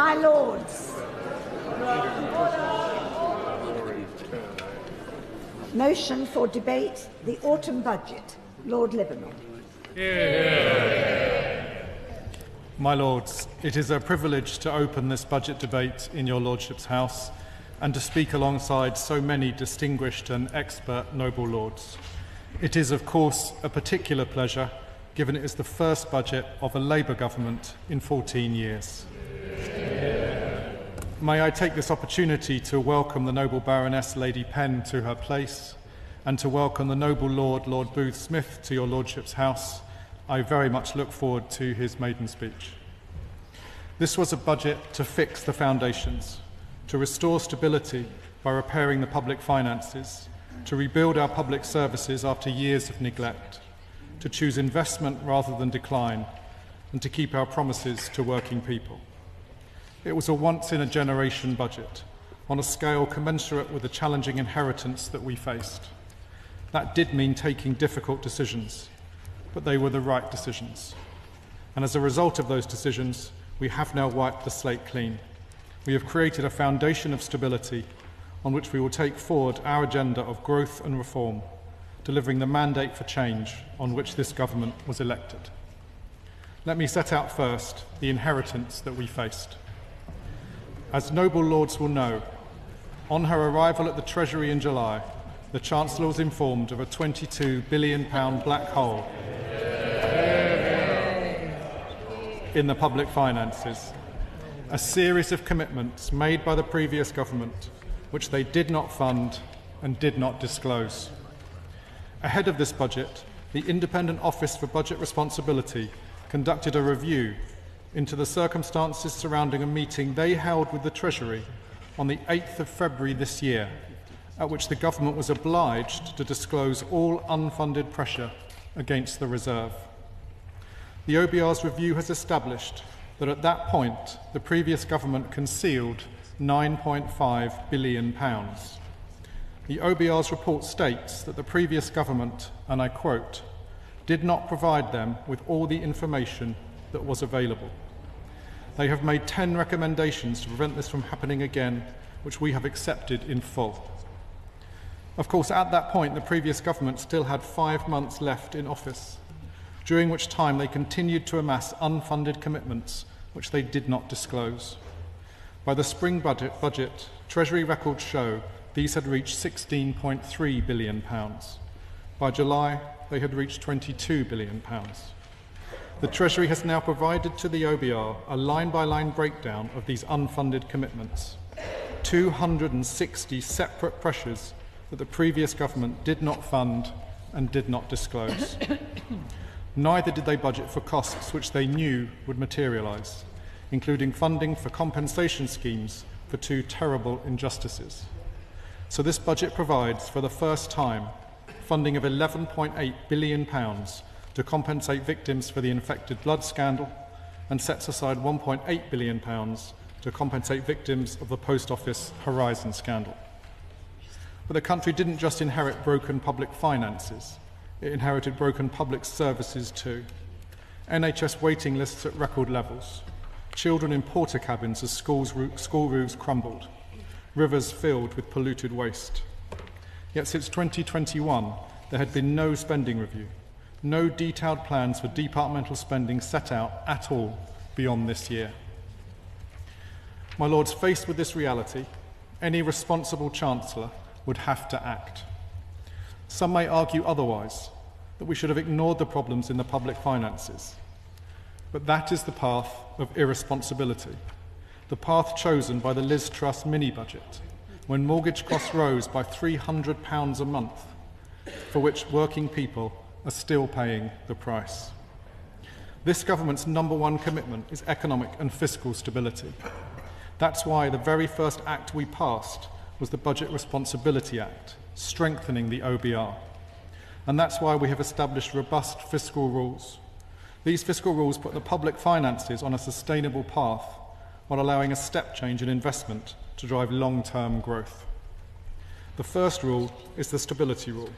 My Lords, motion for debate, the autumn budget. Lord Livermore. My Lords, it is a privilege to open this budget debate in your Lordship's House and to speak alongside so many distinguished and expert noble lords. It is, of course, a particular pleasure, given it is the first budget of a Labour government in 14 years. May I take this opportunity to welcome the noble Baroness Lady Penn to her place and to welcome the noble Lord, Lord Booth Smith, to your Lordship's House. I very much look forward to his maiden speech. This was a budget to fix the foundations, to restore stability by repairing the public finances, to rebuild our public services after years of neglect, to choose investment rather than decline, and to keep our promises to working people. It was a once-in-a-generation budget, on a scale commensurate with the challenging inheritance that we faced. That did mean taking difficult decisions, but they were the right decisions. And as a result of those decisions, we have now wiped the slate clean. We have created a foundation of stability on which we will take forward our agenda of growth and reform, delivering the mandate for change on which this government was elected. Let me set out first the inheritance that we faced. As noble lords will know, on her arrival at the Treasury in July, the Chancellor was informed of a £22 billion black hole in the public finances, a series of commitments made by the previous government which they did not fund and did not disclose. Ahead of this budget, the Independent Office for Budget Responsibility conducted a review into the circumstances surrounding a meeting they held with the Treasury on the 8th of February this year, at which the government was obliged to disclose all unfunded pressure against the reserve. The OBR's review has established that at that point, the previous government concealed £9.5 billion. The OBR's report states that the previous government, and I quote, did not provide them with all the information that was available. They have made 10 recommendations to prevent this from happening again, which we have accepted in full. Of course, at that point, the previous government still had 5 months left in office, during which time they continued to amass unfunded commitments which they did not disclose. By the spring budget, Treasury records show these had reached £16.3 billion. By July, they had reached £22 billion. The Treasury has now provided to the OBR a line-by-line breakdown of these unfunded commitments, 260 separate pressures that the previous government did not fund and did not disclose. Neither did they budget for costs which they knew would materialise, including funding for compensation schemes for 2 terrible injustices. So this budget provides, for the first time, funding of £11.8 billion to compensate victims for the infected blood scandal, and sets aside £1.8 billion to compensate victims of the Post Office Horizon scandal. But the country didn't just inherit broken public finances, it inherited broken public services too. NHS waiting lists at record levels, children in porter cabins as school roofs crumbled, rivers filled with polluted waste. Yet since 2021, there had been no spending review, no detailed plans for departmental spending set out at all beyond this year. My Lords, faced with this reality, any responsible Chancellor would have to act. Some may argue otherwise, that we should have ignored the problems in the public finances. But that is the path of irresponsibility, the path chosen by the Liz Truss mini-budget, when mortgage costs rose by £300 a month, for which working people are still paying the price. This government's number one commitment is economic and fiscal stability. That's why the very first act we passed was the Budget Responsibility Act, strengthening the OBR. And that's why we have established robust fiscal rules. These fiscal rules put the public finances on a sustainable path while allowing a step change in investment to drive long-term growth. The first rule is the stability rule.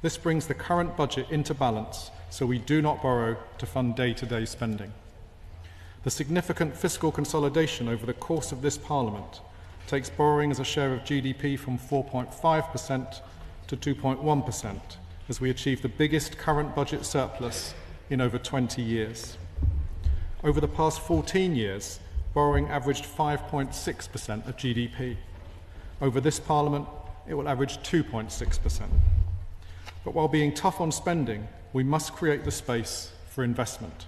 This brings the current budget into balance so we do not borrow to fund day-to-day spending. The significant fiscal consolidation over the course of this Parliament takes borrowing as a share of GDP from 4.5% to 2.1%, as we achieve the biggest current budget surplus in over 20 years. Over the past 14 years, borrowing averaged 5.6% of GDP. Over this Parliament, it will average 2.6%. But while being tough on spending, we must create the space for investment.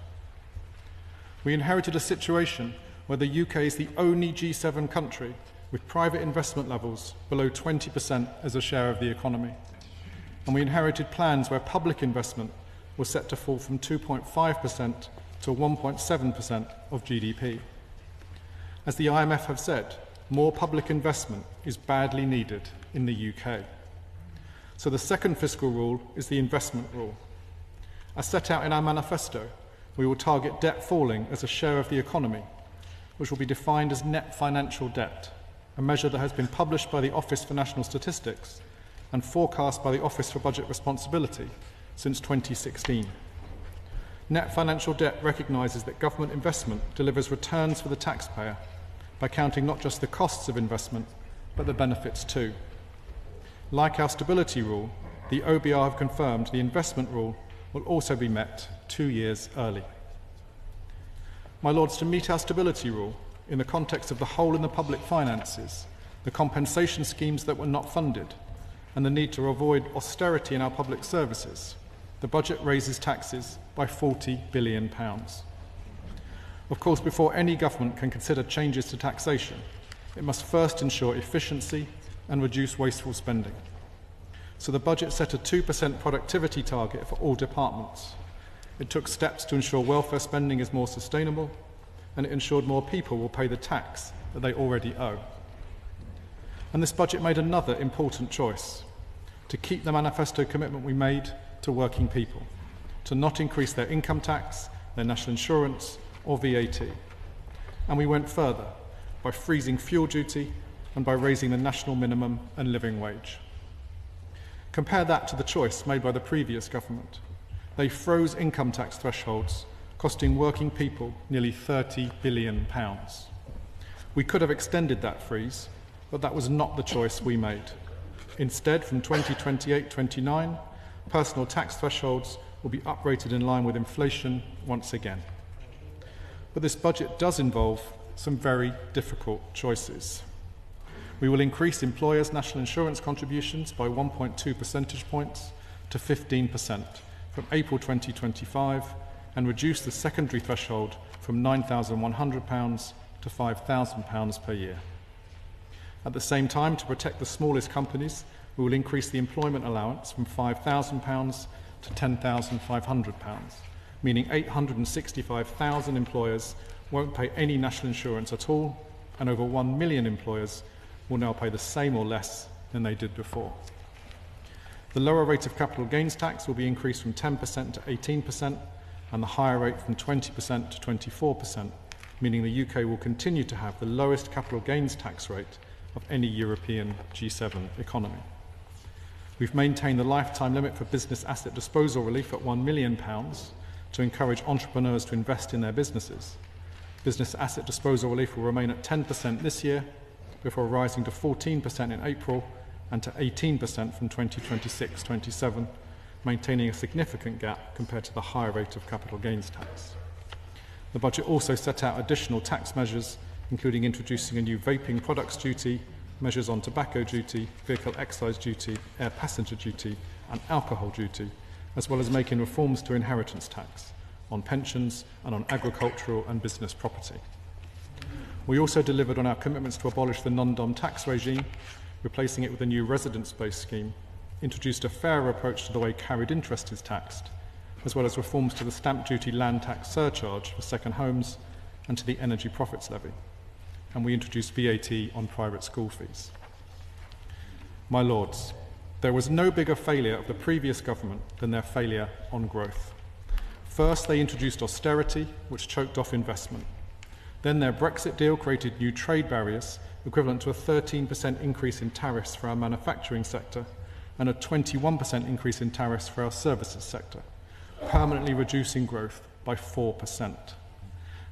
We inherited a situation where the UK is the only G7 country with private investment levels below 20% as a share of the economy. And we inherited plans where public investment was set to fall from 2.5% to 1.7% of GDP. As the IMF have said, more public investment is badly needed in the UK. So the second fiscal rule is the investment rule. As set out in our manifesto, we will target debt falling as a share of the economy, which will be defined as net financial debt, a measure that has been published by the Office for National Statistics and forecast by the Office for Budget Responsibility since 2016. Net financial debt recognises that government investment delivers returns for the taxpayer by counting not just the costs of investment, but the benefits too. Like our stability rule, the OBR have confirmed the investment rule will also be met 2 years early. My Lords, to meet our stability rule, in the context of the hole in the public finances, the compensation schemes that were not funded, and the need to avoid austerity in our public services, the budget raises taxes by £40 billion. Of course, before any government can consider changes to taxation, it must first ensure efficiency and reduce wasteful spending. So the budget set a 2% productivity target for all departments. It took steps to ensure welfare spending is more sustainable, and it ensured more people will pay the tax that they already owe. And this budget made another important choice: to keep the manifesto commitment we made to working people, to not increase their income tax, their national insurance, or VAT. And we went further by freezing fuel duty and by raising the national minimum and living wage. Compare that to the choice made by the previous government. They froze income tax thresholds, costing working people nearly £30 billion. We could have extended that freeze, but that was not the choice we made. Instead, from 2028-29, personal tax thresholds will be uprated in line with inflation once again. But this budget does involve some very difficult choices. We will increase employers' national insurance contributions by 1.2 percentage points to 15% from April 2025 and reduce the secondary threshold from £9,100 to £5,000 per year. At the same time, to protect the smallest companies, we will increase the employment allowance from £5,000 to £10,500, meaning 865,000 employers won't pay any national insurance at all, and over 1 million employers will now pay the same or less than they did before. The lower rate of capital gains tax will be increased from 10% to 18%, and the higher rate from 20% to 24%, meaning the UK will continue to have the lowest capital gains tax rate of any European G7 economy. We've maintained the lifetime limit for business asset disposal relief at £1 million to encourage entrepreneurs to invest in their businesses. Business asset disposal relief will remain at 10% this year, before rising to 14% in April and to 18% from 2026-27, maintaining a significant gap compared to the higher rate of capital gains tax. The budget also set out additional tax measures, including introducing a new vaping products duty, measures on tobacco duty, vehicle excise duty, air passenger duty, and alcohol duty, as well as making reforms to inheritance tax, on pensions, and on agricultural and business property. We also delivered on our commitments to abolish the non-dom tax regime, replacing it with a new residence-based scheme, introduced a fairer approach to the way carried interest is taxed, as well as reforms to the stamp duty land tax surcharge for second homes and to the energy profits levy. And we introduced VAT on private school fees. My Lords, there was no bigger failure of the previous government than their failure on growth. First, they introduced austerity, which choked off investment. Then their Brexit deal created new trade barriers, equivalent to a 13% increase in tariffs for our manufacturing sector and a 21% increase in tariffs for our services sector, permanently reducing growth by 4%.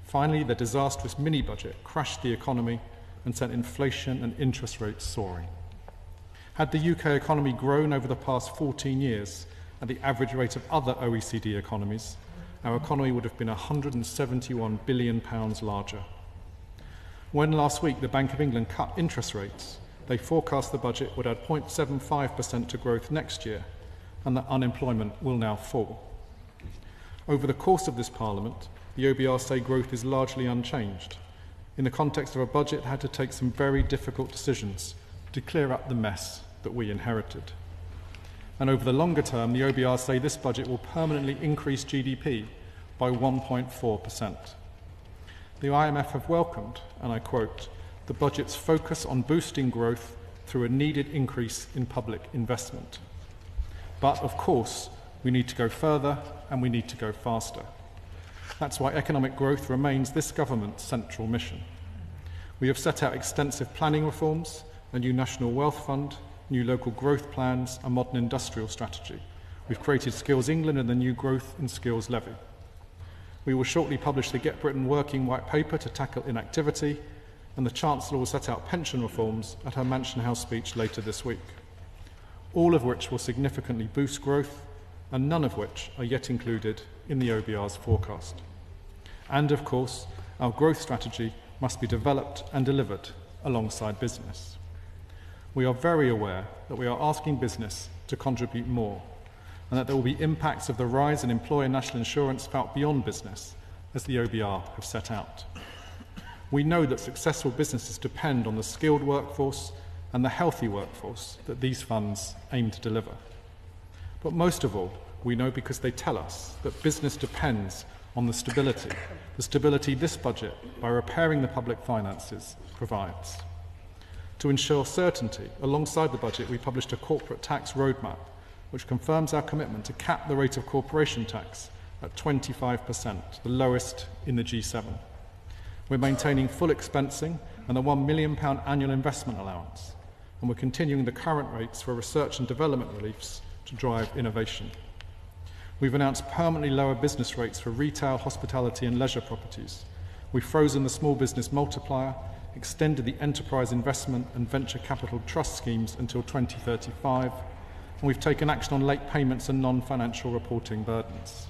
Finally, the disastrous mini-budget crashed the economy and sent inflation and interest rates soaring. Had the UK economy grown over the past 14 years at the average rate of other OECD economies, our economy would have been £171 billion larger. When last week the Bank of England cut interest rates, they forecast the budget would add 0.75% to growth next year, and that unemployment will now fall. Over the course of this Parliament, the OBR say growth is largely unchanged. In the context of a budget that had to take some very difficult decisions to clear up the mess that we inherited. And over the longer term, the OBR say this budget will permanently increase GDP by 1.4%. The IMF have welcomed, and I quote, the budget's focus on boosting growth through a needed increase in public investment. But, of course, we need to go further and we need to go faster. That's why economic growth remains this government's central mission. We have set out extensive planning reforms, a new national wealth fund, new local growth plans, a modern industrial strategy. We've created Skills England and the new Growth and Skills Levy. We will shortly publish the Get Britain Working White Paper to tackle inactivity, and the Chancellor will set out pension reforms at her Mansion House speech later this week, all of which will significantly boost growth, and none of which are yet included in the OBR's forecast. And, of course, our growth strategy must be developed and delivered alongside business. We are very aware that we are asking business to contribute more, and that there will be impacts of the rise in employer national insurance felt beyond business, as the OBR have set out. We know that successful businesses depend on the skilled workforce and the healthy workforce that these funds aim to deliver. But most of all, we know because they tell us that business depends on the stability this budget, by repairing the public finances, provides. To ensure certainty, alongside the budget, we published a corporate tax roadmap, which confirms our commitment to cap the rate of corporation tax at 25%, the lowest in the G7. We're maintaining full expensing and the £1 million annual investment allowance, and we're continuing the current rates for research and development reliefs to drive innovation. We've announced permanently lower business rates for retail, hospitality and leisure properties. We've frozen the small business multiplier, extended the enterprise investment and venture capital trust schemes until 2035, and we've taken action on late payments and non-financial reporting burdens.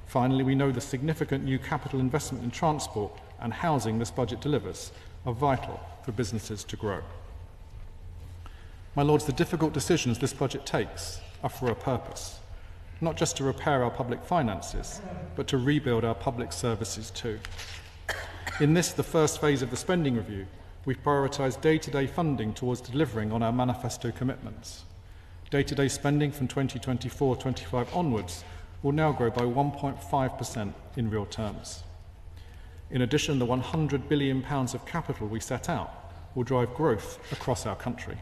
Finally, we know the significant new capital investment in transport and housing this budget delivers are vital for businesses to grow. My Lords, the difficult decisions this budget takes are for a purpose, not just to repair our public finances, but to rebuild our public services too. In this, the first phase of the spending review, we've prioritised day-to-day funding towards delivering on our manifesto commitments. Day-to-day spending from 2024-25 onwards will now grow by 1.5% in real terms. In addition, the £100 billion of capital we set out will drive growth across our country.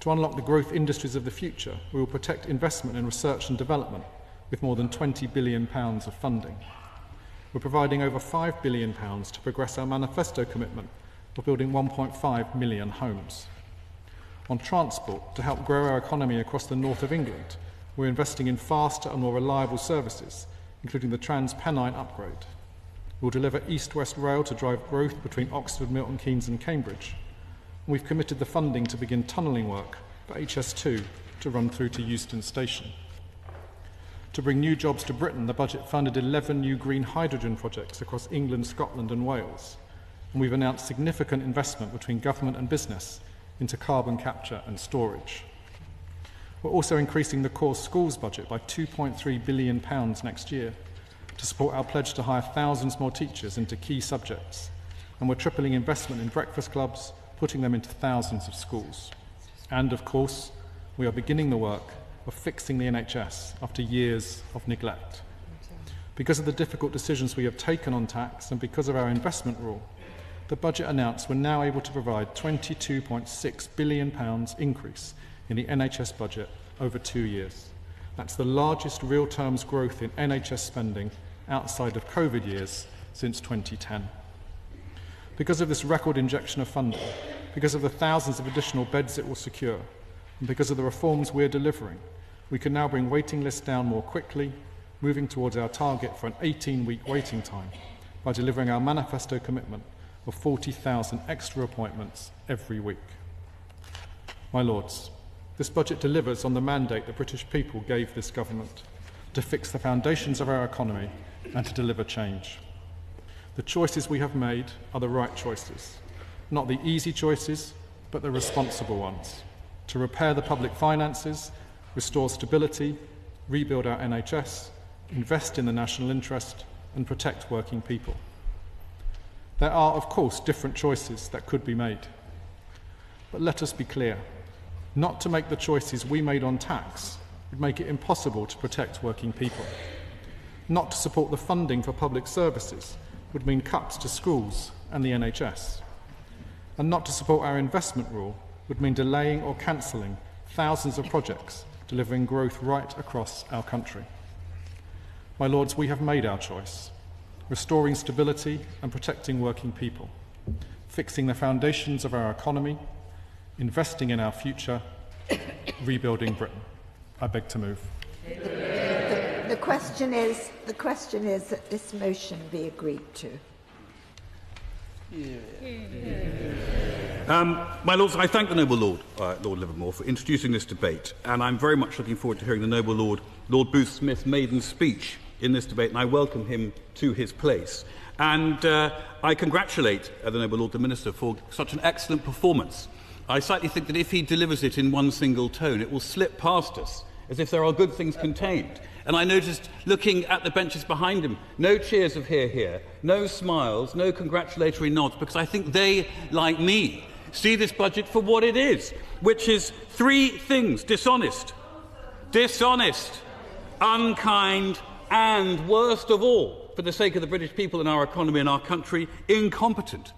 To unlock the growth industries of the future, we will protect investment in research and development with more than £20 billion of funding. We're providing over £5 billion to progress our manifesto commitment of building 1.5 million homes. On transport, to help grow our economy across the north of England, we're investing in faster and more reliable services, including the Trans-Pennine upgrade. We'll deliver East-West Rail to drive growth between Oxford, Milton Keynes and Cambridge. And we've committed the funding to begin tunnelling work for HS2 to run through to Euston Station. To bring new jobs to Britain, the budget funded 11 new green hydrogen projects across England, Scotland and Wales. And we've announced significant investment between government and business into carbon capture and storage. We're also increasing the core schools budget by £2.3 billion next year to support our pledge to hire thousands more teachers into key subjects. And we're tripling investment in breakfast clubs, putting them into thousands of schools. And, of course, we are beginning the work of fixing the NHS after years of neglect. Because of the difficult decisions we have taken on tax and because of our investment rule, the budget announced we're now able to provide £22.6 billion increase in the NHS budget over 2 years. That's the largest real terms growth in NHS spending outside of COVID years since 2010. Because of this record injection of funding, because of the thousands of additional beds it will secure, and because of the reforms we're delivering, we can now bring waiting lists down more quickly, moving towards our target for an 18-week waiting time by delivering our manifesto commitment of 40,000 extra appointments every week. My Lords, this budget delivers on the mandate the British people gave this government to fix the foundations of our economy and to deliver change. The choices we have made are the right choices, not the easy choices, but the responsible ones, to repair the public finances, restore stability, rebuild our NHS, invest in the national interest, and protect working people. There are, of course, different choices that could be made. But let us be clear, not to make the choices we made on tax would make it impossible to protect working people. Not to support the funding for public services would mean cuts to schools and the NHS. And not to support our investment rule would mean delaying or cancelling thousands of projects delivering growth right across our country. My Lords, we have made our choice, restoring stability and protecting working people, fixing the foundations of our economy, investing in our future, rebuilding Britain. I beg to move. The question is that this motion be agreed to. My Lords, I thank the noble Lord, Lord Livermore, for introducing this debate, and I'm very much looking forward to hearing the noble Lord, Lord Booth Smith's maiden speech in this debate, and I welcome him to his place. And I congratulate the noble Lord the Minister for such an excellent performance. I slightly think that if he delivers it in one single tone, it will slip past us, as if there are good things contained. And I noticed, looking at the benches behind him, no cheers of hear, hear, no smiles, no congratulatory nods, because I think they, like me, see this budget for what it is, which is three things: dishonest, unkind, and, worst of all, for the sake of the British people and our economy and our country, incompetent.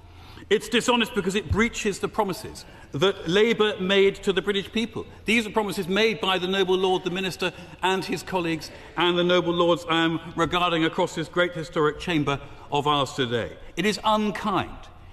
It's dishonest because it breaches the promises that Labour made to the British people. These are promises made by the noble Lord the Minister and his colleagues and the noble Lords I am regarding across this great historic chamber of ours today. It is unkind.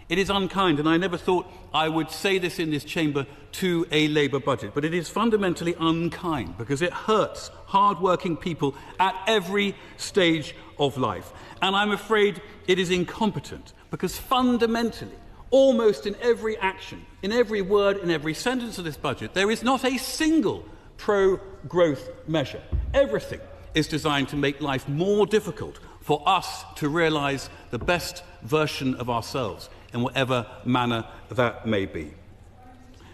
It is unkind, and I never thought I would say this in this chamber to a Labour budget, but it is fundamentally unkind because it hurts hard-working people at every stage of life. And I'm afraid it is incompetent because fundamentally, almost in every action, in every word, in every sentence of this budget, there is not a single pro-growth measure. Everything is designed to make life more difficult for us to realise the best version of ourselves in whatever manner that may be.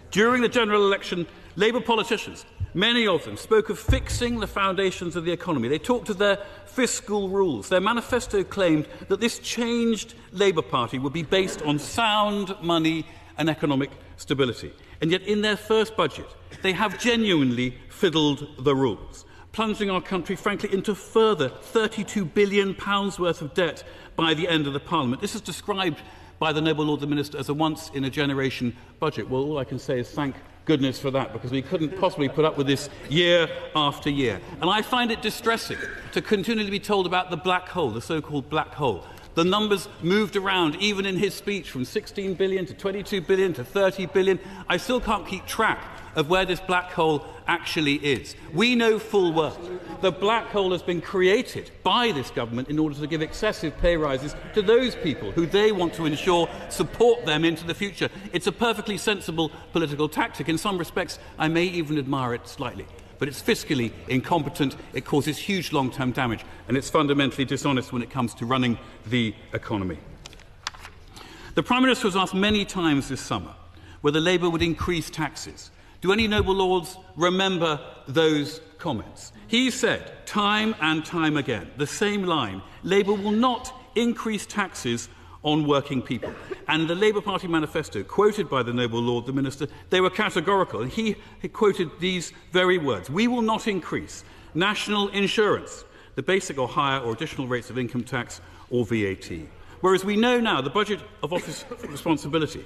During the general election, Labour politicians, many of them, spoke of fixing the foundations of the economy. They talked of their fiscal rules. Their manifesto claimed that this changed Labour Party would be based on sound money and economic stability. And yet in their first budget, they have genuinely fiddled the rules, plunging our country, frankly, into further £32 billion worth of debt by the end of the Parliament. This is described by the noble Lord the Minister as a once-in-a-generation budget. Well, all I can say is thank goodness for that, because we couldn't possibly put up with this year after year. And I find it distressing to continually be told about the black hole, the so-called black hole. The numbers moved around, even in his speech, from 16 billion to 22 billion to 30 billion. I still can't keep track of where this black hole actually is. We know full well the black hole has been created by this government in order to give excessive pay rises to those people who they want to ensure support them into the future. It's a perfectly sensible political tactic. In some respects, I may even admire it slightly. But it's fiscally incompetent, it causes huge long-term damage, and it's fundamentally dishonest when it comes to running the economy. The Prime Minister was asked many times this summer whether Labour would increase taxes. Do any noble lords remember those comments? He said, time and time again, the same line: Labour will not increase taxes on working people. And the Labour Party manifesto, quoted by the noble Lord the Minister, they were categorical. And he quoted these very words: we will not increase national insurance, the basic or higher or additional rates of income tax or VAT. Whereas we know now the budget of office responsibility,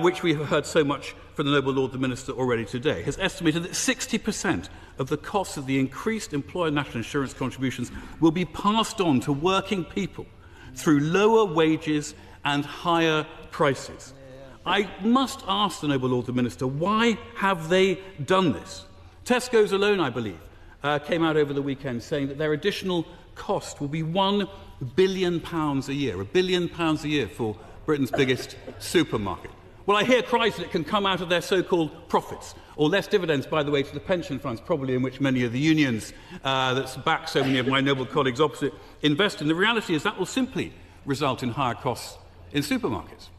which we have heard so much from the noble Lord the Minister already today, has estimated that 60% of the costs of the increased employer national insurance contributions will be passed on to working people through lower wages and higher prices. I must ask the noble Lord the Minister, why have they done this? Tesco's alone, I believe, came out over the weekend saying that their additional cost will be £1 billion a year, £1 billion a year for Britain's biggest supermarket. Well, I hear cries that it can come out of their so-called profits, or less dividends, by the way, to the pension funds, probably in which many of the unions that back so many of my noble colleagues opposite invest in. The reality is that will simply result in higher costs in supermarkets,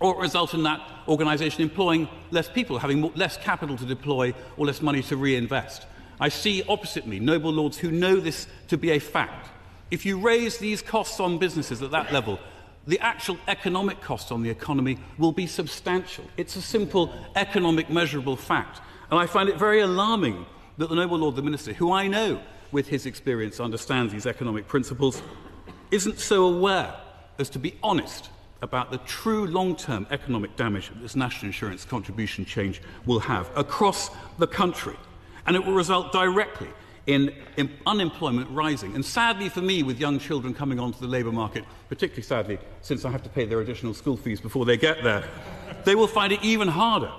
or result in that organisation employing less people, having less capital to deploy or less money to reinvest. I see opposite me noble lords who know this to be a fact. If you raise these costs on businesses at that level, the actual economic cost on the economy will be substantial. It's a simple economic measurable fact. And I find it very alarming that the noble Lord the Minister, who I know with his experience understands these economic principles, isn't so aware as to be honest about the true long-term economic damage that this national insurance contribution change will have across the country. And it will result directly in unemployment rising. And sadly for me, with young children coming onto the labour market, particularly sadly since I have to pay their additional school fees before they get there, they will find it even harder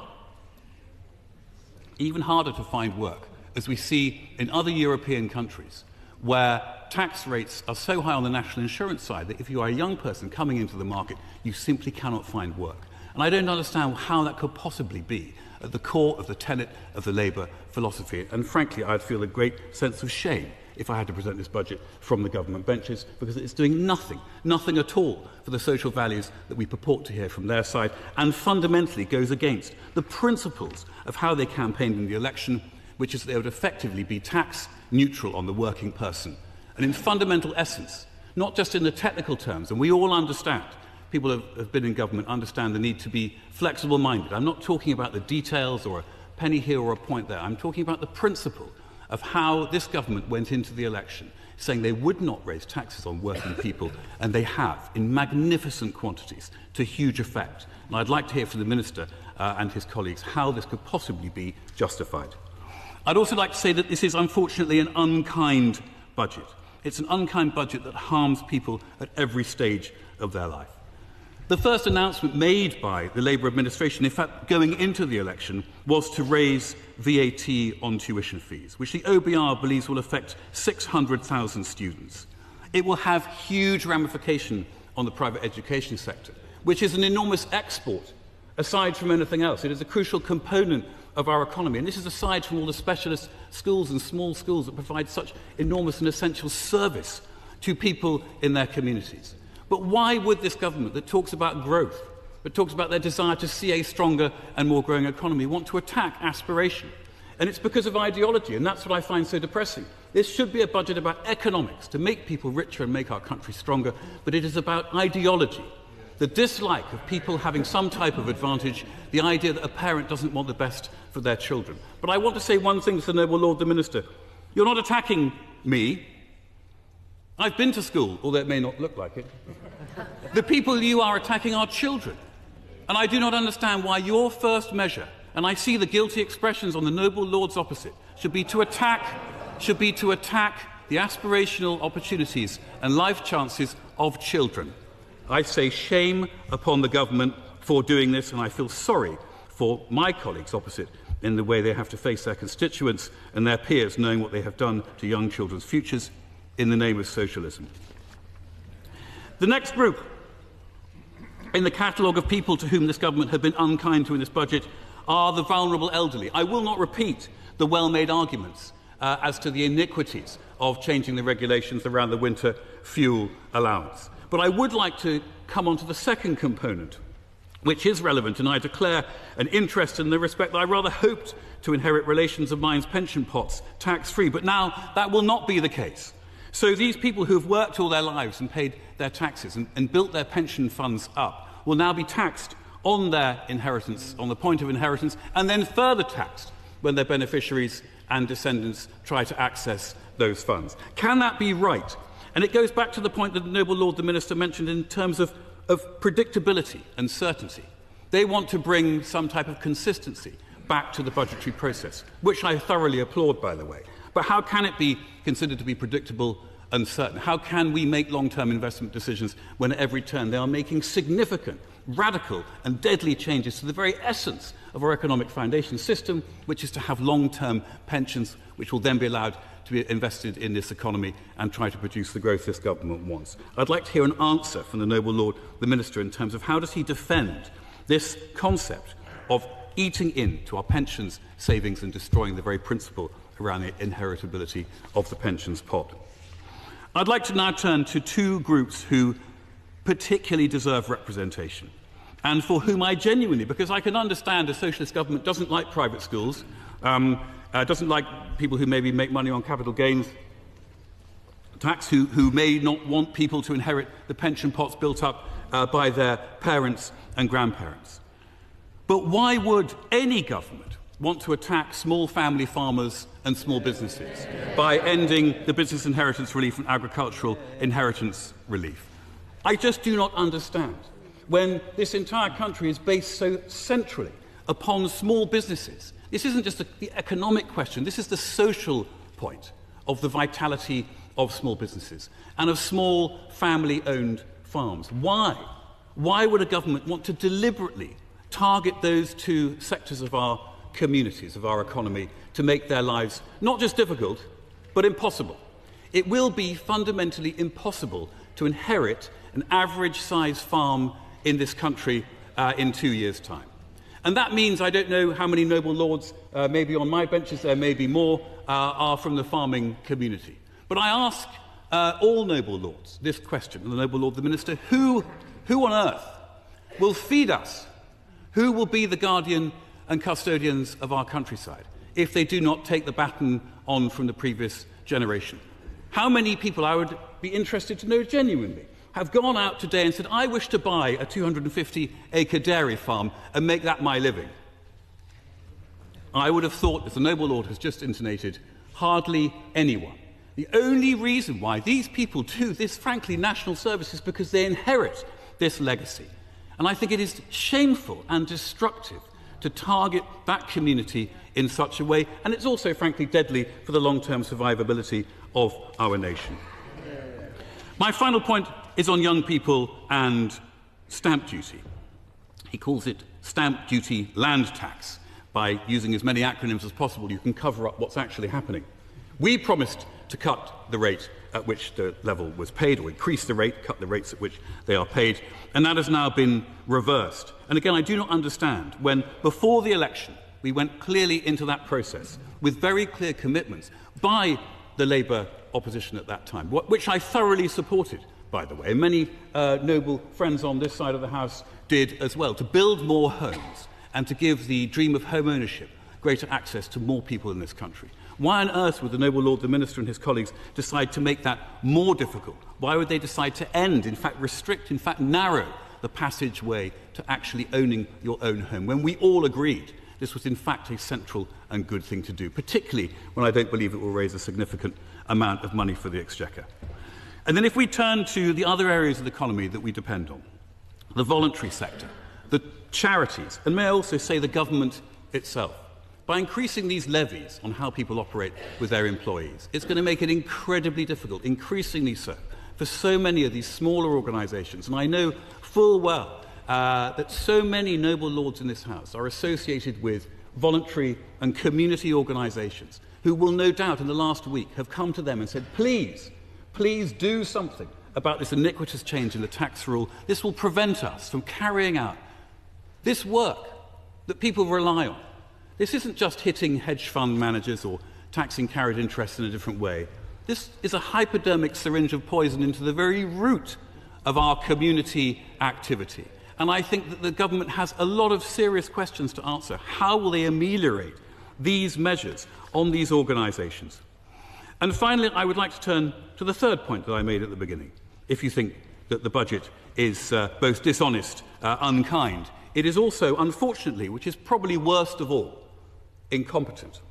to find work, as we see in other European countries, where tax rates are so high on the national insurance side that if you are a young person coming into the market, you simply cannot find work. And I don't understand how that could possibly be at the core of the tenet of the Labour philosophy. And frankly, I'd feel a great sense of shame if I had to present this budget from the government benches, because it's doing nothing at all for the social values that we purport to hear from their side, and fundamentally goes against the principles of how they campaigned in the election, which is that they would effectively be tax neutral on the working person. And in fundamental essence, not just in the technical terms, and we all understand, people who have been in government understand the need to be flexible-minded. I'm not talking about the details or a penny here or a point there. I'm talking about the principle of how this government went into the election, saying they would not raise taxes on working people, and they have, in magnificent quantities, to huge effect. And I'd like to hear from the Minister and his colleagues how this could possibly be justified. I'd also like to say that this is unfortunately an unkind budget. It's an unkind budget that harms people at every stage of their life. The first announcement made by the Labour administration, in fact going into the election, was to raise VAT on tuition fees, which the OBR believes will affect 600,000 students. It will have huge ramification on the private education sector, which is an enormous export aside from anything else. It is a crucial component of our economy, and this is aside from all the specialist schools and small schools that provide such enormous and essential service to people in their communities. But why would this government that talks about growth, that talks about their desire to see a stronger and more growing economy, want to attack aspiration? And it's because of ideology, and that's what I find so depressing. This should be a budget about economics, to make people richer and make our country stronger, but it is about ideology. The dislike of people having some type of advantage, the idea that a parent doesn't want the best for their children. But I want to say one thing to the noble Lord the Minister. You're not attacking me. I've been to school, although it may not look like it. The people you are attacking are children. And I do not understand why your first measure, and I see the guilty expressions on the noble lords opposite, should be to attack the aspirational opportunities and life chances of children. I say shame upon the government for doing this, and I feel sorry for my colleagues opposite in the way they have to face their constituents and their peers, knowing what they have done to young children's futures in the name of socialism. The next group in the catalogue of people to whom this government have been unkind to in this budget are the vulnerable elderly. I will not repeat the well-made arguments as to the iniquities of changing the regulations around the winter fuel allowance. But I would like to come on to the second component, which is relevant, and I declare an interest in the respect that I rather hoped to inherit relations of mine's pension pots tax-free, but now that will not be the case. So these people who have worked all their lives and paid their taxes and built their pension funds up will now be taxed on their inheritance, on the point of inheritance, and then further taxed when their beneficiaries and descendants try to access those funds. Can that be right? And it goes back to the point that the noble Lord the Minister mentioned in terms of predictability and certainty. They want to bring some type of consistency back to the budgetary process, which I thoroughly applaud, by the way. But how can it be considered to be predictable uncertain? How can we make long-term investment decisions when at every turn they are making significant, radical and deadly changes to the very essence of our economic foundation system, which is to have long-term pensions which will then be allowed to be invested in this economy and try to produce the growth this government wants? I'd like to hear an answer from the Noble Lord, the Minister, in terms of how does he defend this concept of eating into our pensions, savings and destroying the very principle around the inheritability of the pensions pot. I'd like to now turn to two groups who particularly deserve representation and for whom I genuinely, because I can understand a socialist government doesn't like private schools, doesn't like people who maybe make money on capital gains tax, who may not want people to inherit the pension pots built up by their parents and grandparents. But why would any government want to attack small family farmers and small businesses by ending the business inheritance relief and agricultural inheritance relief? I just do not understand when this entire country is based so centrally upon small businesses. This isn't just the economic question, this is the social point of the vitality of small businesses and of small family-owned farms. Why? Why would a government want to deliberately target those two sectors of our communities, of our economy, to make their lives not just difficult, but impossible? It will be fundamentally impossible to inherit an average-sized farm in this country in 2 years' time. And that means, I don't know how many noble lords, maybe on my benches there may be more, are from the farming community. But I ask all noble lords this question, and the noble lord, the Minister, who on earth will feed us? Who will be the guardian and custodians of our countryside if they do not take the baton on from the previous generation? How many people, I would be interested to know genuinely, have gone out today and said, I wish to buy a 250-acre dairy farm and make that my living? I would have thought, as the noble lord has just intonated, hardly anyone. The only reason why these people do this, frankly, national service is because they inherit this legacy. And I think it is shameful and destructive to target that community in such a way, and it's also, frankly, deadly for the long-term survivability of our nation. My final point is on young people and stamp duty. He calls it stamp duty land tax. By using as many acronyms as possible, you can cover up what's actually happening. We promised to cut the rate at which the level was paid, or increase the rate, cut the rates at which they are paid, and that has now been reversed. And again, I do not understand when, before the election, we went clearly into that process with very clear commitments by the Labour opposition at that time, which I thoroughly supported, by the way, and many noble friends on this side of the House did as well, to build more homes and to give the dream of home ownership greater access to more people in this country. Why on earth would the noble lord, the Minister and his colleagues decide to make that more difficult? Why would they decide to end, in fact restrict, in fact narrow the passageway to actually owning your own home, when we all agreed this was in fact a central and good thing to do, particularly when I don't believe it will raise a significant amount of money for the Exchequer? And then if we turn to the other areas of the economy that we depend on, the voluntary sector, the charities, and may I also say the government itself, by increasing these levies on how people operate with their employees, it's going to make it incredibly difficult, increasingly so, for so many of these smaller organisations. And I know full well that so many noble lords in this House are associated with voluntary and community organisations who will no doubt in the last week have come to them and said, please do something about this iniquitous change in the tax rule. This will prevent us from carrying out this work that people rely on. This isn't just hitting hedge fund managers or taxing carried interest in a different way. This is a hypodermic syringe of poison into the very root of our community activity. And I think that the government has a lot of serious questions to answer. How will they ameliorate these measures on these organisations? And finally, I would like to turn to the third point that I made at the beginning. If you think that the budget is both dishonest, unkind, it is also, unfortunately, which is probably worst of all, incompetent.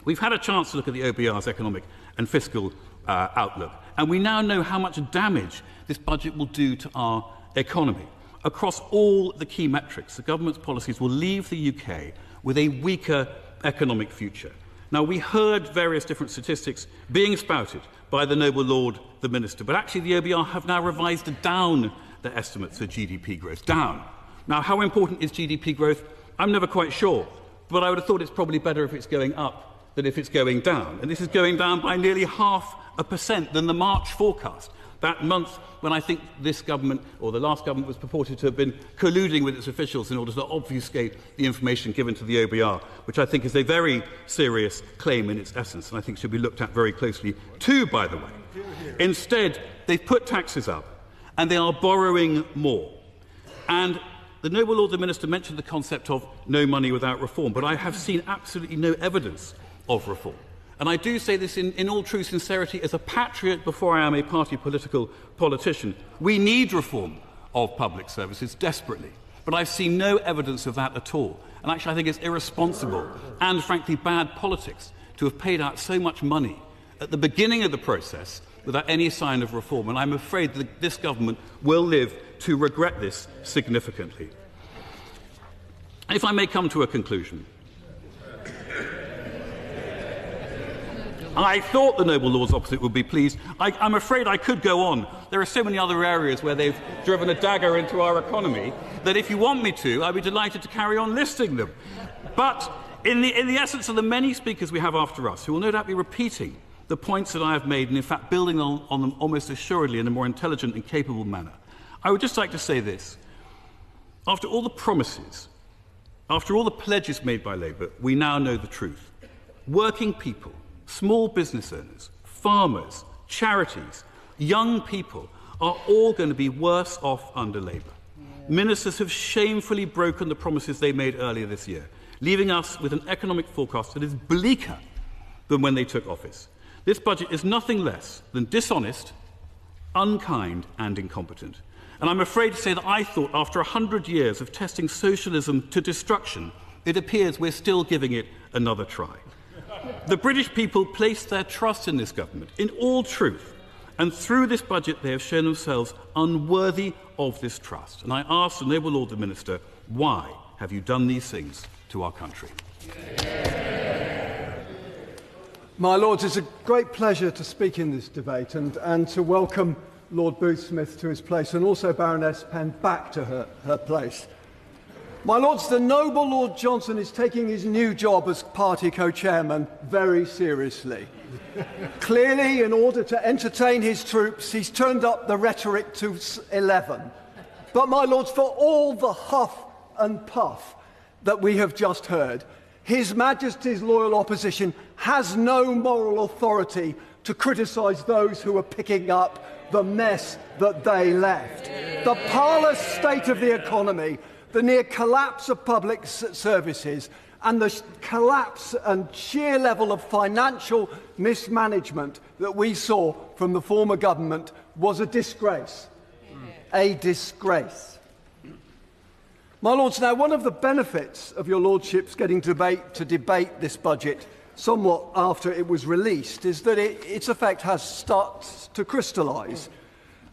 We've had a chance to look at the OBR's economic and fiscal outlook, and we now know how much damage this budget will do to our economy. Across all the key metrics, the government's policies will leave the UK with a weaker economic future. Now, we heard various different statistics being spouted by the noble Lord, the Minister, but actually the OBR have now revised down their estimates for GDP growth, down. Now, how important is GDP growth? I'm never quite sure, but I would have thought it's probably better if it's going up than if it's going down. And this is going down by nearly 0.5% than the March forecast. That month when I think this government, or the last government, was purported to have been colluding with its officials in order to obfuscate the information given to the OBR, which I think is a very serious claim in its essence, and I think should be looked at very closely too, by the way. Instead, they've put taxes up, and they are borrowing more. And the noble Lord the Minister mentioned the concept of no money without reform, but I have seen absolutely no evidence of reform. And I do say this in all true sincerity as a patriot before I am a party politician. We need reform of public services desperately, but I've seen no evidence of that at all. And actually I think it's irresponsible and frankly bad politics to have paid out so much money at the beginning of the process without any sign of reform. And I'm afraid that this government will live to regret this significantly. If I may come to a conclusion, I thought the noble Lords opposite would be pleased. I'm afraid I could go on. There are so many other areas where they've driven a dagger into our economy that if you want me to, I'd be delighted to carry on listing them. But in the essence of the many speakers we have after us, who will no doubt be repeating the points that I have made and in fact building on them almost assuredly in a more intelligent and capable manner, I would just like to say this. After all the promises, after all the pledges made by Labour, we now know the truth. Working people, small business owners, farmers, charities, young people are all going to be worse off under Labour. Ministers have shamefully broken the promises they made earlier this year, leaving us with an economic forecast that is bleaker than when they took office. This budget is nothing less than dishonest, unkind and incompetent. And I'm afraid to say that I thought after 100 years of testing socialism to destruction, it appears we're still giving it another try. The British people placed their trust in this government, in all truth, and through this budget they have shown themselves unworthy of this trust. And I ask the noble Lord the Minister, why have you done these things to our country? My Lords, it's a great pleasure to speak in this debate and to welcome Lord Boothsmith to his place and also Baroness Penn back to her place. My Lords, the noble Lord Johnson is taking his new job as party co-chairman very seriously. Clearly, in order to entertain his troops, he's turned up the rhetoric to 11. But, my Lords, for all the huff and puff that we have just heard, His Majesty's loyal opposition has no moral authority to criticise those who are picking up the mess that they left. The parlous state of the economy, the near collapse of public services, and the collapse and sheer level of financial mismanagement that we saw from the former government was a disgrace. A disgrace. My Lords, now one of the benefits of your Lordships getting to debate this budget somewhat after it was released is that its effect has started to crystallise.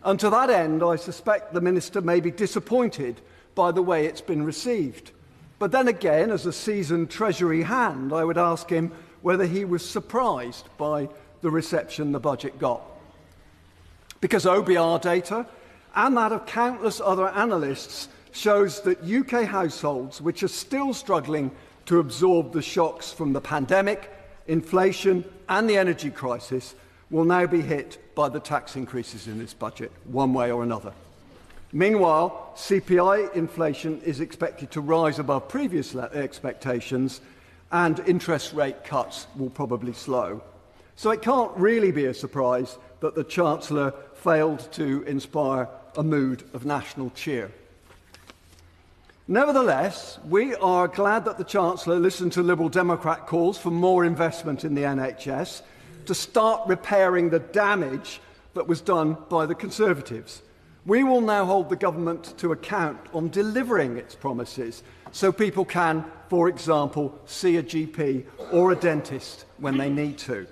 And to that end, I suspect the Minister may be disappointed by the way it's been received. But then again, as a seasoned Treasury hand, I would ask him whether he was surprised by the reception the budget got. Because OBR data, and that of countless other analysts, shows that UK households, which are still struggling to absorb the shocks from the pandemic, inflation and the energy crisis, will now be hit by the tax increases in this budget, one way or another. Meanwhile, CPI inflation is expected to rise above previous expectations, and interest rate cuts will probably slow. So it can't really be a surprise that the Chancellor failed to inspire a mood of national cheer. Nevertheless, we are glad that the Chancellor listened to Liberal Democrat calls for more investment in the NHS to start repairing the damage that was done by the Conservatives. We will now hold the government to account on delivering its promises so people can, for example, see a GP or a dentist when they need to.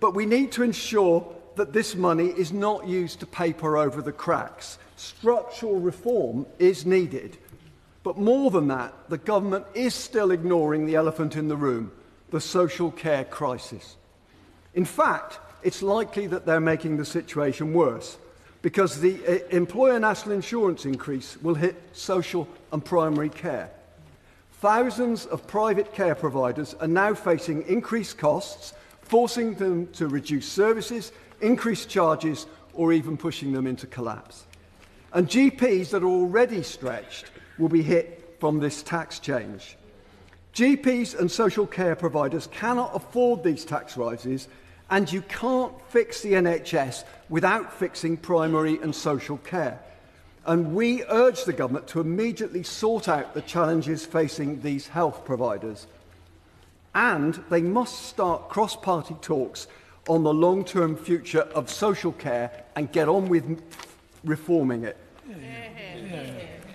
But we need to ensure that this money is not used to paper over the cracks. Structural reform is needed. But more than that, the government is still ignoring the elephant in the room, the social care crisis. In fact, it's likely that they're making the situation worse, because the employer national insurance increase will hit social and primary care. Thousands of private care providers are now facing increased costs, forcing them to reduce services, increase charges, or even pushing them into collapse. And GPs that are already stretched will be hit from this tax change. GPs and social care providers cannot afford these tax rises, and you can't fix the NHS without fixing primary and social care. And we urge the government to immediately sort out the challenges facing these health providers. And they must start cross-party talks on the long-term future of social care and get on with reforming it.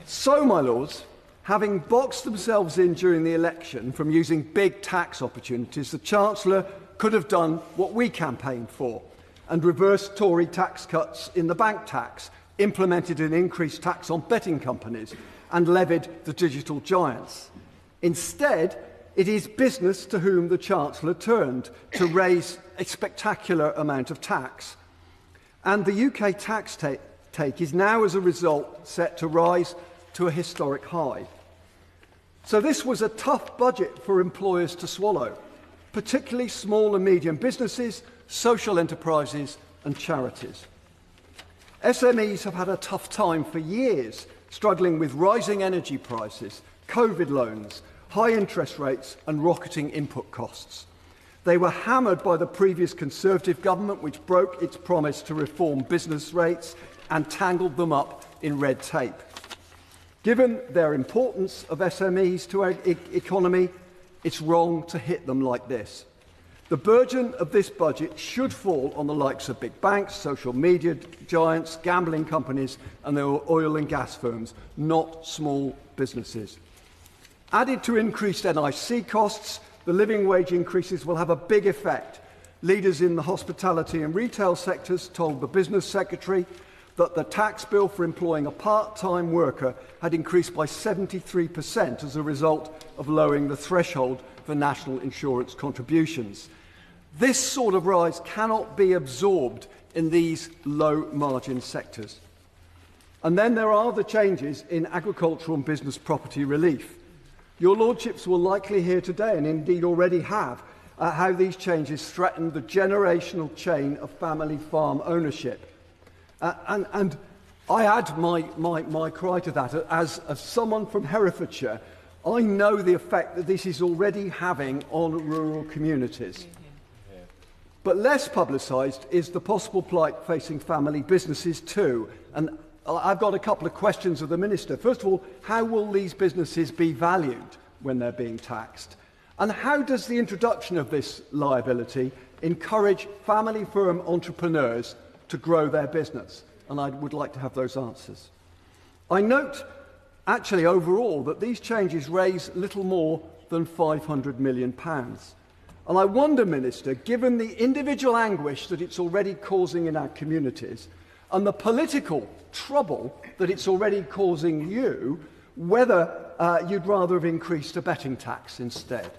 So, my lords, having boxed themselves in during the election from using big tax opportunities, the Chancellor could have done what we campaigned for and reversed Tory tax cuts in the bank tax, implemented an increased tax on betting companies and levied the digital giants. Instead, it is business to whom the Chancellor turned to raise a spectacular amount of tax. And the UK tax take is now, as a result, set to rise to a historic high. So this was a tough budget for employers to swallow, particularly small and medium businesses, social enterprises and charities. SMEs have had a tough time for years, struggling with rising energy prices, COVID loans, high interest rates and rocketing input costs. They were hammered by the previous Conservative government, which broke its promise to reform business rates and tangled them up in red tape. Given their importance of SMEs to our economy, it's wrong to hit them like this. The burden of this budget should fall on the likes of big banks, social media giants, gambling companies and the oil and gas firms, not small businesses. Added to increased NIC costs, the living wage increases will have a big effect. Leaders in the hospitality and retail sectors told the Business Secretary that the tax bill for employing a part-time worker had increased by 73% as a result of lowering the threshold for national insurance contributions. This sort of rise cannot be absorbed in these low-margin sectors. And then there are the changes in agricultural and business property relief. Your Lordships will likely hear today, and indeed already have, how these changes threaten the generational chain of family farm ownership. And I add my cry to that. As someone from Herefordshire, I know the effect that this is already having on rural communities. But less publicised is the possible plight facing family businesses too. And I've got a couple of questions of the Minister. First of all, how will these businesses be valued when they're being taxed? And how does the introduction of this liability encourage family firm entrepreneurs to grow their business? And I would like to have those answers. I note, actually, overall, that these changes raise little more than £500 million. And I wonder, Minister, given the individual anguish that it's already causing in our communities and the political trouble that it's already causing you, whether you'd rather have increased a betting tax instead.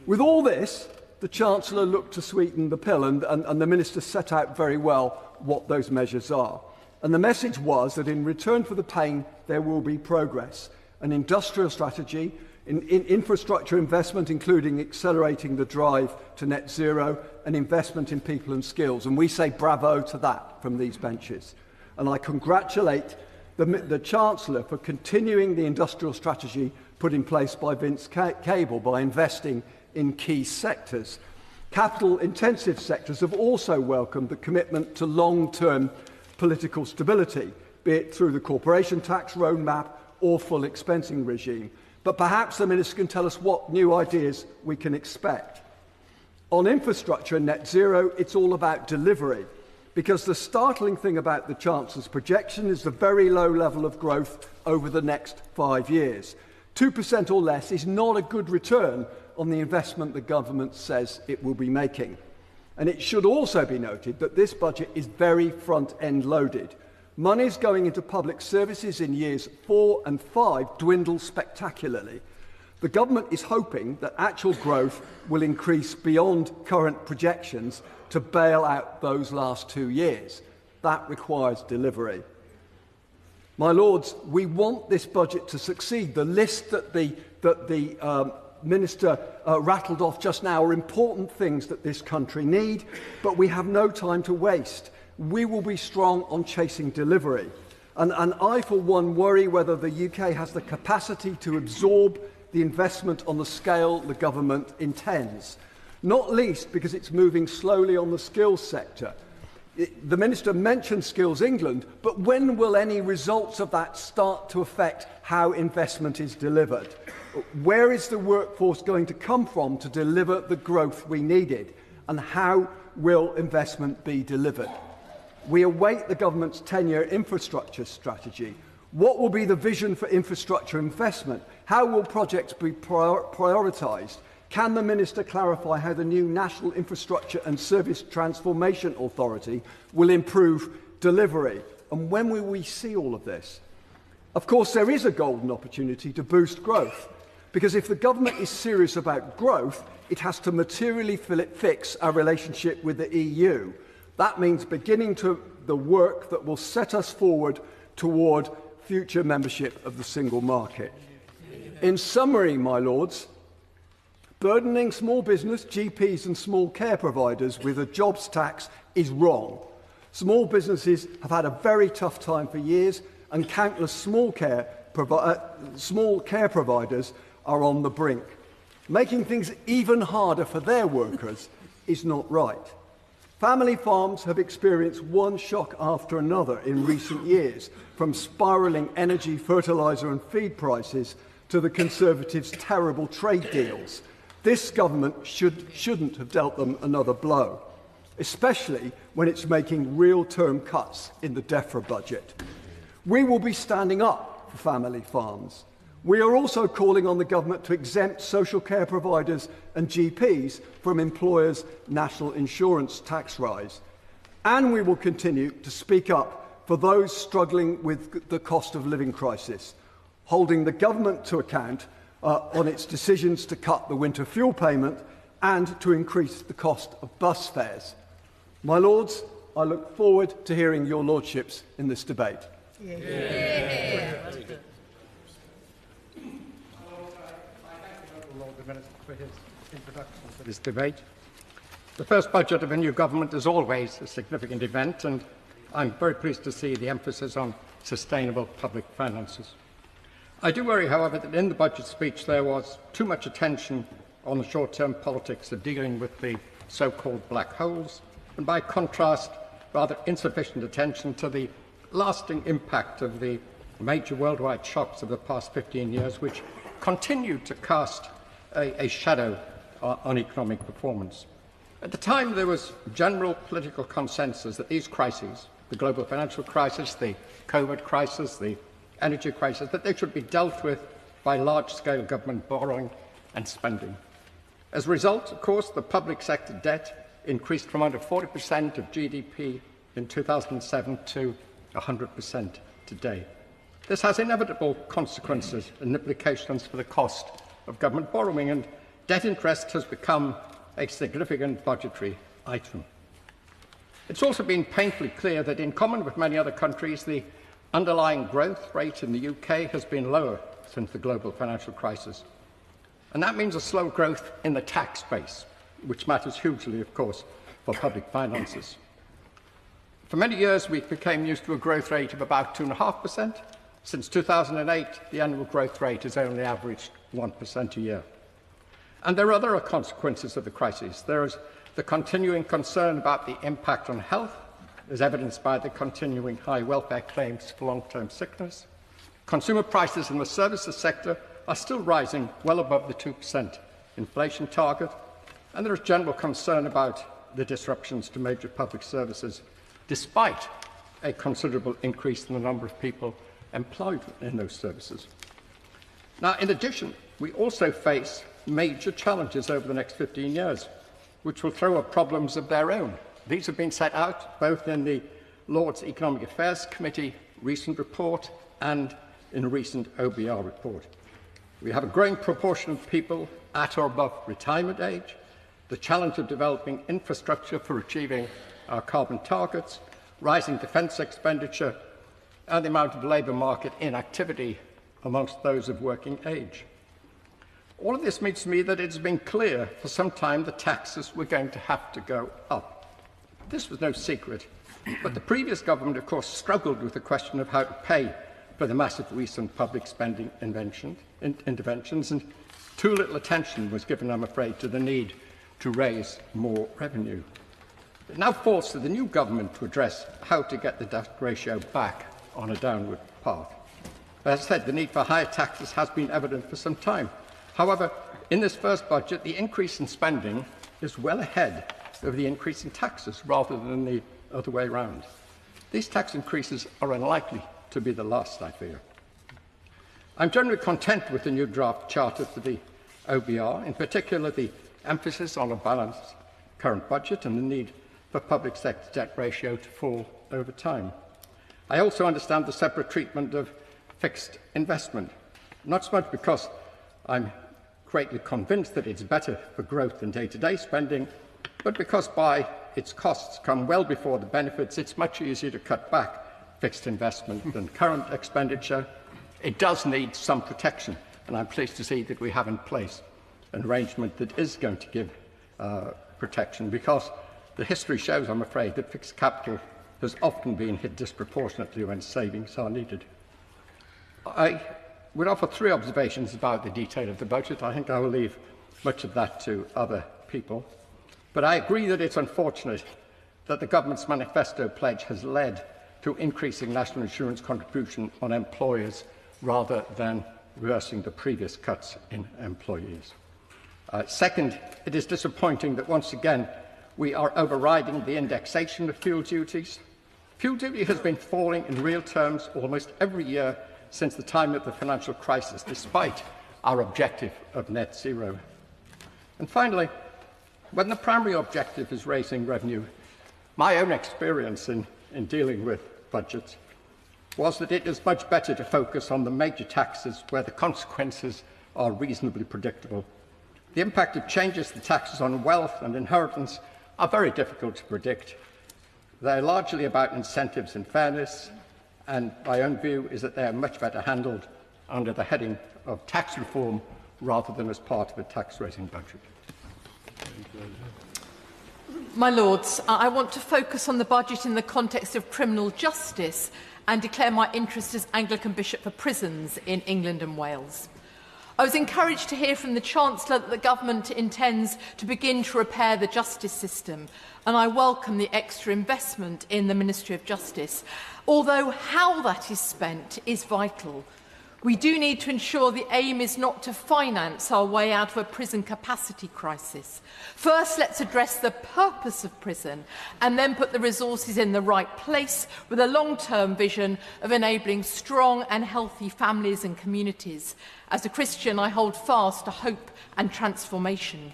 With all this, the Chancellor looked to sweeten the pill, and the Minister set out very well what those measures are. And the message was that in return for the pain, there will be progress. An industrial strategy, in infrastructure investment, including accelerating the drive to net zero, and investment in people and skills. And we say bravo to that from these benches. And I congratulate the Chancellor for continuing the industrial strategy put in place by Vince Cable by investing in key sectors. Capital-intensive sectors have also welcomed the commitment to long-term political stability, be it through the corporation tax roadmap or full expensing regime. But perhaps the Minister can tell us what new ideas we can expect. On infrastructure and net zero, it's all about delivery, because the startling thing about the Chancellor's projection is the very low level of growth over the next 5 years. 2% or less is not a good return on the investment the government says it will be making. And it should also be noted that this budget is very front-end loaded. Monies going into public services in years 4 and 5 dwindle spectacularly. The government is hoping that actual growth will increase beyond current projections to bail out those last 2 years. That requires delivery. My Lords, we want this budget to succeed. The list that the Minister rattled off just now are important things that this country need, but we have no time to waste. We will be strong on chasing delivery. And I, for one, worry whether the UK has the capacity to absorb the investment on the scale the government intends, not least because it's moving slowly on the skills sector. The Minister mentioned Skills England, but when will any results of that start to affect how investment is delivered? Where is the workforce going to come from to deliver the growth we needed? And how will investment be delivered? We await the government's 10-year infrastructure strategy. What will be the vision for infrastructure investment? How will projects be prioritised? Can the Minister clarify how the new National Infrastructure and Service Transformation Authority will improve delivery? And when will we see all of this? Of course, there is a golden opportunity to boost growth, because if the government is serious about growth, it has to materially fix our relationship with the EU. That means beginning the work that will set us forward toward future membership of the single market. In summary, my Lords, burdening small business, GPs and small care providers with a jobs tax is wrong. Small businesses have had a very tough time for years, and countless small care providers are on the brink. Making things even harder for their workers is not right. Family farms have experienced one shock after another in recent years, from spiralling energy, fertiliser and feed prices to the Conservatives' terrible trade deals. This government shouldn't have dealt them another blow, especially when it's making real-term cuts in the DEFRA budget. We will be standing up for family farms. We are also calling on the government to exempt social care providers and GPs from employers' national insurance tax rise. And we will continue to speak up for those struggling with the cost of living crisis, holding the government to account on its decisions to cut the winter fuel payment and to increase the cost of bus fares. My Lords, I look forward to hearing your Lordships in this debate. For his introduction to this debate. The first budget of a new government is always a significant event, and I'm very pleased to see the emphasis on sustainable public finances. I do worry, however, that in the budget speech there was too much attention on the short-term politics of dealing with the so-called black holes, and by contrast, rather insufficient attention to the lasting impact of the major worldwide shocks of the past 15 years, which continue to cast a shadow on economic performance. At the time, there was general political consensus that these crises, the global financial crisis, the COVID crisis, the energy crisis, that they should be dealt with by large-scale government borrowing and spending. As a result, of course, the public sector debt increased from under 40% of GDP in 2007 to 100% today. This has inevitable consequences and implications for the cost of government borrowing, and debt interest has become a significant budgetary item. It's also been painfully clear that, in common with many other countries, the underlying growth rate in the UK has been lower since the global financial crisis. And that means a slow growth in the tax base, which matters hugely, of course, for public finances. For many years, we became used to a growth rate of about 2.5%. Since 2008, the annual growth rate has only averaged 1% a year. And there are other consequences of the crisis. There is the continuing concern about the impact on health, as evidenced by the continuing high welfare claims for long-term sickness. Consumer prices in the services sector are still rising well above the 2% inflation target, and there is general concern about the disruptions to major public services, despite a considerable increase in the number of people employed in those services. Now, in addition, we also face major challenges over the next 15 years, which will throw up problems of their own. These have been set out both in the Lord's Economic Affairs Committee recent report and in a recent OBR report. We have a growing proportion of people at or above retirement age, the challenge of developing infrastructure for achieving our carbon targets, rising defence expenditure, and the amount of labour market inactivity amongst those of working age. All of this means to me that it's been clear for some time that taxes were going to have to go up. This was no secret, but the previous government, of course, struggled with the question of how to pay for the massive recent public spending interventions, and too little attention was given, I'm afraid, to the need to raise more revenue. It now falls to the new government to address how to get the debt ratio back on a downward path. As I said, the need for higher taxes has been evident for some time. However, in this first budget, the increase in spending is well ahead of the increase in taxes rather than the other way around. These tax increases are unlikely to be the last, I fear. I'm generally content with the new draft charter for the OBR, in particular the emphasis on a balanced current budget and the need for public sector debt ratio to fall over time. I also understand the separate treatment of fixed investment, not so much because I'm greatly convinced that it's better for growth than day-to-day spending, but because by its costs come well before the benefits, it's much easier to cut back fixed investment than current expenditure. It does need some protection, and I'm pleased to see that we have in place an arrangement that is going to give protection, because the history shows, I'm afraid, that fixed capital has often been hit disproportionately when savings are needed. I would offer three observations about the detail of the budget. I think I will leave much of that to other people. But I agree that it's unfortunate that the government's manifesto pledge has led to increasing national insurance contribution on employers rather than reversing the previous cuts in employees. Second, it is disappointing that once again we are overriding the indexation of fuel duties. Fuel duty has been falling in real terms almost every year since the time of the financial crisis, despite our objective of net zero. And finally, when the primary objective is raising revenue, my own experience in dealing with budgets was that it is much better to focus on the major taxes where the consequences are reasonably predictable. The impact of changes to taxes on wealth and inheritance are very difficult to predict. They're largely about incentives and fairness, and my own view is that they are much better handled under the heading of tax reform rather than as part of a tax-raising budget. My Lords, I want to focus on the budget in the context of criminal justice and declare my interest as Anglican Bishop for Prisons in England and Wales. I was encouraged to hear from the Chancellor that the Government intends to begin to repair the justice system, and I welcome the extra investment in the Ministry of Justice, although how that is spent is vital. We do need to ensure the aim is not to finance our way out of a prison capacity crisis. First, let's address the purpose of prison and then put the resources in the right place with a long-term vision of enabling strong and healthy families and communities. As a Christian, I hold fast to hope and transformation.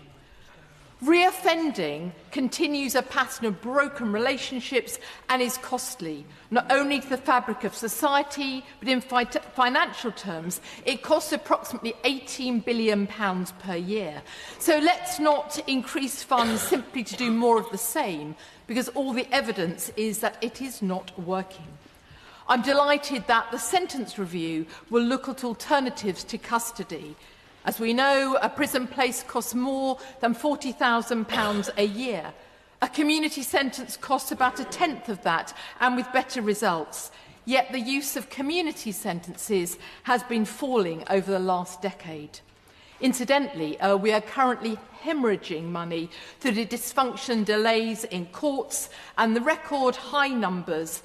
Reoffending continues a pattern of broken relationships and is costly, not only to the fabric of society, but in financial terms, it costs approximately £18 billion per year. So let's not increase funds simply to do more of the same, because all the evidence is that it is not working. I'm delighted that the sentence review will look at alternatives to custody. As we know, a prison place costs more than £40,000 a year. A community sentence costs about a tenth of that, and with better results. Yet the use of community sentences has been falling over the last decade. Incidentally, we are currently hemorrhaging money through the dysfunction and delays in courts and the record high numbers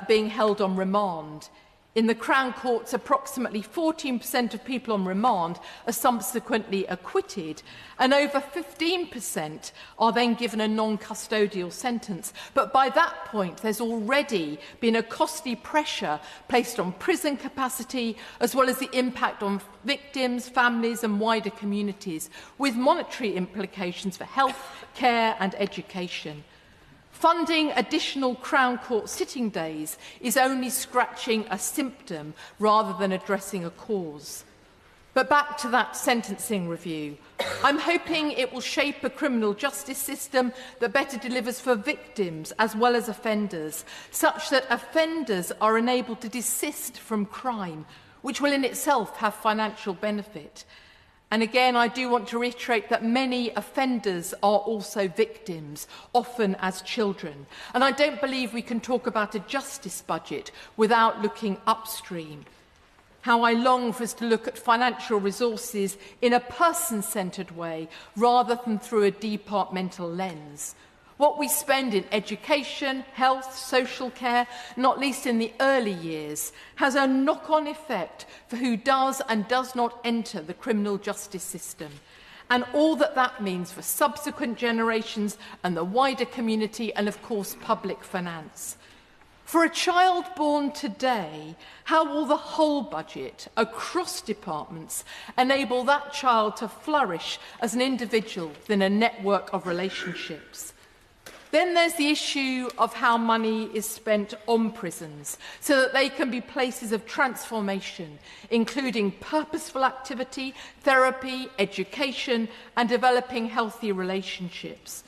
being held on remand. In the Crown Courts, approximately 14% of people on remand are subsequently acquitted, and over 15% are then given a non-custodial sentence. But by that point, there's already been a costly pressure placed on prison capacity, as well as the impact on victims, families and wider communities, with monetary implications for health, care and education. Funding additional Crown Court sitting days is only scratching a symptom rather than addressing a cause. But back to that sentencing review. I'm hoping it will shape a criminal justice system that better delivers for victims as well as offenders, such that offenders are enabled to desist from crime, which will in itself have financial benefit. And again, I do want to reiterate that many offenders are also victims, often as children. And I don't believe we can talk about a justice budget without looking upstream. How I long for us to look at financial resources in a person-centred way rather than through a departmental lens. What we spend in education, health, social care, not least in the early years, has a knock-on effect for who does and does not enter the criminal justice system, and all that that means for subsequent generations and the wider community and, of course, public finance. For a child born today, how will the whole budget, across departments, enable that child to flourish as an individual within a network of relationships? Then there's the issue of how money is spent on prisons so that they can be places of transformation, including purposeful activity, therapy, education, and developing healthy relationships.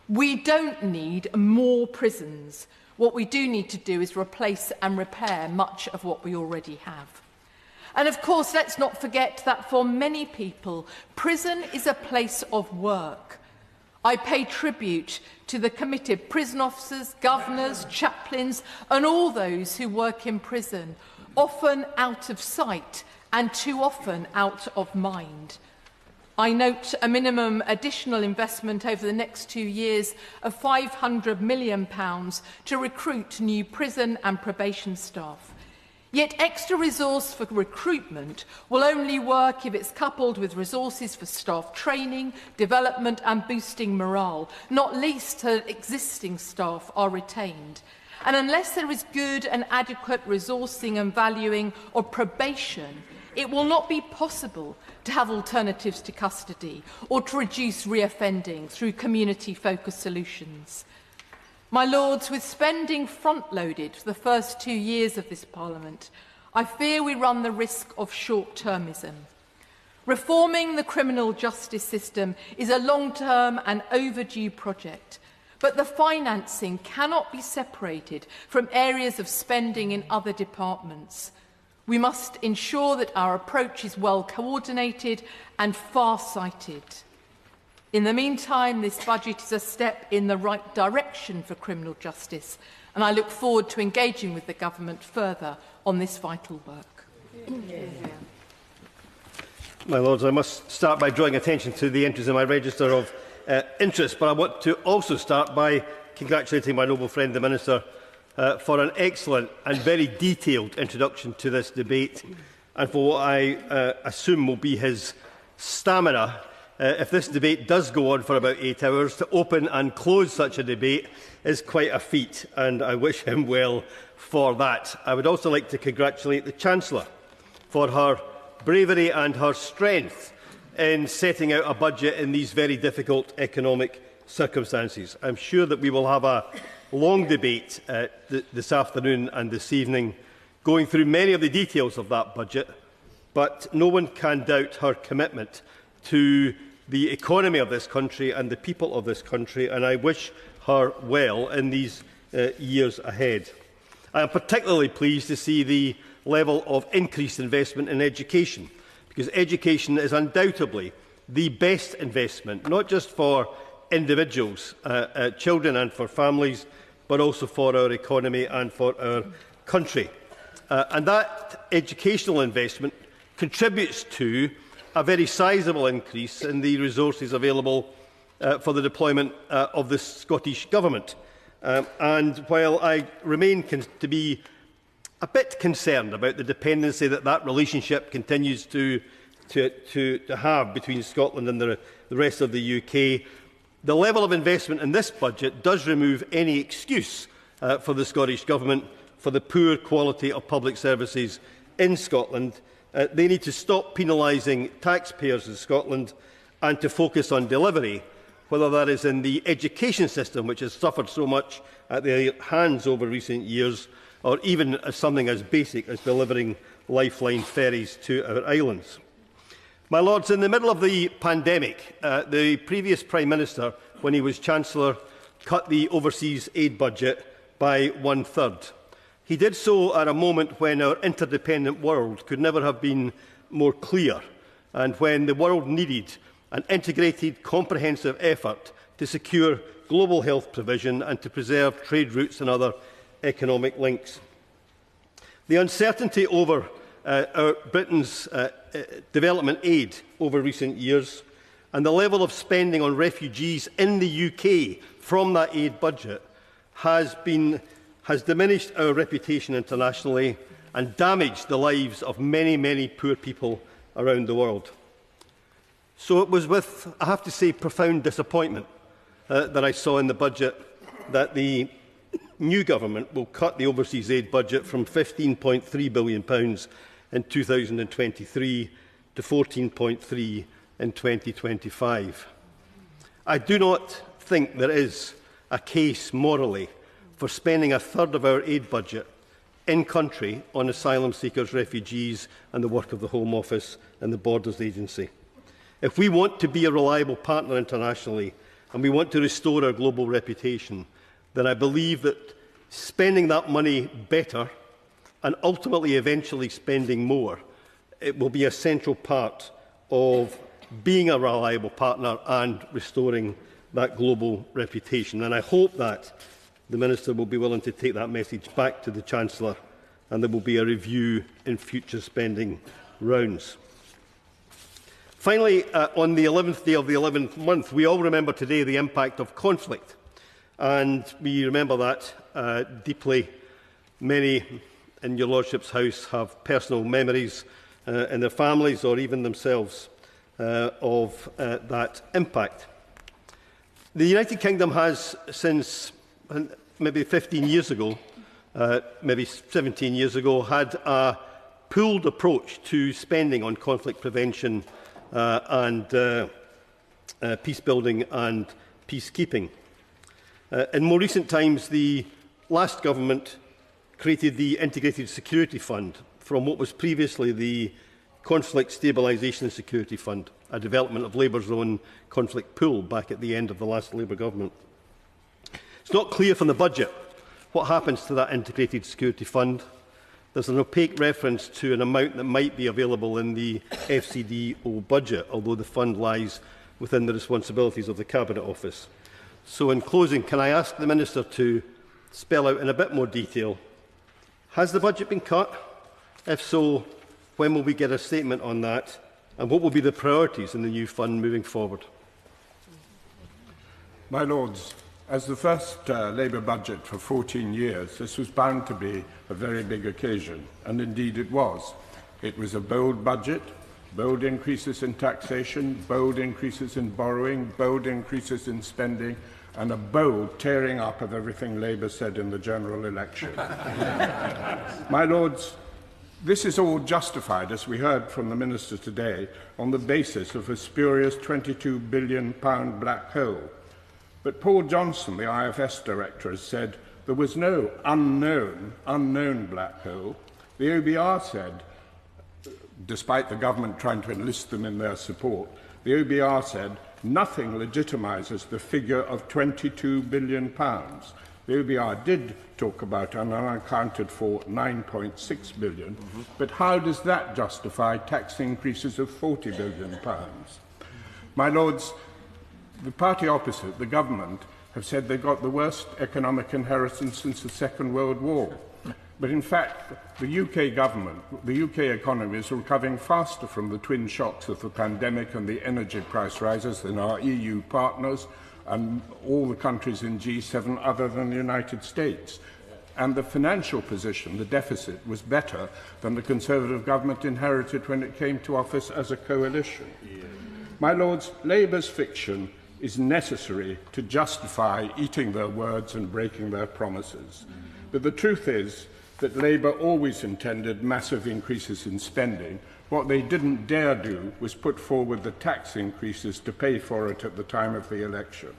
We don't need more prisons. What we do need to do is replace and repair much of what we already have. And of course, let's not forget that for many people, prison is a place of work. I pay tribute to the committed prison officers, governors, chaplains, and all those who work in prison, often out of sight and too often out of mind. I note a minimum additional investment over the next 2 years of £500 million to recruit new prison and probation staff. Yet extra resource for recruitment will only work if it's coupled with resources for staff training, development and boosting morale, not least so that existing staff are retained. And unless there is good and adequate resourcing and valuing of probation, it will not be possible to have alternatives to custody or to reduce reoffending through community-focused solutions. My Lords, with spending front-loaded for the first 2 years of this Parliament, I fear we run the risk of short-termism. Reforming the criminal justice system is a long-term and overdue project, but the financing cannot be separated from areas of spending in other departments. We must ensure that our approach is well coordinated and far-sighted. In the meantime, this budget is a step in the right direction for criminal justice, and I look forward to engaging with the Government further on this vital work. My Lords, I must start by drawing attention to the entries in my register of interest, but I want to also start by congratulating my noble friend, the Minister, for an excellent and very detailed introduction to this debate, and for what I assume will be his stamina if this debate does go on for about 8 hours. To open and close such a debate is quite a feat, and I wish him well for that. I would also like to congratulate the Chancellor for her bravery and her strength in setting out a budget in these very difficult economic circumstances. I'm sure that we will have a long debate this afternoon and this evening, going through many of the details of that budget, but no one can doubt her commitment to the economy of this country and the people of this country, and I wish her well in these years ahead. I am particularly pleased to see the level of increased investment in education, because education is undoubtedly the best investment, not just for individuals, children and for families, but also for our economy and for our country. And that educational investment contributes to a very sizable increase in the resources available for the deployment of the Scottish Government. And while I remain to be a bit concerned about the dependency that relationship continues to have between Scotland and the rest of the UK, the level of investment in this budget does remove any excuse for the Scottish Government for the poor quality of public services in Scotland. They need to stop penalising taxpayers in Scotland and to focus on delivery, whether that is in the education system, which has suffered so much at their hands over recent years, or even as something as basic as delivering lifeline ferries to our islands. My Lords, in the middle of the pandemic, the previous Prime Minister, when he was Chancellor, cut the overseas aid budget by 1/3. He did so at a moment when our interdependent world could never have been more clear, and when the world needed an integrated, comprehensive effort to secure global health provision and to preserve trade routes and other economic links. The uncertainty over Britain's development aid over recent years and the level of spending on refugees in the UK from that aid budget has diminished our reputation internationally and damaged the lives of many, many poor people around the world. So it was with, I have to say, profound disappointment that I saw in the budget that the new government will cut the overseas aid budget from £15.3 billion in 2023 to 14.3 in 2025. I do not think there is a case morally for spending a third of our aid budget in country on asylum seekers, refugees and the work of the Home Office and the Borders Agency. If we want to be a reliable partner internationally and we want to restore our global reputation, then I believe that spending that money better and ultimately eventually spending more, it will be a central part of being a reliable partner and restoring that global reputation. And I hope that the Minister will be willing to take that message back to the Chancellor and there will be a review in future spending rounds. Finally, on the 11th day of the 11th month, we all remember today the impact of conflict. And we remember that deeply. Many in your Lordship's House have personal memories in their families or even themselves of that impact. The United Kingdom has, since maybe 15 years ago, maybe 17 years ago, had a pooled approach to spending on conflict prevention and peace building and peacekeeping. In more recent times, the last government created the Integrated Security Fund from what was previously the Conflict Stabilisation and Security Fund, a development of Labour's own conflict pool back at the end of the last Labour government. It's not clear from the budget what happens to that Integrated Security Fund. There's an opaque reference to an amount that might be available in the FCDO budget, although the fund lies within the responsibilities of the Cabinet Office. So in closing, can I ask the Minister to spell out in a bit more detail, has the budget been cut? If so, when will we get a statement on that? And what will be the priorities in the new fund moving forward? My Lords, as the first Labour budget for 14 years, this was bound to be a very big occasion, and indeed it was. It was a bold budget, bold increases in taxation, bold increases in borrowing, bold increases in spending, and a bold tearing up of everything Labour said in the general election. My Lords, this is all justified, as we heard from the Minister today, on the basis of a spurious £22 billion black hole. But Paul Johnson, the IFS Director, has said there was no unknown black hole. The OBR said, despite the government trying to enlist them in their support, the OBR said nothing legitimises the figure of £22 billion. The OBR did talk about an unaccounted for £9.6 billion, but how does that justify tax increases of £40 billion? My Lords, the party opposite, the government, have said they've got the worst economic inheritance since the Second World War. But in fact, the UK government, the UK economy is recovering faster from the twin shocks of the pandemic and the energy price rises than our EU partners and all the countries in G7 other than the United States. And the financial position, the deficit, was better than the Conservative government inherited when it came to office as a coalition. My Lords, Labour's fiction is necessary to justify eating their words and breaking their promises. But the truth is that Labour always intended massive increases in spending. What they didn't dare do was put forward the tax increases to pay for it at the time of the election.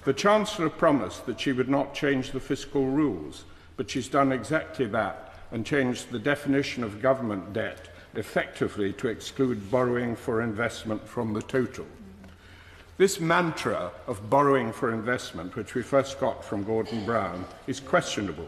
The Chancellor promised that she would not change the fiscal rules, but she's done exactly that and changed the definition of government debt effectively to exclude borrowing for investment from the total. This mantra of borrowing for investment, which we first got from Gordon Brown, is questionable.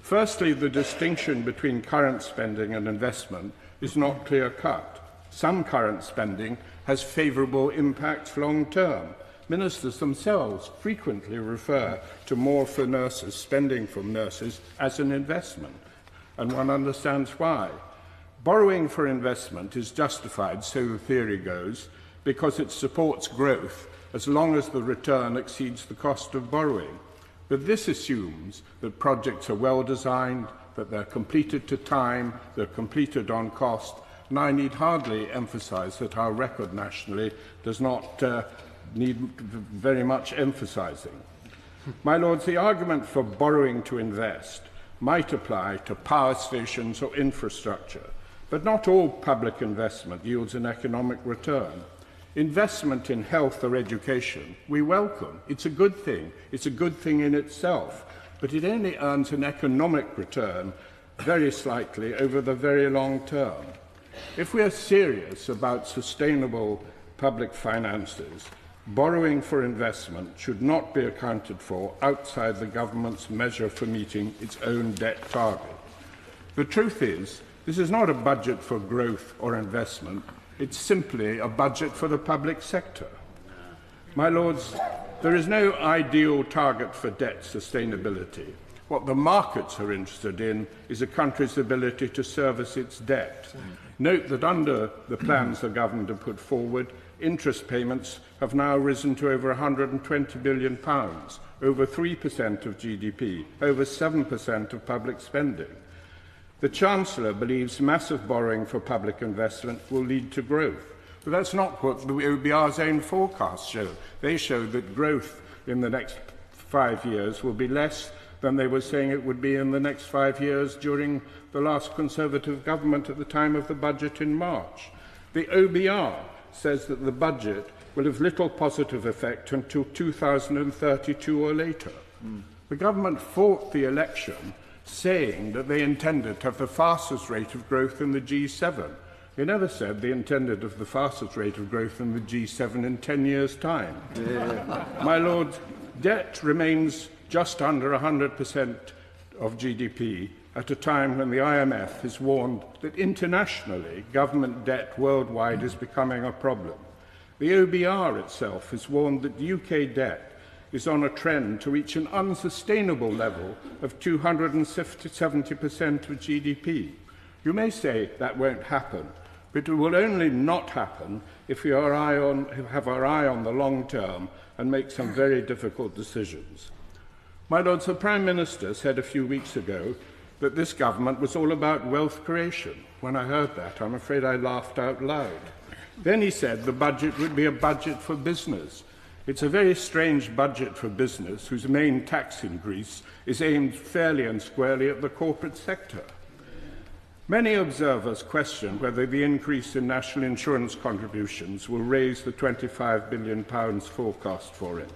Firstly, the distinction between current spending and investment is not clear-cut. Some current spending has favourable impacts long-term. Ministers themselves frequently refer to more for nurses, spending from nurses, as an investment, and one understands why. Borrowing for investment is justified, so the theory goes, because it supports growth as long as the return exceeds the cost of borrowing. But this assumes that projects are well designed, that they're completed to time, they're completed on cost, and I need hardly emphasise that our record nationally does not need very much emphasising. My Lords, the argument for borrowing to invest might apply to power stations or infrastructure, but not all public investment yields an economic return. Investment in health or education we welcome. It's a good thing. It's a good thing in itself, but it only earns an economic return very slightly over the very long term. If we are serious about sustainable public finances, borrowing for investment should not be accounted for outside the government's measure for meeting its own debt target. The truth is, this is not a budget for growth or investment. It's simply a budget for the public sector. My Lords, there is no ideal target for debt sustainability. What the markets are interested in is a country's ability to service its debt. Note that under the plans the government have put forward, interest payments have now risen to over £120 billion, over 3% of GDP, over 7% of public spending. The Chancellor believes massive borrowing for public investment will lead to growth. But that's not what the OBR's own forecasts show. They show that growth in the next 5 years will be less than they were saying it would be in the next 5 years during the last Conservative government at the time of the budget in March. The OBR says that the budget will have little positive effect until 2032 or later. The government fought the election saying that they intended to have the fastest rate of growth in the G7. They never said they intended to have the fastest rate of growth in the G7 in 10 years' time. My Lord, debt remains just under 100% of GDP at a time when the IMF has warned that internationally government debt worldwide is becoming a problem. The OBR itself has warned that UK debt is on a trend to reach an unsustainable level of 270% of GDP. You may say that won't happen, but it will only not happen if we have our eye on the long term and make some very difficult decisions. My Lords, the Prime Minister said a few weeks ago that this government was all about wealth creation. When I heard that, I'm afraid I laughed out loud. Then he said the budget would be a budget for business. It's a very strange budget for business whose main tax increase is aimed fairly and squarely at the corporate sector. Many observers question whether the increase in national insurance contributions will raise the £25 billion forecast for it.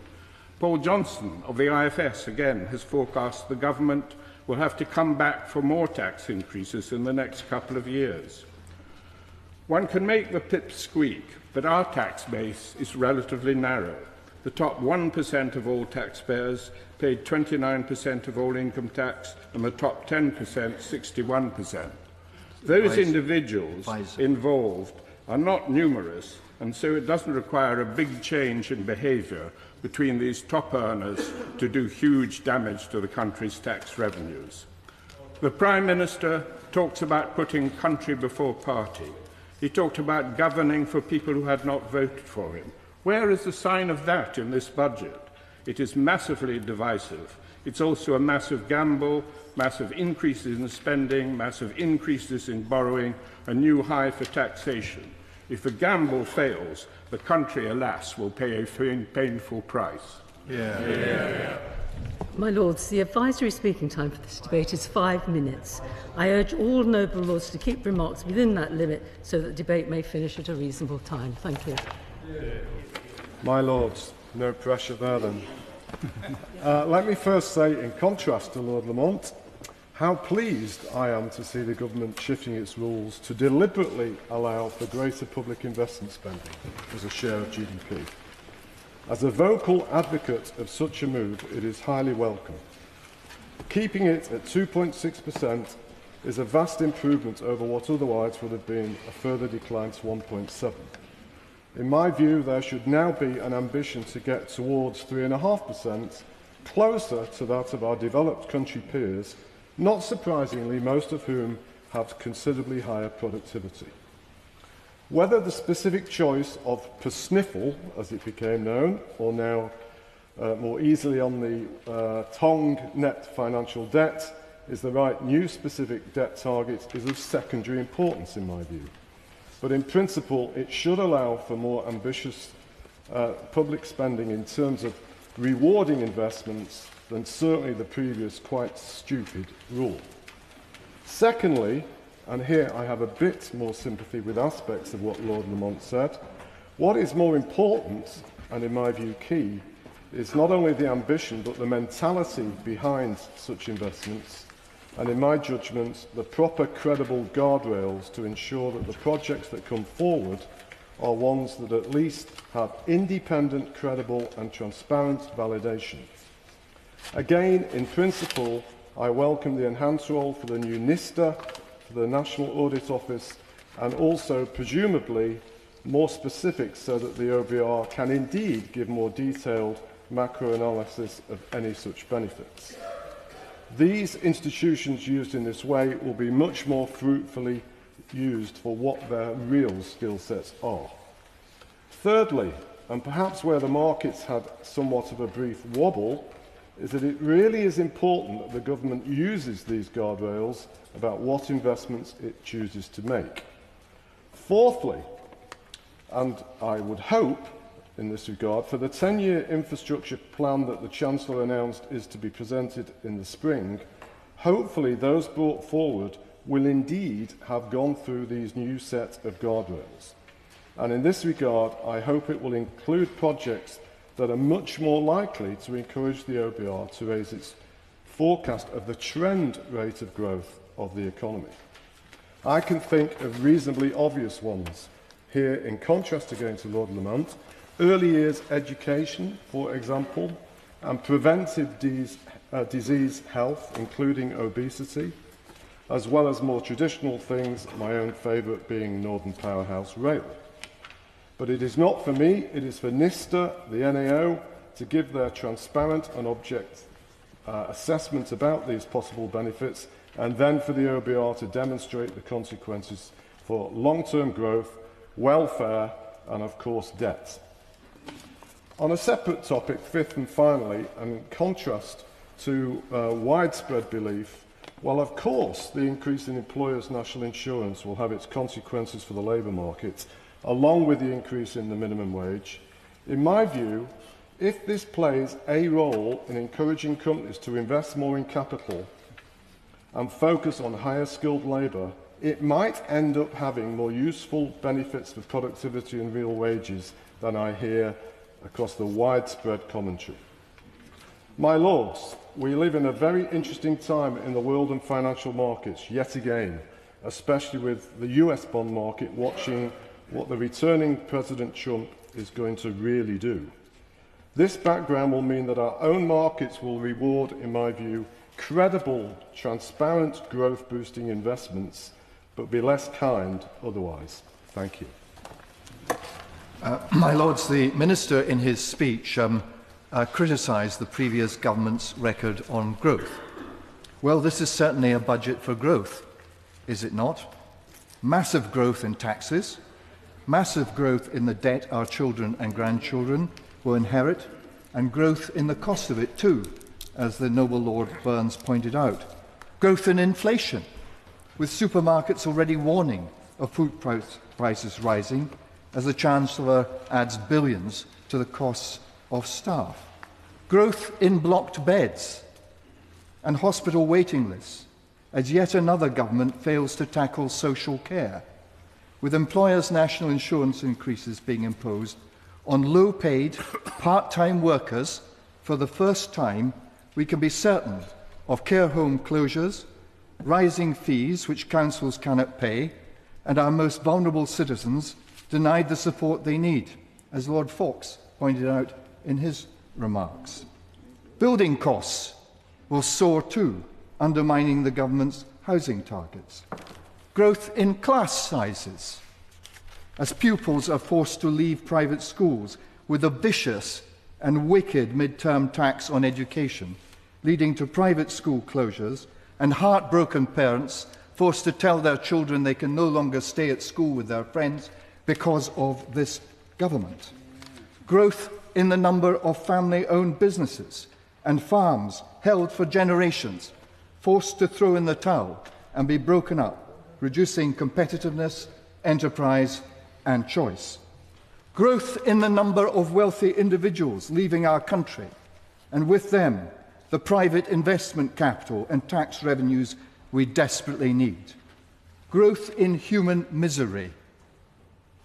Paul Johnson of the IFS again has forecast the government will have to come back for more tax increases in the next couple of years. One can make the pip squeak, but our tax base is relatively narrow. The top 1% of all taxpayers paid 29% of all income tax, and the top 10%, 61%. Those individuals involved are not numerous, and so it doesn't require a big change in behaviour between these top earners to do huge damage to the country's tax revenues. The Prime Minister talks about putting country before party. He talked about governing for people who had not voted for him. Where is the sign of that in this budget? It is massively divisive. It's also a massive gamble, massive increases in spending, massive increases in borrowing, a new high for taxation. If the gamble fails, the country, alas, will pay a painful price. My Lords, the advisory speaking time for this debate is 5 minutes. I urge all noble lords to keep remarks within that limit so that the debate may finish at a reasonable time. Thank you. My Lords, no pressure there then. Let me first say, in contrast to Lord Lamont, how pleased I am to see the government shifting its rules to deliberately allow for greater public investment spending as a share of GDP. As a vocal advocate of such a move, it is highly welcome. Keeping it at 2.6% is a vast improvement over what otherwise would have been a further decline to 1.7%. In my view, there should now be an ambition to get towards 3.5%, closer to that of our developed country peers, not surprisingly, most of whom have considerably higher productivity. Whether the specific choice of PSNIFL, as it became known, or now more easily on the tongue net financial debt, is the right new specific debt target is of secondary importance in my view. But in principle, it should allow for more ambitious public spending in terms of rewarding investments than certainly the previous quite stupid rule. Secondly, and here I have a bit more sympathy with aspects of what Lord Lamont said, what is more important, and in my view key, is not only the ambition but the mentality behind such investments, and in my judgment, the proper credible guardrails to ensure that the projects that come forward are ones that at least have independent, credible and transparent validation. Again, in principle, I welcome the enhanced role for the new NISTA, for the National Audit Office, and also, presumably, more specifics so that the OBR can indeed give more detailed macro-analysis of any such benefits. These institutions used in this way will be much more fruitfully used for what their real skill sets are. Thirdly, and perhaps where the markets had somewhat of a brief wobble, is that it really is important that the government uses these guardrails about what investments it chooses to make. Fourthly, and I would hope in this regard, for the 10-year infrastructure plan that the Chancellor announced is to be presented in the spring, hopefully those brought forward will indeed have gone through these new set of guardrails. And in this regard, I hope it will include projects that are much more likely to encourage the OBR to raise its forecast of the trend rate of growth of the economy. I can think of reasonably obvious ones here, in contrast again to Lord Lamont: early years education, for example, and preventive disease health, including obesity, as well as more traditional things, my own favourite being Northern Powerhouse Rail. But it is not for me, it is for NISTA, the NAO, to give their transparent and objective assessment about these possible benefits, and then for the OBR to demonstrate the consequences for long-term growth, welfare, and of course debt. On a separate topic, fifth and finally, and in contrast to widespread belief, while of course the increase in employers' national insurance will have its consequences for the labour market, along with the increase in the minimum wage, in my view, if this plays a role in encouraging companies to invest more in capital and focus on higher skilled labour, it might end up having more useful benefits for productivity and real wages than I hear across the widespread commentary. My Lords, we live in a very interesting time in the world and financial markets, yet again, especially with the US bond market watching what the returning President Trump is going to really do. This background will mean that our own markets will reward, in my view, credible, transparent, growth-boosting investments, but be less kind otherwise. Thank you. My Lords, the Minister in his speech criticised the previous government's record on growth. Well, this is certainly a budget for growth, is it not? Massive growth in taxes, massive growth in the debt our children and grandchildren will inherit, and growth in the cost of it too, as the noble Lord Burns pointed out. Growth in inflation, with supermarkets already warning of food prices rising as the Chancellor adds billions to the costs of staff. Growth in blocked beds and hospital waiting lists, as yet another government fails to tackle social care, with employers' national insurance increases being imposed on low-paid, part-time workers. For the first time, we can be certain of care home closures rising fees which councils cannot pay, and our most vulnerable citizens denied the support they need, as Lord Fox pointed out in his remarks. Building costs will soar too, undermining the government's housing targets. Growth in class sizes, as pupils are forced to leave private schools with a vicious and wicked mid-term tax on education, leading to private school closures and heartbroken parents forced to tell their children they can no longer stay at school with their friends because of this government. Growth in the number of family-owned businesses and farms held for generations, forced to throw in the towel and be broken up, reducing competitiveness, enterprise and choice. Growth in the number of wealthy individuals leaving our country, and with them, the private investment capital and tax revenues we desperately need. Growth in human misery,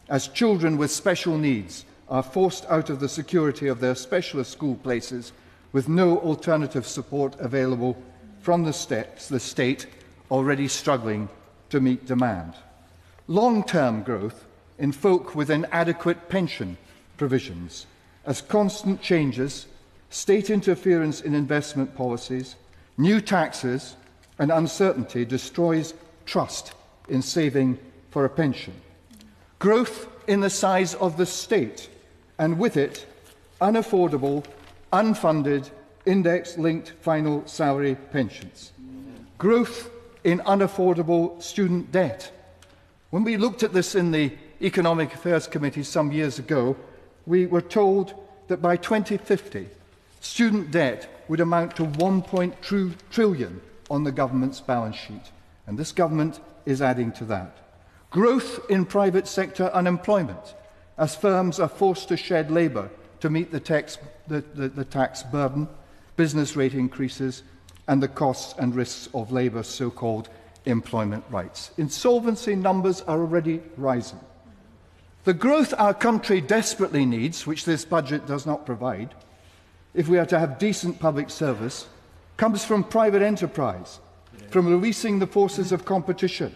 as children with special needs are forced out of the security of their specialist school places with no alternative support available from the state already struggling to meet demand. Long-term growth in folk with inadequate pension provisions, as constant changes, state interference in investment policies, new taxes and uncertainty destroys trust in saving for a pension. Growth in the size of the state, and with it, unaffordable, unfunded, index-linked final salary pensions. Growth in unaffordable student debt. When we looked at this in the Economic Affairs Committee some years ago, we were told that by 2050, student debt would amount to 1.2 trillion on the government's balance sheet, and this government is adding to that. Growth in private sector unemployment, as firms are forced to shed labour to meet the tax burden, business rate increases, and the costs and risks of Labour's so-called employment rights. Insolvency numbers are already rising. The growth our country desperately needs, which this budget does not provide, if we are to have decent public service, comes from private enterprise, from releasing the forces of competition,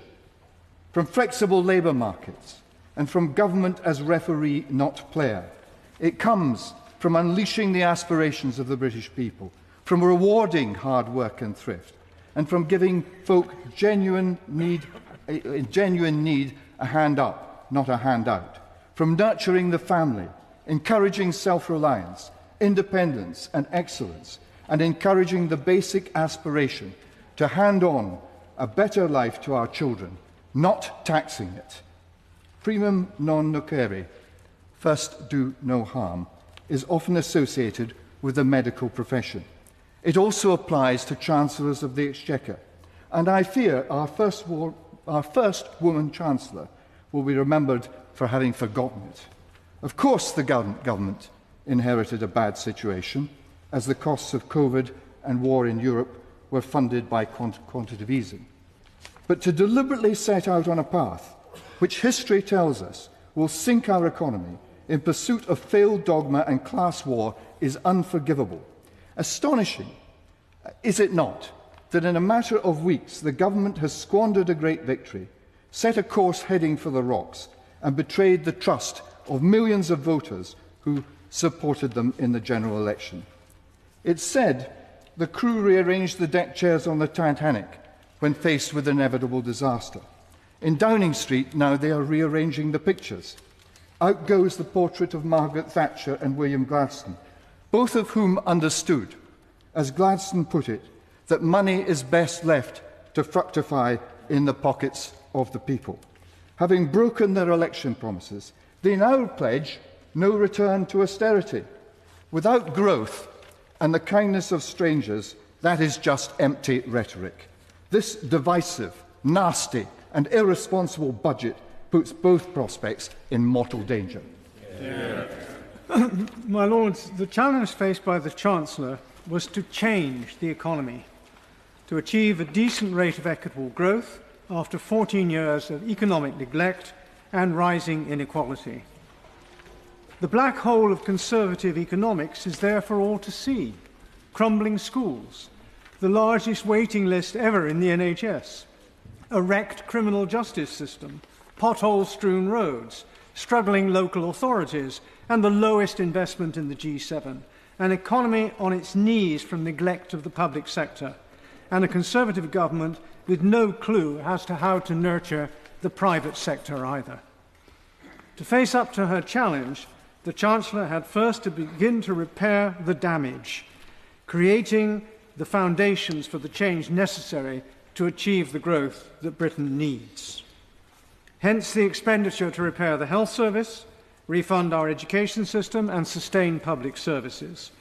from flexible labour markets, and from government as referee, not player. It comes from unleashing the aspirations of the British people, from rewarding hard work and thrift, and from giving folk genuine need a hand up, not a handout, from nurturing the family, encouraging self-reliance, independence and excellence, and encouraging the basic aspiration to hand on a better life to our children, not taxing it. Primum non nocere, first do no harm, is often associated with the medical profession. It also applies to Chancellors of the Exchequer, and I fear our first woman Chancellor will be remembered for having forgotten it. Of course, the government inherited a bad situation, as the costs of COVID and war in Europe were funded by quantitative easing. But to deliberately set out on a path which history tells us will sink our economy in pursuit of failed dogma and class war is unforgivable. Astonishing, is it not, that in a matter of weeks the government has squandered a great victory, set a course heading for the rocks, and betrayed the trust of millions of voters who supported them in the general election. It's said the crew rearranged the deck chairs on the Titanic when faced with inevitable disaster. In Downing Street now they are rearranging the pictures. Out goes the portrait of Margaret Thatcher and William Gladstone, both of whom understood, as Gladstone put it, that money is best left to fructify in the pockets of the people. Having broken their election promises, they now pledge no return to austerity. Without growth and the kindness of strangers, that is just empty rhetoric. This divisive, nasty and irresponsible budget puts both prospects in mortal danger. Yeah. My Lords, the challenge faced by the Chancellor was to change the economy, to achieve a decent rate of equitable growth after 14 years of economic neglect and rising inequality. The black hole of conservative economics is there for all to see. Crumbling schools, the largest waiting list ever in the NHS, a wrecked criminal justice system, pothole-strewn roads, struggling local authorities, and the lowest investment in the G7, an economy on its knees from neglect of the public sector, and a Conservative government with no clue as to how to nurture the private sector either. To face up to her challenge, the Chancellor had first to begin to repair the damage, creating the foundations for the change necessary to achieve the growth that Britain needs. Hence the expenditure to repair the health service, refund our education system and sustain public services.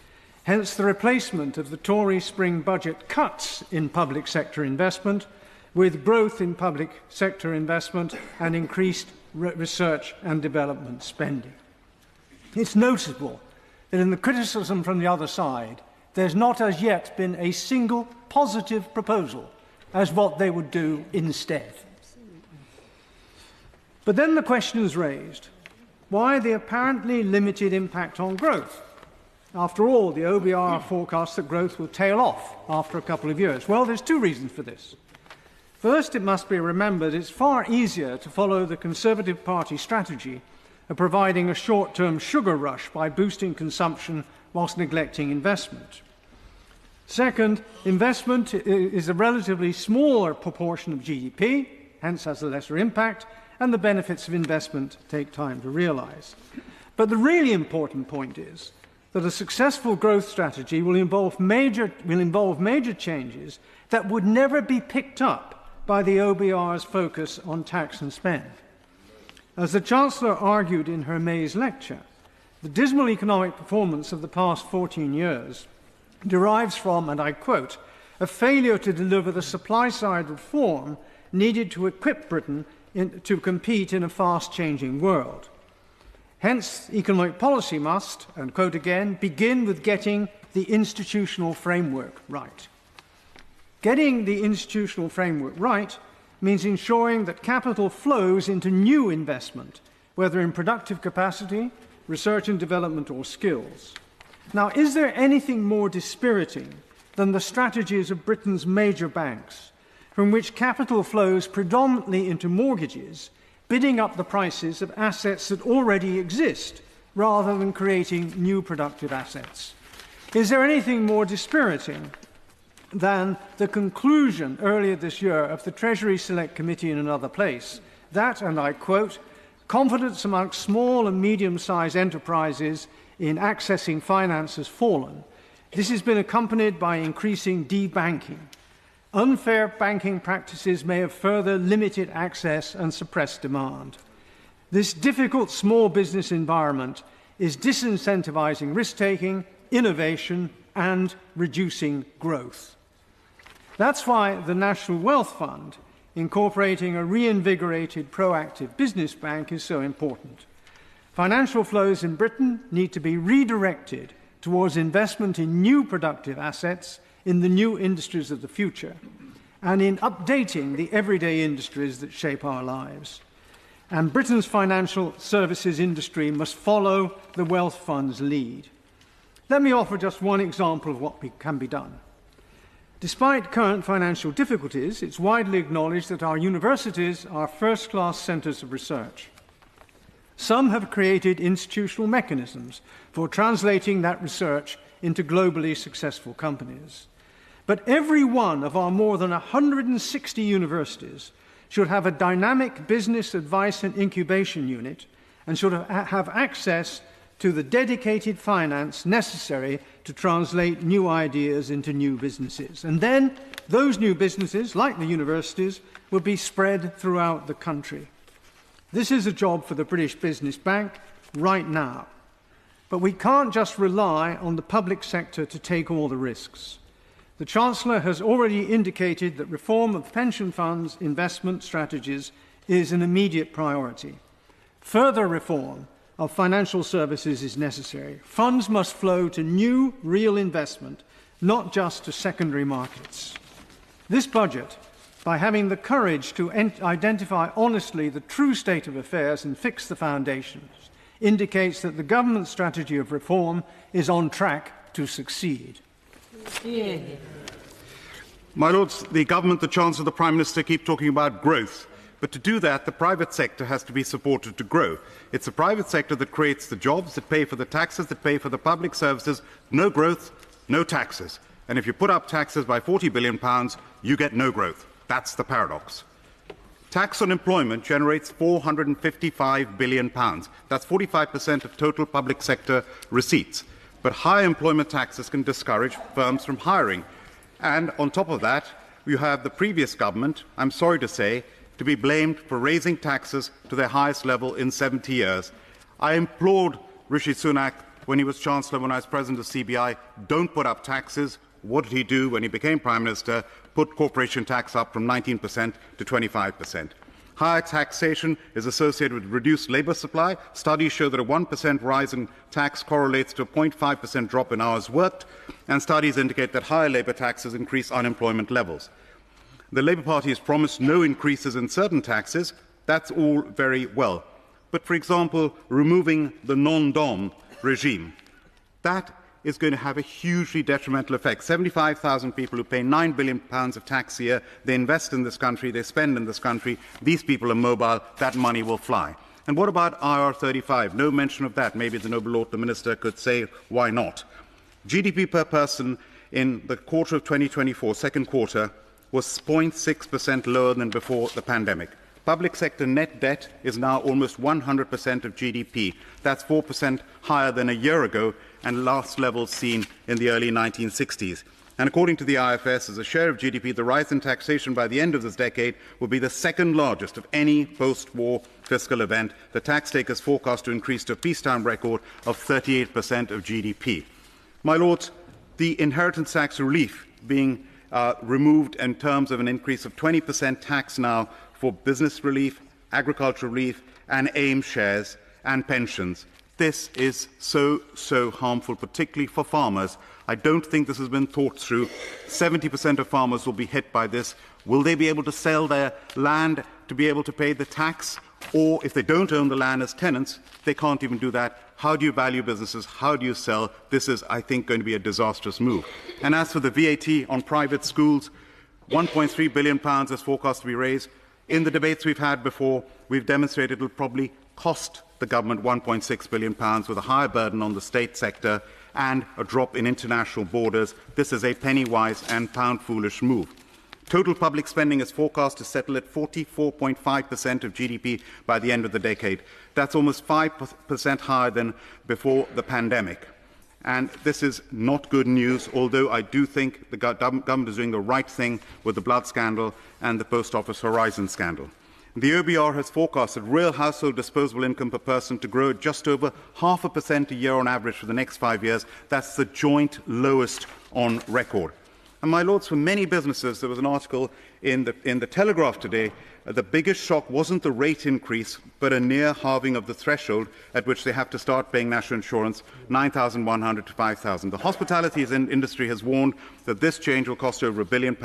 Hence the replacement of the Tory spring budget cuts in public sector investment with growth in public sector investment and increased research and development spending. It's noticeable that in the criticism from the other side, there's not as yet been a single positive proposal as what they would do instead. But then the question is raised, why the apparently limited impact on growth? After all, the OBR forecasts that growth will tail off after a couple of years. Well, there's two reasons for this. First, it must be remembered it's far easier to follow the Conservative Party strategy of providing a short-term sugar rush by boosting consumption whilst neglecting investment. Second, investment is a relatively smaller proportion of GDP, hence has a lesser impact, and the benefits of investment take time to realise. But the really important point is that a successful growth strategy will involve major changes that would never be picked up by the OBR's focus on tax and spend. As the Chancellor argued in her May's lecture, the dismal economic performance of the past 14 years derives from, and I quote, a failure to deliver the supply-side reform needed to equip Britain to compete in a fast-changing world. Hence, economic policy must, and quote again, begin with getting the institutional framework right. Getting the institutional framework right means ensuring that capital flows into new investment, whether in productive capacity, research and development, or skills. Now, is there anything more dispiriting than the strategies of Britain's major banks, from which capital flows predominantly into mortgages, bidding up the prices of assets that already exist, rather than creating new productive assets? Is there anything more dispiriting than the conclusion earlier this year of the Treasury Select Committee in another place, that, and I quote, confidence amongst small and medium-sized enterprises in accessing finance has fallen. This has been accompanied by increasing debanking. Unfair banking practices may have further limited access and suppressed demand. This difficult small business environment is disincentivizing risk-taking, innovation, and reducing growth. That's why the National Wealth Fund, incorporating a reinvigorated proactive business bank, is so important. Financial flows in Britain need to be redirected towards investment in new productive assets in the new industries of the future and in updating the everyday industries that shape our lives. And Britain's financial services industry must follow the Wealth Fund's lead. Let me offer just one example of what can be done. Despite current financial difficulties, it's widely acknowledged that our universities are first-class centres of research. Some have created institutional mechanisms for translating that research into globally successful companies. But every one of our more than 160 universities should have a dynamic business advice and incubation unit and should have access to the dedicated finance necessary to translate new ideas into new businesses. And then those new businesses, like the universities, will be spread throughout the country. This is a job for the British Business Bank right now. But we can't just rely on the public sector to take all the risks. The Chancellor has already indicated that reform of pension funds investment strategies is an immediate priority. Further reform of financial services is necessary. Funds must flow to new, real investment, not just to secondary markets. This budget, by having the courage to identify honestly the true state of affairs and fix the foundations, indicates that the government's strategy of reform is on track to succeed. My Lords, the Government, the Chancellor, the Prime Minister keep talking about growth. But to do that, the private sector has to be supported to grow. It's the private sector that creates the jobs, that pay for the taxes, that pay for the public services. No growth, no taxes. And if you put up taxes by £40 billion, you get no growth. That's the paradox. Tax on employment generates £455 billion. That's 45% of total public sector receipts. But high employment taxes can discourage firms from hiring. And on top of that, you have the previous government, I'm sorry to say, to be blamed for raising taxes to their highest level in 70 years. I implored Rishi Sunak when he was Chancellor, when I was President of CBI, don't put up taxes. What did he do when he became Prime Minister? Put corporation tax up from 19% to 25%. Higher taxation is associated with reduced labour supply. Studies show that a 1% rise in tax correlates to a 0.5% drop in hours worked, and studies indicate that higher labour taxes increase unemployment levels. The Labour Party has promised no increases in certain taxes. That's all very well. But, for example, removing the non-dom regime, that is going to have a hugely detrimental effect. 75,000 people who pay £9 billion of tax a year, they invest in this country, they spend in this country. These people are mobile. That money will fly. And what about IR35? No mention of that. Maybe the Noble Lord, the Minister, could say why not. GDP per person in the quarter of 2024, second quarter, was 0.6% lower than before the pandemic. Public sector net debt is now almost 100% of GDP. That's 4% higher than a year ago and last levels seen in the early 1960s. And according to the IFS, as a share of GDP, the rise in taxation by the end of this decade will be the second largest of any post-war fiscal event. The tax take is forecast to increase to a peacetime record of 38% of GDP. My Lords, the inheritance tax relief being removed in terms of an increase of 20% tax now for business relief, agricultural relief, and AIM shares and pensions. This is so harmful, particularly for farmers. I don't think this has been thought through. 70% of farmers will be hit by this. Will they be able to sell their land to be able to pay the tax? Or if they don't own the land as tenants, they can't even do that. How do you value businesses? How do you sell? This is, I think, going to be a disastrous move. And as for the VAT on private schools, £1.3 billion is forecast to be raised. In the debates we've had before, we've demonstrated it will probably cost the government £1.6 billion with a higher burden on the state sector and a drop in international borders. This is a penny-wise and pound-foolish move. Total public spending is forecast to settle at 44.5% of GDP by the end of the decade. That's almost 5% higher than before the pandemic. And this is not good news, although I do think the government is doing the right thing with the blood scandal and the Post Office Horizon scandal. The OBR has forecasted real household disposable income per person to grow at just over 0.5% a year on average for the next 5 years. That's the joint lowest on record. And my Lords, for many businesses, there was an article in the Telegraph today, the biggest shock wasn't the rate increase, but a near halving of the threshold at which they have to start paying national insurance, 9,100 to 5,000. The hospitality industry has warned that this change will cost over £1 billion.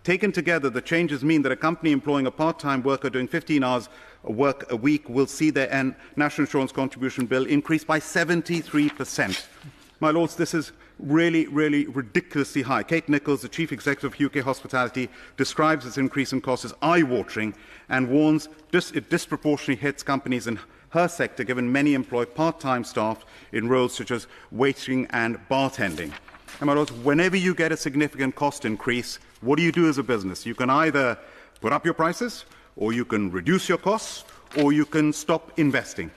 Taken together, the changes mean that a company employing a part-time worker doing 15 hours work a week will see their national insurance contribution bill increase by 73%. My Lords, this is really ridiculously high. Kate Nichols, the Chief Executive of UK Hospitality, describes this increase in costs as eye-watering and warns it disproportionately hits companies in her sector, given many employ part-time staff in roles such as waiting and bartending. And my Lords, whenever you get a significant cost increase, what do you do as a business? You can either put up your prices, or you can reduce your costs, or you can stop investing.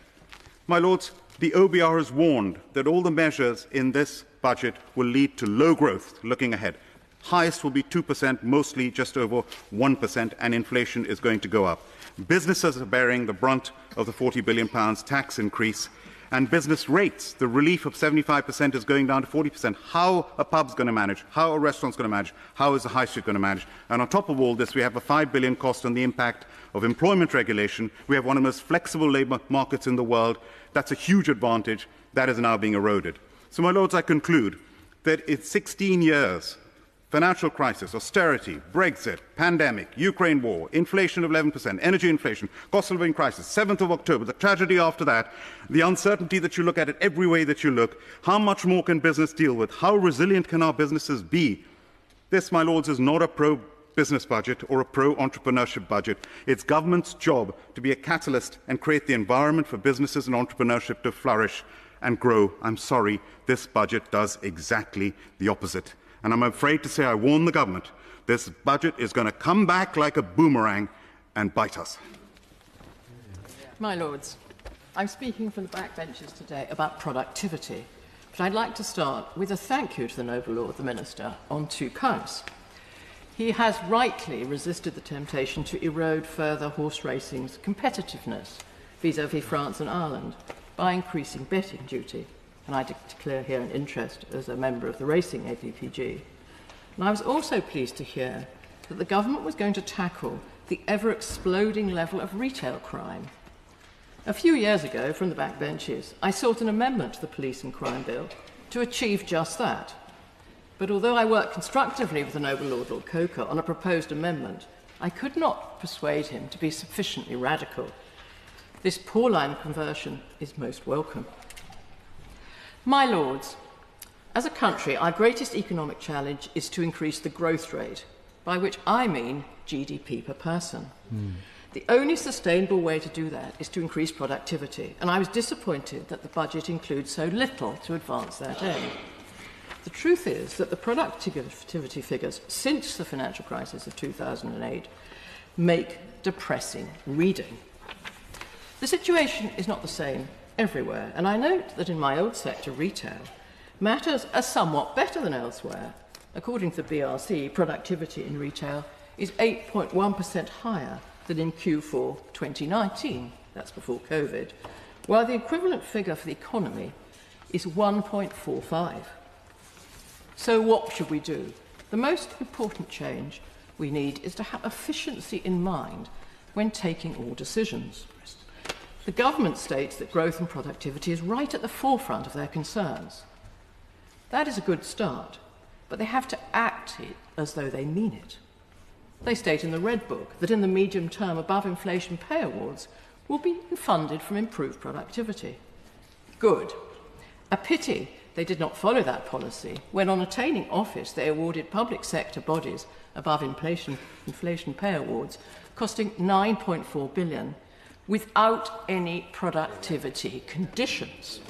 My Lords, the OBR has warned that all the measures in this budget will lead to low growth looking ahead. Highest will be 2%, mostly just over 1%, and inflation is going to go up. Businesses are bearing the brunt of the £40 billion tax increase, and business rates, the relief of 75% is going down to 40%. How are pubs going to manage? How are restaurants going to manage? How is the high street going to manage? And on top of all this, we have a £5 billion cost on the impact of employment regulation. We have one of the most flexible labour markets in the world. That's a huge advantage. That is now being eroded. So, my Lords, I conclude that in 16 years, financial crisis, austerity, Brexit, pandemic, Ukraine war, inflation of 11%, energy inflation, cost of living crisis, 7th of October, the tragedy after that, the uncertainty that you look at it every way that you look, how much more can business deal with? How resilient can our businesses be? This, my lords, is not a pro-business budget or a pro-entrepreneurship budget. It's government's job to be a catalyst and create the environment for businesses and entrepreneurship to flourish and grow. I'm sorry, this budget does exactly the opposite. And I'm afraid to say, I warn the government, this budget is going to come back like a boomerang and bite us. My lords, I'm speaking from the backbenches today about productivity, but I'd like to start with a thank you to the noble Lord the Minister on 2 counts. He has rightly resisted the temptation to erode further horse racing's competitiveness vis-à-vis France and Ireland by increasing betting duty, and I declare here an interest as a member of the racing APPG. And I was also pleased to hear that the government was going to tackle the ever-exploding level of retail crime. A few years ago, from the backbenches, I sought an amendment to the Police and Crime Bill to achieve just that. But although I worked constructively with the noble Lord Coker on a proposed amendment, I could not persuade him to be sufficiently radical. This poor line conversion is most welcome. My lords, as a country, our greatest economic challenge is to increase the growth rate, by which I mean GDP per person. The only sustainable way to do that is to increase productivity, and I was disappointed that the budget includes so little to advance that aim. The truth is that the productivity figures since the financial crisis of 2008 make depressing reading. The situation is not the same everywhere, and I note that in my old sector, retail, matters are somewhat better than elsewhere. According to the BRC, productivity in retail is 8.1% higher than in Q4 2019, that's before COVID, while the equivalent figure for the economy is 1.45. So what should we do? The most important change we need is to have efficiency in mind when taking all decisions. The government states that growth and productivity is right at the forefront of their concerns. That is a good start, but they have to act it as though they mean it. They state in the Red Book that in the medium term above-inflation pay awards will be funded from improved productivity. Good. A pity they did not follow that policy when, on attaining office, they awarded public sector bodies above-inflation pay awards costing £9.4 billion without any productivity conditions.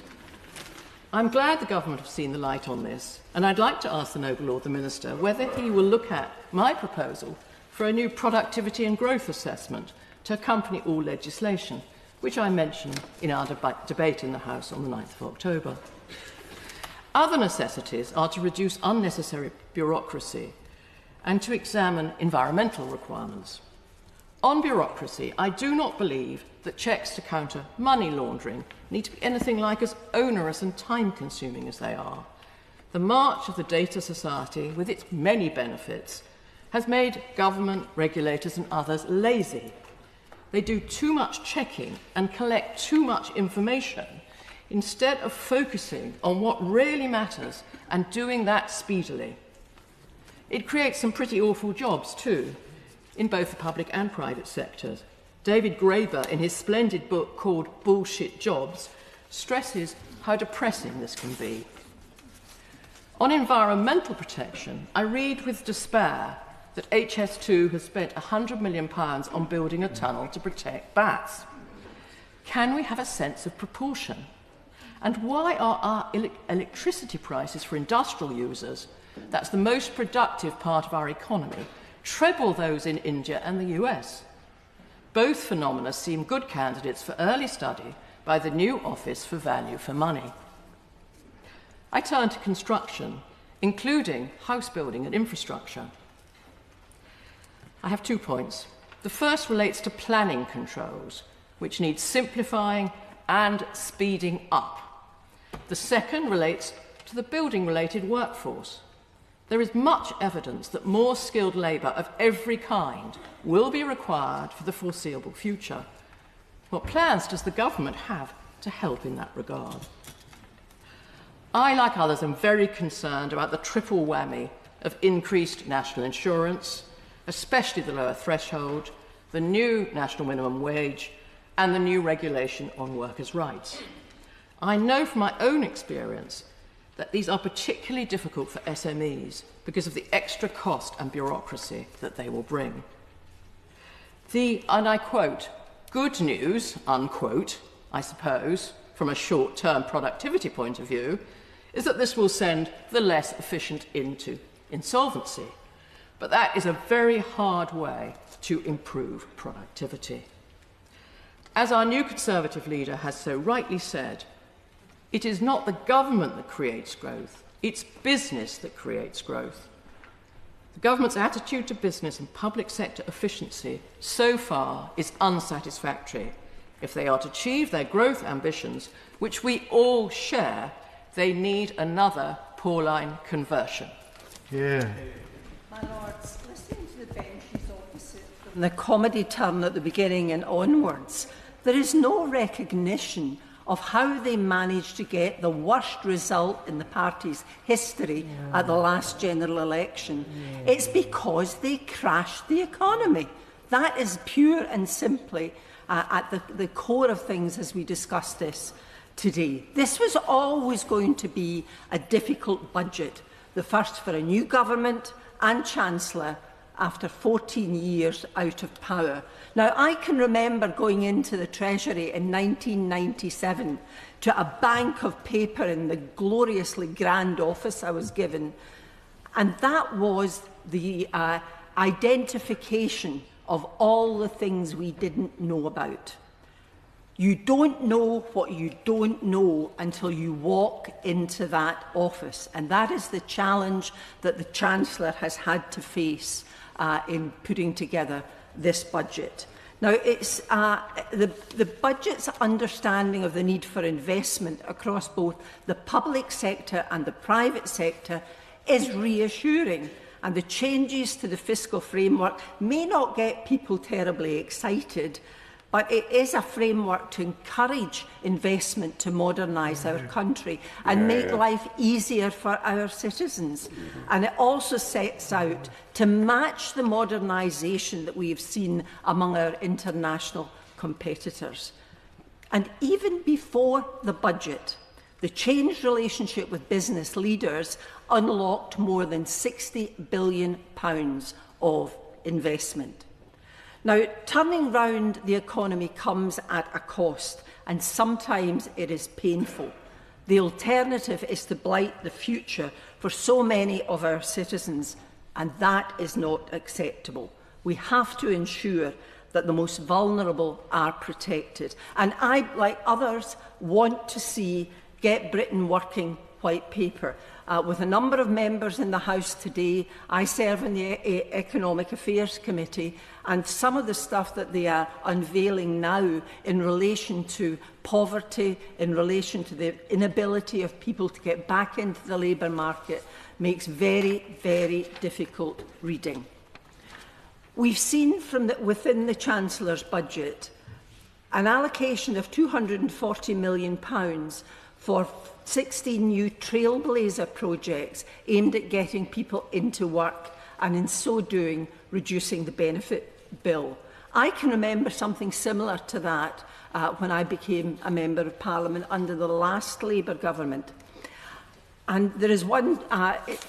I'm glad the government have seen the light on this, and I'd like to ask the noble Lord the Minister whether he will look at my proposal for a new productivity and growth assessment to accompany all legislation, which I mentioned in our debate in the House on the 9th of October. Other necessities are to reduce unnecessary bureaucracy and to examine environmental requirements. On bureaucracy, I do not believe that checks to counter money laundering need to be anything like as onerous and time-consuming as they are. The march of the data society, with its many benefits, has made government, regulators and others lazy. They do too much checking and collect too much information instead of focusing on what really matters and doing that speedily. It creates some pretty awful jobs too, in both the public and private sectors. David Graeber, in his splendid book called Bullshit Jobs, stresses how depressing this can be. On environmental protection, I read with despair that HS2 has spent £100 million on building a tunnel to protect bats. Can we have a sense of proportion? And why are our electricity prices for industrial users, that's the most productive part of our economy, treble those in India and the US? Both phenomena seem good candidates for early study by the new Office for Value for Money. I turn to construction, including house building and infrastructure. I have 2 points. The first relates to planning controls, which need simplifying and speeding up. The second relates to the building-related workforce. There is much evidence that more skilled labour of every kind will be required for the foreseeable future. What plans does the government have to help in that regard? I, like others, am very concerned about the triple whammy of increased national insurance, especially the lower threshold, the new national minimum wage, and the new regulation on workers' rights. I know from my own experience that these are particularly difficult for SMEs because of the extra cost and bureaucracy that they will bring. The, and I quote, good news, unquote, I suppose, from a short-term productivity point of view, is that this will send the less efficient into insolvency. But that is a very hard way to improve productivity. As our new Conservative leader has so rightly said, it is not the government that creates growth, it's business that creates growth. The government's attitude to business and public sector efficiency so far is unsatisfactory. If they are to achieve their growth ambitions, which we all share, they need another Pauline conversion. Yeah. My Lords, listening to the benches opposite from the comedy turn at the beginning and onwards, there is no recognition of how they managed to get the worst result in the party's history at the last general election. It's because they crashed the economy. That is pure and simply at the core of things as we discuss this today. This was always going to be a difficult budget, the first for a new government and Chancellor after 14 years out of power. Now, I can remember going into the Treasury in 1997 to a bank of paper in the gloriously grand office I was given, and that was the identification of all the things we didn't know about. You don't know what you don't know until you walk into that office, and that is the challenge that the Chancellor has had to face in putting together this budget. Now, it's the budget's understanding of the need for investment across both the public sector and the private sector is reassuring, and the changes to the fiscal framework may not get people terribly excited, but it is a framework to encourage investment to modernise our country and make life easier for our citizens. And it also sets out to match the modernisation that we have seen among our international competitors. And even before the budget, the changed relationship with business leaders unlocked more than £60 billion of investment. Now, turning round the economy comes at a cost, and sometimes it is painful. The alternative is to blight the future for so many of our citizens, and that is not acceptable. We have to ensure that the most vulnerable are protected. And I, like others, want to see Get Britain Working white paper. With a number of members in the House today, I serve in the Economic Affairs Committee, and some of the stuff that they are unveiling now in relation to poverty, in relation to the inability of people to get back into the labour market, makes very, very difficult reading. We've seen from within the Chancellor's budget an allocation of £240 million for 16 new trailblazer projects aimed at getting people into work and in so doing reducing the benefit bill. I can remember something similar to that when I became a Member of Parliament under the last Labour government. And there is one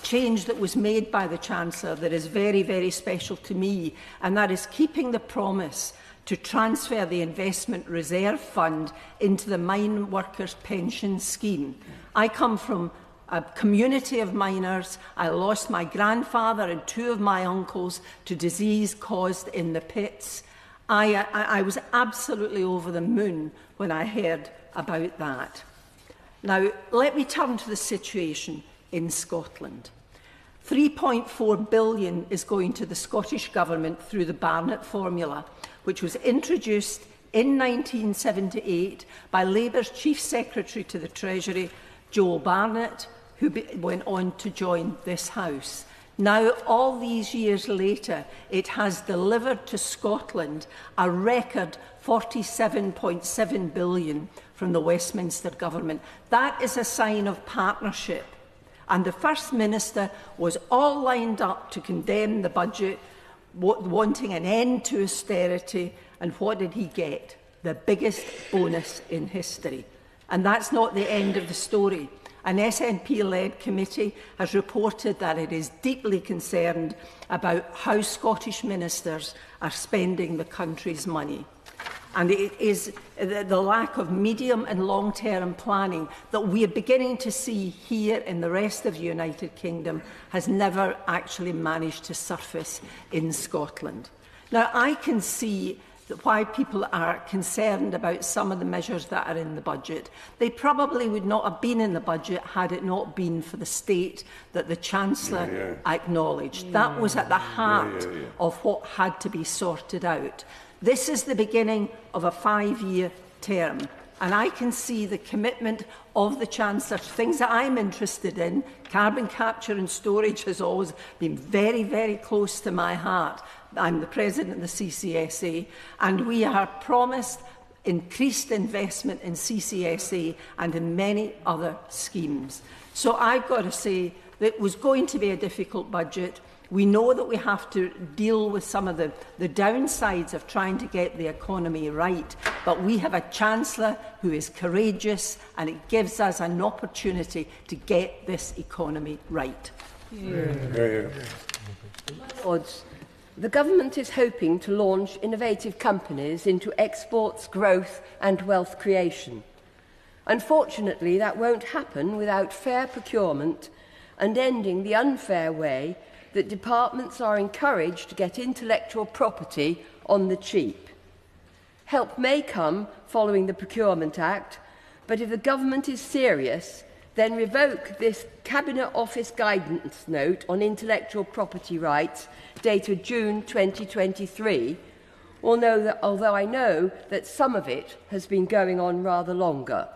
change that was made by the Chancellor that is very, very special to me, and that is keeping the promise to transfer the Investment Reserve Fund into the Mine Workers' Pension Scheme. I come from a community of miners. I lost my grandfather and two of my uncles to disease caused in the pits. I was absolutely over the moon when I heard about that. Now, let me turn to the situation in Scotland. £3.4 billion is going to the Scottish Government through the Barnett formula, which was introduced in 1978 by Labour's Chief Secretary to the Treasury, Joel Barnett, who went on to join this House. Now, all these years later, it has delivered to Scotland a record £47.7 billion from the Westminster Government. That is a sign of partnership. And the First Minister was all lined up to condemn the budget, wanting an end to austerity, and what did he get? The biggest bonus in history. And that's not the end of the story. An SNP-led committee has reported that it is deeply concerned about how Scottish ministers are spending the country's money. And it is the lack of medium and long-term planning that we are beginning to see here in the rest of the United Kingdom has never actually managed to surface in Scotland. Now, I can see why people are concerned about some of the measures that are in the budget. They probably would not have been in the budget had it not been for the state that the Chancellor acknowledged. That was at the heart of what had to be sorted out. This is the beginning of a 5-year term, and I can see the commitment of the Chancellor to things that I'm interested in. Carbon capture and storage has always been very, very close to my heart. I'm the President of the CCSA, and we are promised increased investment in CCSA and in many other schemes. So I've got to say that it was going to be a difficult budget. We know that we have to deal with some of the downsides of trying to get the economy right, but we have a Chancellor who is courageous, and it gives us an opportunity to get this economy right. Lords, the government is hoping to launch innovative companies into exports, growth and wealth creation. Unfortunately, that won't happen without fair procurement and ending the unfair way that departments are encouraged to get intellectual property on the cheap. Help may come following the Procurement Act, but if the government is serious, then revoke this Cabinet Office guidance note on intellectual property rights dated June 2023, although I know that some of it has been going on rather longer.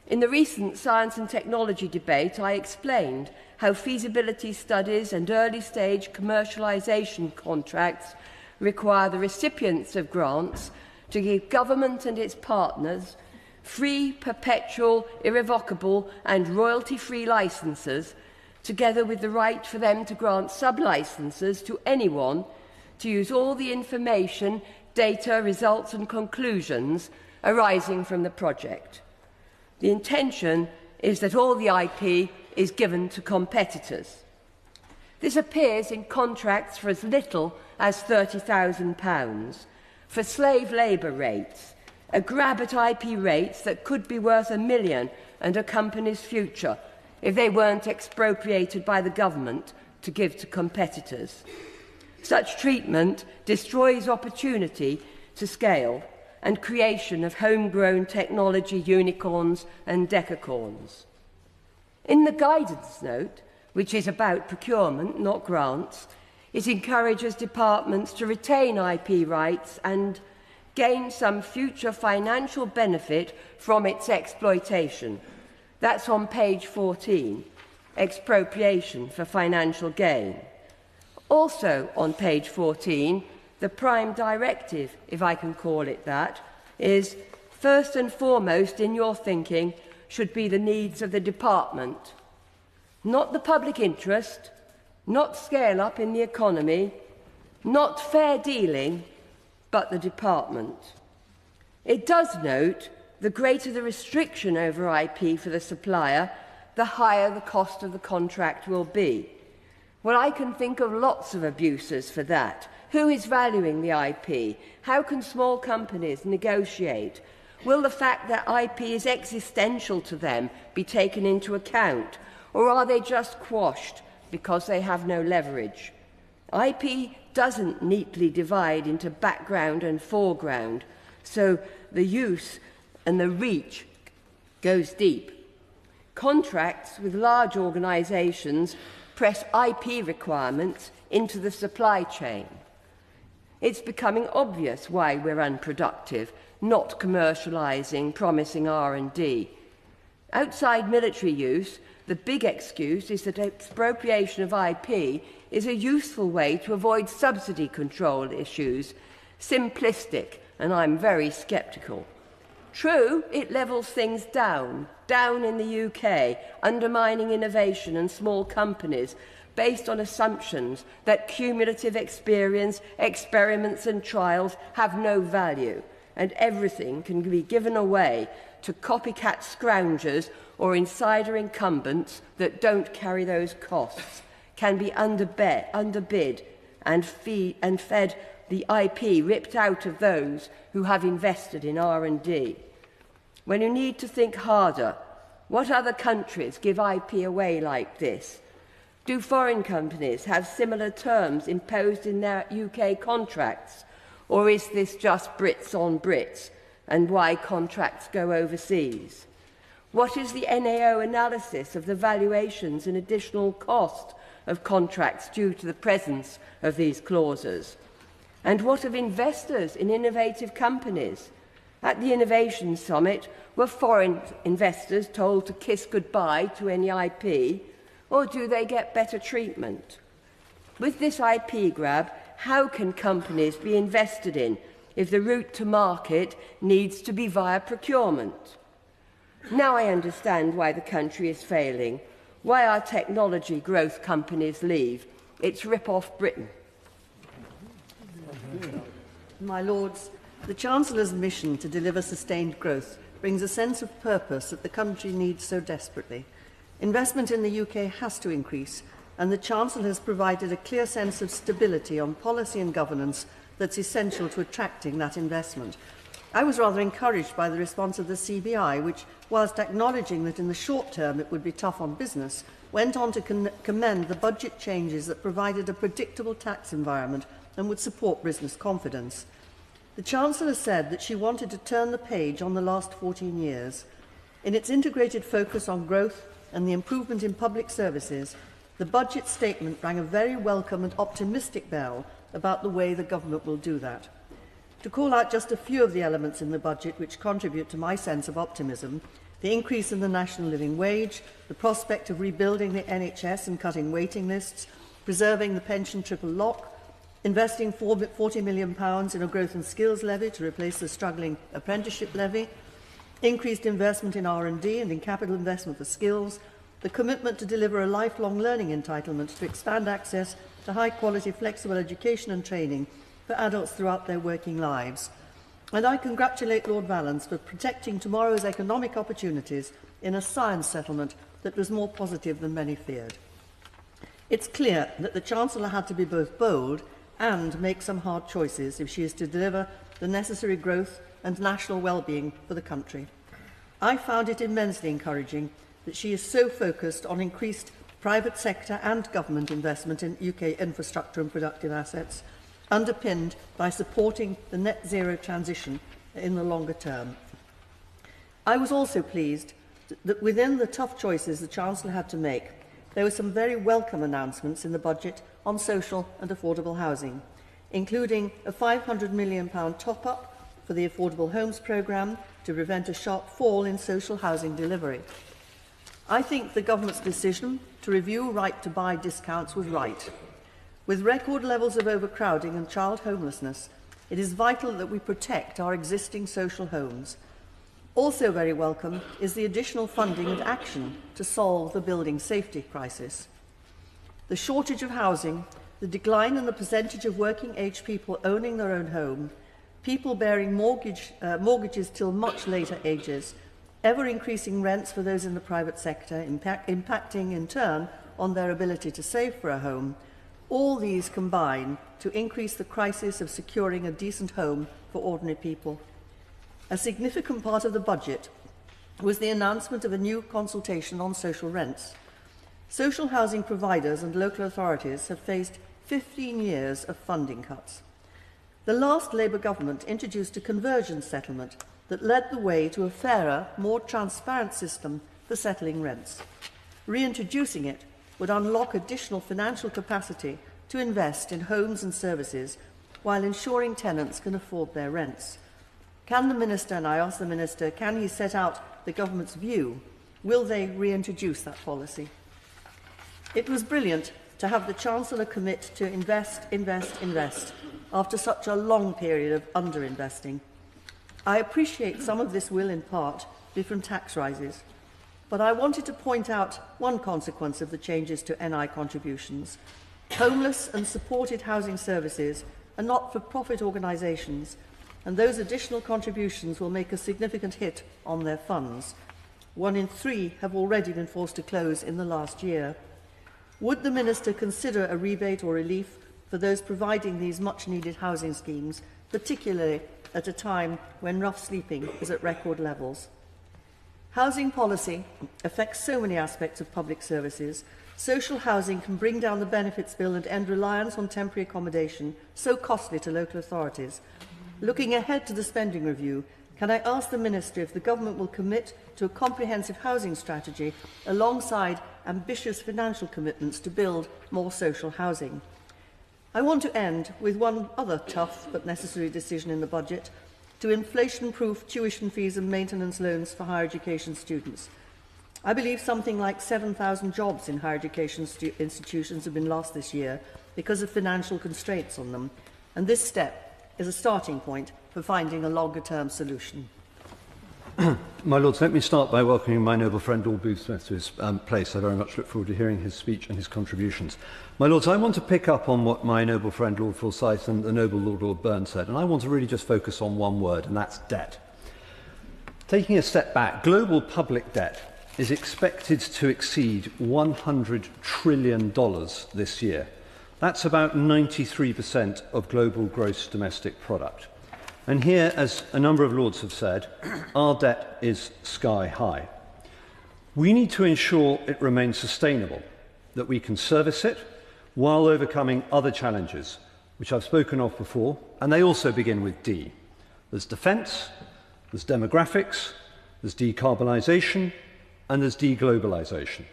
In the recent science and technology debate, I explained how feasibility studies and early-stage commercialisation contracts require the recipients of grants to give government and its partners free, perpetual, irrevocable and royalty-free licences, together with the right for them to grant sub-licences to anyone to use all the information, data, results and conclusions arising from the project. The intention is that all the IP is given to competitors. This appears in contracts for as little as £30,000 for slave labour rates, a grab at IP rates that could be worth £1 million and a company's future if they weren't expropriated by the government to give to competitors. Such treatment destroys opportunity to scale and creation of homegrown technology unicorns and decacorns. In the guidance note, which is about procurement, not grants, it encourages departments to retain IP rights and gain some future financial benefit from its exploitation. That's on page 14, expropriation for financial gain. Also on page 14, the prime directive, if I can call it that, is first and foremost in your thinking should be the needs of the department, not the public interest, not scale up in the economy, not fair dealing, but the department. It does note the greater the restriction over IP for the supplier, the higher the cost of the contract will be. Well, I can think of lots of abuses for that. Who is valuing the IP? How can small companies negotiate? Will the fact that IP is existential to them be taken into account? Or are they just quashed because they have no leverage? IP doesn't neatly divide into background and foreground, so the use and the reach goes deep. Contracts with large organisations press IP requirements into the supply chain. It's becoming obvious why we're unproductive, not commercialising promising R&D. Outside military use, the big excuse is that expropriation of IP is a useful way to avoid subsidy control issues. Simplistic, and I'm very sceptical. True, it levels things down in the UK, undermining innovation and small companies based on assumptions that cumulative experience, experiments and trials have no value and everything can be given away to copycat scroungers or insider incumbents that don't carry those costs can be underbid and fed the IP ripped out of those who have invested in R&D. When you need to think harder, what other countries give IP away like this? Do foreign companies have similar terms imposed in their UK contracts? Or is this just Brits on Brits and why contracts go overseas? What is the NAO analysis of the valuations and additional cost of contracts due to the presence of these clauses? And what of investors in innovative companies? At the Innovation Summit, were foreign investors told to kiss goodbye to any IP, or do they get better treatment? With this IP grab, how can companies be invested in if the route to market needs to be via procurement? Now I understand why the country is failing, why our technology growth companies leave. It's rip-off Britain. My Lords, the Chancellor's mission to deliver sustained growth brings a sense of purpose that the country needs so desperately. Investment in the UK has to increase, and the Chancellor has provided a clear sense of stability on policy and governance that's essential to attracting that investment. I was rather encouraged by the response of the CBI, which, whilst acknowledging that in the short term it would be tough on business, went on to commend the budget changes that provided a predictable tax environment and would support business confidence. The Chancellor said that she wanted to turn the page on the last 14 years. In its integrated focus on growth and the improvement in public services, the budget statement rang a very welcome and optimistic bell about the way the government will do that. To call out just a few of the elements in the budget which contribute to my sense of optimism: the increase in the national living wage, the prospect of rebuilding the NHS and cutting waiting lists, preserving the pension triple lock, investing £40 million in a growth and skills levy to replace the struggling apprenticeship levy, increased investment in R&D and in capital investment for skills, the commitment to deliver a lifelong learning entitlement to expand access to high-quality, flexible education and training for adults throughout their working lives. And I congratulate Lord Valence for protecting tomorrow's economic opportunities in a science settlement that was more positive than many feared. It's clear that the Chancellor had to be both bold and make some hard choices if she is to deliver the necessary growth and national well-being for the country. I found it immensely encouraging that she is so focused on increased private sector and government investment in UK infrastructure and productive assets, underpinned by supporting the net zero transition in the longer term. I was also pleased that within the tough choices the Chancellor had to make, there were some very welcome announcements in the budget on social and affordable housing, including a £500 million top-up for the Affordable Homes programme to prevent a sharp fall in social housing delivery. I think the government's decision to review right-to-buy discounts was right. With record levels of overcrowding and child homelessness, it is vital that we protect our existing social homes. Also very welcome is the additional funding and action to solve the building safety crisis. The shortage of housing, the decline in the percentage of working-age people owning their own home, people bearing mortgages till much later ages, ever-increasing rents for those in the private sector, impacting in turn on their ability to save for a home, all these combine to increase the crisis of securing a decent home for ordinary people. A significant part of the budget was the announcement of a new consultation on social rents. Social housing providers and local authorities have faced 15 years of funding cuts. The last Labour government introduced a conversion settlement that led the way to a fairer, more transparent system for settling rents. Reintroducing it would unlock additional financial capacity to invest in homes and services while ensuring tenants can afford their rents. Can the Minister, and I ask the Minister, can he set out the government's view? Will they reintroduce that policy? It was brilliant to have the Chancellor commit to invest after such a long period of underinvesting. I appreciate some of this will in part be from tax rises, but I wanted to point out one consequence of the changes to NI contributions. Homeless and supported housing services are not-for-profit organisations, and those additional contributions will make a significant hit on their funds. 1 in 3 have already been forced to close in the last year. Would the Minister consider a rebate or relief for those providing these much-needed housing schemes, particularly at a time when rough sleeping is at record levels? Housing policy affects so many aspects of public services. Social housing can bring down the benefits bill and end reliance on temporary accommodation, so costly to local authorities. Looking ahead to the spending review, can I ask the Minister if the Government will commit to a comprehensive housing strategy alongside ambitious financial commitments to build more social housing? I want to end with one other tough but necessary decision in the budget: to inflation-proof tuition fees and maintenance loans for higher education students. I believe something like 7,000 jobs in higher education institutions have been lost this year because of financial constraints on them, and this step is a starting point for finding a longer-term solution. My Lords, let me start by welcoming my noble friend Lord Boothsmith to his place. I very much look forward to hearing his speech and his contributions. My Lords, I want to pick up on what my noble friend Lord Forsyth and the noble Lord Byrne said, and I want to really just focus on one word, and that's debt. Taking a step back, global public debt is expected to exceed $100 trillion this year. That's about 93% of global gross domestic product. And here, as a number of Lords have said, our debt is sky high. We need to ensure it remains sustainable, that we can service it while overcoming other challenges, which I've spoken of before, and they also begin with D. There's defence, there's demographics, there's decarbonisation, and there's deglobalisation.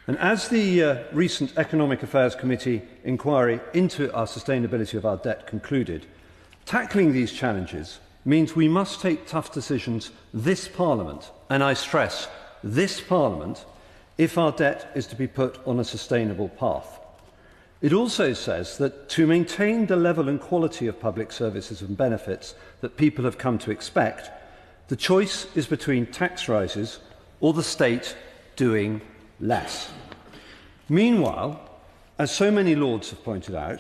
And as the recent Economic Affairs Committee inquiry into our sustainability of our debt concluded, tackling these challenges means we must take tough decisions this Parliament, and I stress this Parliament, if our debt is to be put on a sustainable path. It also says that to maintain the level and quality of public services and benefits that people have come to expect, the choice is between tax rises or the state doing less. Meanwhile, as so many Lords have pointed out,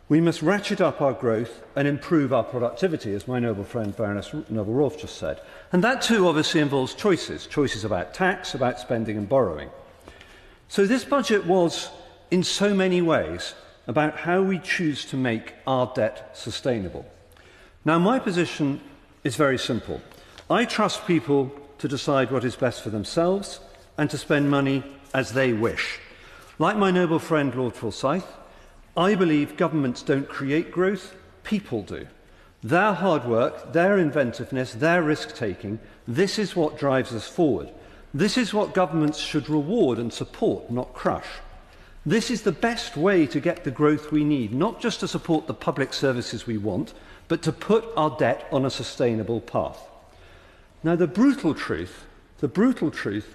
we must ratchet up our growth and improve our productivity, as my noble friend Baroness Neville-Rolfe just said. And that too obviously involves choices about tax, about spending and borrowing. So this budget was, in so many ways, about how we choose to make our debt sustainable. Now, my position is very simple. I trust people to decide what is best for themselves and to spend money as they wish. Like my noble friend Lord Forsyth, I believe governments don't create growth, people do. Their hard work, their inventiveness, their risk-taking, this is what drives us forward. This is what governments should reward and support, not crush. This is the best way to get the growth we need, not just to support the public services we want, but to put our debt on a sustainable path. Now, the brutal truth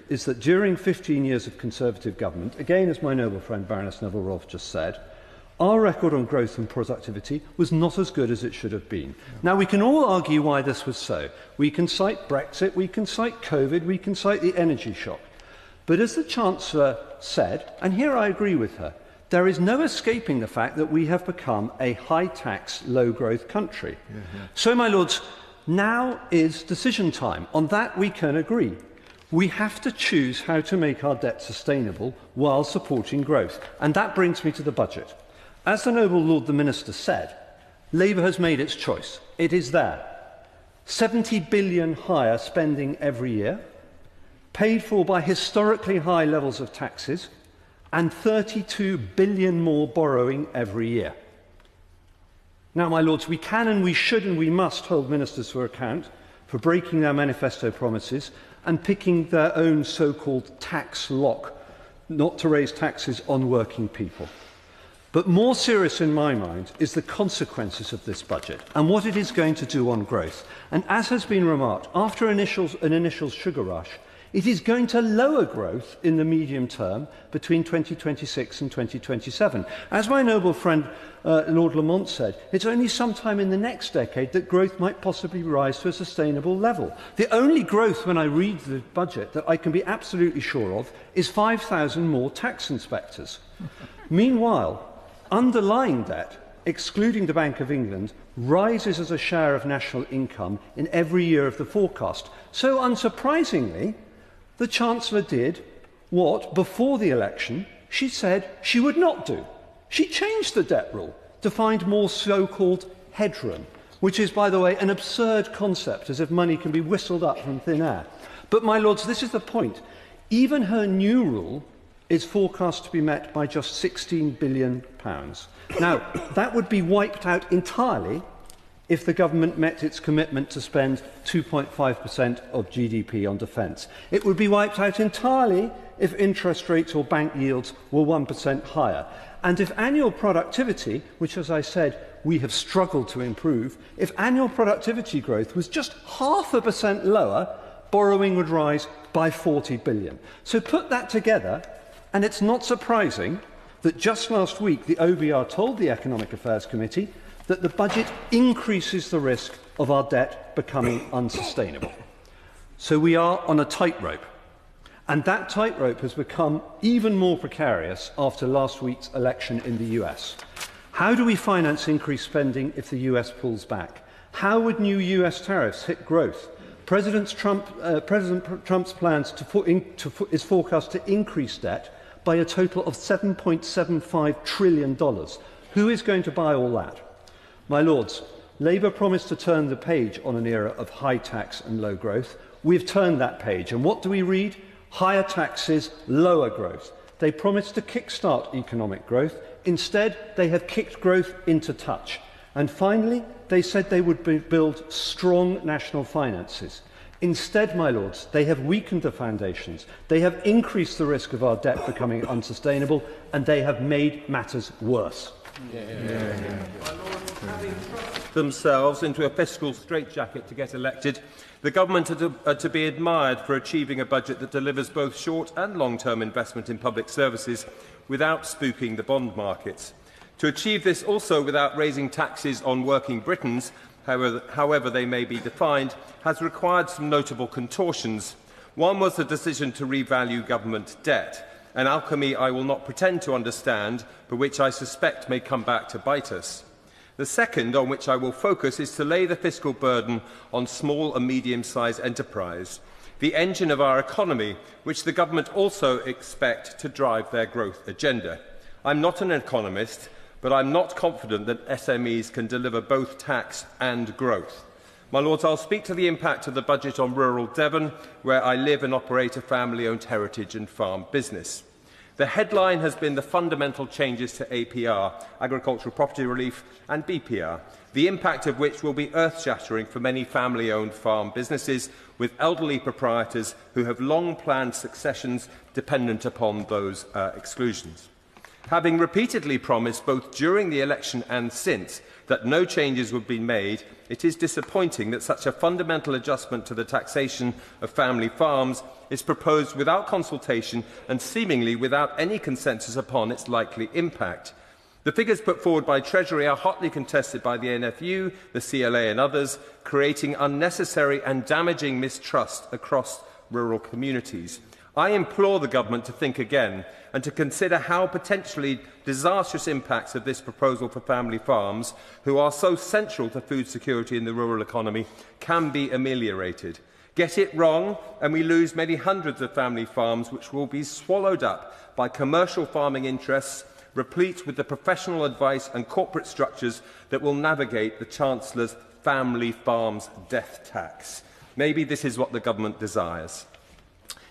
is that during 15 years of Conservative government, again as my noble friend Baroness Neville-Rolfe just said, our record on growth and productivity was not as good as it should have been. Now, we can all argue why this was so. We can cite Brexit, we can cite COVID, we can cite the energy shock. But as the Chancellor said, and here I agree with her, there is no escaping the fact that we have become a high-tax, low-growth country. So, my Lords, now is decision time. On that we can agree. We have to choose how to make our debt sustainable while supporting growth. And that brings me to the budget. As the noble Lord the Minister said, Labour has made its choice. It is there. 70 billion higher spending every year, paid for by historically high levels of taxes, and 32 billion more borrowing every year. Now, my Lords, we can and we should and we must hold ministers to account for breaking their manifesto promises and picking their own so-called tax lock, not to raise taxes on working people. But more serious in my mind is the consequences of this budget and what it is going to do on growth. And as has been remarked, after an initial sugar rush, it is going to lower growth in the medium term between 2026 and 2027. As my noble friend Lord Lamont said, it's only sometime in the next decade that growth might possibly rise to a sustainable level. The only growth, when I read the budget, that I can be absolutely sure of is 5,000 more tax inspectors. Meanwhile, underlying debt, excluding the Bank of England, rises as a share of national income in every year of the forecast. So, unsurprisingly, The Chancellor did what, before the election, she said she would not do. She changed the debt rule to find more so-called headroom, which is, by the way, an absurd concept, as if money can be whistled up from thin air. But, my lords, this is the point. Even her new rule is forecast to be met by just £16 billion. Now, that would be wiped out entirely if the government met its commitment to spend 2.5% of GDP on defence. It would be wiped out entirely if interest rates or bank yields were 1% higher. And if annual productivity, which, as I said, we have struggled to improve, if annual productivity growth was just 0.5% lower, borrowing would rise by £40 billion. So put that together, and it's not surprising that just last week the OBR told the Economic Affairs Committee that the budget increases the risk of our debt becoming unsustainable. So we are on a tightrope. And that tightrope has become even more precarious after last week's election in the US. How do we finance increased spending if the US pulls back? How would new US tariffs hit growth? President Trump's plans is forecast to increase debt by a total of $7.75 trillion. Who is going to buy all that? My lords, Labour promised to turn the page on an era of high tax and low growth. We've turned that page, and what do we read? Higher taxes, lower growth. They promised to kickstart economic growth. Instead, they have kicked growth into touch. And finally, they said they would build strong national finances. Instead, my lords, they have weakened the foundations. They have increased the risk of our debt becoming unsustainable, and they have made matters worse. Themselves into a fiscal straitjacket to get elected, the government are to be admired for achieving a budget that delivers both short and long-term investment in public services without spooking the bond markets. To achieve this also without raising taxes on working Britons, however they may be defined, has required some notable contortions. One was the decision to revalue government debt, an alchemy I will not pretend to understand, but which I suspect may come back to bite us. The second, on which I will focus, is to lay the fiscal burden on small and medium-sized enterprise, the engine of our economy, which the government also expect to drive their growth agenda. I'm not an economist, but I'm not confident that SMEs can deliver both tax and growth. My lords, I'll speak to the impact of the budget on rural Devon, where I live and operate a family-owned heritage and farm business. The headline has been the fundamental changes to APR, agricultural property relief, and BPR, the impact of which will be earth-shattering for many family-owned farm businesses with elderly proprietors who have long-planned successions dependent upon those exclusions. Having repeatedly promised, both during the election and since, that no changes would be made, it is disappointing that such a fundamental adjustment to the taxation of family farms is proposed without consultation and seemingly without any consensus upon its likely impact. The figures put forward by Treasury are hotly contested by the NFU, the CLA and others, creating unnecessary and damaging mistrust across rural communities. I implore the government to think again and to consider how potentially disastrous impacts of this proposal for family farms, who are so central to food security in the rural economy, can be ameliorated. Get it wrong and we lose many hundreds of family farms which will be swallowed up by commercial farming interests, replete with the professional advice and corporate structures that will navigate the Chancellor's family farms death tax. Maybe this is what the government desires.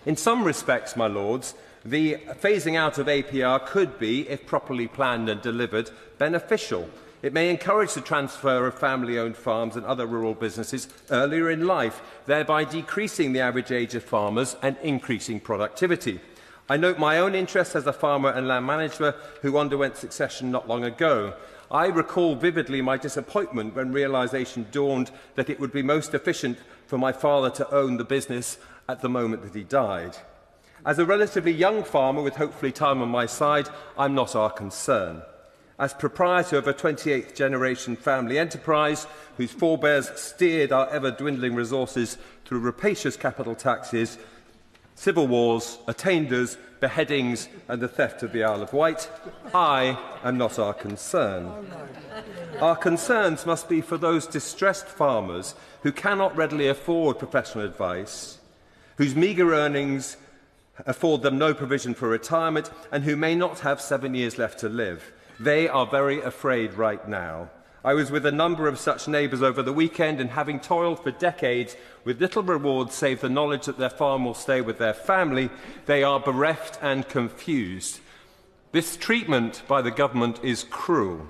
In some respects, my lords, the phasing out of APR could be, if properly planned and delivered, beneficial. It may encourage the transfer of family-owned farms and other rural businesses earlier in life, thereby decreasing the average age of farmers and increasing productivity. I note my own interest as a farmer and land manager who underwent succession not long ago. I recall vividly my disappointment when realisation dawned that it would be most efficient for my father to own the business at the moment that he died. As a relatively young farmer with hopefully time on my side, I'm not our concern. As proprietor of a 28th generation family enterprise whose forebears steered our ever-dwindling resources through rapacious capital taxes, civil wars, attainders, beheadings and the theft of the Isle of Wight, I am not our concern. Our concerns must be for those distressed farmers who cannot readily afford professional advice, whose meagre earnings afford them no provision for retirement, and who may not have 7 years left to live. They are very afraid right now. I was with a number of such neighbours over the weekend, and having toiled for decades with little reward save the knowledge that their farm will stay with their family, they are bereft and confused. This treatment by the government is cruel.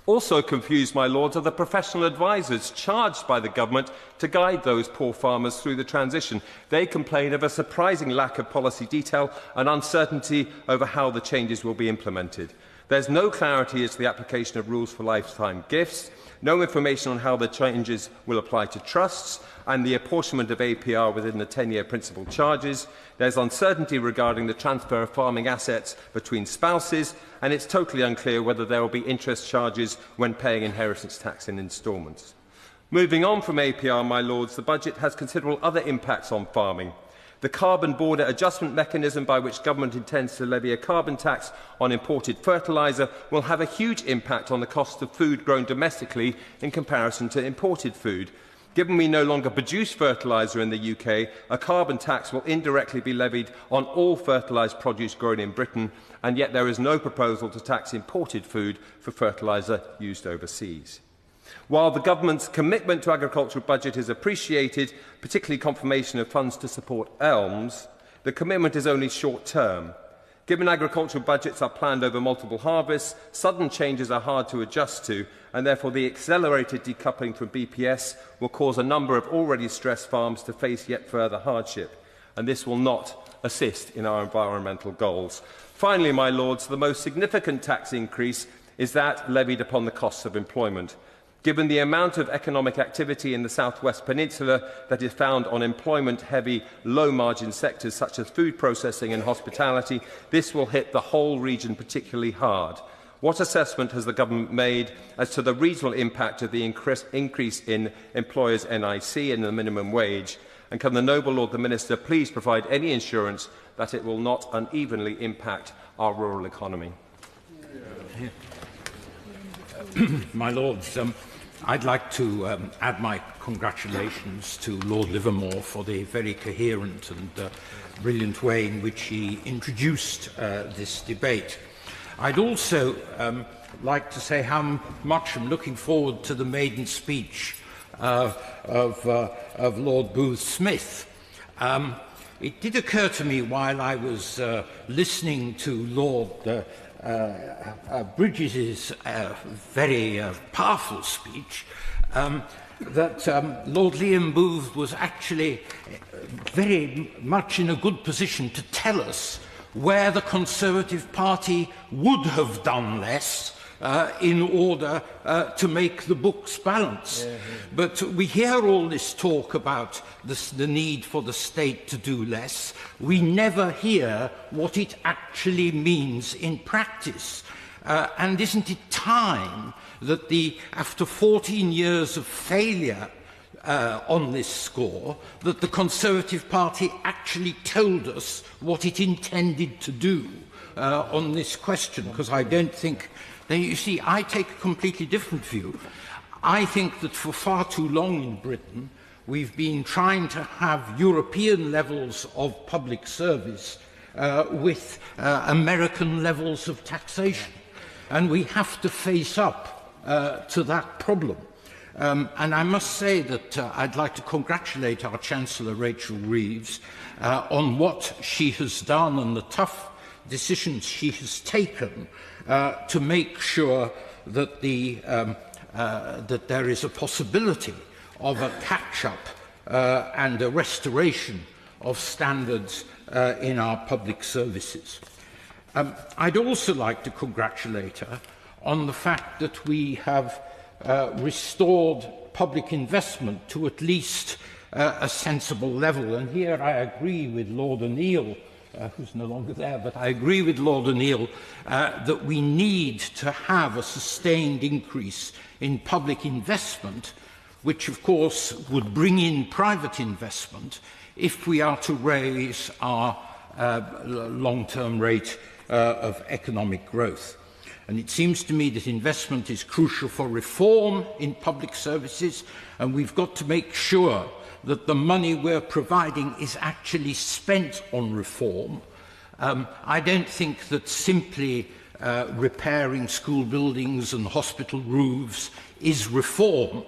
Also confused, my lords, are the professional advisers charged by the government to guide those poor farmers through the transition. They complain of a surprising lack of policy detail and uncertainty over how the changes will be implemented. There's no clarity as to the application of rules for lifetime gifts, no information on how the changes will apply to trusts and the apportionment of APR within the 10-year principal charges. There's uncertainty regarding the transfer of farming assets between spouses, and it's totally unclear whether there will be interest charges when paying inheritance tax in instalments. Moving on from APR, my lords, the budget has considerable other impacts on farming. The carbon border adjustment mechanism, by which government intends to levy a carbon tax on imported fertiliser, will have a huge impact on the cost of food grown domestically in comparison to imported food. Given we no longer produce fertiliser in the UK, a carbon tax will indirectly be levied on all fertilised produce grown in Britain, and yet there is no proposal to tax imported food for fertiliser used overseas. While the government's commitment to agricultural budget is appreciated, particularly confirmation of funds to support ELMS, the commitment is only short-term. Given agricultural budgets are planned over multiple harvests, sudden changes are hard to adjust to, and therefore the accelerated decoupling from BPS will cause a number of already stressed farms to face yet further hardship, and this will not assist in our environmental goals. Finally, my lords, the most significant tax increase is that levied upon the costs of employment. Given the amount of economic activity in the South West Peninsula that is found on employment-heavy, low-margin sectors such as food processing and hospitality, this will hit the whole region particularly hard. What assessment has the government made as to the regional impact of the increase in employers' NIC and the minimum wage? And can the noble Lord the Minister please provide any assurance that it will not unevenly impact our rural economy? My Lords, I'd like to add my congratulations to Lord Livermore for the very coherent and brilliant way in which he introduced this debate. I'd also like to say how much I'm looking forward to the maiden speech of Lord Booth-Smith. It did occur to me while I was listening to Lord Bridges' very powerful speech, that Lord Liam Booth was actually very much in a good position to tell us where the Conservative Party would have done less in order to make the books balance. But we hear all this talk about the need for the state to do less. We never hear what it actually means in practice. And isn't it time that after 14 years of failure on this score, that the Conservative Party actually told us what it intended to do on this question? Because I don't think... Then you see, I take a completely different view. I think that for far too long in Britain, we've been trying to have European levels of public service with American levels of taxation. And we have to face up to that problem. And I must say that I'd like to congratulate our Chancellor, Rachel Reeves, on what she has done and the tough decisions she has taken to make sure that that there is a possibility of a catch-up and a restoration of standards in our public services. I'd also like to congratulate her on the fact that we have restored public investment to at least a sensible level. And here I agree with Lord O'Neill, who's no longer there, but I agree with Lord O'Neill that we need to have a sustained increase in public investment, which of course would bring in private investment if we are to raise our long-term rate of economic growth. And it seems to me that investment is crucial for reform in public services, and we've got to make sure that the money we're providing is actually spent on reform. I don't think that simply repairing school buildings and hospital roofs is reform.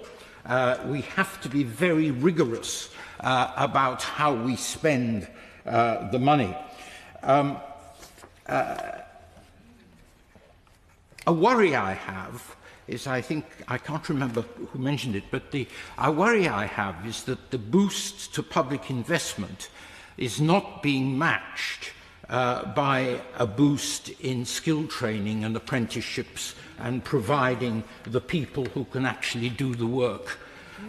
We have to be very rigorous about how we spend the money. A worry I have is, I can't remember who mentioned it, but a worry I have is that the boost to public investment is not being matched by a boost in skill training and apprenticeships and providing the people who can actually do the work.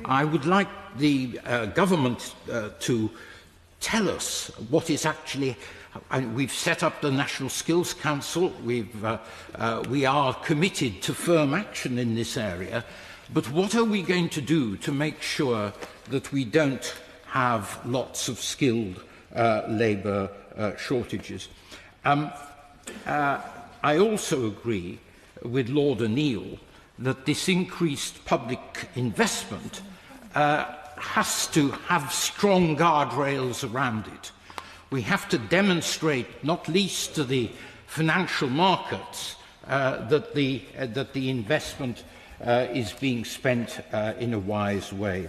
I would like the government to tell us what is actually. We've set up the National Skills Council. We are committed to firm action in this area. But what are we going to do to make sure that we don't have lots of skilled labour shortages? I also agree with Lord O'Neill that this increased public investment has to have strong guardrails around it. We have to demonstrate, not least to the financial markets, that the investment is being spent in a wise way.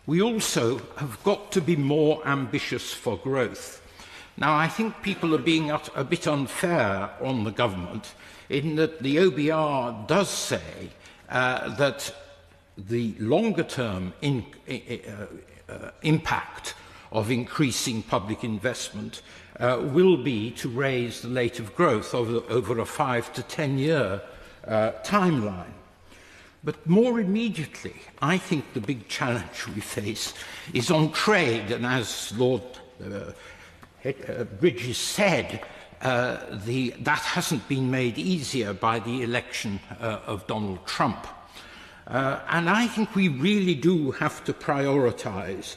We also have got to be more ambitious for growth. Now, I think people are being a bit unfair on the government in that the OBR does say that the longer-term impact of increasing public investment will be to raise the rate of growth over a 5 to 10 year timeline. But more immediately, I think the big challenge we face is on trade, and as Lord Bridges said, that hasn't been made easier by the election of Donald Trump. And I think we really do have to prioritise.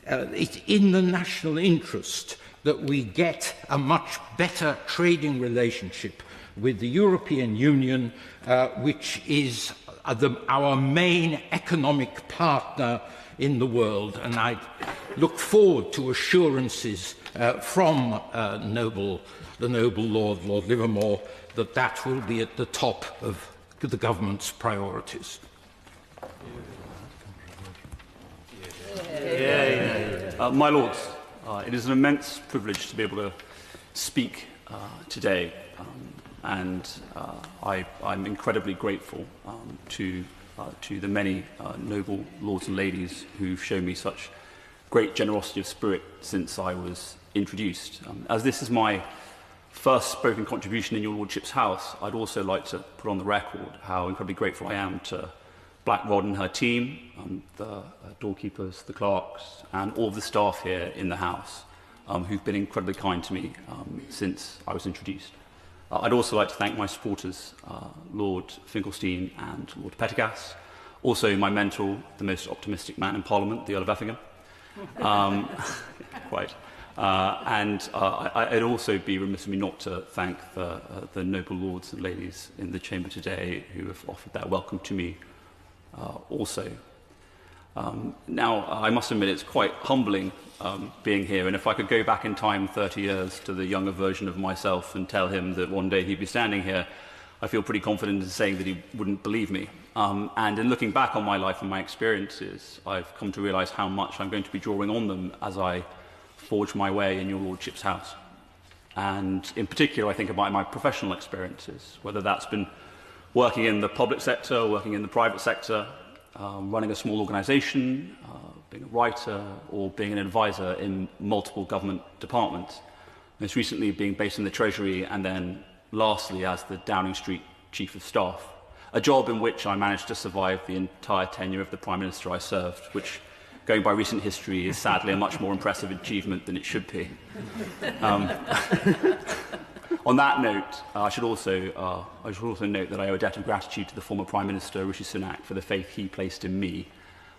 It's in the national interest that we get a much better trading relationship with the European Union, which is our main economic partner in the world. And I look forward to assurances from the noble Lord Livermore, that will be at the top of the government's priorities. My Lords, it is an immense privilege to be able to speak today, and I'm incredibly grateful to the many noble lords and ladies who've shown me such great generosity of spirit since I was introduced. As this is my first spoken contribution in your Lordship's House, I'd also like to put on the record how incredibly grateful I am to Black Rod and her team, the doorkeepers, the clerks, and all of the staff here in the House, who've been incredibly kind to me since I was introduced. I'd also like to thank my supporters, Lord Finkelstein and Lord Pettigas, also my mentor, the most optimistic man in Parliament, the Earl of Effingham. Quite. And I'd also be remiss of me not to thank the noble lords and ladies in the chamber today who have offered their welcome to me also. Now, I must admit it's quite humbling being here, and if I could go back in time 30 years to the younger version of myself and tell him that one day he'd be standing here, I feel pretty confident in saying that he wouldn't believe me. And in looking back on my life and my experiences, I've come to realise how much I'm going to be drawing on them as I forge my way in your Lordship's House. And in particular, I think about my professional experiences, whether that's been working in the public sector, working in the private sector, running a small organisation, being a writer, or being an advisor in multiple government departments. Most recently being based in the Treasury, and then lastly as the Downing Street Chief of Staff, a job in which I managed to survive the entire tenure of the Prime Minister I served, which, going by recent history, is sadly a much more impressive achievement than it should be. On that note, I should also note that I owe a debt of gratitude to the former Prime Minister, Rishi Sunak, for the faith he placed in me,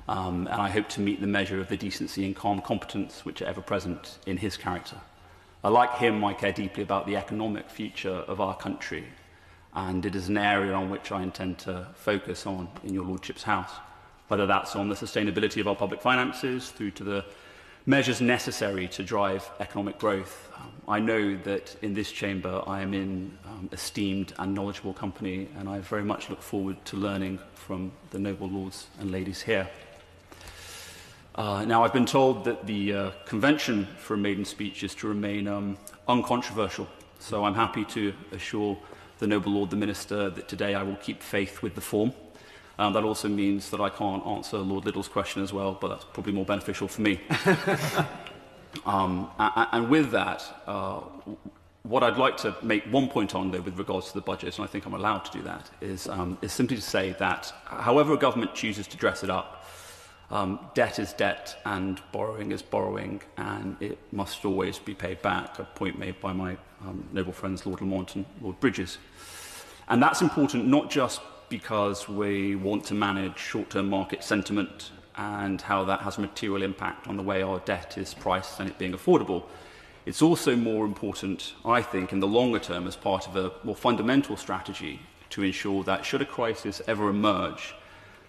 and I hope to meet the measure of the decency and calm competence which are ever present in his character. Like him, I care deeply about the economic future of our country, and it is an area on which I intend to focus on in your Lordship's House, whether that's on the sustainability of our public finances through to the measures necessary to drive economic growth. I know that in this chamber I am in esteemed and knowledgeable company, and I very much look forward to learning from the noble lords and ladies here. Now, I've been told that the convention for a maiden speech is to remain uncontroversial, so I'm happy to assure the noble Lord the Minister that today I will keep faith with the form. That also means that I can't answer Lord Liddell's question as well, but that's probably more beneficial for me. And with that, what I'd like to make one point on, though, with regards to the budget, and I think I'm allowed to do that, is simply to say that however a government chooses to dress it up, debt is debt and borrowing is borrowing, and it must always be paid back, a point made by my noble friends Lord Lamont and Lord Bridges. And that's important not just because we want to manage short-term market sentiment and how that has a material impact on the way our debt is priced and it being affordable. It's also more important, I think, in the longer term as part of a more fundamental strategy to ensure that should a crisis ever emerge,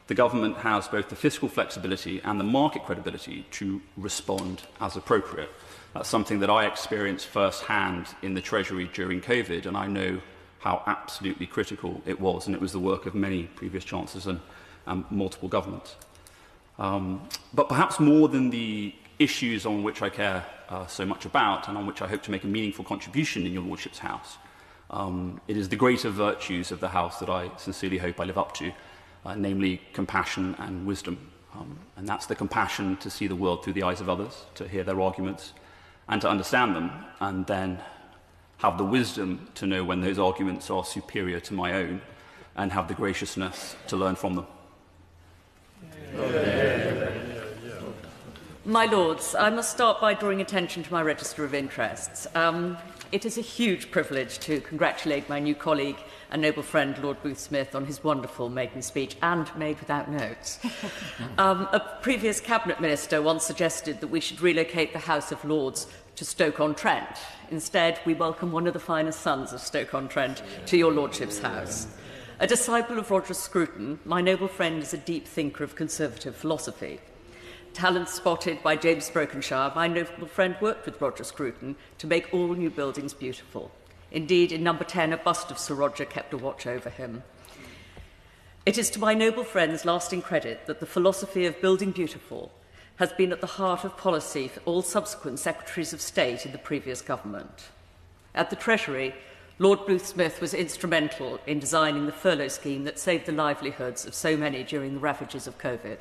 the government has both the fiscal flexibility and the market credibility to respond as appropriate. That's something that I experienced firsthand in the Treasury during COVID, and I know how absolutely critical it was, and it was the work of many previous chancellors and multiple governments. But perhaps more than the issues on which I care so much about and on which I hope to make a meaningful contribution in your Lordship's House, it is the greater virtues of the House that I sincerely hope I live up to, namely compassion and wisdom. And that's the compassion to see the world through the eyes of others, to hear their arguments and to understand them, and then have the wisdom to know when those arguments are superior to my own, and have the graciousness to learn from them. My Lords, I must start by drawing attention to my register of interests. It is a huge privilege to congratulate my new colleague and noble friend Lord Booth-Smith on his wonderful maiden speech, and made without notes. A previous cabinet minister once suggested that we should relocate the House of Lords to Stoke-on-Trent. Instead, we welcome one of the finest sons of Stoke-on-Trent to your Lordship's House. A disciple of Roger Scruton, my noble friend is a deep thinker of conservative philosophy. Talent spotted by James Brokenshire, my noble friend worked with Roger Scruton to make all new buildings beautiful. Indeed, in number 10, a bust of Sir Roger kept a watch over him. It is to my noble friend's lasting credit that the philosophy of building beautiful has been at the heart of policy for all subsequent Secretaries of State in the previous government. At the Treasury, Lord Booth-Smith was instrumental in designing the furlough scheme that saved the livelihoods of so many during the ravages of COVID.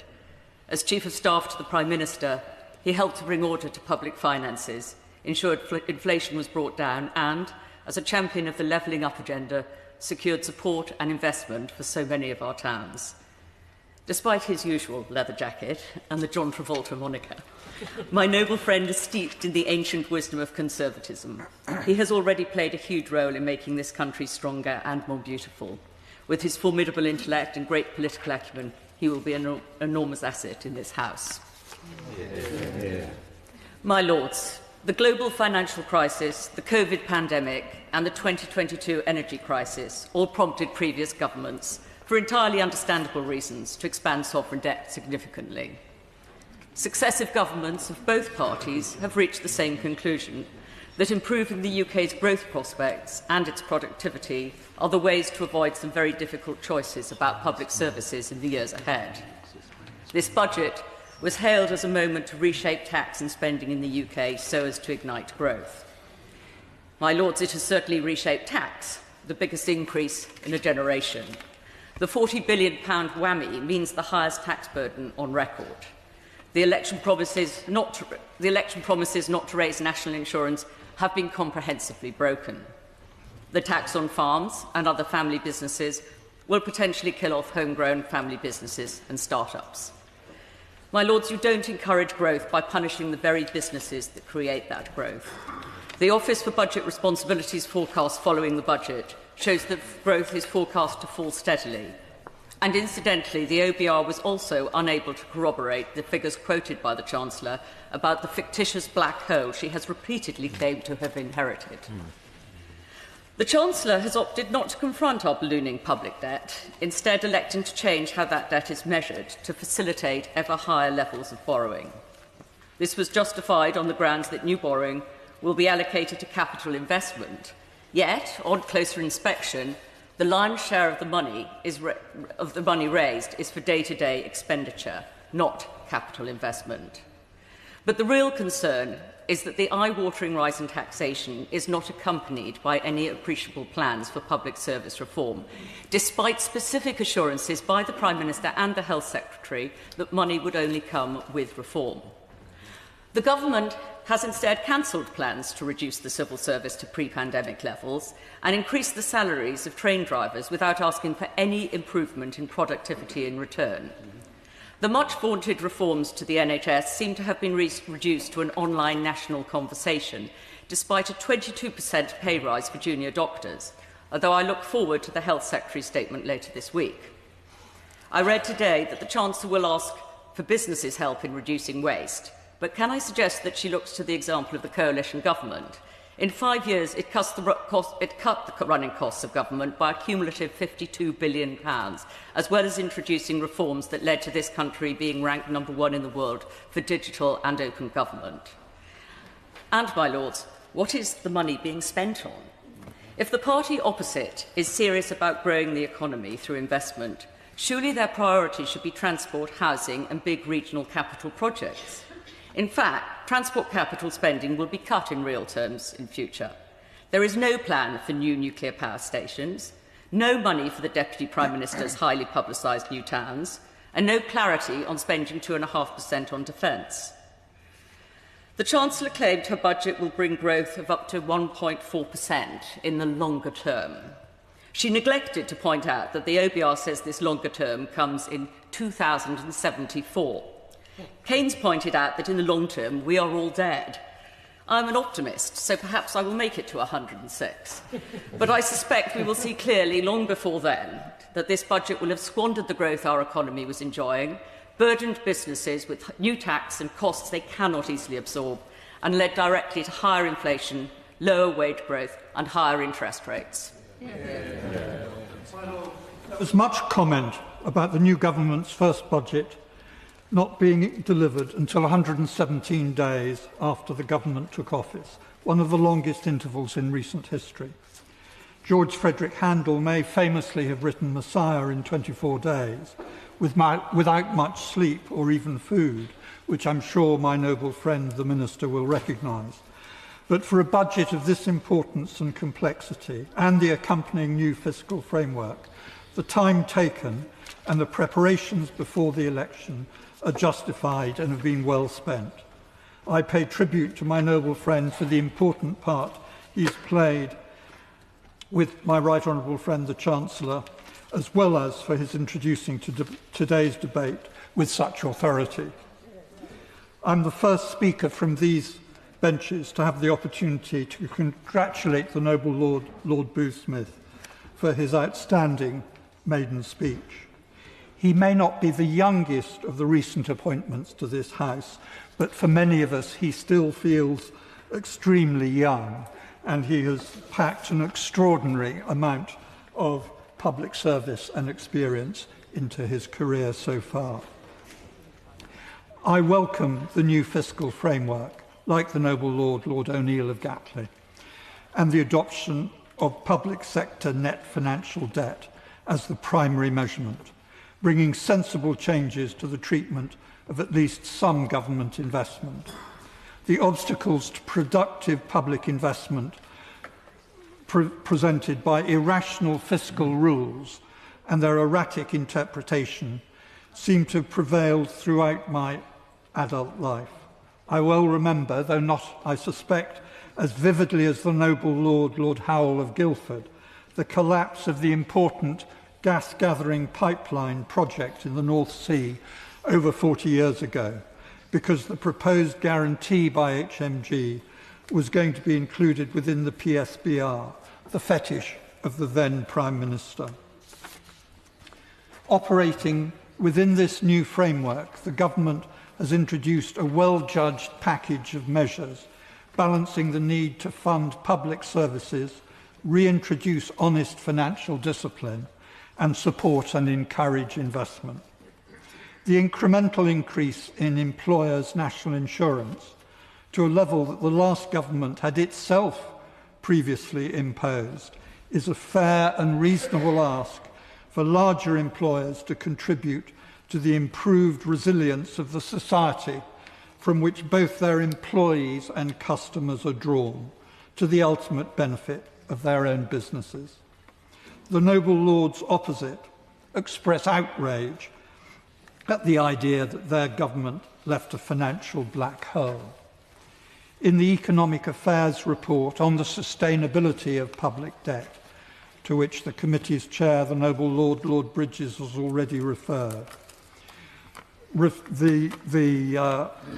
As Chief of Staff to the Prime Minister, he helped to bring order to public finances, ensured inflation was brought down, and, as a champion of the levelling up agenda, secured support and investment for so many of our towns. Despite his usual leather jacket and the John Travolta moniker, my noble friend is steeped in the ancient wisdom of conservatism. He has already played a huge role in making this country stronger and more beautiful. With his formidable intellect and great political acumen, he will be an enormous asset in this House. Yeah. My Lords, the global financial crisis, the COVID pandemic, and the 2022 energy crisis all prompted previous governments, for entirely understandable reasons, to expand sovereign debt significantly. Successive governments of both parties have reached the same conclusion, that improving the UK's growth prospects and its productivity are the ways to avoid some very difficult choices about public services in the years ahead. This budget was hailed as a moment to reshape tax and spending in the UK so as to ignite growth. My Lords, it has certainly reshaped tax, the biggest increase in a generation. The £40 billion whammy means the highest tax burden on record. The election promises not to raise national insurance have been comprehensively broken. The tax on farms and other family businesses will potentially kill off homegrown family businesses and start-ups. My Lords, you don't encourage growth by punishing the very businesses that create that growth. The Office for Budget Responsibility's forecast following the budget shows that growth is forecast to fall steadily. And incidentally, the OBR was also unable to corroborate the figures quoted by the Chancellor about the fictitious black hole she has repeatedly claimed to have inherited. The Chancellor has opted not to confront our ballooning public debt, instead electing to change how that debt is measured to facilitate ever higher levels of borrowing. This was justified on the grounds that new borrowing will be allocated to capital investment. Yet, on closer inspection, the lion's share of the money raised is for day-to-day expenditure, not capital investment. But the real concern is that the eye-watering rise in taxation is not accompanied by any appreciable plans for public service reform, despite specific assurances by the Prime Minister and the Health Secretary that money would only come with reform. The government has instead cancelled plans to reduce the civil service to pre-pandemic levels and increase the salaries of train drivers without asking for any improvement in productivity in return. The much-vaunted reforms to the NHS seem to have been reduced to an online national conversation, despite a 22% pay rise for junior doctors, although I look forward to the Health Secretary's statement later this week. I read today that the Chancellor will ask for businesses' help in reducing waste, but can I suggest that she looks to the example of the coalition government? In 5 years, it cut the running costs of government by a cumulative £52 billion, as well as introducing reforms that led to this country being ranked #1 in the world for digital and open government. And, my lords, what is the money being spent on? If the party opposite is serious about growing the economy through investment, surely their priority should be transport, housing and big regional capital projects. In fact, transport capital spending will be cut in real terms in future. There is no plan for new nuclear power stations, no money for the Deputy Prime Minister's highly publicised new towns, and no clarity on spending 2.5% on defence. The Chancellor claimed her budget will bring growth of up to 1.4% in the longer term. She neglected to point out that the OBR says this longer term comes in 2074. Keynes pointed out that in the long term we are all dead. I'm an optimist, so perhaps I will make it to 106. But I suspect we will see clearly long before then that this budget will have squandered the growth our economy was enjoying, burdened businesses with new tax and costs they cannot easily absorb, and led directly to higher inflation, lower wage growth and higher interest rates. There was much comment about the new government's first budget not being delivered until 117 days after the government took office, one of the longest intervals in recent history. George Frederick Handel may famously have written Messiah in 24 days, without much sleep or even food, which I'm sure my noble friend the Minister will recognise. But for a budget of this importance and complexity, and the accompanying new fiscal framework, the time taken and the preparations before the election are justified and have been well spent. I pay tribute to my noble friend for the important part he's played with my right honourable friend the Chancellor, as well as for his introducing today's debate with such authority. I'm the first speaker from these benches to have the opportunity to congratulate the noble Lord Boothsmith for his outstanding maiden speech. He may not be the youngest of the recent appointments to this House, but for many of us he still feels extremely young, and he has packed an extraordinary amount of public service and experience into his career so far. I welcome the new fiscal framework, like the noble Lord O'Neill of Gatley, and the adoption of public sector net financial debt as the primary measurement, bringing sensible changes to the treatment of at least some government investment. The obstacles to productive public investment presented by irrational fiscal rules and their erratic interpretation seem to have prevailed throughout my adult life. I well remember, though not, I suspect, as vividly as the noble Lord Howell of Guildford, the collapse of the important gas-gathering pipeline project in the North Sea over 40 years ago, because the proposed guarantee by HMG was going to be included within the PSBR, the fetish of the then Prime Minister. Operating within this new framework, the government has introduced a well-judged package of measures, balancing the need to fund public services reintroduce honest financial discipline, and support and encourage investment. The incremental increase in employers' national insurance to a level that the last government had itself previously imposed is a fair and reasonable ask for larger employers to contribute to the improved resilience of the society from which both their employees and customers are drawn, to the ultimate benefit of their own businesses. The noble lords opposite express outrage at the idea that their government left a financial black hole. In the Economic Affairs report on the sustainability of public debt, to which the committee's chair, the noble Lord Bridges, has already referred, the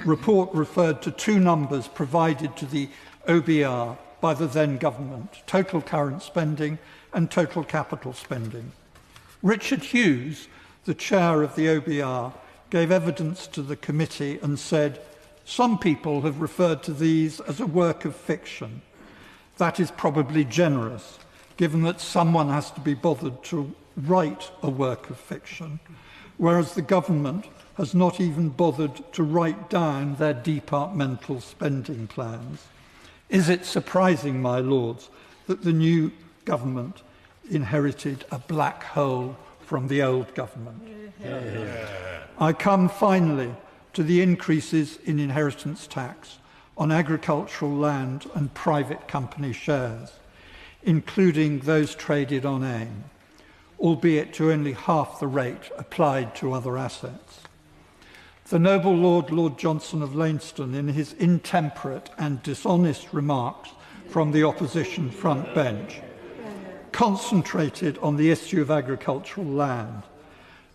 report referred to two numbers provided to the OBR by the then government: total current spending and total capital spending. Richard Hughes, the chair of the OBR, gave evidence to the committee and said, "Some people have referred to these as a work of fiction. That is probably generous, given that someone has to be bothered to write a work of fiction, whereas the government has not even bothered to write down their departmental spending plans. Is it surprising, my lords, that the new government inherited a black hole from the old government?" I come finally to the increases in inheritance tax on agricultural land and private company shares, including those traded on AIM, albeit to only half the rate applied to other assets. The noble Lord Johnson of Lainston, in his intemperate and dishonest remarks from the opposition front bench, concentrated on the issue of agricultural land,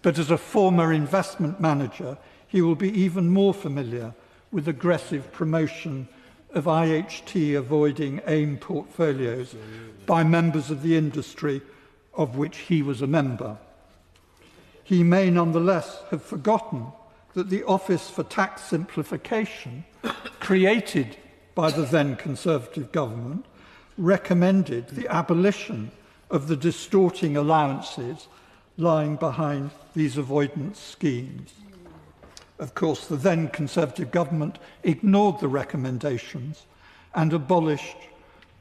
but as a former investment manager, he will be even more familiar with aggressive promotion of IHT avoiding AIM portfolios by members of the industry of which he was a member. He may nonetheless have forgotten that the Office for Tax Simplification, created by the then Conservative government, recommended the abolition of the distorting allowances lying behind these avoidance schemes. Of course, the then Conservative government ignored the recommendations and abolished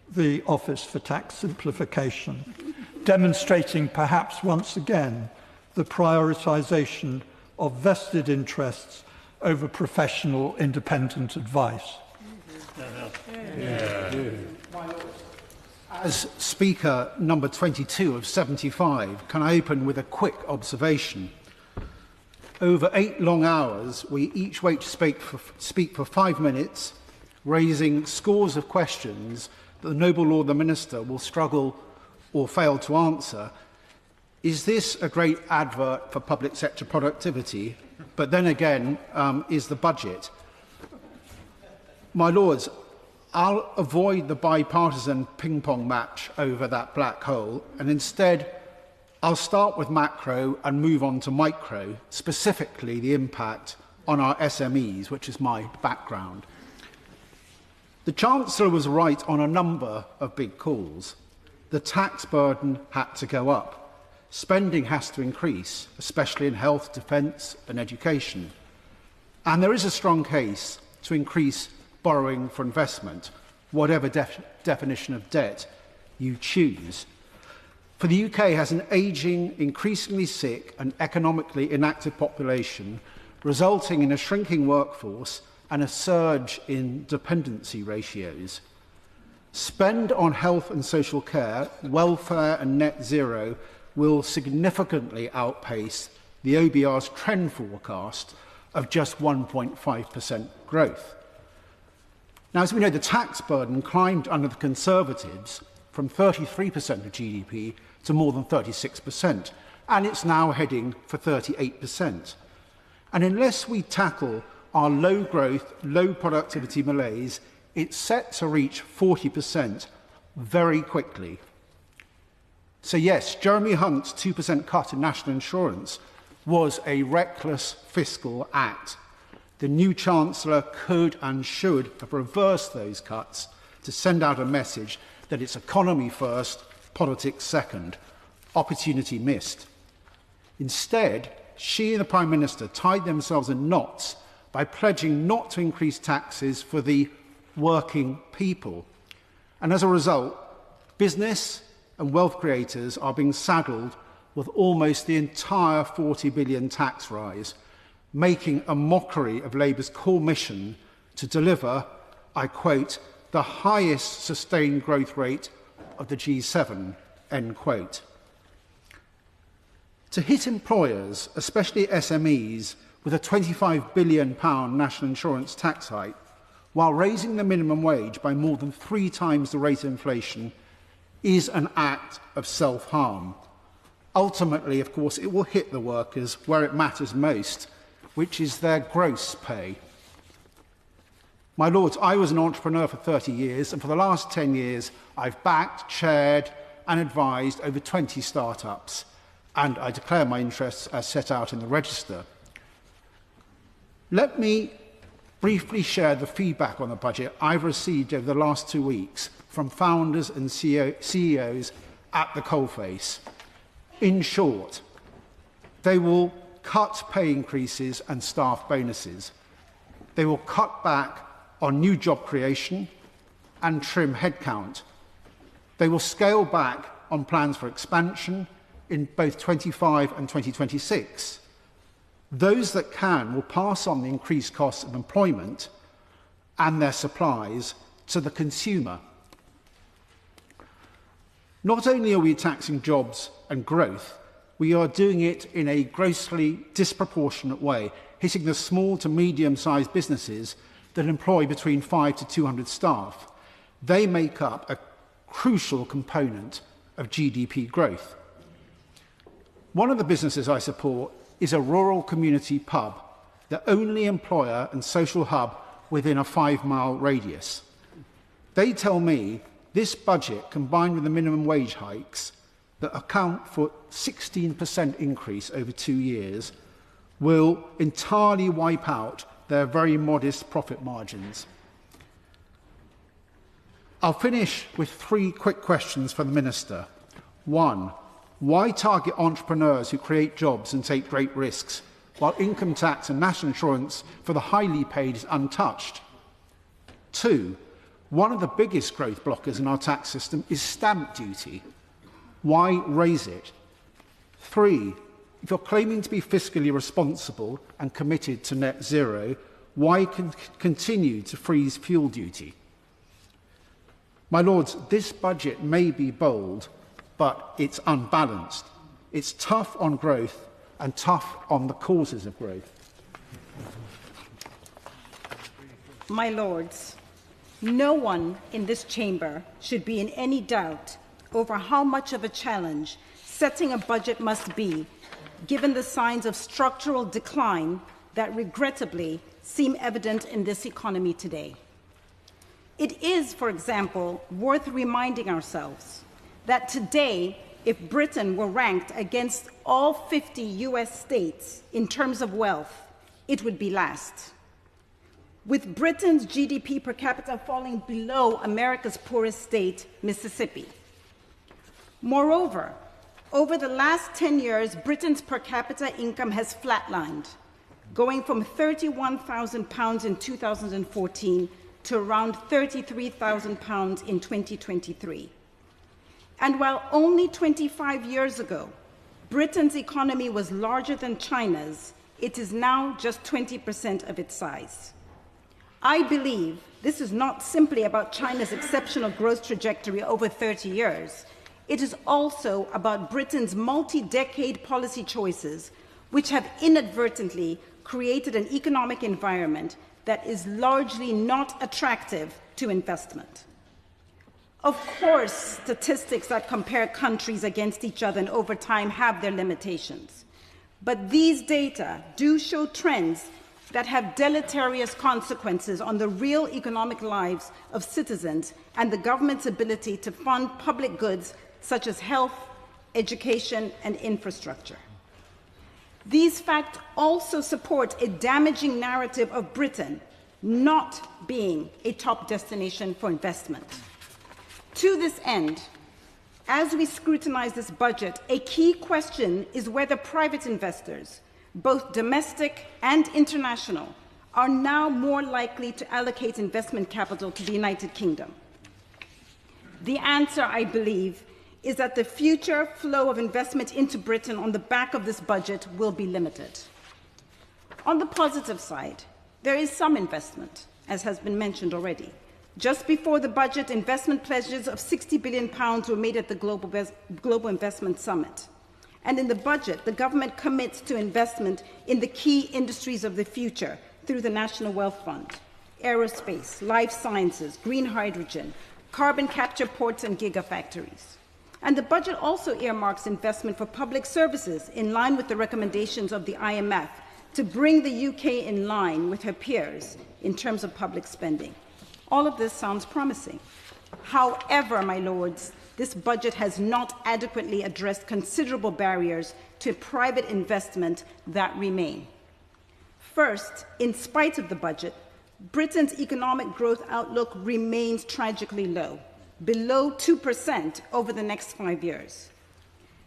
the Office for Tax Simplification, demonstrating perhaps once again the prioritisation of vested interests over professional independent advice. As Speaker number 22 of 75, can I open with a quick observation? Over 8 long hours, we each wait to speak for 5 minutes, raising scores of questions that the noble Lord the Minister will struggle or fail to answer. Is this a great advert for public sector productivity? But then again, is the budget? My Lords, I'll avoid the bipartisan ping-pong match over that black hole, and instead I'll start with macro and move on to micro, specifically the impact on our SMEs, which is my background. The Chancellor was right on a number of big calls. The tax burden had to go up. Spending has to increase, especially in health, defence and education. And there is a strong case to increase borrowing for investment, whatever definition of debt you choose. For the UK has an ageing, increasingly sick and economically inactive population, resulting in a shrinking workforce and a surge in dependency ratios. Spend on health and social care, welfare and net zero will significantly outpace the OBR's trend forecast of just 1.5% growth. Now, as we know, the tax burden climbed under the Conservatives from 33% of GDP to more than 36%, and it's now heading for 38%. And unless we tackle our low growth, low productivity malaise, it's set to reach 40% very quickly. So yes, Jeremy Hunt's 2% cut in national insurance was a reckless fiscal act. The new Chancellor could and should have reversed those cuts to send out a message that it's economy first, politics second. Opportunity missed. Instead, she and the Prime Minister tied themselves in knots by pledging not to increase taxes for the working people. And as a result, business and wealth creators are being saddled with almost the entire 40 billion tax rise, making a mockery of Labour's core mission to deliver, I quote, the highest sustained growth rate of the G7, end quote. To hit employers, especially SMEs, with a £25 billion national insurance tax hike, while raising the minimum wage by more than 3 times the rate of inflation, is an act of self-harm. Ultimately, of course, it will hit the workers where it matters most, which is their gross pay. My Lords, I was an entrepreneur for 30 years, and for the last 10 years, I've backed, chaired, and advised over 20 startups, and I declare my interests as set out in the register. Let me briefly share the feedback on the budget I've received over the last 2 weeks from founders and CEOs at the coalface. In short, they will cut pay increases and staff bonuses. They will cut back on new job creation and trim headcount. They will scale back on plans for expansion in both 25 and 2026. Those that can will pass on the increased costs of employment and their supplies to the consumer. Not only are we taxing jobs and growth, we are doing it in a grossly disproportionate way, hitting the small to medium-sized businesses that employ between 5 to 200 staff. They make up a crucial component of GDP growth. One of the businesses I support is a rural community pub, the only employer and social hub within a 5-mile radius. They tell me this budget, combined with the minimum wage hikes that account for 16% increase over 2 years, will entirely wipe out their very modest profit margins. I'll finish with 3 quick questions for the Minister. 1. Why target entrepreneurs who create jobs and take great risks, while income tax and national insurance for the highly paid is untouched? 2. One of the biggest growth blockers in our tax system is stamp duty. Why raise it? 3. If you're claiming to be fiscally responsible and committed to net zero, why continue to freeze fuel duty? My Lords, this budget may be bold, but it's unbalanced. It's tough on growth and tough on the causes of growth. My Lords, no one in this chamber should be in any doubt over how much of a challenge setting a budget must be, given the signs of structural decline that regrettably seem evident in this economy today. It is, for example, worth reminding ourselves that today, if Britain were ranked against all 50 US states in terms of wealth, it would be last. With Britain's GDP per capita falling below America's poorest state, Mississippi. Moreover, over the last 10 years, Britain's per capita income has flatlined, going from £31,000 in 2014 to around £33,000 in 2023. And while only 25 years ago, Britain's economy was larger than China's, it is now just 20% of its size. I believe this is not simply about China's exceptional growth trajectory over 30 years. It is also about Britain's multi-decade policy choices, which have inadvertently created an economic environment that is largely not attractive to investment. Of course, statistics that compare countries against each other and over time have their limitations. But these data do show trends that have deleterious consequences on the real economic lives of citizens and the government's ability to fund public goods such as health, education, and infrastructure. These facts also support a damaging narrative of Britain not being a top destination for investment. To this end, as we scrutinize this budget, a key question is whether private investors, both domestic and international, are now more likely to allocate investment capital to the United Kingdom. The answer, I believe, is that the future flow of investment into Britain on the back of this budget will be limited. On the positive side, there is some investment, as has been mentioned already. Just before the budget, investment pledges of £60 billion were made at the Global Investment Summit. And in the budget, the government commits to investment in the key industries of the future through the National Wealth Fund, aerospace, life sciences, green hydrogen, carbon capture ports and gigafactories. And the budget also earmarks investment for public services in line with the recommendations of the IMF to bring the UK in line with her peers in terms of public spending. All of this sounds promising. However, my lords, this budget has not adequately addressed considerable barriers to private investment that remain. First, in spite of the budget, Britain's economic growth outlook remains tragically low, below 2% over the next 5 years.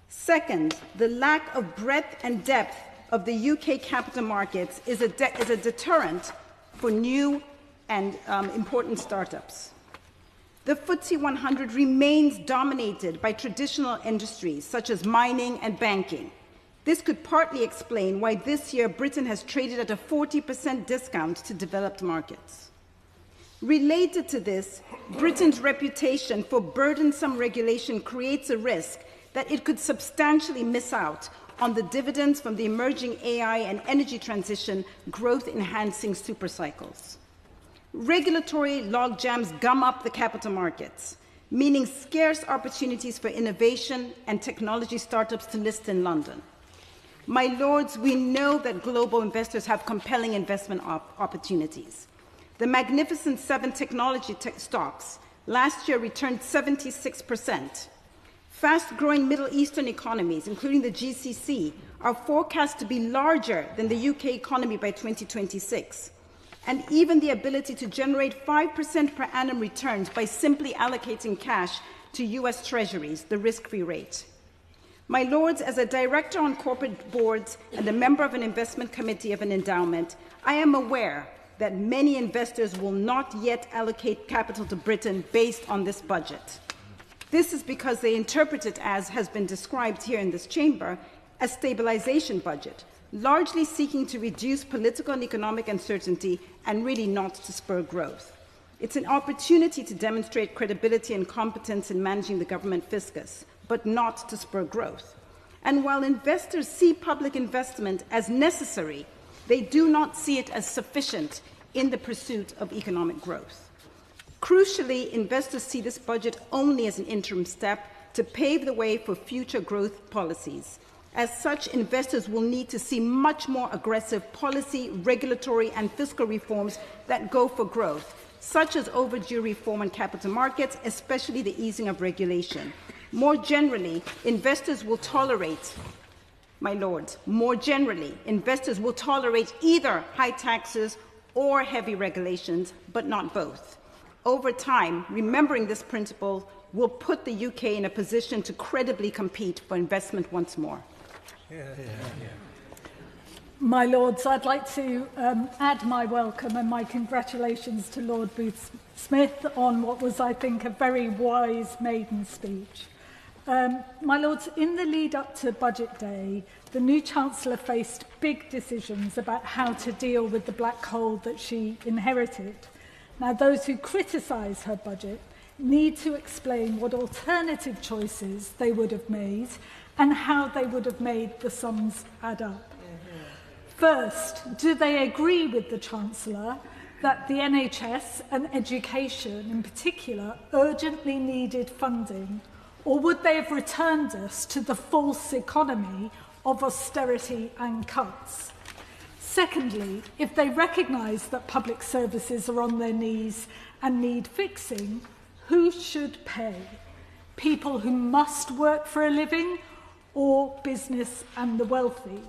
Second, the lack of breadth and depth of the UK capital markets is a deterrent for new and important startups. The FTSE 100 remains dominated by traditional industries such as mining and banking. This could partly explain why this year Britain has traded at a 40% discount to developed markets. Related to this, Britain's reputation for burdensome regulation creates a risk that it could substantially miss out on the dividends from the emerging AI and energy transition growth-enhancing supercycles. Regulatory logjams gum up the capital markets, meaning scarce opportunities for innovation and technology startups to list in London. My lords, we know that global investors have compelling investment opportunities. The Magnificent Seven technology stocks last year returned 76%. Fast-growing Middle Eastern economies, including the GCC, are forecast to be larger than the UK economy by 2026. And even the ability to generate 5% per annum returns by simply allocating cash to US Treasuries, the risk-free rate. My lords, as a director on corporate boards and a member of an investment committee of an endowment, I am aware that many investors will not yet allocate capital to Britain based on this budget. This is because they interpret it, as has been described here in this chamber, a stabilization budget, largely seeking to reduce political and economic uncertainty and really not to spur growth. It's an opportunity to demonstrate credibility and competence in managing the government fiscus, but not to spur growth. And while investors see public investment as necessary, they do not see it as sufficient in the pursuit of economic growth. Crucially, investors see this budget only as an interim step to pave the way for future growth policies. As such, investors will need to see much more aggressive policy, regulatory, and fiscal reforms that go for growth, such as overdue reform on capital markets, especially the easing of regulation. More generally, investors will tolerate, my lords, more generally, investors will tolerate either high taxes or heavy regulations, but not both. Over time, remembering this principle will put the UK in a position to credibly compete for investment once more. My Lords, I'd like to add my welcome and my congratulations to Lord Booth-Smith on what was, I think, a very wise maiden speech. My Lords, in the lead up to Budget Day, the new Chancellor faced big decisions about how to deal with the black hole that she inherited. Now, those who criticise her budget need to explain what alternative choices they would have made and how they would have made the sums add up. First, do they agree with the Chancellor that the NHS and education in particular urgently needed funding, or would they have returned us to the false economy of austerity and cuts? Secondly, if they recognise that public services are on their knees and need fixing, who should pay? People who must work for a living, or business and the wealthy?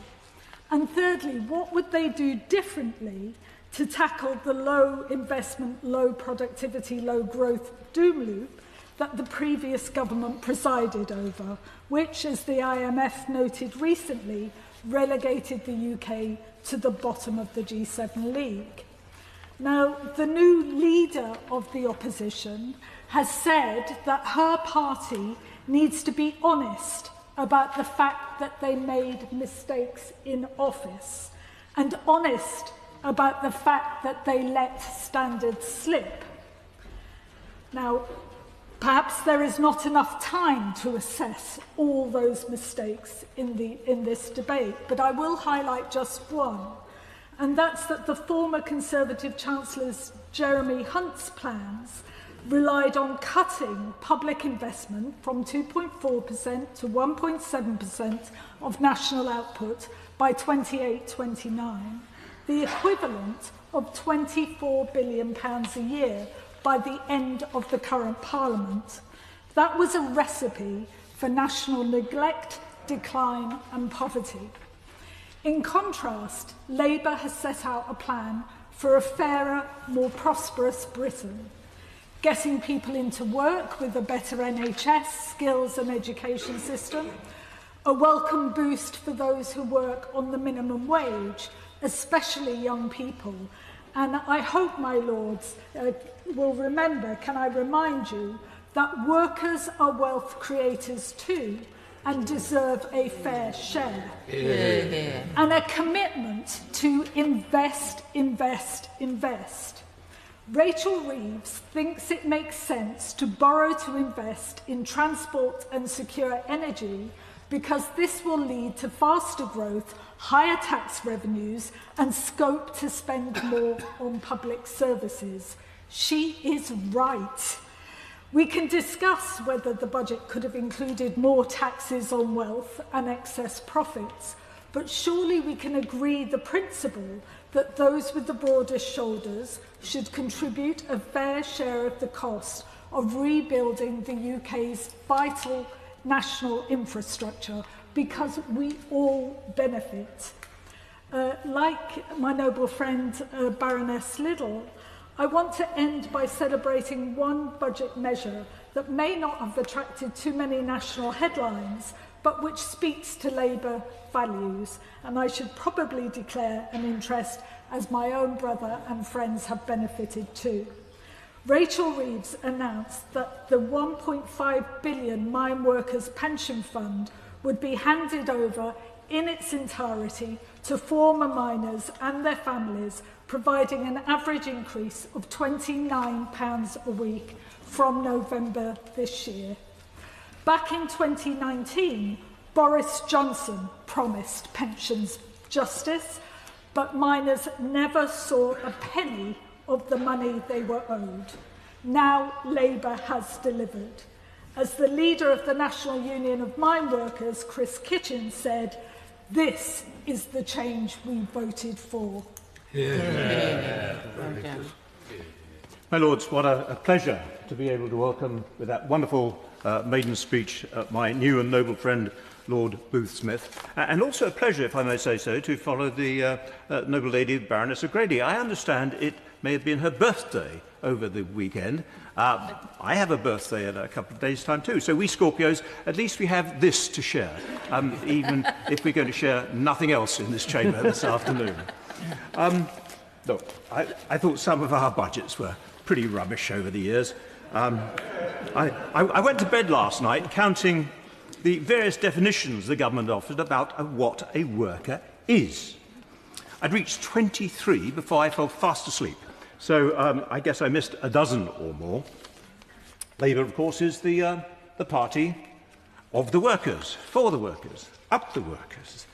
And thirdly, what would they do differently to tackle the low investment, low productivity, low growth doom loop that the previous government presided over, which, as the IMF noted recently, relegated the UK to the bottom of the G7 league. Now, the new leader of the opposition has said that her party needs to be honest about the fact that they made mistakes in office and honest about the fact that they let standards slip. Now, perhaps there is not enough time to assess all those mistakes in this debate, but I will highlight just one, and that's that the former Conservative Chancellor's Jeremy Hunt's plans relied on cutting public investment from 2.4% to 1.7% of national output by 28-29, the equivalent of £24 billion a year by the end of the current Parliament. That was a recipe for national neglect, decline and poverty. In contrast, Labour has set out a plan for a fairer, more prosperous Britain, getting people into work with a better NHS, skills and education system, a welcome boost for those who work on the minimum wage, especially young people. And I hope, my lords, will remember, can I remind you, that workers are wealth creators too and deserve a fair share. Yeah. And a commitment to invest, invest, invest. Rachel Reeves thinks it makes sense to borrow to invest in transport and secure energy because this will lead to faster growth, higher tax revenues and scope to spend more on public services. She is right. We can discuss whether the budget could have included more taxes on wealth and excess profits, but surely we can agree the principle that those with the broadest shoulders should contribute a fair share of the cost of rebuilding the UK's vital national infrastructure, because we all benefit. Like my noble friend Baroness Liddell, I want to end by celebrating one budget measure that may not have attracted too many national headlines, but which speaks to Labour values, and I should probably declare an interest as my own brother and friends have benefited too. Rachel Reeves announced that the £1.5 billion Mine Workers Pension Fund would be handed over in its entirety to former miners and their families, providing an average increase of £29 a week from November this year. Back in 2019, Boris Johnson promised pensions justice, but miners never saw a penny of the money they were owed. Now Labour has delivered. As the leader of the National Union of Mine Workers, Chris Kitchen, said, "This is the change we voted for." My Lords, what a pleasure to be able to welcome with that wonderful maiden speech my new and noble friend Lord Booth Smith, and also a pleasure, if I may say so, to follow the noble lady Baroness O'Grady. I understand it may have been her birthday over the weekend. I have a birthday in a couple of days' time too, so we Scorpios, at least we have this to share, even if we're going to share nothing else in this chamber this afternoon. Look, I thought some of our budgets were pretty rubbish over the years. I went to bed last night counting the various definitions the government offered about what a worker is. I'd reached 23 before I fell fast asleep, so I guess I missed a dozen or more. Labour, of course, is the party of the workers, for the workers, up the workers.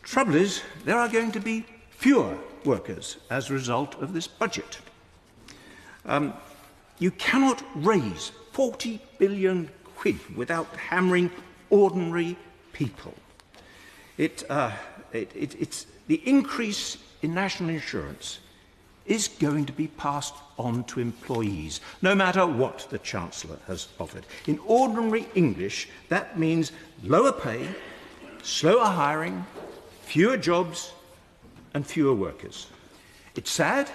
Trouble is, there are going to be fewer workers as a result of this budget. You cannot raise 40 billion quid without hammering ordinary people. It's the increase in national insurance is going to be passed on to employees, no matter what the Chancellor has offered. In ordinary English, that means lower pay, slower hiring, fewer jobs, and fewer workers. It's sad,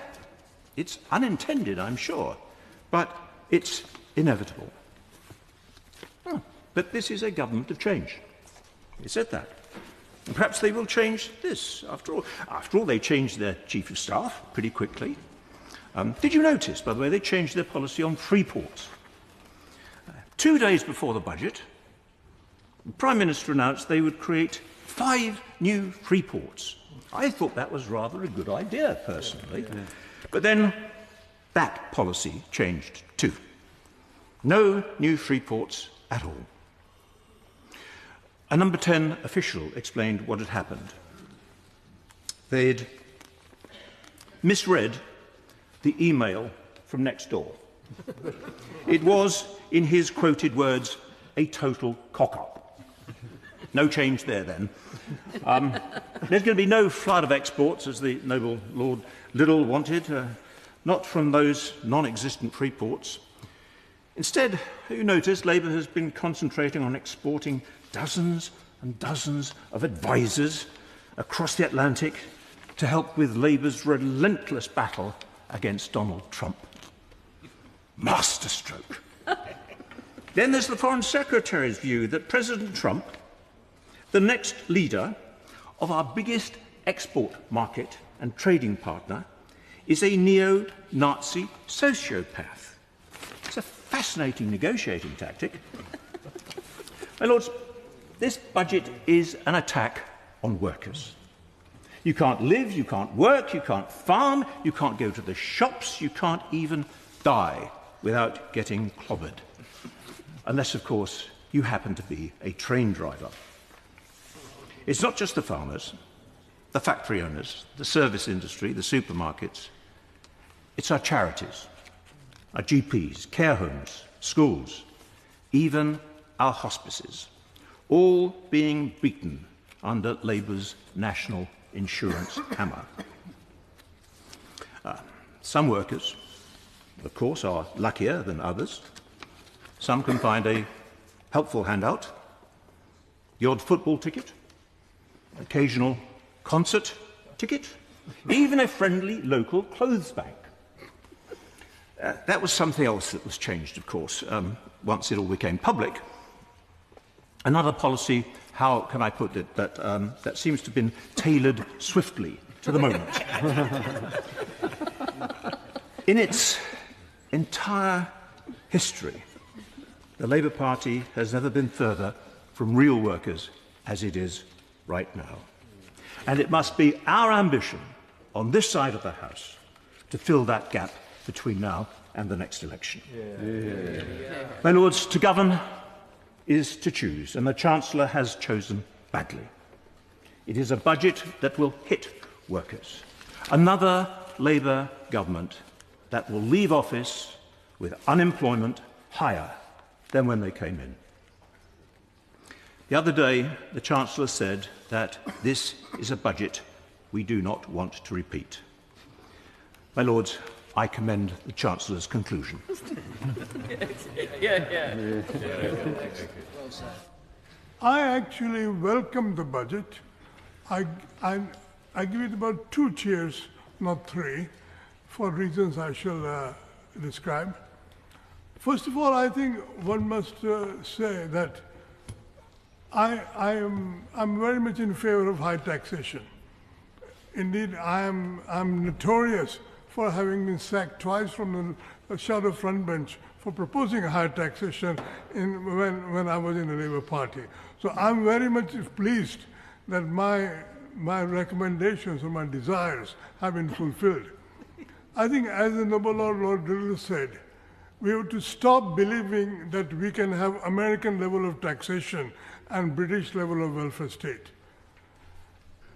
it's unintended, I'm sure, but it's inevitable. But this is a government of change. They said that. And perhaps they will change this. After all, they changed their chief of staff pretty quickly. Did you notice, by the way, they changed their policy on free ports? 2 days before the budget, the Prime Minister announced they would create 5 new free ports. I thought that was rather a good idea, personally. But then that policy changed too. No new free ports at all. A number 10 official explained what had happened. They'd misread the email from next door. It was, in his quoted words, a total cock-up. No change there then. There's going to be no flood of exports, as the noble Lord Liddell wanted, not from those non-existent free ports. Instead, you notice Labour has been concentrating on exporting dozens and dozens of advisers across the Atlantic to help with Labour's relentless battle against Donald Trump. Masterstroke. Then there's the Foreign Secretary's view that President Trump, the next leader of our biggest export market and trading partner, is a neo-Nazi sociopath. It's a fascinating negotiating tactic. My Lords, this budget is an attack on workers. You can't live, you can't work, you can't farm, you can't go to the shops, you can't even die without getting clobbered. Unless, of course, you happen to be a train driver. It's not just the farmers, the factory owners, the service industry, the supermarkets. It's our charities, our GPs, care homes, schools, even our hospices, all being beaten under Labour's national insurance hammer. Some workers, of course, are luckier than others. Some can find a helpful handout, the odd football ticket, occasional concert ticket, even a friendly local clothes bank. That was something else that was changed, of course, once it all became public. Another policy, how can I put it, that seems to have been tailored swiftly to the moment. In its entire history, the Labour Party has never been further from real workers as it is right now. And it must be our ambition on this side of the House to fill that gap between now and the next election. My Lords, to govern is to choose, and the Chancellor has chosen badly. It is a budget that will hit workers. Another Labour government that will leave office with unemployment higher than when they came in. The other day, the Chancellor said that this is a budget we do not want to repeat. My Lords, I commend the Chancellor's conclusion. I actually welcome the budget. I give it about 2 cheers, not 3, for reasons I shall describe. First of all, I think one must say that I'm very much in favor of high taxation. Indeed, I'm notorious for having been sacked twice from the shadow front bench for proposing a higher taxation when I was in the Labour Party. So I'm very much pleased that my recommendations or my desires have been fulfilled. I think, as the noble Lord Liddell said, we have to stop believing that we can have American level of taxation and British level of welfare state.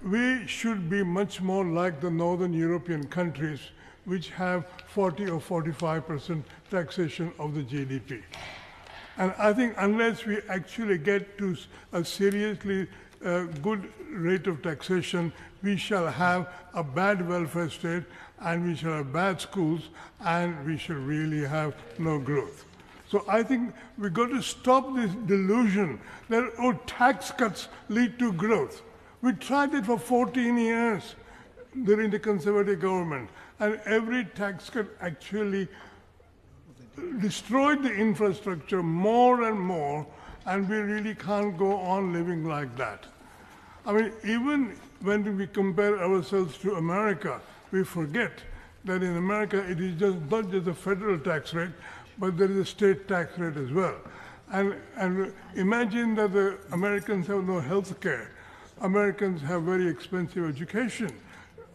We should be much more like the Northern European countries, which have 40 or 45% taxation of the GDP. And I think unless we actually get to a seriously good rate of taxation, we shall have a bad welfare state, and we shall have bad schools, and we shall really have no growth. So I think we've got to stop this delusion that, oh, tax cuts lead to growth. We tried it for 14 years during the Conservative government, and every tax cut actually destroyed the infrastructure more and more, and we really can't go on living like that. I mean, even when we compare ourselves to America, we forget that in America it is just not just a federal tax rate, but there is a state tax rate as well. And imagine that the Americans have no health care. Americans have very expensive education,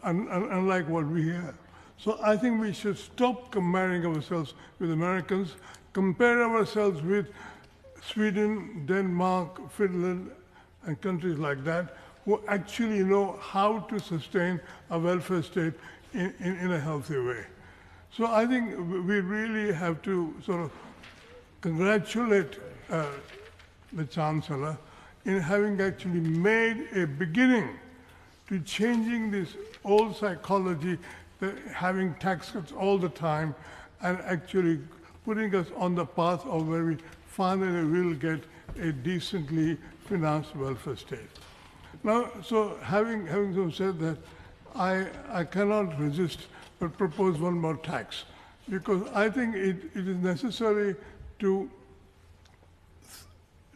unlike what we have. So I think we should stop comparing ourselves with Americans, compare ourselves with Sweden, Denmark, Finland, and countries like that, who actually know how to sustain a welfare state in a healthy way. So I think we really have to sort of congratulate the Chancellor in having actually made a beginning to changing this old psychology, that having tax cuts all the time, and actually putting us on the path of where we finally will get a decently financed welfare state. Now, so having so said that, I cannot resist but propose one more tax, because I think it is necessary to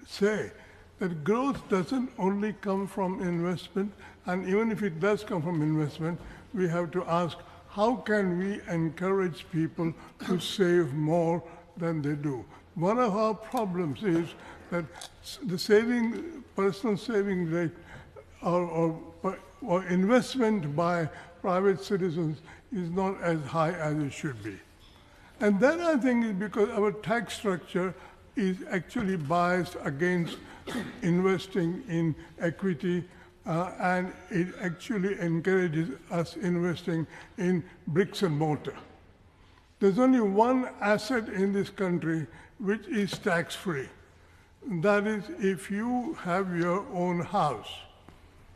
say that growth doesn't only come from investment, and even if it does come from investment, we have to ask, how can we encourage people to save more than they do? One of our problems is that the personal saving rate or investment by private citizens is not as high as it should be. And then I think it's because our tax structure is actually biased against investing in equity, and it actually encourages us investing in bricks and mortar. There's only one asset in this country which is tax-free. That is, if you have your own house,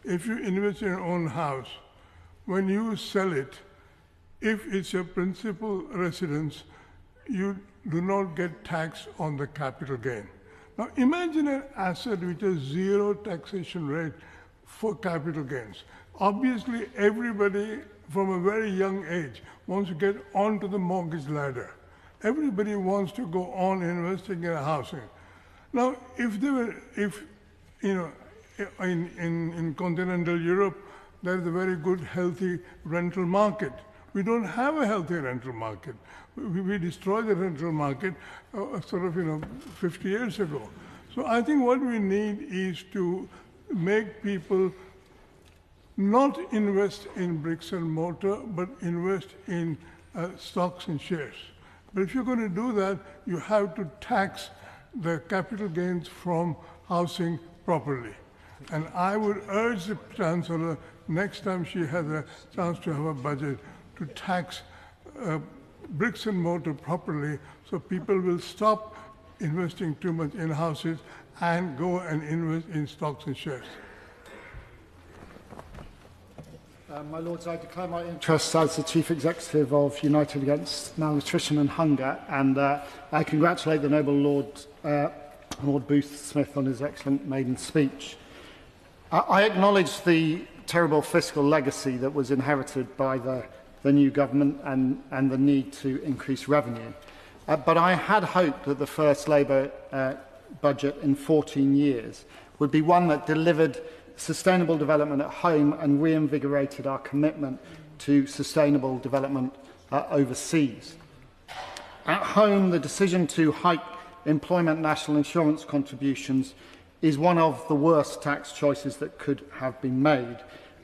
if you invest in your own house, when you sell it, if it's your principal residence, you do not get taxed on the capital gain. Now imagine an asset which has zero taxation rate for capital gains. Obviously, everybody from a very young age wants to get onto the mortgage ladder. Everybody wants to go on investing in housing. Now, in continental Europe, there's a very good, healthy rental market. We don't have a healthy rental market. We destroyed the rental market 50 years ago. So I think what we need is to make people not invest in bricks and mortar, but invest in stocks and shares. But if you're going to do that, you have to tax the capital gains from housing properly. And I would urge the Chancellor, next time she has a chance to have a budget, to tax bricks and mortar properly, so people will stop investing too much in houses and go and invest in stocks and shares. My Lords, I declare my interest as the Chief Executive of United Against Malnutrition and Hunger, and I congratulate the Noble Lord Booth Smith on his excellent maiden speech. I acknowledge the terrible fiscal legacy that was inherited by the new government and the need to increase revenue. But I had hoped that the first Labour budget in 14 years would be one that delivered sustainable development at home and reinvigorated our commitment to sustainable development overseas. At home, the decision to hike employment national insurance contributions is one of the worst tax choices that could have been made,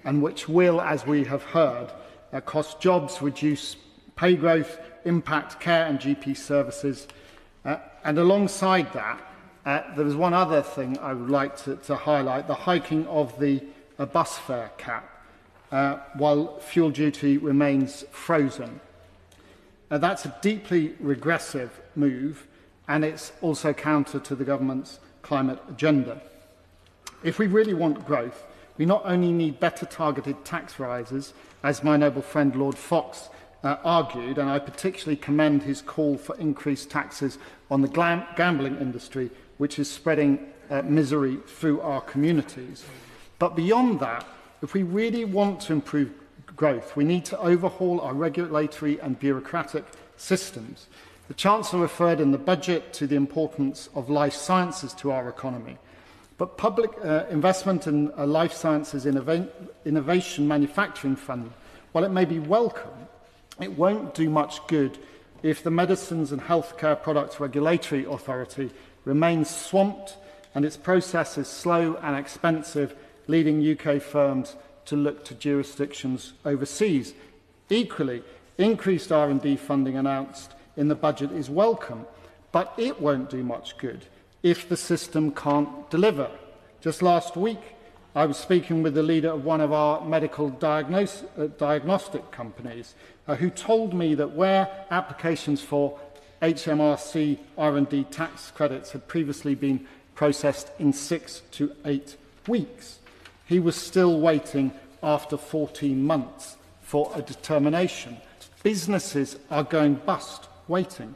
and which will, as we have heard, cost jobs, reduce pay growth, impact care and GP services. And alongside that, there was one other thing I would like to highlight, the hiking of the bus fare cap, while fuel duty remains frozen. That's a deeply regressive move, and it's also counter to the government's climate agenda. If we really want growth, we not only need better targeted tax rises, as my noble friend Lord Fox argued, and I particularly commend his call for increased taxes on the gambling industry, which is spreading misery through our communities. But beyond that, if we really want to improve growth, we need to overhaul our regulatory and bureaucratic systems. The Chancellor referred in the budget to the importance of life sciences to our economy. But public investment in life sciences innovation manufacturing fund, while it may be welcome, it won't do much good if the Medicines and Healthcare Products Regulatory Authority remains swamped and its process is slow and expensive, leading UK firms to look to jurisdictions overseas. Equally, increased R&D funding announced in the budget is welcome, but it won't do much good if the system can't deliver. Just last week, I was speaking with the leader of one of our medical diagnostic companies who told me that where applications for HMRC R&D tax credits had previously been processed in 6 to 8 weeks, he was still waiting after 14 months for a determination. Businesses are going bust waiting.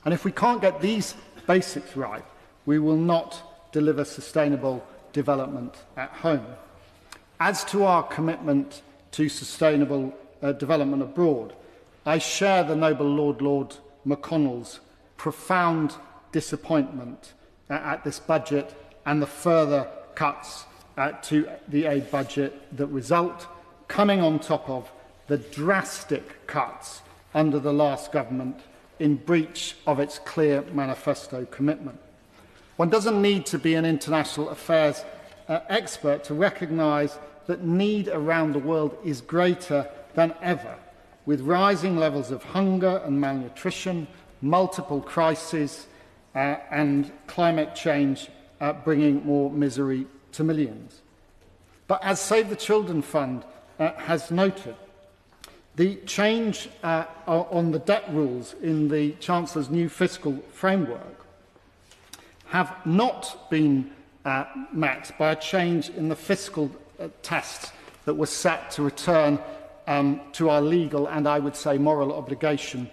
And if we can't get these basics right, we will not deliver sustainable development at home. As to our commitment to sustainable development abroad, I share the noble Lord McConnell's profound disappointment at this budget and the further cuts to the aid budget that result, coming on top of the drastic cuts under the last government in breach of its clear manifesto commitment. One doesn't need to be an international affairs expert to recognise that need around the world is greater than ever, with rising levels of hunger and malnutrition, multiple crises, and climate change bringing more misery to millions. But as Save the Children Fund has noted, the change on the debt rules in the Chancellor's new fiscal framework have not been met by a change in the fiscal tests that was set to return to our legal and, I would say, moral obligation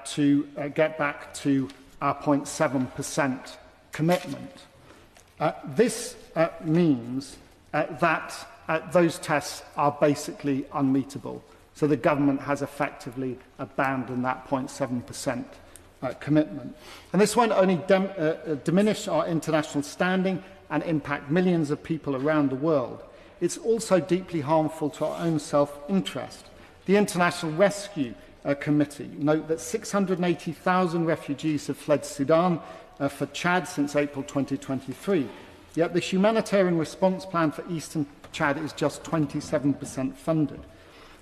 to get back to our 0.7% commitment. This means that those tests are basically unmeetable. So the government has effectively abandoned that 0.7% commitment. And this won't only diminish our international standing and impact millions of people around the world, it's also deeply harmful to our own self-interest. The International Rescue Committee note that 680,000 refugees have fled Sudan for Chad since April 2023, yet the humanitarian response plan for Eastern Chad is just 27% funded.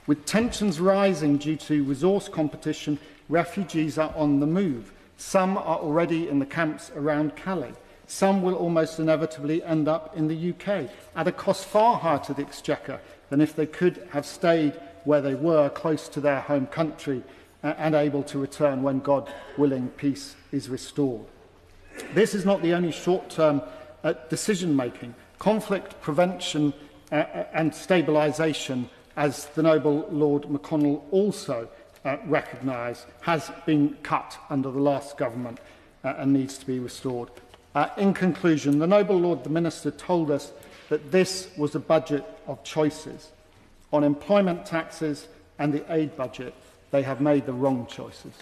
With tensions rising due to resource competition, refugees are on the move. Some are already in the camps around Calais. Some will almost inevitably end up in the UK at a cost far higher to the Exchequer than if they could have stayed where they were, close to their home country, and able to return when, God willing, peace is restored. This is not the only short-term decision-making. Conflict prevention and stabilisation, as the noble Lord McConnell also recognised, has been cut under the last government and needs to be restored. In conclusion, the noble Lord the Minister told us that this was a budget of choices. On employment taxes and the aid budget, they have made the wrong choices.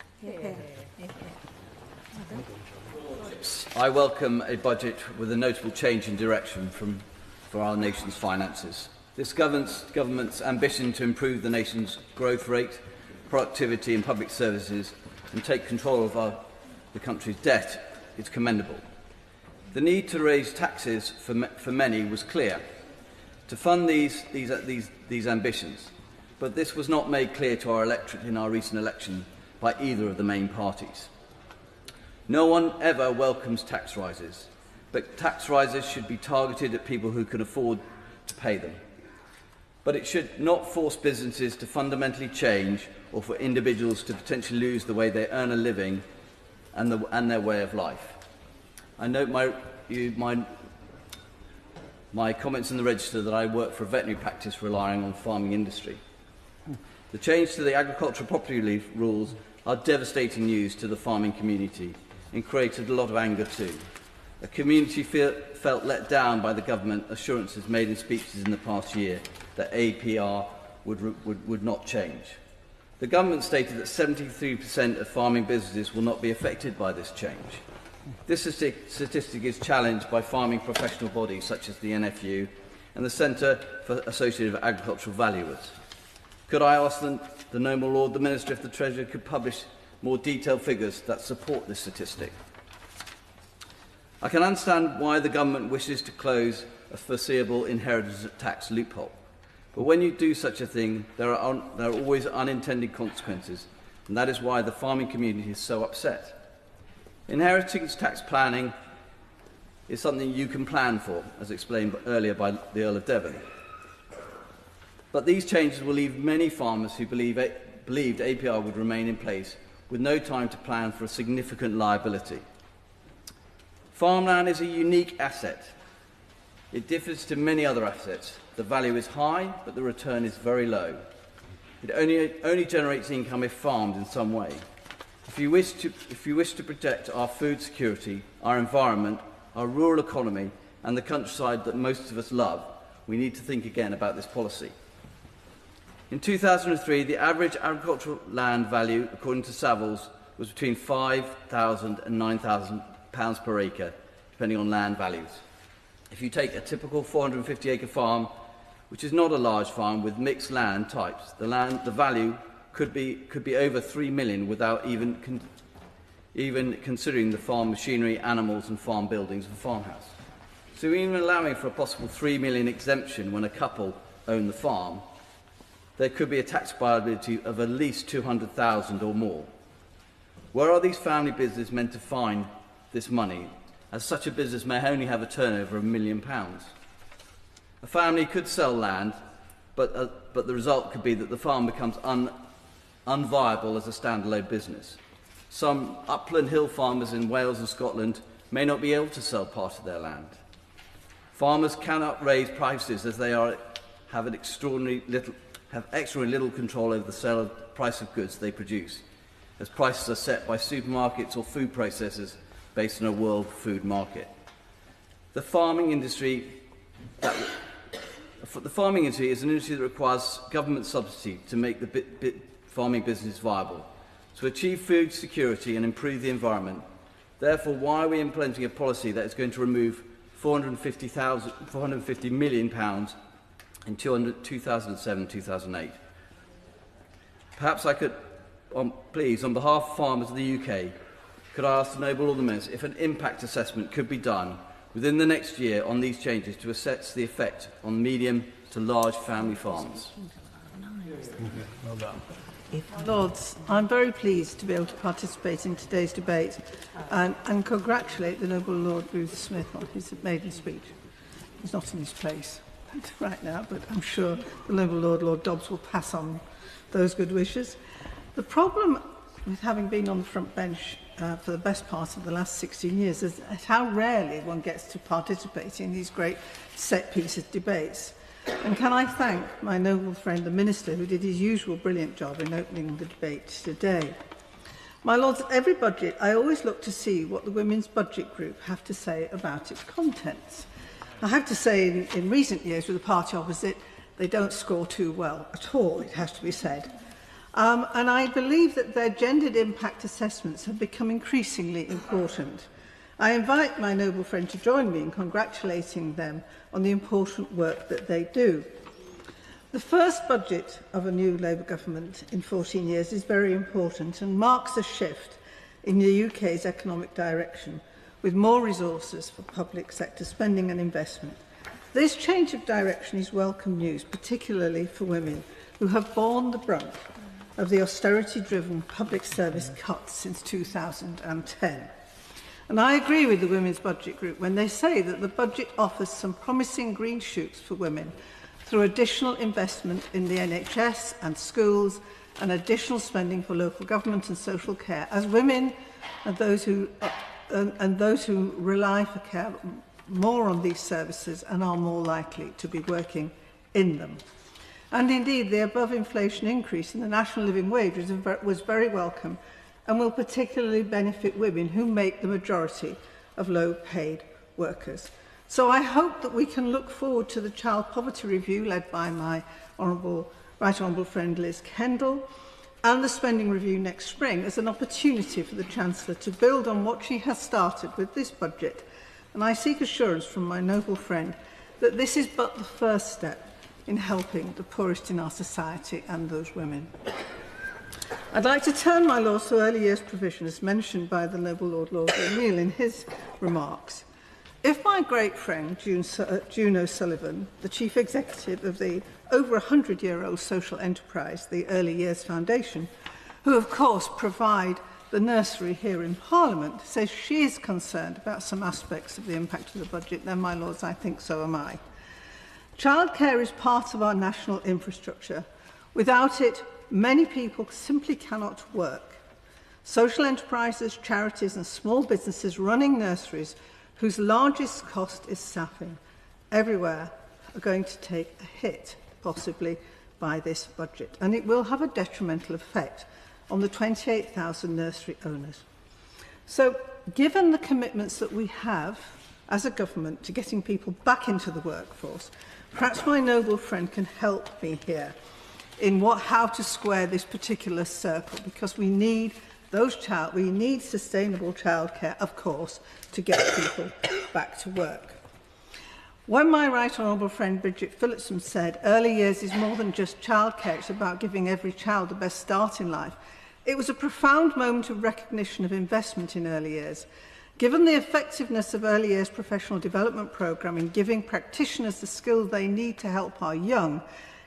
I welcome a budget with a notable change in direction for our nation's finances. This government's ambition to improve the nation's growth rate, productivity and public services and take control of the country's debt is commendable. The need to raise taxes for many was clear to fund these ambitions, but this was not made clear to our electorate in our recent election by either of the main parties. No one ever welcomes tax rises, but tax rises should be targeted at people who can afford to pay them. But it should not force businesses to fundamentally change or for individuals to potentially lose the way they earn a living and their way of life. I note my comments in the register that I work for a veterinary practice relying on farming industry. The change to the agricultural property rules are devastating news to the farming community and created a lot of anger too. A community felt let down by the government assurances made in speeches in the past year that APR would not change. The government stated that 73% of farming businesses will not be affected by this change. This statistic is challenged by farming professional bodies such as the NFU and the Centre for Associated Agricultural Valuers. Could I ask the Noble Lord, the Minister, if the Treasurer could publish more detailed figures that support this statistic? I can understand why the government wishes to close a foreseeable inheritance tax loophole. But when you do such a thing, there are always unintended consequences, and that is why the farming community is so upset. Inheritance tax planning is something you can plan for, as explained earlier by the Earl of Devon. But these changes will leave many farmers who believed APR would remain in place with no time to plan for a significant liability. Farmland is a unique asset. It differs to many other assets. The value is high, but the return is very low. It only generates income if farmed in some way. If you wish to protect our food security, our environment, our rural economy, and the countryside that most of us love, we need to think again about this policy. In 2003, the average agricultural land value, according to Savills, was between £5,000 and £9,000 per acre, depending on land values. If you take a typical 450-acre farm, which is not a large farm with mixed land types, the value could be over £3 million without even considering the farm machinery, animals, and farm buildings and farmhouse. So even allowing for a possible £3 million exemption when a couple own the farm, there could be a tax liability of at least £200,000 or more. Where are these family businesses meant to find this money, as such a business may only have a turnover of £1 million? A family could sell land, but the result could be that the farm becomes unviable as a standalone business. Some upland hill farmers in Wales and Scotland may not be able to sell part of their land. Farmers cannot raise prices as they have extraordinarily little control over the sale of price of goods they produce, as prices are set by supermarkets or food processors based on a world food market. The farming industry is an industry that requires government subsidy to make the farming business viable, to achieve food security and improve the environment. Therefore, why are we implementing a policy that is going to remove £450 million in 2007-2008? Perhaps I could, please, on behalf of farmers of the UK, could I ask the Noble Lord of the Minister if an impact assessment could be done within the next year on these changes to assess the effect on medium to large family farms? Well done. Lords, I'm very pleased to be able to participate in today's debate and congratulate the Noble Lord Booth Smith on his maiden speech. He's not in his place right now, but I'm sure the Noble Lord Dobbs will pass on those good wishes. The problem with having been on the front bench for the best part of the last 16 years is how rarely one gets to participate in these great set-piece debates. And can I thank my noble friend, the Minister, who did his usual brilliant job in opening the debate today. My Lords, at every budget, I always look to see what the Women's Budget Group have to say about its contents. I have to say, in recent years, with the party opposite, they don't score too well at all, it has to be said. And I believe that their gendered impact assessments have become increasingly important. I invite my noble friend to join me in congratulating them on the important work that they do. The first budget of a new Labour government in 14 years is very important and marks a shift in the UK's economic direction, with more resources for public sector spending and investment. This change of direction is welcome news, particularly for women who have borne the brunt of the austerity-driven public service cuts since 2010. And I agree with the Women's Budget Group when they say that the budget offers some promising green shoots for women through additional investment in the NHS and schools and additional spending for local government and social care, as women and those who rely for care more on these services and are more likely to be working in them. And indeed, the above-inflation increase in the national living wage was very welcome and will particularly benefit women who make the majority of low-paid workers. So I hope that we can look forward to the Child Poverty Review led by my right honourable friend Liz Kendall, and the spending review next spring as an opportunity for the Chancellor to build on what she has started with this budget. And I seek assurance from my noble friend that this is but the first step in helping the poorest in our society and those women. I'd like to turn, my Lords, to early years provision as mentioned by the noble Lord O'Neill in his remarks. If my great friend June O'Sullivan, the chief executive of the over 100-year-old social enterprise, the Early Years Foundation, who of course provide the nursery here in Parliament, says she is concerned about some aspects of the impact of the budget, then, my Lords, I think so am I. Childcare is part of our national infrastructure. Without it, many people simply cannot work. Social enterprises, charities and small businesses running nurseries whose largest cost is staffing everywhere are going to take a hit, possibly, by this budget. And it will have a detrimental effect on the 28,000 nursery owners. So, given the commitments that we have as a government to getting people back into the workforce, perhaps my noble friend can help me here in how to square this particular circle, because we need sustainable childcare, of course, to get people back to work. When my right honourable friend Bridget Phillipson said early years is more than just childcare, it's about giving every child the best start in life, it was a profound moment of recognition of investment in early years. Given the effectiveness of early years professional development programme in giving practitioners the skills they need to help our young,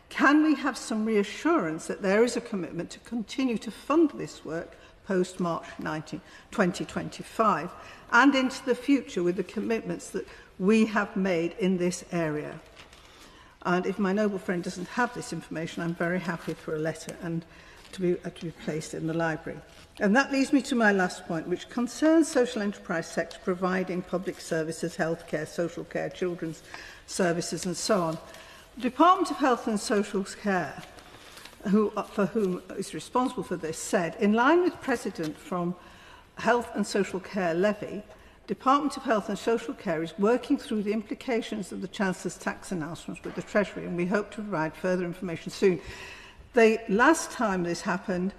can we have some reassurance that there is a commitment to continue to fund this work post-March 2025 and into the future with the commitments that we have made in this area? And if my noble friend doesn't have this information, I'm very happy for a letter and to be placed in the library. And that leads me to my last point, which concerns social enterprise sector providing public services, healthcare, social care, children's services and so on. The Department of Health and Social Care, for whom is responsible for this, said, in line with precedent from Health and Social Care Levy, Department of Health and Social Care is working through the implications of the Chancellor's tax announcements with the Treasury, and we hope to provide further information soon. Last time this happened,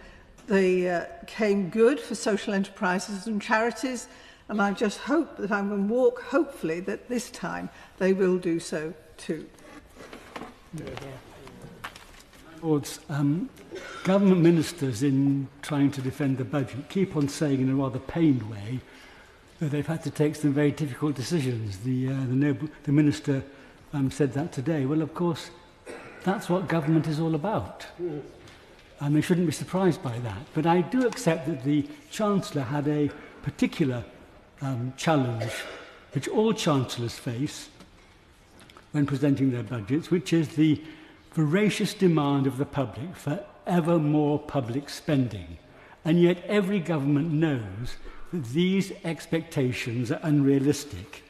they came good for social enterprises and charities, and I just hope that I'm going to walk, hopefully, that this time they will do so too. Lords, government ministers, in trying to defend the budget, keep on saying in a rather pained way that they've had to take some very difficult decisions. The minister said that today. Well, of course, that's what government is all about. And they shouldn't be surprised by that. But I do accept that the Chancellor had a particular challenge which all Chancellors face when presenting their budgets, which is the voracious demand of the public for ever more public spending. And yet every government knows that these expectations are unrealistic.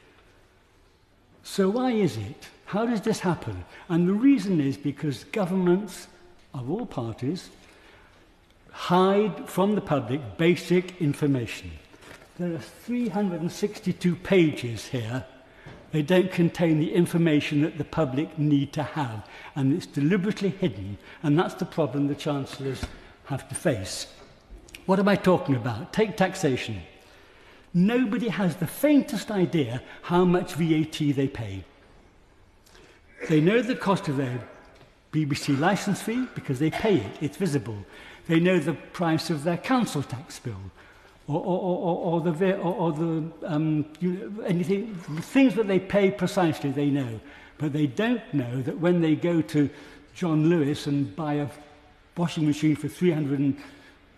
So why is it? How does this happen? And the reason is because governments of all parties hide from the public basic information. There are 362 pages here. They don't contain the information that the public need to have, and it's deliberately hidden, and that's the problem the Chancellors have to face. What am I talking about? Take taxation. Nobody has the faintest idea how much VAT they pay. They know the cost of their BBC licence fee because they pay it, it's visible. They know the price of their council tax bill, anything, things that they pay precisely they know. But they don't know that when they go to John Lewis and buy a washing machine for £350,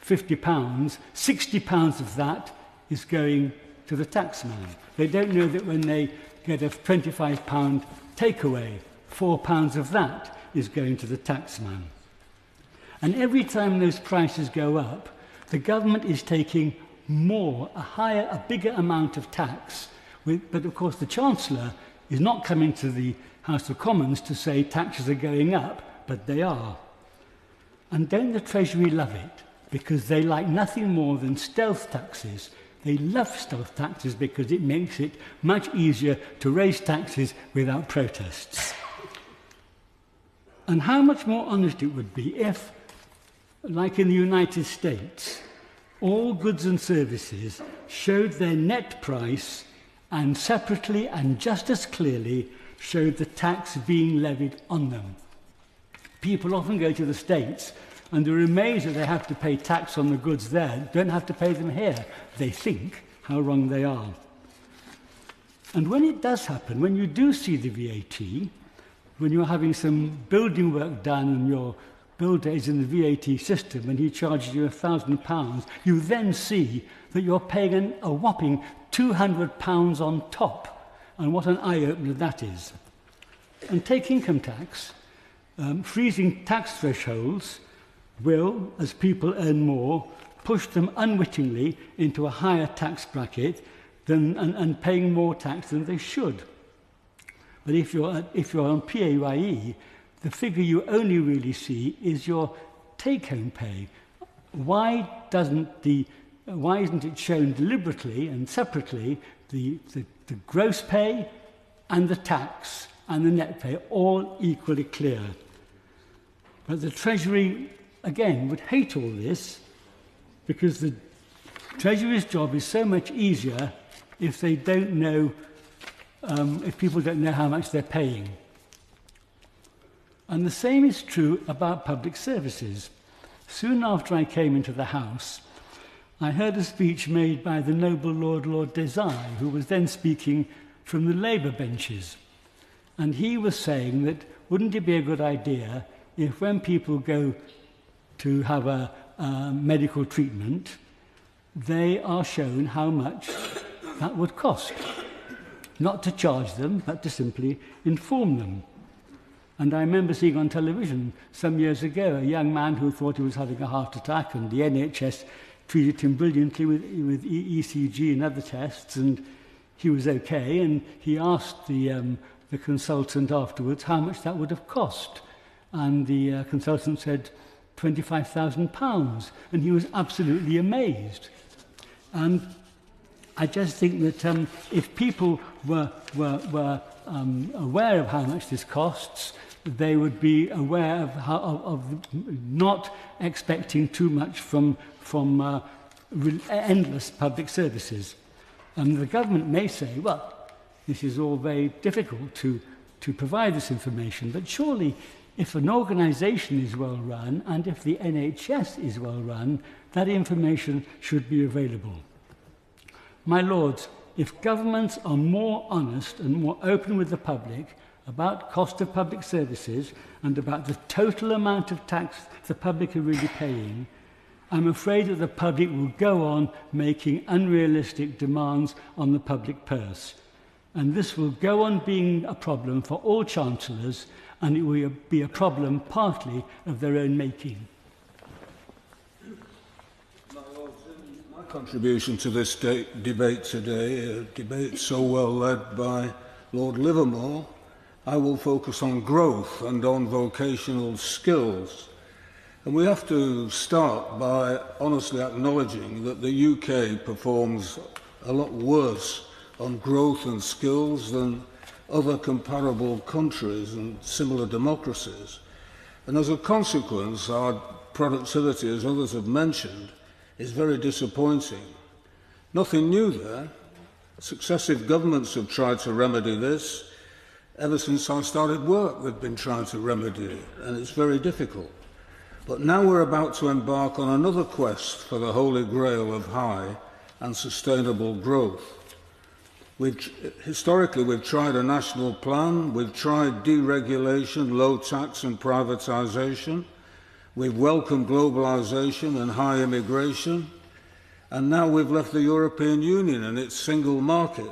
£60 of that is going to the taxman. They don't know that when they get a £25 takeaway, £4 of that is going to the taxman. And every time those prices go up, the government is taking a bigger amount of tax. But of course the Chancellor is not coming to the House of Commons to say taxes are going up, but they are. And don't the Treasury love it? Because they like nothing more than stealth taxes. They love stealth taxes because it makes it much easier to raise taxes without protests. And how much more honest it would be if like in the United States, all goods and services showed their net price and separately and just as clearly showed the tax being levied on them. People often go to the States and they're amazed that they have to pay tax on the goods there, don't have to pay them here. They think how wrong they are. And when it does happen, when you do see the VAT, when you're having some building work done and your builder is in the VAT system and he charges you £1,000, you then see that you're paying a whopping £200 on top. And what an eye-opener that is. And take income tax. Freezing tax thresholds will, as people earn more, push them unwittingly into a higher tax bracket and paying more tax than they should. But if you're on PAYE, the figure you only really see is your take-home pay. Why isn't it shown deliberately and separately the gross pay and the tax and the net pay all equally clear? But the Treasury, again, would hate all this because the Treasury's job is so much easier if they don't know, if people don't know how much they're paying. And the same is true about public services. Soon after I came into the House, I heard a speech made by the noble Lord Desai, who was then speaking from the Labour benches. And he was saying that wouldn't it be a good idea if when people go to have a medical treatment, they are shown how much that would cost. Not to charge them, but to simply inform them. And I remember seeing on television some years ago a young man who thought he was having a heart attack, and the NHS treated him brilliantly with ECG and other tests, and he was okay. And he asked the consultant afterwards how much that would have cost. And the consultant said £25,000, and he was absolutely amazed. And I just think that if people were aware of how much this costs, they would be aware of not expecting too much from endless public services. And the government may say, well, this is all very difficult to provide this information, but surely if an organisation is well run and if the NHS is well run, that information should be available. My Lords, if governments are more honest and more open with the public about cost of public services and about the total amount of tax the public are really paying, I'm afraid that the public will go on making unrealistic demands on the public purse. And this will go on being a problem for all chancellors, and it will be a problem partly of their own making. My contribution to this debate today, a debate so well led by Lord Livermore, I will focus on growth and on vocational skills. And we have to start by honestly acknowledging that the UK performs a lot worse on growth and skills than other comparable countries and similar democracies. And as a consequence, our productivity, as others have mentioned, is very disappointing. Nothing new there. Successive governments have tried to remedy this. Ever since I started work, they've been trying to remedy it, and it's very difficult. But now we're about to embark on another quest for the holy grail of high and sustainable growth. Historically, we've tried a national plan, we've tried deregulation, low tax and privatisation, we've welcomed globalisation and high immigration, and now we've left the European Union and its single market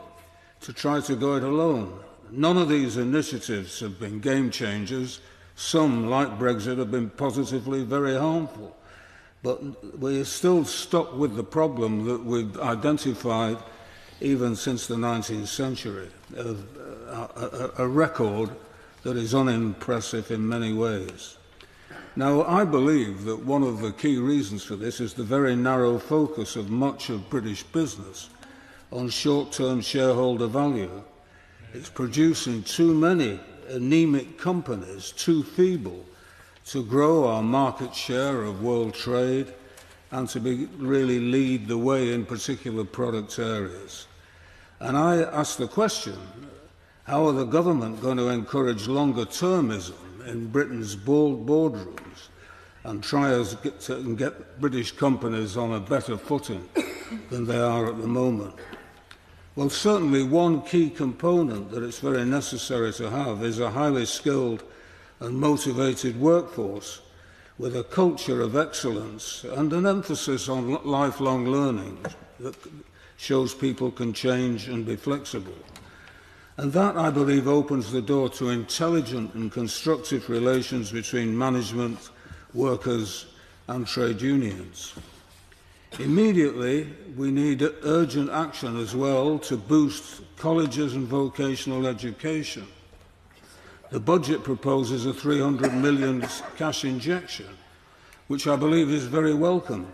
to try to go it alone. None of these initiatives have been game changers. Some, like Brexit, have been positively very harmful. But we are still stuck with the problem that we've identified even since the 19th century, of a record that is unimpressive in many ways. Now, I believe that one of the key reasons for this is the very narrow focus of much of British business on short-term shareholder value. It's producing too many anemic companies, too feeble to grow our market share of world trade, and to really lead the way in particular product areas. And I ask the question, how are the government going to encourage longer-termism in Britain's boardrooms and try to get British companies on a better footing than they are at the moment? Well, certainly one key component that it's very necessary to have is a highly skilled and motivated workforce with a culture of excellence and an emphasis on lifelong learning that shows people can change and be flexible. And that, I believe, opens the door to intelligent and constructive relations between management, workers and trade unions. Immediately, we need urgent action as well to boost colleges and vocational education. The budget proposes a 300 million cash injection, which I believe is very welcome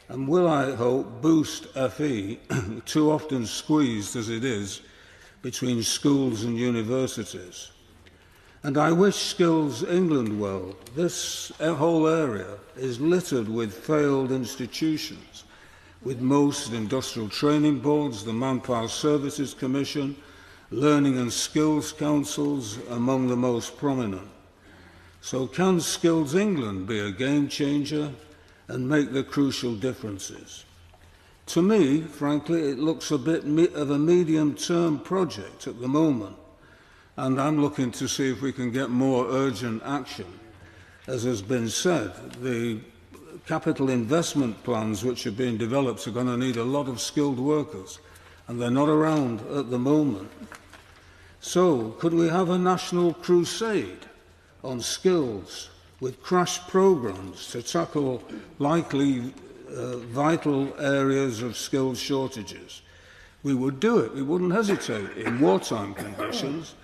and will, I hope, boost FE, too often squeezed as it is, between schools and universities. And I wish Skills England well. This whole area is littered with failed institutions, with most industrial training boards, the Manpower Services Commission, Learning and Skills Councils among the most prominent. So can Skills England be a game changer and make the crucial differences? To me, frankly, it looks a bit of a medium-term project at the moment, and I'm looking to see if we can get more urgent action. As has been said, the capital investment plans which are being developed are going to need a lot of skilled workers, and they're not around at the moment. So, could we have a national crusade on skills with crash programs to tackle likely vital areas of skills shortages? We would do it. We wouldn't hesitate in wartime conditions.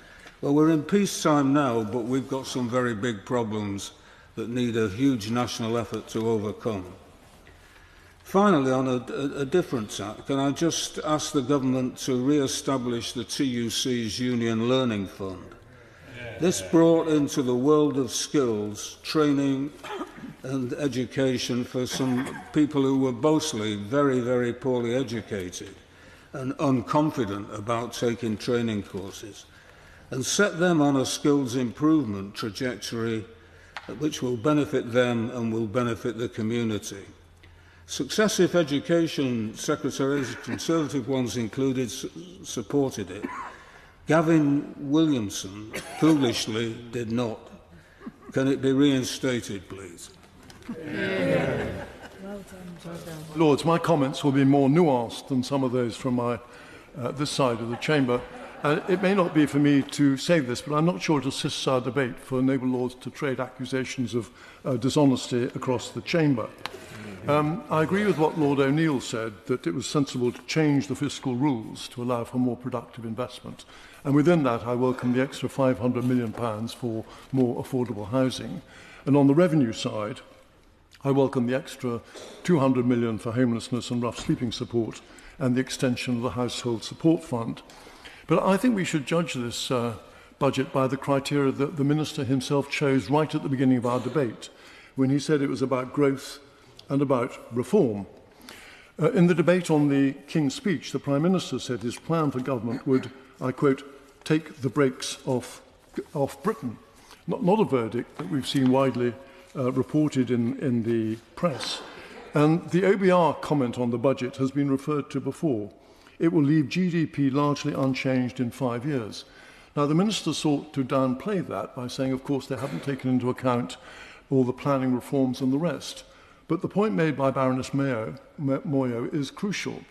Well, we're in peacetime now, but we've got some very big problems that need a huge national effort to overcome. Finally, on a different tack, can I just ask the government to re-establish the TUC's Union Learning Fund? This brought into the world of skills, training and education for some people who were mostly very, very poorly educated and unconfident about taking training courses, and set them on a skills improvement trajectory which will benefit them and will benefit the community. Successive education secretaries, Conservative ones included, supported it. Gavin Williamson, foolishly, did not. Can it be reinstated, please? Yeah. Lords, my comments will be more nuanced than some of those from this side of the chamber. It may not be for me to say this, but I'm not sure it assists our debate for noble lords to trade accusations of dishonesty across the chamber. I agree with what Lord O'Neill said, that it was sensible to change the fiscal rules to allow for more productive investment. And within that, I welcome the extra £500 million for more affordable housing. And on the revenue side, I welcome the extra £200 million for homelessness and rough sleeping support and the extension of the Household Support Fund. But I think we should judge this budget by the criteria that the Minister himself chose right at the beginning of our debate, when he said it was about growth and about reform. In the debate on the King's Speech, the Prime Minister said his plan for government would, I quote, take the brakes off Britain. Not a verdict that we've seen widely reported in the press. And the OBR comment on the budget has been referred to before. It will leave GDP largely unchanged in 5 years. Now, the Minister sought to downplay that by saying, of course, they haven't taken into account all the planning reforms and the rest. But the point made by Baroness Moyo is crucial.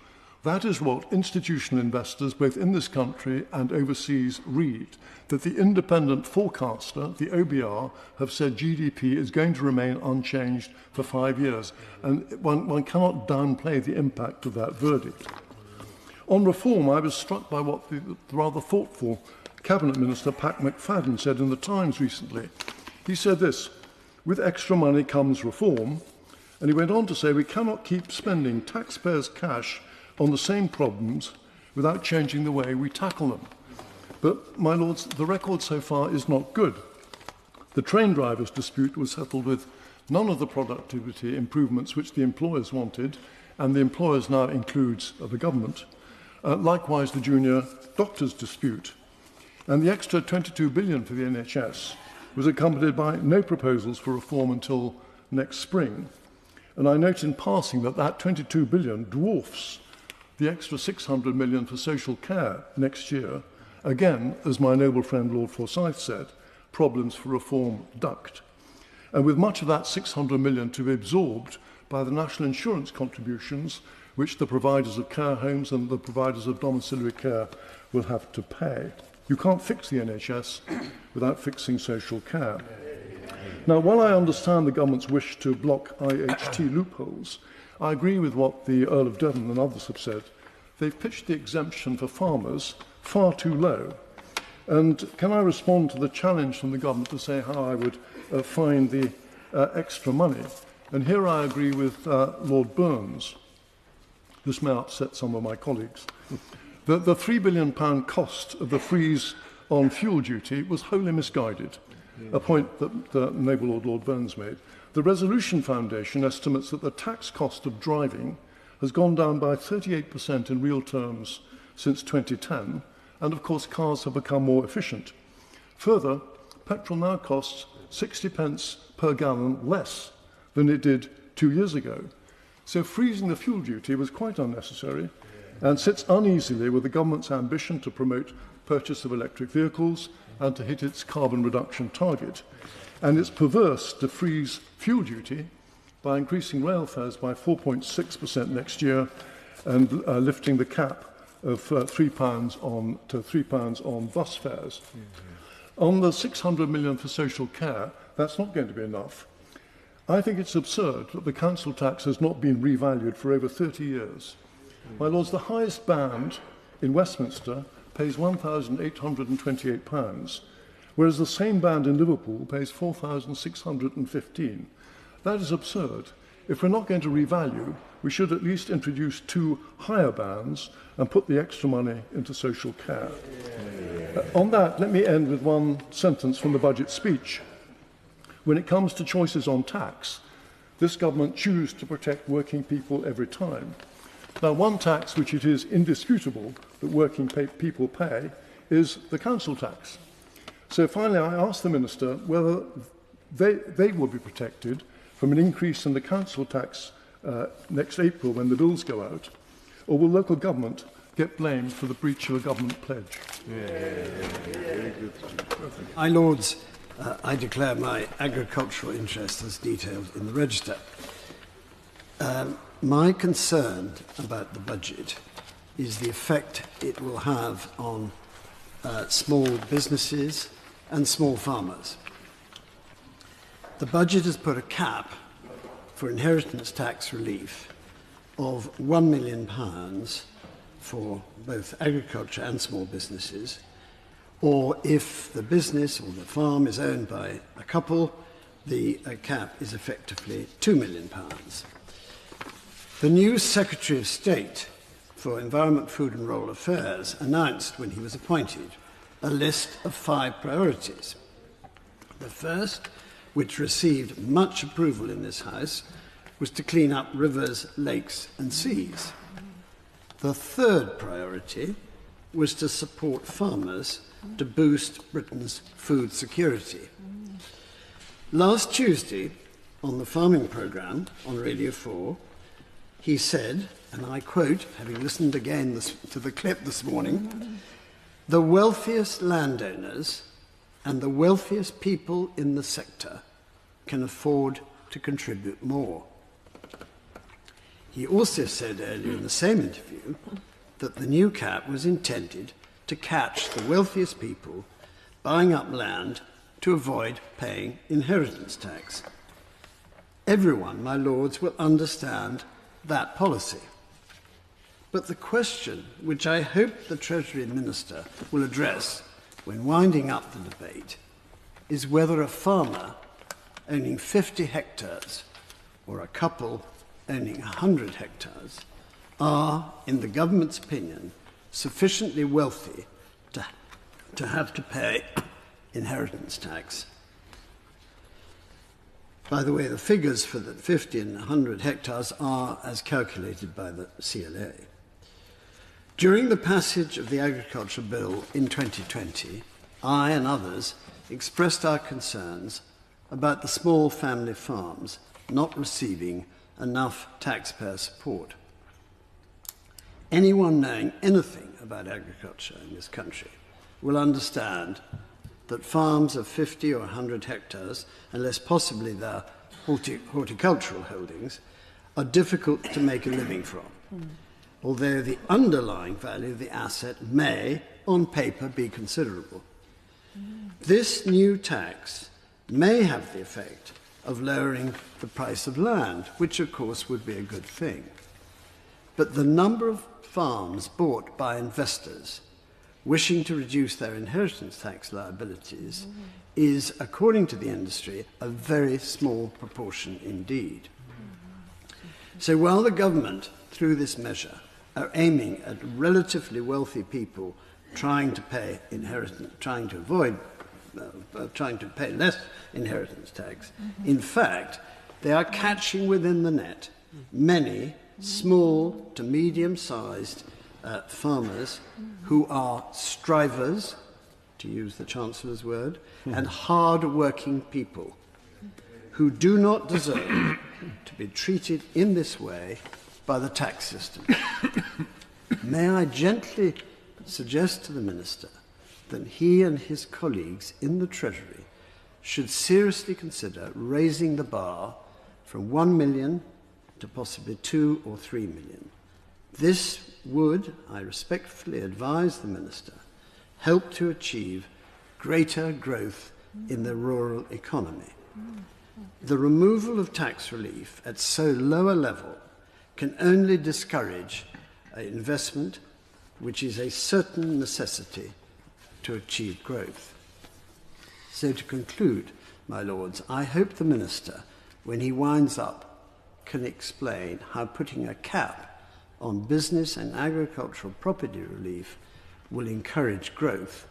That is what institutional investors, both in this country and overseas, read, that the independent forecaster, the OBR, have said GDP is going to remain unchanged for 5 years. And one cannot downplay the impact of that verdict. On reform, I was struck by what the rather thoughtful Cabinet Minister Pat McFadden said in the Times recently. He said this, with extra money comes reform, and he went on to say we cannot keep spending taxpayers' cash on the same problems without changing the way we tackle them. But, my lords, the record so far is not good. The train drivers' dispute was settled with none of the productivity improvements which the employers wanted, and the employers now includes the government. Likewise, the junior doctors' dispute. And the extra 22 billion for the NHS was accompanied by no proposals for reform until next spring. And I note in passing that that 22 billion dwarfs the extra 600 million for social care next year. Again, as my noble friend Lord Forsyth said, problems for reform ducked. And with much of that 600 million to be absorbed by the national insurance contributions, which the providers of care homes and the providers of domiciliary care will have to pay. You can't fix the NHS without fixing social care. Now, while I understand the government's wish to block IHT loopholes, I agree with what the Earl of Devon and others have said. They've pitched the exemption for farmers far too low. And can I respond to the challenge from the government to say how I would find the extra money? And here I agree with Lord Burns. This may upset some of my colleagues. The £3 billion cost of the freeze on fuel duty was wholly misguided, a point that the noble Lord Burns made. The Resolution Foundation estimates that the tax cost of driving has gone down by 38% in real terms since 2010, and of course cars have become more efficient. Further, petrol now costs 60 pence per gallon less than it did 2 years ago. So freezing the fuel duty was quite unnecessary and sits uneasily with the government's ambition to promote purchase of electric vehicles and to hit its carbon reduction target. And it's perverse to freeze fuel duty by increasing rail fares by 4.6% next year and lifting the cap of £3 on to £3 on bus fares. On the 600 million for social care, that's not going to be enough. I think it's absurd that the council tax has not been revalued for over 30 years. My lords, the highest band in Westminster pays £1,828, whereas the same band in Liverpool pays £4,615. That is absurd. If we're not going to revalue, we should at least introduce 2 higher bands and put the extra money into social care. On that, let me end with one sentence from the budget speech. When it comes to choices on tax, this government chooses to protect working people every time. Now, one tax which it is indisputable that working people pay is the council tax. So finally, I ask the Minister whether they will be protected from an increase in the council tax next April when the bills go out, or will local government get blamed for the breach of a government pledge? My Lords, I declare my agricultural interest as detailed in the register. My concern about the budget is the effect it will have on small businesses and small farmers. The budget has put a cap for inheritance tax relief of £1 million for both agriculture and small businesses, or if the business or the farm is owned by a couple, the cap is effectively £2 million. The new Secretary of State for Environment, Food and Rural Affairs announced when he was appointed a list of 5 priorities. The first, which received much approval in this House, was to clean up rivers, lakes and seas. The third priority was to support farmers to boost Britain's food security. Last Tuesday, on the farming programme on Radio 4, he said, and I quote, having listened again to the clip this morning, "The wealthiest landowners and the wealthiest people in the sector can afford to contribute more." He also said earlier in the same interview that the new cap was intended to catch the wealthiest people buying up land to avoid paying inheritance tax. Everyone, my lords, will understand that policy. But the question, which I hope the Treasury Minister will address when winding up the debate, is whether a farmer owning 50 hectares or a couple owning 100 hectares are, in the government's opinion, sufficiently wealthy to have to pay inheritance tax. By the way, the figures for the 50 and 100 hectares are as calculated by the CLA. During the passage of the Agriculture Bill in 2020, I and others expressed our concerns about the small family farms not receiving enough taxpayer support. Anyone knowing anything about agriculture in this country will understand that farms of 50 or 100 hectares, unless possibly their horticultural holdings, are difficult to make a living from, although the underlying value of the asset may, on paper, be considerable. This new tax may have the effect of lowering the price of land, which of course would be a good thing. But the number of farms bought by investors wishing to reduce their inheritance tax liabilities is, according to the industry, a very small proportion indeed. So while the government, through this measure, are aiming at relatively wealthy people trying to pay less inheritance tax, in fact, they are catching within the net many small to medium-sized farmers who are strivers, to use the Chancellor's word, and hard-working people who do not deserve to be treated in this way by the tax system. May I gently suggest to the Minister that he and his colleagues in the Treasury should seriously consider raising the bar from 1 million to possibly 2 or 3 million. This would, I respectfully advise the Minister, help to achieve greater growth in the rural economy. The removal of tax relief at so low a level can only discourage investment, which is a certain necessity to achieve growth. So to conclude, my Lords, I hope the Minister, when he winds up, can explain how putting a cap on business and agricultural property relief will encourage growth,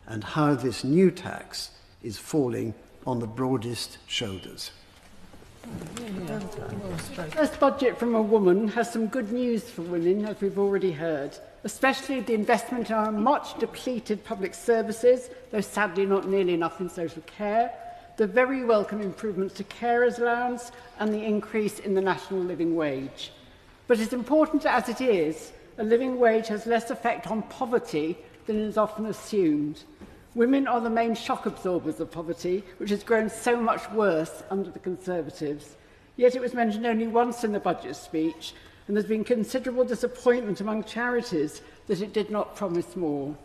and how this new tax is falling on the broadest shoulders. First budget from a woman has some good news for women, as we've already heard, especially the investment in our much depleted public services, though sadly not nearly enough in social care, the very welcome improvements to carers' allowance, and the increase in the national living wage. But as important as it is, a living wage has less effect on poverty than is often assumed. Women are the main shock absorbers of poverty, which has grown so much worse under the Conservatives. Yet it was mentioned only once in the budget speech, and there's been considerable disappointment among charities that it did not promise more.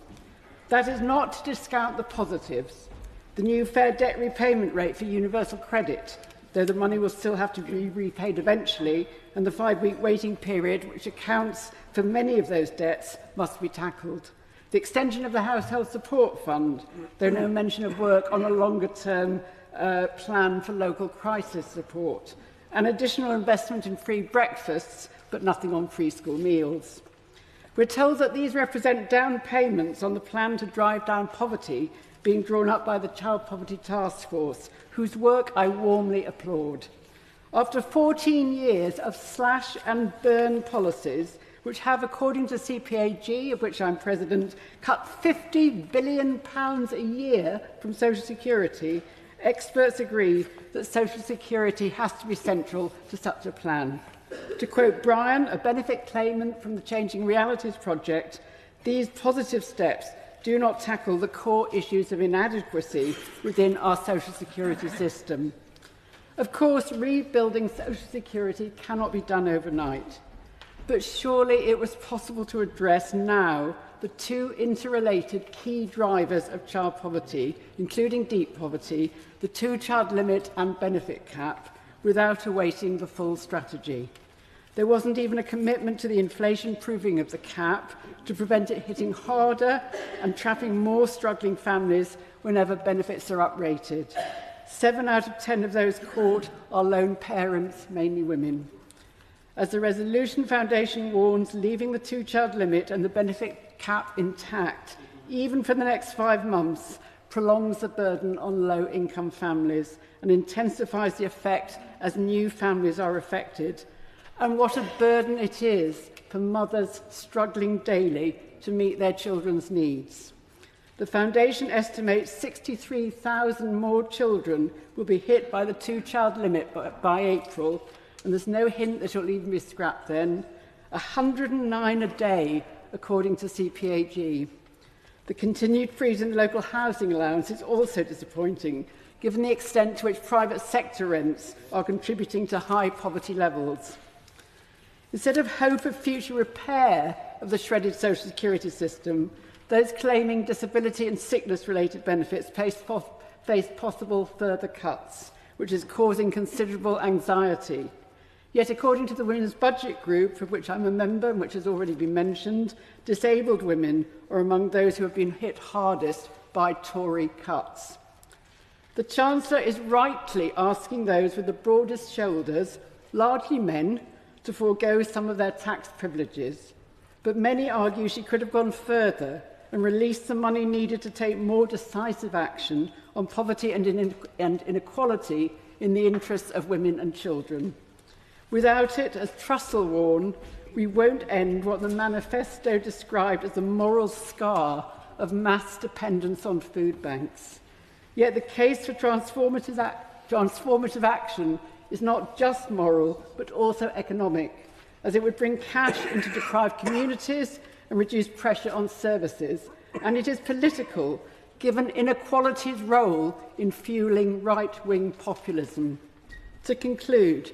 That is not to discount the positives. The new fair debt repayment rate for universal credit, though the money will still have to be repaid eventually, and the 5-week waiting period, which accounts for many of those debts, must be tackled. The extension of the Household Support Fund, though no mention of work on a longer-term plan for local crisis support, and additional investment in free breakfasts, but nothing on free school meals. We're told that these represent down payments on the plan to drive down poverty being drawn up by the Child Poverty Task Force, whose work I warmly applaud. After 14 years of slash and burn policies, which have, according to CPAG, of which I'm president, cut £50 billion a year from social security, experts agree that social security has to be central to such a plan. To quote Brian, a benefit claimant from the Changing Realities Project, these positive steps do not tackle the core issues of inadequacy within our social security system. Of course, rebuilding social security cannot be done overnight, but surely it was possible to address now the two interrelated key drivers of child poverty, including deep poverty, the two-child limit and benefit cap, without awaiting the full strategy. There wasn't even a commitment to the inflation-proofing of the cap to prevent it hitting harder and trapping more struggling families whenever benefits are uprated. 7 out of 10 of those caught are lone parents, mainly women. As the Resolution Foundation warns, leaving the two-child limit and the benefit cap intact, even for the next 5 months, prolongs the burden on low-income families and intensifies the effect as new families are affected. And what a burden it is for mothers struggling daily to meet their children's needs. The Foundation estimates 63,000 more children will be hit by the two-child limit by April, and there's no hint that it'll even be scrapped then. 109 a day, according to CPAG. The continued freeze in the local housing allowance is also disappointing, given the extent to which private sector rents are contributing to high poverty levels. Instead of hope of future repair of the shredded social security system, those claiming disability and sickness-related benefits face possible further cuts, which is causing considerable anxiety. Yet, according to the Women's Budget Group, of which I'm a member and which has already been mentioned, disabled women are among those who have been hit hardest by Tory cuts. The Chancellor is rightly asking those with the broadest shoulders, largely men, to forego some of their tax privileges. But many argue she could have gone further and released the money needed to take more decisive action on poverty and inequality in the interests of women and children. Without it, as Trussell warned, we won't end what the manifesto described as the moral scar of mass dependence on food banks. Yet the case for transformative action is not just moral, but also economic, as it would bring cash into deprived communities and reduce pressure on services. And it is political, given inequality's role in fueling right-wing populism. To conclude,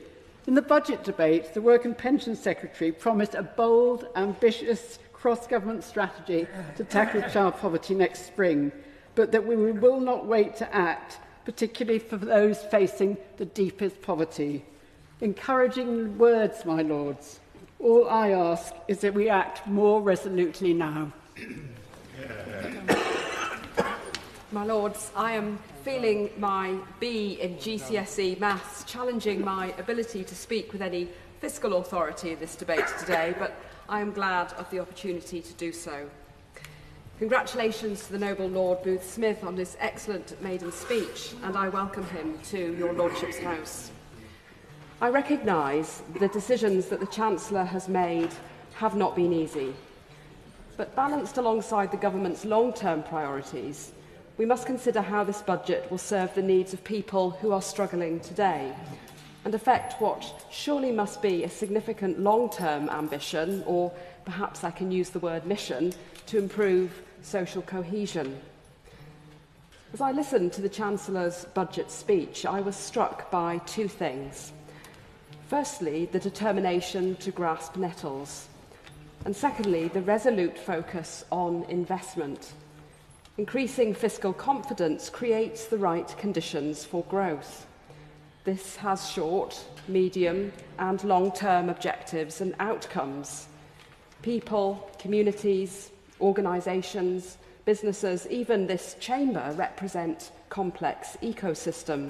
in the budget debate, the Work and Pensions Secretary promised a bold, ambitious cross-government strategy to tackle child poverty next spring, but that we will not wait to act, particularly for those facing the deepest poverty. Encouraging words, my lords. All I ask is that we act more resolutely now. My lords, I am feeling my B in GCSE maths, challenging my ability to speak with any fiscal authority in this debate today, but I am glad of the opportunity to do so. Congratulations to the Noble Lord Booth Smith on his excellent maiden speech, and I welcome him to your Lordship's house. I recognise the decisions that the Chancellor has made have not been easy, but balanced alongside the Government's long-term priorities, we must consider how this budget will serve the needs of people who are struggling today and affect what surely must be a significant long-term ambition, or perhaps I can use the word mission, to improve social cohesion. As I listened to the Chancellor's budget speech, I was struck by two things. Firstly, the determination to grasp nettles, and secondly, the resolute focus on investment. Increasing fiscal confidence creates the right conditions for growth. This has short, medium and long-term objectives and outcomes. People, communities, organisations, businesses, even this chamber represent complex ecosystems.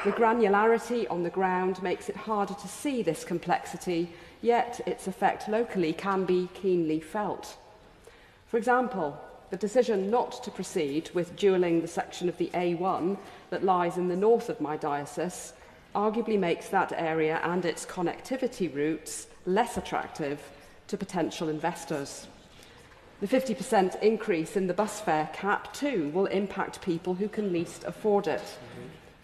The granularity on the ground makes it harder to see this complexity, yet its effect locally can be keenly felt. For example, the decision not to proceed with dualling the section of the A1 that lies in the north of my diocese arguably makes that area and its connectivity routes less attractive to potential investors. The 50% increase in the bus fare cap, too, will impact people who can least afford it,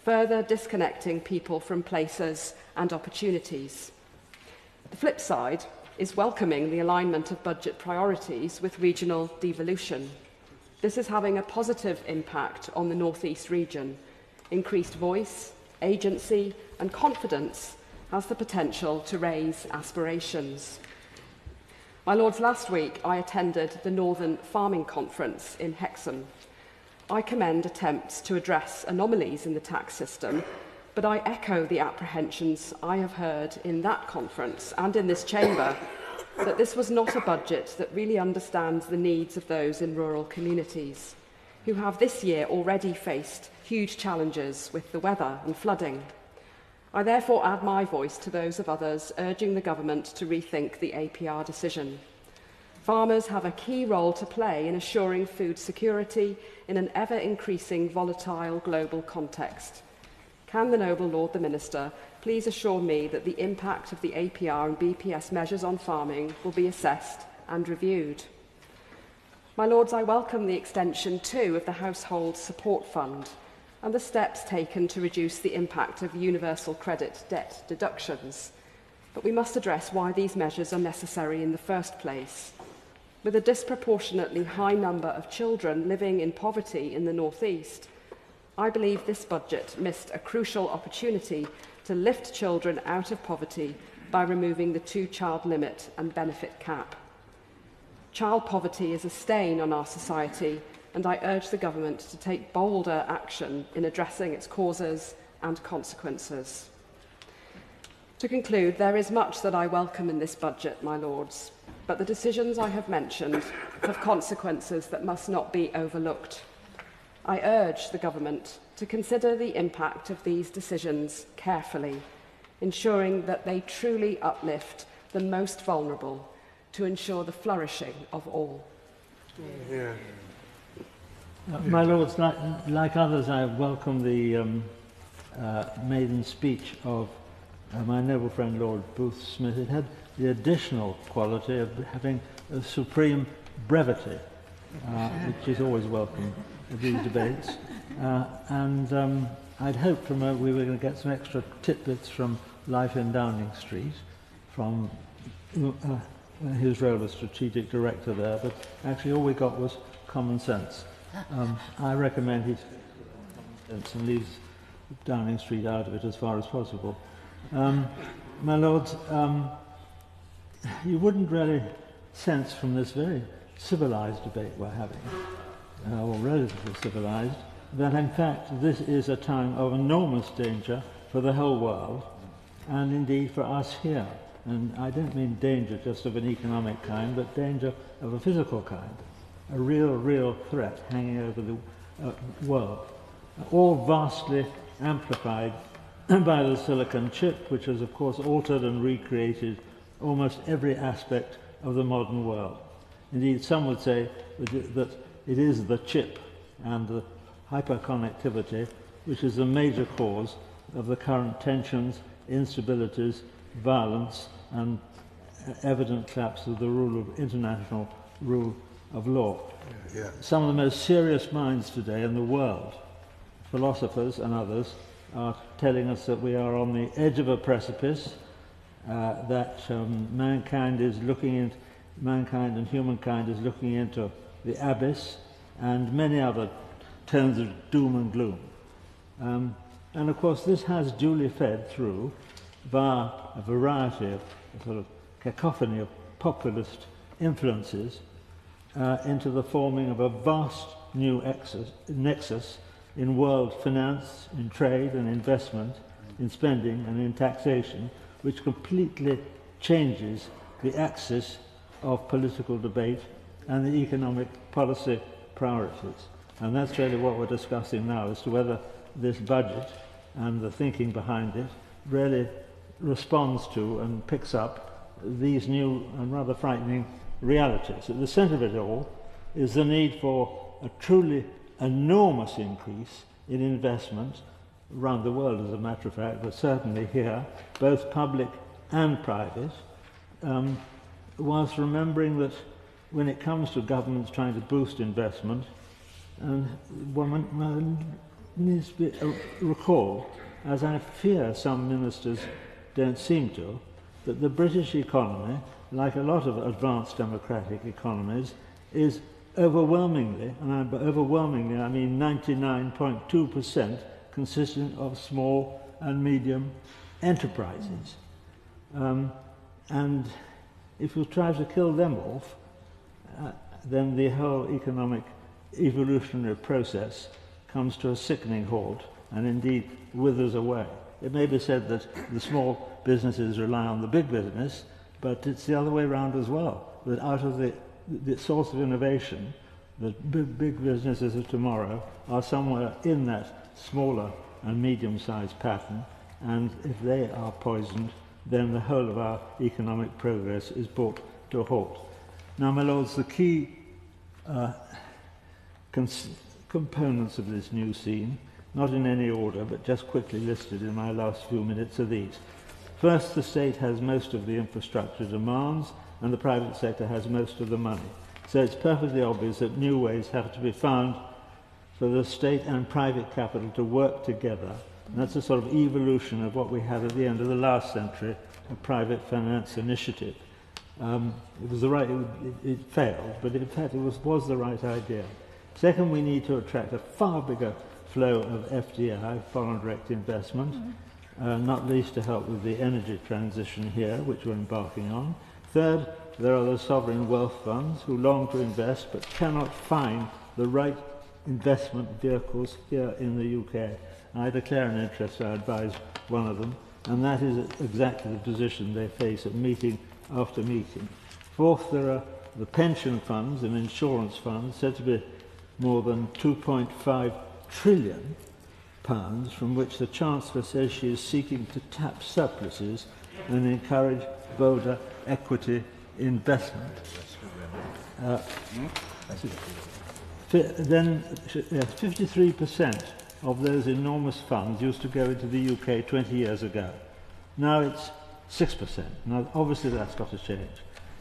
further disconnecting people from places and opportunities. The flip side is welcoming the alignment of budget priorities with regional devolution. This is having a positive impact on the North East region. Increased voice, agency and confidence has the potential to raise aspirations. My lords, last week I attended the Northern Farming Conference in Hexham. I commend attempts to address anomalies in the tax system, but I echo the apprehensions I have heard in that conference and in this chamber that this was not a budget that really understands the needs of those in rural communities, who have this year already faced huge challenges with the weather and flooding. I therefore add my voice to those of others urging the government to rethink the APR decision. Farmers have a key role to play in assuring food security in an ever-increasing volatile global context. Can the Noble Lord the Minister please assure me that the impact of the APR and BPS measures on farming will be assessed and reviewed? My Lords, I welcome the extension too of the Household Support Fund and the steps taken to reduce the impact of universal credit debt deductions. But we must address why these measures are necessary in the first place. With a disproportionately high number of children living in poverty in the North East, I believe this budget missed a crucial opportunity to lift children out of poverty by removing the 2-child limit and benefit cap. Child poverty is a stain on our society, and I urge the government to take bolder action in addressing its causes and consequences. To conclude, there is much that I welcome in this budget, my Lords, but the decisions I have mentioned have consequences that must not be overlooked. I urge the government to consider the impact of these decisions carefully, ensuring that they truly uplift the most vulnerable to ensure the flourishing of all. Yeah. My Lords, like others, I welcome the maiden speech of my noble friend Lord Booth Smith. It had the additional quality of having a supreme brevity, which is always welcome at these debates. I'd hoped we were going to get some extra tidbits from life in Downing Street, from his role as strategic director there, but actually all we got was common sense. I recommend he common sense and leaves Downing Street out of it as far as possible. My Lords, you wouldn't really sense from this very civilised debate we're having, or relatively civilised, that in fact this is a time of enormous danger for the whole world, and indeed for us here. And I don't mean danger just of an economic kind, but danger of a physical kind. A real threat hanging over the world. All vastly amplified by the silicon chip, which has of course altered and recreated almost every aspect of the modern world. Indeed, some would say that it is the chip and the hyperconnectivity which is the major cause of the current tensions, instabilities, violence, and evident collapse of the international rule of law. Yeah. Some of the most serious minds today in the world, philosophers and others, are telling us that we are on the edge of a precipice, that mankind and humankind is looking into the abyss, and many other tones of doom and gloom. And of course this has duly fed through via a variety of a sort of cacophony of populist influences into the forming of a vast new nexus in world finance, in trade and investment, in spending and in taxation, which completely changes the axis of political debate and the economic policy priorities. And that's really what we're discussing now, as to whether this budget and the thinking behind it really responds to and picks up these new and rather frightening realities. At the centre of it all is the need for a truly enormous increase in investment around the world, as a matter of fact, but certainly here, both public and private, whilst remembering that when it comes to governments trying to boost investment, one needs to recall, as I fear some ministers don't seem to, that the British economy, like a lot of advanced democratic economies, is overwhelmingly, and by overwhelmingly I mean 99.2%, consistent of small and medium enterprises. And if you try to kill them off, then the whole economic evolutionary process comes to a sickening halt and indeed withers away. It may be said that the small businesses rely on the big business, but it's the other way around as well, that out of the source of innovation, the big businesses of tomorrow are somewhere in that smaller and medium-sized pattern, and if they are poisoned, then the whole of our economic progress is brought to a halt. Now, my lords, the key components of this new scene, not in any order, but just quickly listed in my last few minutes, are these. First, the state has most of the infrastructure demands, and the private sector has most of the money. So it's perfectly obvious that new ways have to be found for the state and private capital to work together. And that's a sort of evolution of what we had at the end of the last century, a private finance initiative. It was the right, it failed, but in fact it was the right idea. Second, we need to attract a far bigger flow of FDI, foreign direct investment, not least to help with the energy transition here, which we're embarking on. Third, there are the sovereign wealth funds who long to invest but cannot find the right investment vehicles here in the UK. I declare an interest, I advise one of them, and that is exactly the position they face at meeting after meeting. Fourth, there are the pension funds and insurance funds, said to be more than £2.5 trillion, from which the Chancellor says she is seeking to tap surpluses and encourage bolder equity investment. Then 53% of those enormous funds used to go into the UK 20 years ago. Now it's 6%. Now obviously that's got to change.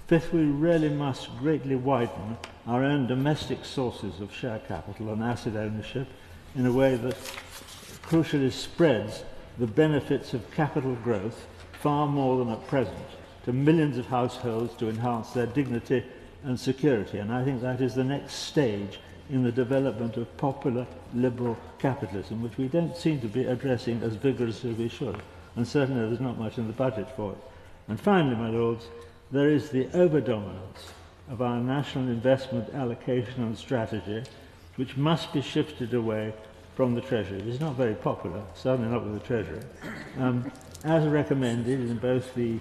Fifth, we really must greatly widen our own domestic sources of share capital and asset ownership in a way that crucially spreads the benefits of capital growth far more than at present to millions of households to enhance their dignity and security. And I think that is the next stage in the development of popular liberal capitalism, which we don't seem to be addressing as vigorously as we should. And certainly there's not much in the budget for it. And finally, my lords, there is the overdominance of our national investment allocation and strategy, which must be shifted away from the Treasury. It's not very popular, certainly not with the Treasury. As recommended in both the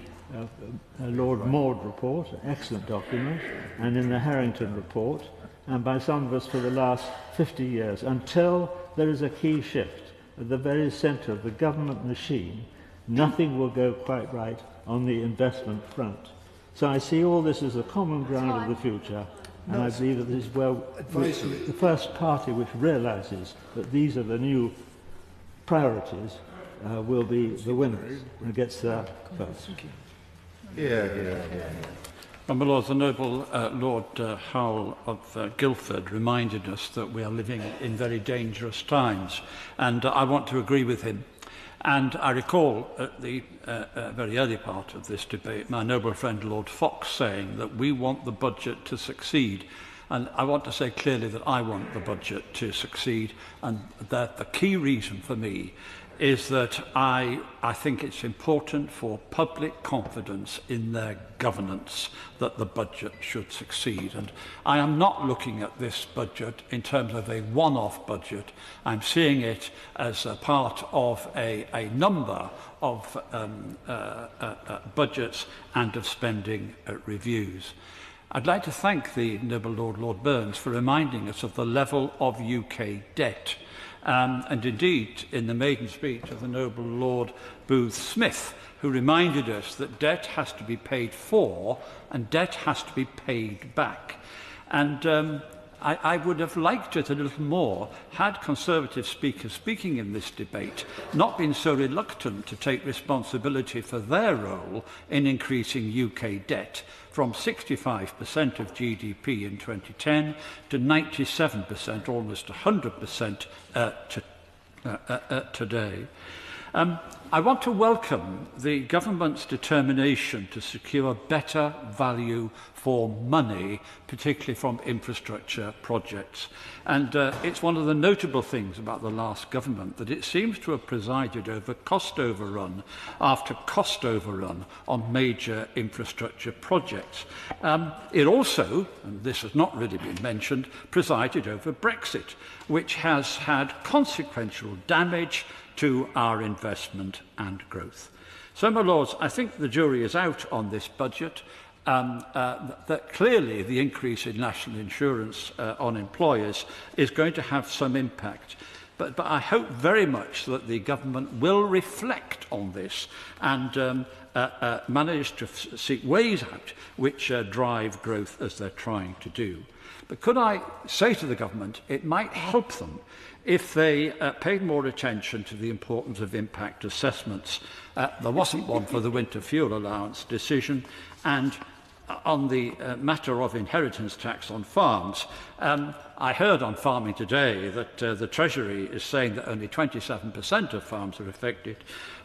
Lord Maud report, an excellent document, and in the Harrington report, and by some of us for the last 50 years, until there is a key shift at the very centre of the government machine, nothing will go quite right on the investment front. So I see all this as a common ground of the future, and I believe that this is where the first party which realises that these are the new priorities will be the winners and gets there first. Well, my Lord, the noble Lord Howell of Guildford reminded us that we are living in very dangerous times, and I want to agree with him. And I recall at the very early part of this debate my noble friend Lord Fox saying that we want the budget to succeed. And I want to say clearly that I want the budget to succeed, and that the key reason for me is that I think it's important for public confidence in their governance that the budget should succeed. And I am not looking at this budget in terms of a one-off budget. I'm seeing it as a part of a number of budgets and of spending reviews. I'd like to thank the noble Lord Burns for reminding us of the level of UK debt. And indeed, in the maiden speech of the noble Lord Booth Smith, who reminded us that debt has to be paid for and debt has to be paid back. And I would have liked it a little more had Conservative speakers speaking in this debate not been so reluctant to take responsibility for their role in increasing UK debt from 65% of GDP in 2010 to 97%, almost 100% today. I want to welcome the government's determination to secure better value for money, particularly from infrastructure projects. And it's one of the notable things about the last government that it seems to have presided over cost overrun after cost overrun on major infrastructure projects. It also, and this has not really been mentioned, presided over Brexit, which has had consequential damage to our investment and growth. So, my lords, I think the jury is out on this budget. That clearly the increase in national insurance on employers is going to have some impact. But I hope very much that the government will reflect on this and manage to seek ways out which drive growth as they're trying to do. But could I say to the government, it might help them if they paid more attention to the importance of impact assessments. There wasn't one for the winter fuel allowance decision, and on the matter of inheritance tax on farms, I heard on Farming Today that the Treasury is saying that only 27% of farms are affected,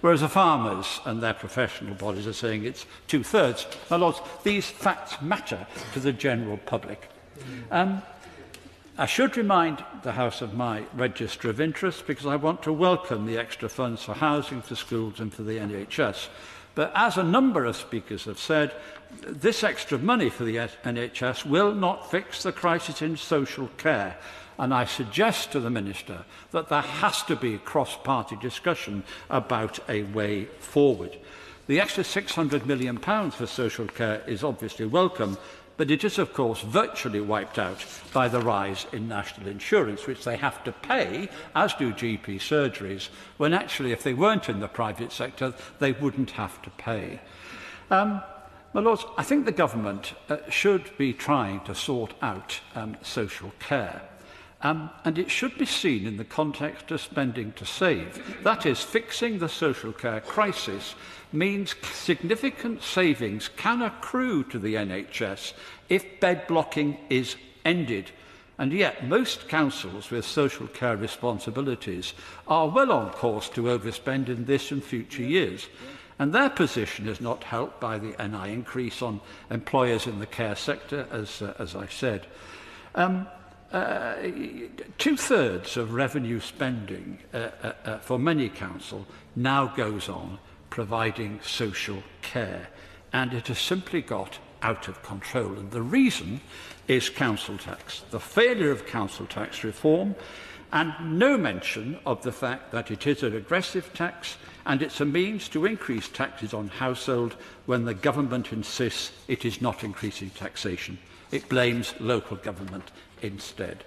whereas the farmers and their professional bodies are saying it's 2/3. My Lords, these facts matter to the general public. I should remind the House of my register of interest because I want to welcome the extra funds for housing, for schools and for the NHS. But as a number of speakers have said, this extra money for the NHS will not fix the crisis in social care. And I suggest to the Minister that there has to be a cross-party discussion about a way forward. The extra £600 million for social care is obviously welcome, but it is, of course, virtually wiped out by the rise in national insurance, which they have to pay, as do GP surgeries, when actually, if they weren't in the private sector, they wouldn't have to pay. My Lords, I think the government should be trying to sort out social care. And it should be seen in the context of spending to save. That is, fixing the social care crisis means significant savings can accrue to the NHS if bed blocking is ended. And yet, most councils with social care responsibilities are well on course to overspend in this and future years. And their position is not helped by the NI increase on employers in the care sector, as I said. 2/3 of revenue spending for many councils now goes on providing social care, and it has simply got out of control. And the reason is council tax, the failure of council tax reform, and no mention of the fact that it is a regressive tax and it's a means to increase taxes on household when the government insists it is not increasing taxation. It blames local government instead.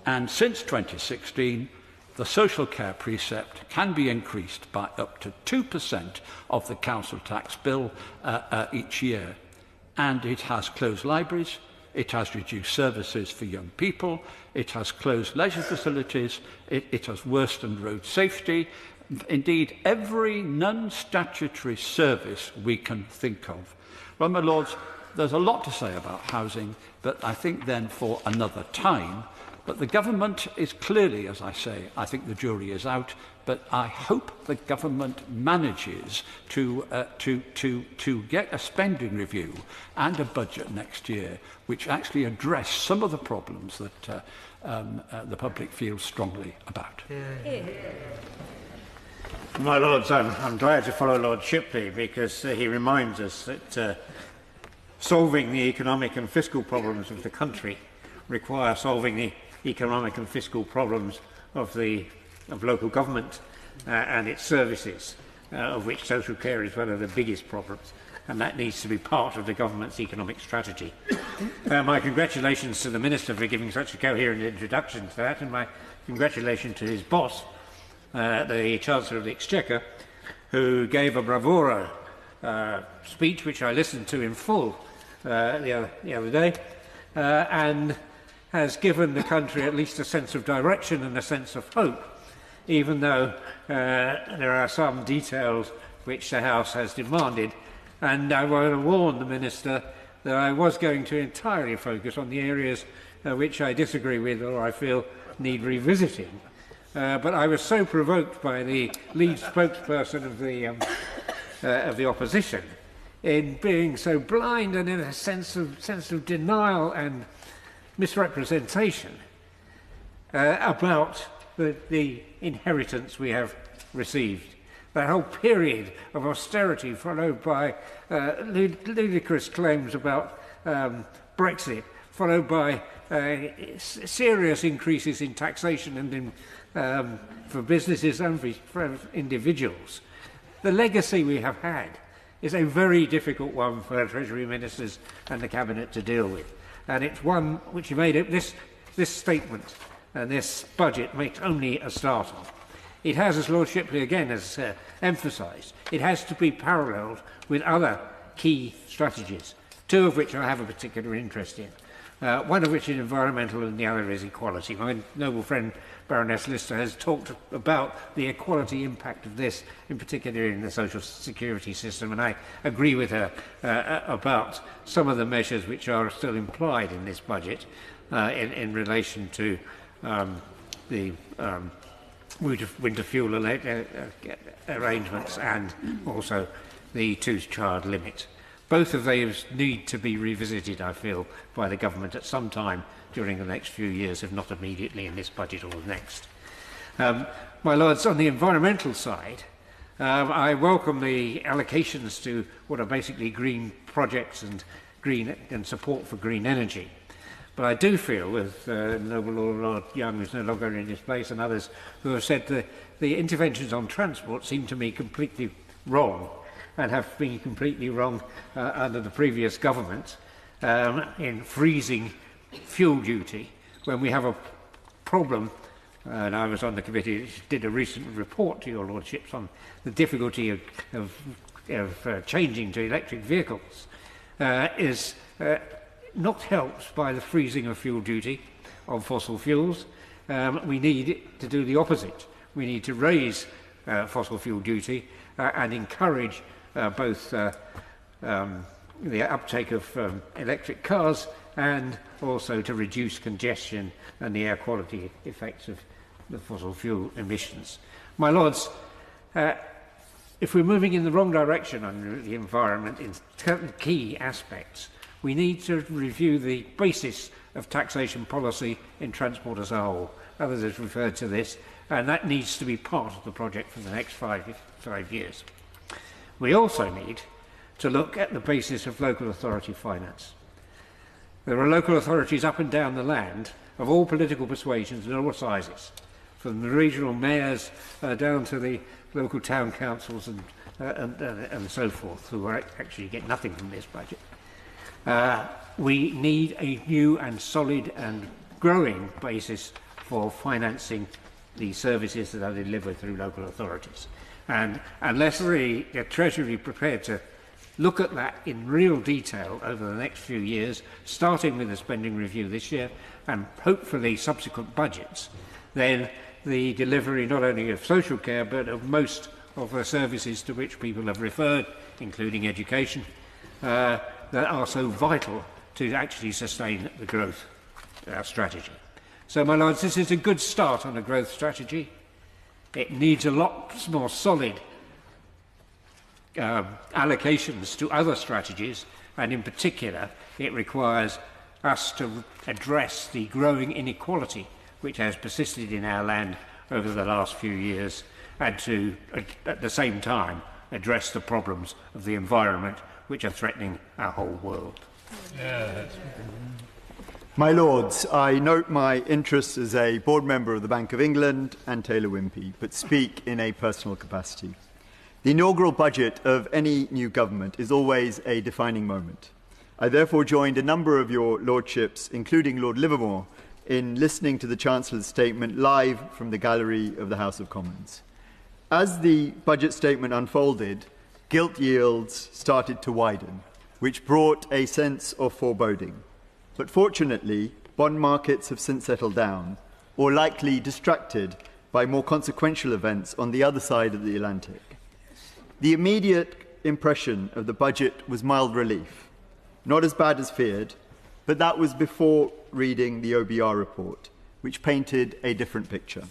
And since 2016, the social care precept can be increased by up to 2% of the council tax bill each year. And it has closed libraries, it has reduced services for young people, it has closed leisure facilities, it has worsened road safety. Indeed, every non-statutory service we can think of. Well, my Lords, there's a lot to say about housing, but I think then for another time. But the government is clearly, as I say, I think the jury is out, but I hope the government manages to get a spending review and a budget next year which actually address some of the problems that the public feels strongly about. My Lords, I'm glad to follow Lord Shipley because he reminds us that solving the economic and fiscal problems of the country require solving the economic and fiscal problems of local government and its services, of which social care is one of the biggest problems, and that needs to be part of the government's economic strategy. My congratulations to the Minister for giving such a coherent introduction to that, and my congratulations to his boss, the Chancellor of the Exchequer, who gave a bravura speech which I listened to in full the other day, and has given the country at least a sense of direction and a sense of hope, even though there are some details which the House has demanded. And I want to warn the Minister that I was going to entirely focus on the areas which I disagree with or I feel need revisiting. But I was so provoked by the lead spokesperson of the opposition in being so blind and in a sense of denial and misrepresentation about the inheritance we have received. That whole period of austerity followed by ludicrous claims about Brexit, followed by serious increases in taxation and for businesses and for individuals. The legacy we have had is a very difficult one for Treasury Ministers and the Cabinet to deal with. And it's one which made it, this statement and this budget makes only a start on. It has, as Lord Shipley again has emphasised, it has to be paralleled with other key strategies, two of which I have a particular interest in. One of which is environmental and the other is equality. My noble friend Baroness Lister has talked about the equality impact of this, in particular in the social security system, and I agree with her about some of the measures which are still implied in this budget in relation to the winter fuel arrangements and also the two-child limit. Both of those need to be revisited, I feel, by the government at some time during the next few years, if not immediately in this budget or the next. My Lords, on the environmental side, I welcome the allocations to what are basically green projects and support for green energy. But I do feel, with Noble Lord Young, who's no longer in this place, and others who have said that the interventions on transport seem to me completely wrong, and have been completely wrong under the previous government in freezing fuel duty when we have a problem. And I was on the committee that did a recent report to your lordships on the difficulty of changing to electric vehicles is not helped by the freezing of fuel duty on fossil fuels. We need to do the opposite. We need to raise fossil fuel duty and encourage both the uptake of electric cars and also to reduce congestion and the air quality effects of the fossil fuel emissions. My Lords, if we're moving in the wrong direction on the environment in key aspects, we need to review the basis of taxation policy in transport as a whole. Others have referred to this, and that needs to be part of the project for the next five years. We also need to look at the basis of local authority finance. There are local authorities up and down the land of all political persuasions and all sizes, from the regional mayors down to the local town councils and so forth, who actually get nothing from this budget. We need a new and solid and growing basis for financing the services that are delivered through local authorities. And unless the Treasury prepared to look at that in real detail over the next few years, starting with the spending review this year and hopefully subsequent budgets, then the delivery not only of social care but of most of the services to which people have referred, including education, that are so vital to actually sustain the growth strategy. So, my Lords, this is a good start on a growth strategy. It needs a lot more solid allocations to other strategies, and in particular, it requires us to address the growing inequality which has persisted in our land over the last few years, and to, at the same time, address the problems of the environment which are threatening our whole world. My Lords, I note my interest as a board member of the Bank of England and Taylor Wimpey, but speak in a personal capacity. The inaugural budget of any new government is always a defining moment. I therefore joined a number of your lordships, including Lord Livermore, in listening to the Chancellor's statement live from the gallery of the House of Commons. As the budget statement unfolded, gilt yields started to widen, which brought a sense of foreboding. But fortunately, bond markets have since settled down, or likely distracted by more consequential events on the other side of the Atlantic. The immediate impression of the budget was mild relief, not as bad as feared, but that was before reading the OBR report, which painted a different picture.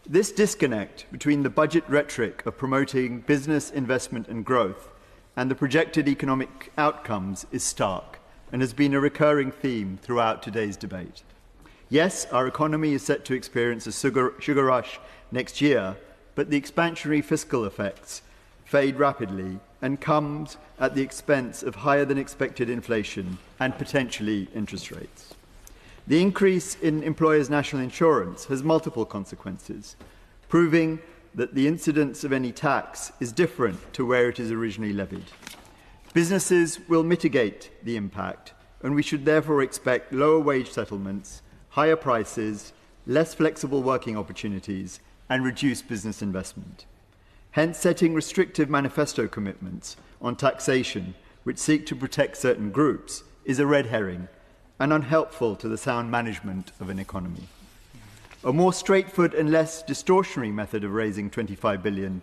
This disconnect between the budget rhetoric of promoting business investment and growth and the projected economic outcomes is stark and has been a recurring theme throughout today's debate. Yes, our economy is set to experience a sugar rush next year, but the expansionary fiscal effects fade rapidly and comes at the expense of higher than expected inflation and potentially interest rates. The increase in employers' national insurance has multiple consequences, proving that the incidence of any tax is different to where it is originally levied. Businesses will mitigate the impact, and we should therefore expect lower wage settlements, higher prices, less flexible working opportunities, and reduced business investment. Hence, setting restrictive manifesto commitments on taxation which seek to protect certain groups is a red herring and unhelpful to the sound management of an economy. A more straightforward and less distortionary method of raising £25 billion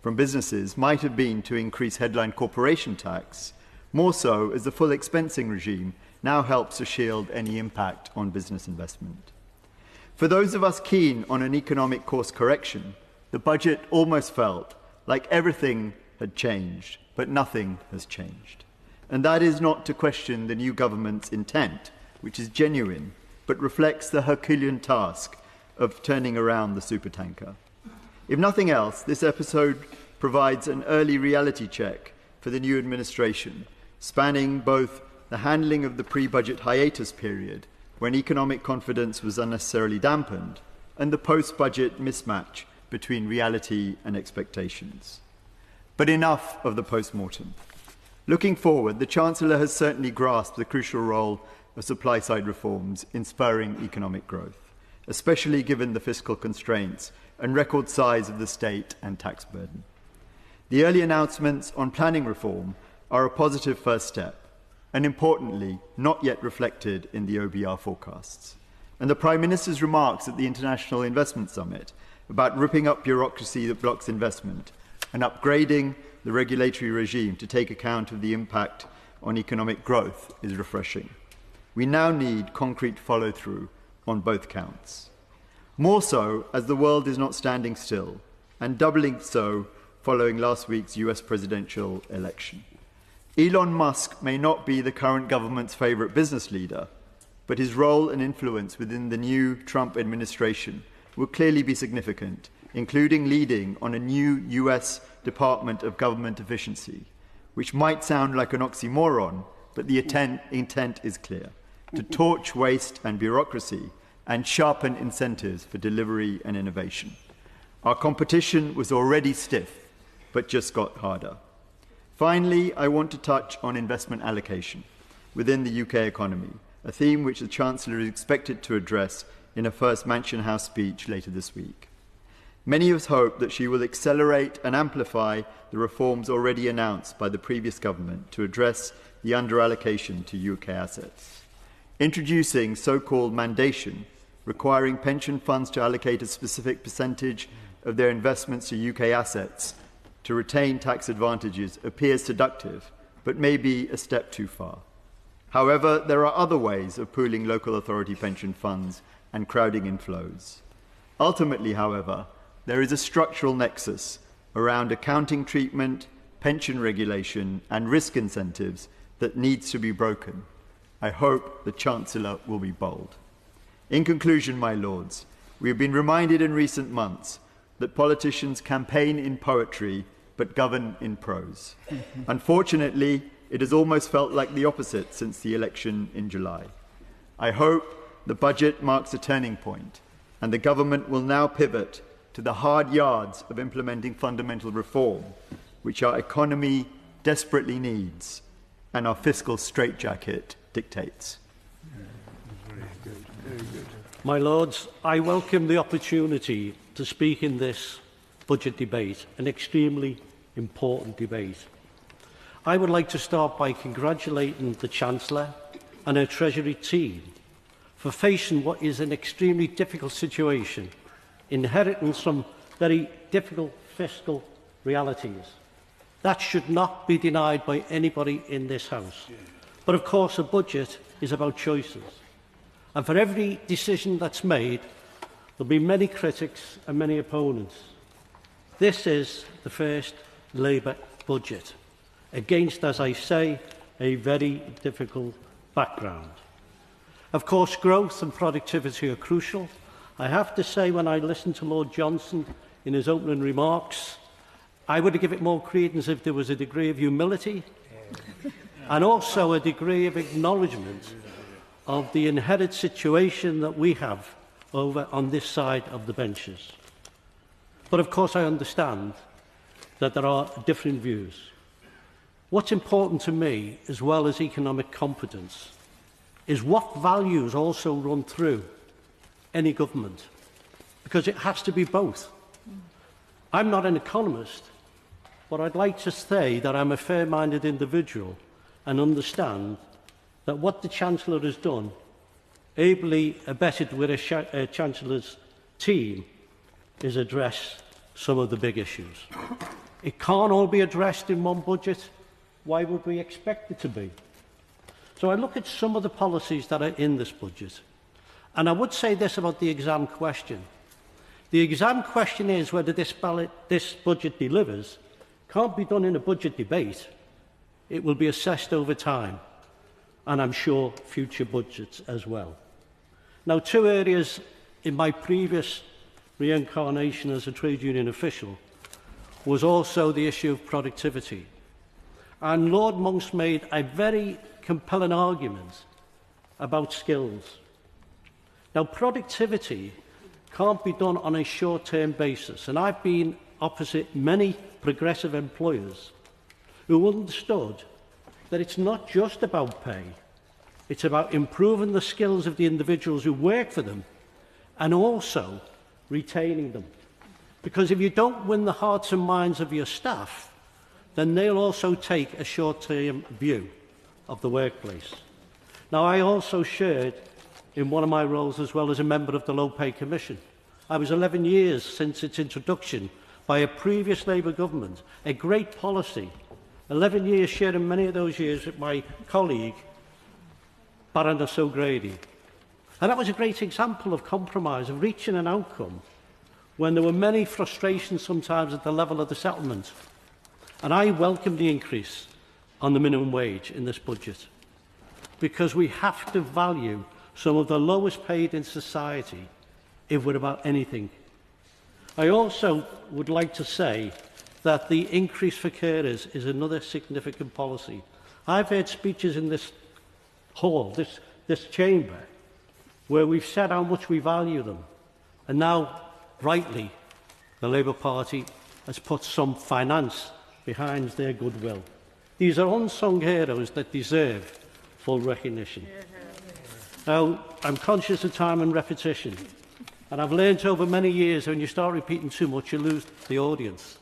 from businesses might have been to increase headline corporation tax, more so as the full expensing regime now helps to shield any impact on business investment. For those of us keen on an economic course correction, the budget almost felt like everything had changed, but nothing has changed. And that is not to question the new government's intent, which is genuine, but reflects the Herculean task of turning around the supertanker. If nothing else, this episode provides an early reality check for the new administration, spanning both the handling of the pre-budget hiatus period, when economic confidence was unnecessarily dampened, and the post-budget mismatch between reality and expectations. But enough of the post-mortem. Looking forward, the Chancellor has certainly grasped the crucial role of supply-side reforms in spurring economic growth, especially given the fiscal constraints and record size of the state and tax burden. The early announcements on planning reform are a positive first step, and importantly, not yet reflected in the OBR forecasts. And the Prime Minister's remarks at the International Investment Summit about ripping up bureaucracy that blocks investment and upgrading the regulatory regime to take account of the impact on economic growth is refreshing. We now need concrete follow-through on both counts. More so as the world is not standing still, and doubling so following last week's US presidential election. Elon Musk may not be the current government's favourite business leader, but his role and influence within the new Trump administration will clearly be significant, including leading on a new US Department of Government Efficiency, which might sound like an oxymoron, but the intent is clear: to torch waste and bureaucracy and sharpen incentives for delivery and innovation. Our competition was already stiff, but just got harder. Finally, I want to touch on investment allocation within the UK economy, a theme which the Chancellor is expected to address in a first Mansion House speech later this week. Many of us hope that she will accelerate and amplify the reforms already announced by the previous government to address the underallocation to UK assets. Introducing so-called mandation, requiring pension funds to allocate a specific percentage of their investments to UK assets to retain tax advantages appears seductive, but may be a step too far. However, there are other ways of pooling local authority pension funds and crowding inflows. Ultimately, however, there is a structural nexus around accounting treatment, pension regulation, and risk incentives that needs to be broken. I hope the Chancellor will be bold. In conclusion, my Lords, we have been reminded in recent months that politicians campaign in poetry but govern in prose. Unfortunately, it has almost felt like the opposite since the election in July. I hope the budget marks a turning point and the government will now pivot to the hard yards of implementing fundamental reform, which our economy desperately needs and our fiscal straitjacket dictates. My Lords, I welcome the opportunity to speak in this budget debate, an extremely important debate. I would like to start by congratulating the Chancellor and her Treasury team for facing what is an extremely difficult situation, inheriting some very difficult fiscal realities. That should not be denied by anybody in this House. But of course, a budget is about choices. And for every decision that's made, there'll be many critics and many opponents. This is the first Labour budget, against, as I say, a very difficult background. Of course, growth and productivity are crucial. I have to say, when I listened to Lord Johnson in his opening remarks, I would give it more credence if there was a degree of humility and also a degree of acknowledgement of the inherent situation that we have over on this side of the benches. But of course I understand that there are different views. What's important to me, as well as economic competence, is what values also run through any government, because it has to be both. I'm not an economist, but I'd like to say that I'm a fair-minded individual and understand that what the Chancellor has done, ably abetted with a Chancellor's team, is address some of the big issues. It can't all be addressed in one budget. Why would we expect it to be? So I look at some of the policies that are in this budget, and I would say this about the exam question. The exam question is whether this budget delivers. Can't be done in a budget debate. It will be assessed over time, and I'm sure future budgets as well. Now, two areas in my previous reincarnation as a trade union official was also the issue of productivity. And Lord Monk's made a very compelling argument about skills. Now, productivity can't be done on a short-term basis, and I've been opposite many progressive employers who understood that it's not just about pay, it's about improving the skills of the individuals who work for them and also retaining them. Because if you don't win the hearts and minds of your staff, then they'll also take a short-term view of the workplace. Now, I also shared in one of my roles as well as a member of the Low Pay Commission. I was 11 years since its introduction by a previous Labour government, a great policy. 11 years sharing many of those years with my colleague, Baroness O'Grady. And that was a great example of compromise, of reaching an outcome when there were many frustrations sometimes at the level of the settlement. And I welcome the increase on the minimum wage in this budget, because we have to value some of the lowest paid in society if we're about anything. I also would like to say that the increase for carers is another significant policy. I've heard speeches in this hall, this chamber, where we've said how much we value them. And now, rightly, the Labour Party has put some finance behind their goodwill. These are unsung heroes that deserve full recognition. Now, I'm conscious of time and repetition, and I've learned over many years that when you start repeating too much, you lose the audience.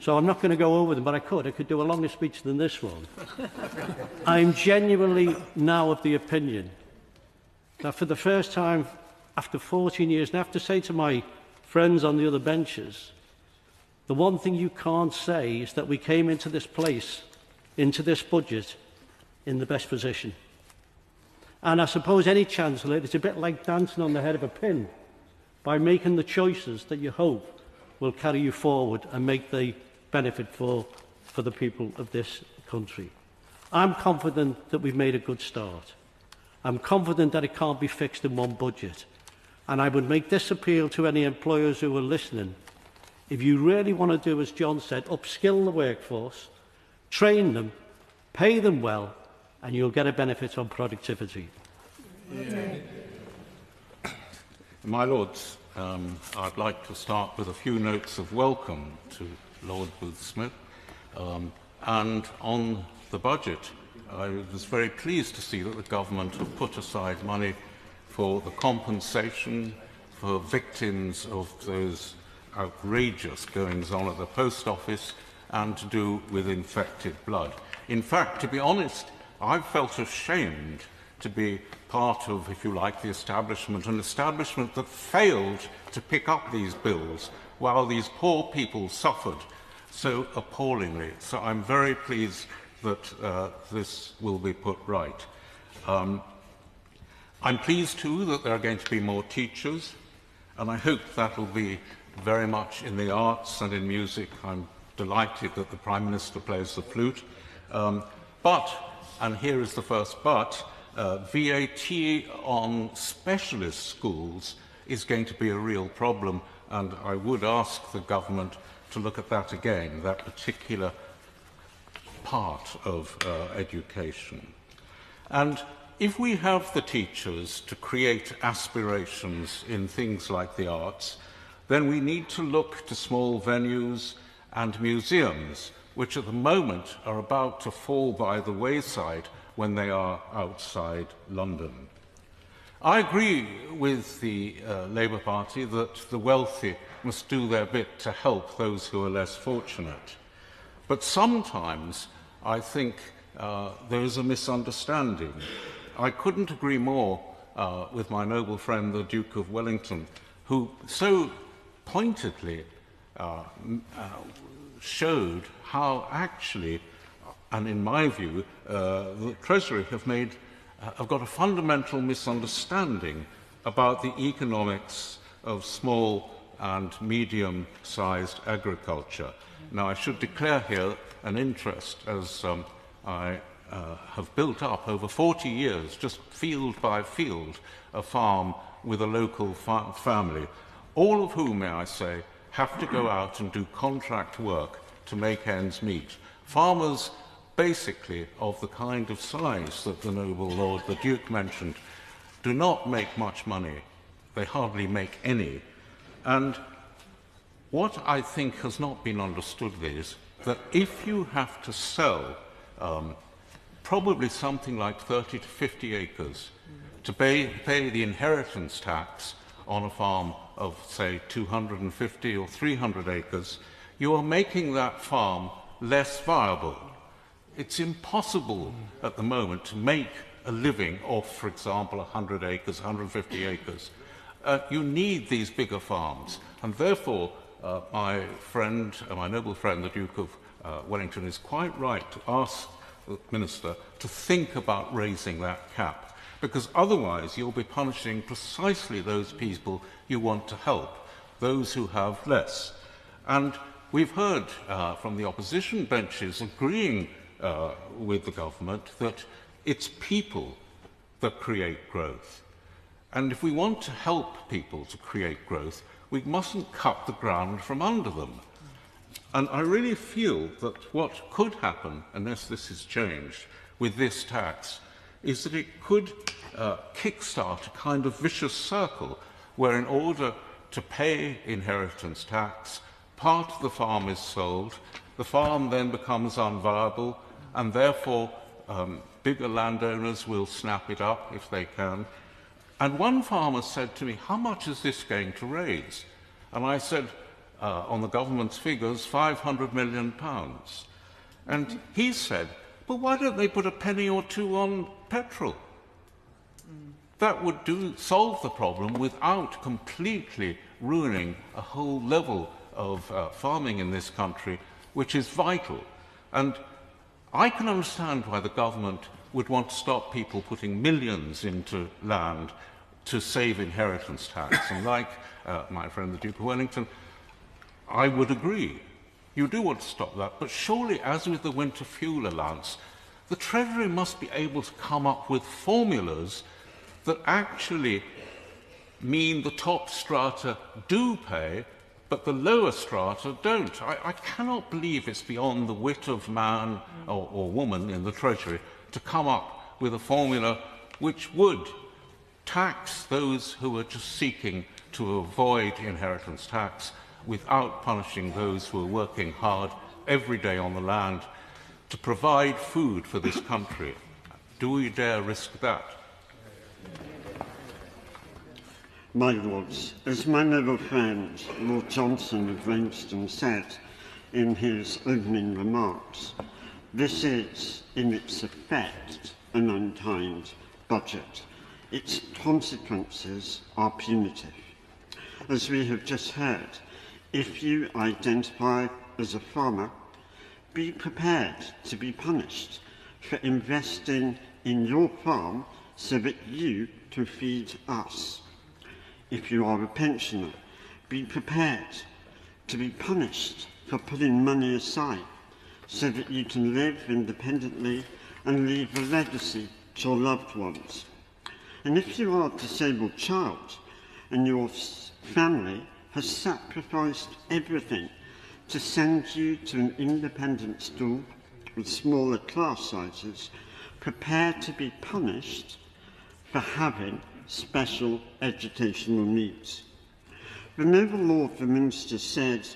So I'm not going to go over them, but I could do a longer speech than this one. I'm genuinely now of the opinion that for the first time after 14 years, and I have to say to my friends on the other benches, the one thing you can't say is that we came into this place, into this budget, in the best position. And I suppose any Chancellor, it's a bit like dancing on the head of a pin by making the choices that you hope will carry you forward and make the benefit for the people of this country. I'm confident that we've made a good start. I'm confident that it can't be fixed in one budget. And I would make this appeal to any employers who are listening. If you really want to do, as John said, upskill the workforce, train them, pay them well, and you'll get a benefit on productivity. Yeah. My Lords, I'd like to start with a few notes of welcome to Lord Booth-Smith. And on the budget, I was very pleased to see that the government have put aside money for the compensation for victims of those outrageous goings-on at the post office and to do with infected blood. In fact, to be honest, I've felt ashamed to be part of, if you like, the establishment, an establishment that failed to pick up these bills while these poor people suffered so appallingly. So I'm very pleased that this will be put right. I'm pleased, too, that there are going to be more teachers, and I hope that will be very much in the arts and in music. I'm delighted that the Prime Minister plays the flute. But, and here is the first but, VAT on specialist schools is going to be a real problem, and I would ask the government to look at that again, that particular part of education. And if we have the teachers to create aspirations in things like the arts, then we need to look to small venues and museums, which at the moment are about to fall by the wayside when they are outside London. I agree with the Labour Party that the wealthy must do their bit to help those who are less fortunate. But sometimes I think there is a misunderstanding. I couldn't agree more with my noble friend, the Duke of Wellington, who so pointedly showed how actually, and in my view, the Treasury have got a fundamental misunderstanding about the economics of small and medium-sized agriculture. Now, I should declare here an interest, as I have built up over 40 years, just field by field, a farm with a local family, all of whom, may I say, have to go out and do contract work to make ends meet. Farmers, basically, of the kind of size that the noble Lord, the Duke, mentioned, do not make much money. They hardly make any. And what I think has not been understood is that if you have to sell probably something like 30 to 50 acres to pay the inheritance tax on a farm of, say, 250 or 300 acres, you are making that farm less viable. It's impossible at the moment to make a living off, for example, 100 acres, 150 acres. You need these bigger farms, and therefore my noble friend, the Duke of Wellington, is quite right to ask the Minister to think about raising that cap, because otherwise you'll be punishing precisely those people you want to help, those who have less. And we've heard from the opposition benches agreeing with the government that it's people that create growth. And if we want to help people to create growth, we mustn't cut the ground from under them. And I really feel that what could happen, unless this is changed, with this tax, is that it could kickstart a kind of vicious circle where, in order to pay inheritance tax, part of the farm is sold, the farm then becomes unviable, and therefore bigger landowners will snap it up if they can. And one farmer said to me, "How much is this going to raise?" And I said, on the government's figures, £500 million. And he said, "But why don't they put a penny or two on petrol?" That would solve the problem without completely ruining a whole level of farming in this country, which is vital. And I can understand why the government would want to stop people putting millions into land to save inheritance tax. And like my friend the Duke of Wellington, I would agree. You do want to stop that, but surely, as with the winter fuel allowance, the Treasury must be able to come up with formulas that actually mean the top strata do pay, but the lower strata don't. I cannot believe it's beyond the wit of man or woman in the Treasury to come up with a formula which would tax those who are just seeking to avoid inheritance tax without punishing those who are working hard every day on the land to provide food for this country. Do we dare risk that? My Lords, as my noble friend Lord Johnson of Rainston said in his opening remarks, this is, in its effect, an unkind budget. Its consequences are punitive. As we have just heard, if you identify as a farmer, be prepared to be punished for investing in your farm so that you can feed us. If you are a pensioner, be prepared to be punished for putting money aside so that you can live independently and leave a legacy to your loved ones. And if you are a disabled child and your family has sacrificed everything to send you to an independent school with smaller class sizes, prepare to be punished for having special educational needs. The noble Lord the Minister said,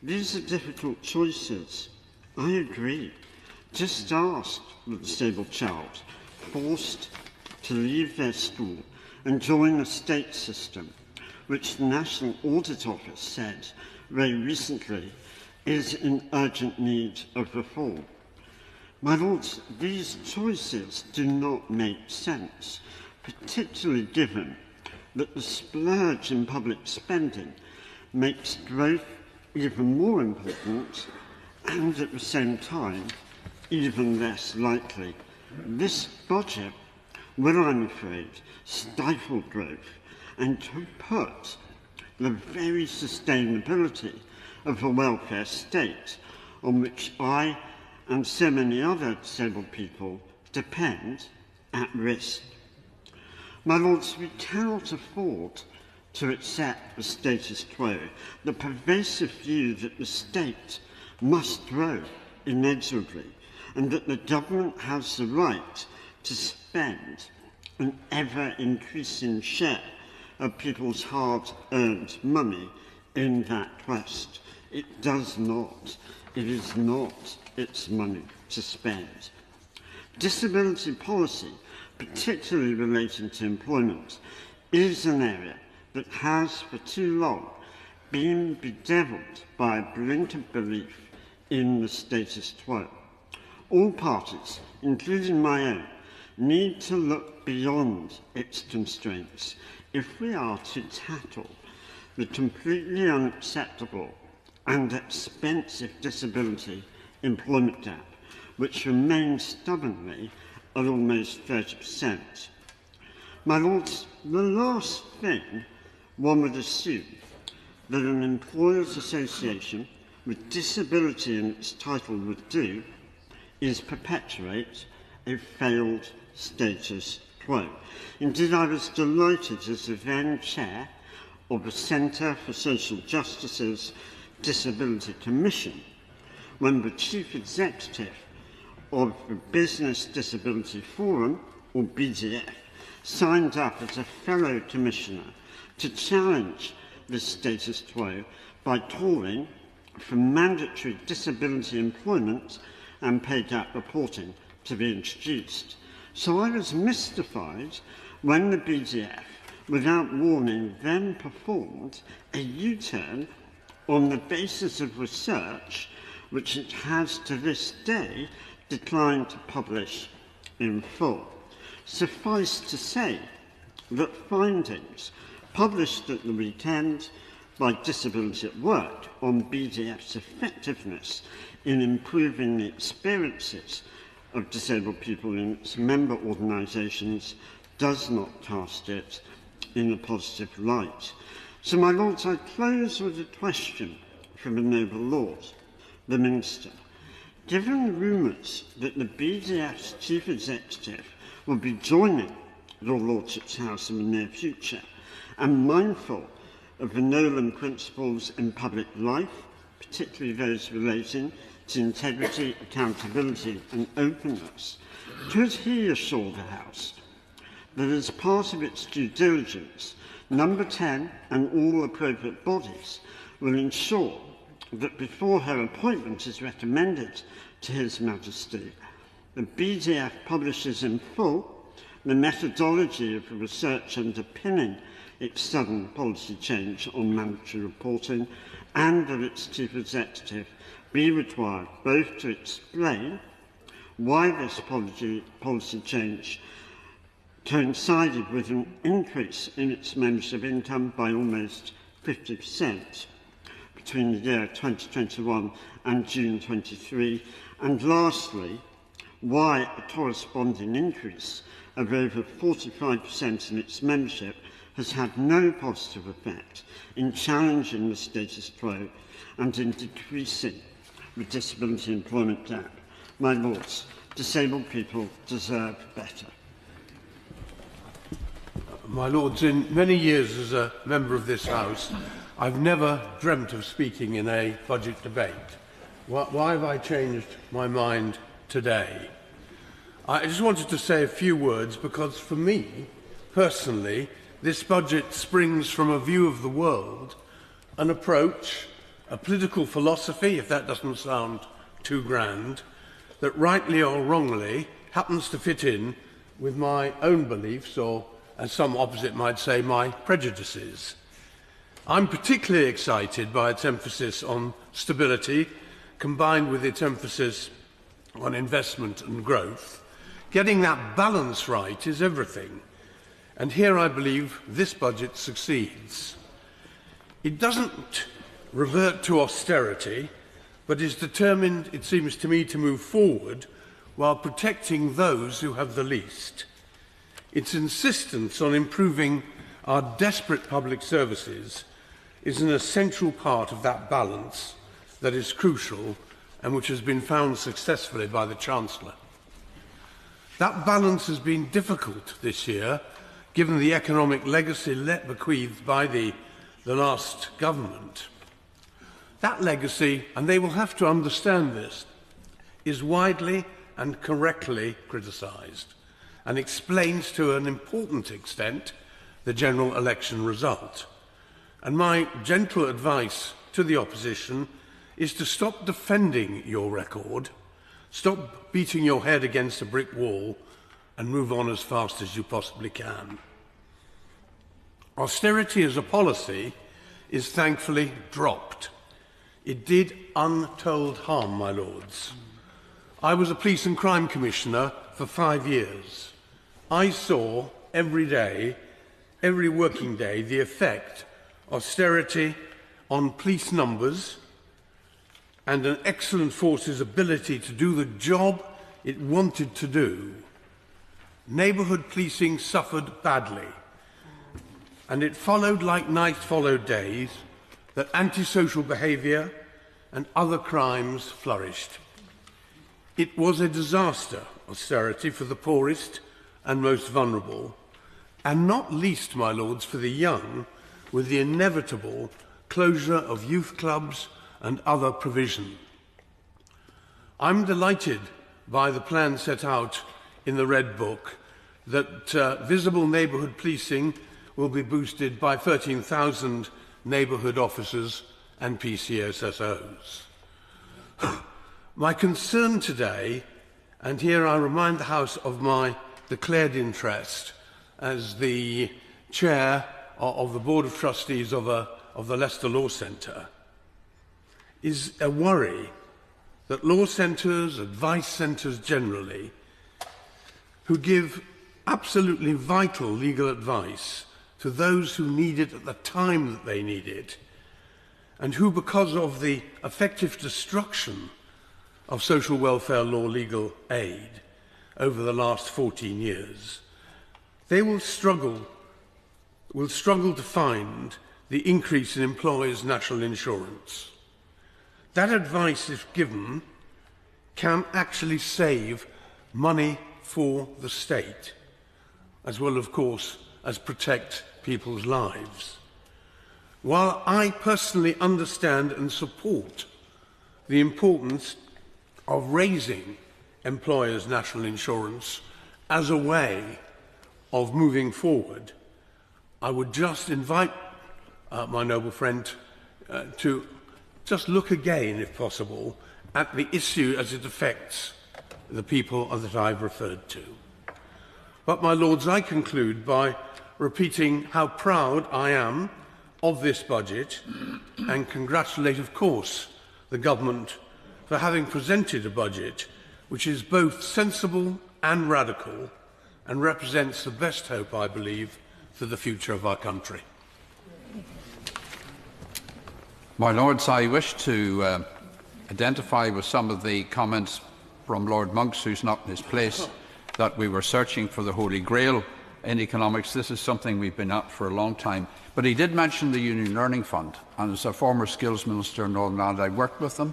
these are difficult choices. I agree. Just ask the disabled child forced to leave their school enjoying a state system which the National Audit Office said very recently is in urgent need of reform. My Lords, these choices do not make sense, particularly given that the splurge in public spending makes growth even more important and at the same time even less likely. This budget will, I'm afraid, stifle growth and to put the very sustainability of a welfare state on which I and so many other disabled people depend at risk. My Lords, we cannot afford to accept the status quo, the pervasive view that the state must grow inexorably and that the government has the right to spend an ever-increasing share of people's hard-earned money in that quest. It does not. It is not its money to spend. Disability policy, particularly relating to employment, is an area that has for too long been bedevilled by a blinkered belief in the status quo. All parties, including my own, need to look beyond its constraints if we are to tackle the completely unacceptable and expensive disability employment gap, which remains stubbornly at almost 30%. My Lords, the last thing one would assume that an employers' association with disability in its title would do is perpetuate a failed status quo. Indeed, I was delighted as the then chair of the Centre for Social Justice's Disability Commission when the chief executive of the Business Disability Forum, or BDF, signed up as a fellow commissioner to challenge this status quo by calling for mandatory disability employment and pay gap reporting to be introduced. So I was mystified when the BDF, without warning, then performed a U-turn on the basis of research which it has to this day declined to publish in full. Suffice to say that findings published at the weekend by Disability at Work on BDF's effectiveness in improving the experiences of disabled people in its member organisations does not cast it in a positive light. So, my Lords, I close with a question from a noble Lord, the Minister. Given rumours that the BDF's chief executive will be joining your Lordship's House in the near future, and mindful of the Nolan principles in public life, particularly those relating to integrity, accountability and openness, could he assure the House that as part of its due diligence, Number 10 and all appropriate bodies will ensure that before her appointment is recommended to His Majesty, the BDF publishes in full the methodology of the research underpinning its sudden policy change on mandatory reporting, and that its chief executive be required both to explain why this policy change coincided with an increase in its membership income by almost 50% between the year 2021 and June 23, and lastly, why a corresponding increase of over 45% in its membership has had no positive effect in challenging the status quo and in decreasing the disability employment gap. My Lords, disabled people deserve better. My Lords, in many years as a member of this House, I've never dreamt of speaking in a budget debate. Why have I changed my mind today? I just wanted to say a few words because for me, personally, this budget springs from a view of the world, an approach, a political philosophy, if that doesn't sound too grand, that rightly or wrongly happens to fit in with my own beliefs or as some opposite might say, my prejudices. I'm particularly excited by its emphasis on stability, combined with its emphasis on investment and growth. Getting that balance right is everything. And here I believe this budget succeeds. It doesn't revert to austerity, but is determined, it seems to me, to move forward while protecting those who have the least. Its insistence on improving our desperate public services is an essential part of that balance that is crucial and which has been found successfully by the Chancellor. That balance has been difficult this year, given the economic legacy bequeathed by the last government. That legacy, and they will have to understand this, is widely and correctly criticised and explains to an important extent the general election result. And my gentle advice to the opposition is to stop defending your record, stop beating your head against a brick wall, and move on as fast as you possibly can. Austerity as a policy is thankfully dropped. It did untold harm, my lords. I was a police and crime commissioner for 5 years. I saw every day, every working day, the effect austerity on police numbers and an excellent force's ability to do the job it wanted to do. Neighbourhood policing suffered badly, and it followed like night followed days that antisocial behaviour and other crimes flourished. It was a disaster, austerity, for the poorest and most vulnerable, and not least, my lords, for the young, with the inevitable closure of youth clubs and other provision. I'm delighted by the plan set out in the Red Book that visible neighbourhood policing will be boosted by 13,000 neighbourhood officers and PCSSOs. My concern today, and here I remind the House of my declared interest as the chair of the Board of Trustees of the Leicester Law Centre, is a worry that law centres, advice centres generally, who give absolutely vital legal advice to those who need it at the time that they need it, and who, because of the effective destruction of social welfare law legal aid over the last 14 years, they will struggle to find the increase in employers' national insurance. That advice, if given, can actually save money for the state, as well, of course, as protect people's lives. While I personally understand and support the importance of raising employers' national insurance as a way of moving forward, I would just invite my noble friend to just look again, if possible, at the issue as it affects the people that I've referred to. But, my lords, I conclude by repeating how proud I am of this budget and congratulate, of course, the government for having presented a budget which is both sensible and radical and represents the best hope, I believe, for the future of our country. My Lords, I wish to identify with some of the comments from Lord Monks, who's not in his place, that we were searching for the Holy Grail in economics. This is something we've been at for a long time. But he did mention the Union Learning Fund, and as a former skills minister in Northern Ireland, I worked with them.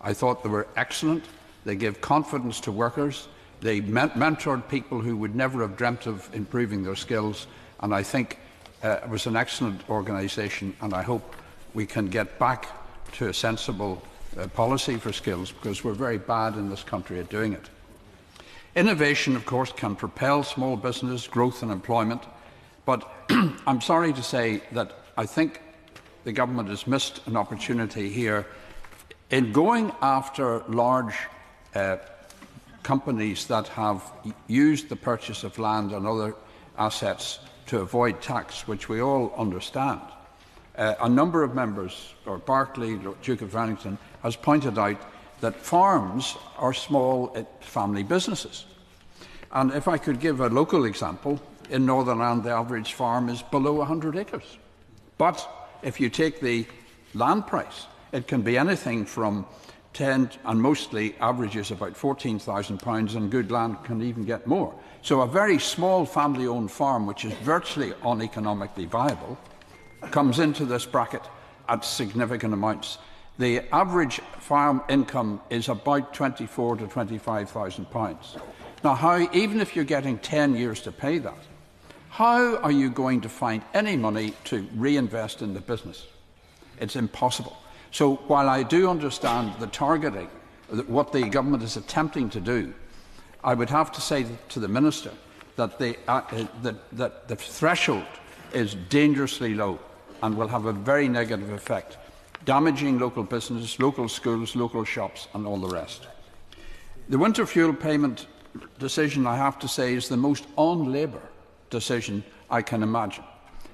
I thought they were excellent. They gave confidence to workers. They mentored people who would never have dreamt of improving their skills, and I think it was an excellent organisation, and I hope we can get back to a sensible policy for skills, because we're very bad in this country at doing it. Innovation, of course, can propel small business growth and employment, but I'm sorry to say that I think the government has missed an opportunity here in going after large companies that have used the purchase of land and other assets to avoid tax, which we all understand. A number of members, Lord Berkeley, Lord Duke of Wellington, has pointed out that farms are small family businesses. And if I could give a local example, in Northern Ireland the average farm is below 100 acres. But if you take the land price, it can be anything from 10 and mostly averages about £14,000, and good land can even get more. So a very small family-owned farm, which is virtually uneconomically viable, comes into this bracket at significant amounts. The average farm income is about £24,000 to £25,000. Now, how, even if you're getting 10 years to pay that, how are you going to find any money to reinvest in the business? It's impossible. So while I do understand the targeting, what the government is attempting to do, I would have to say to the Minister that the threshold is dangerously low and will have a very negative effect, damaging local businesses, local schools, local shops and all the rest. The winter fuel payment decision, I have to say, is the most un-Labour decision I can imagine.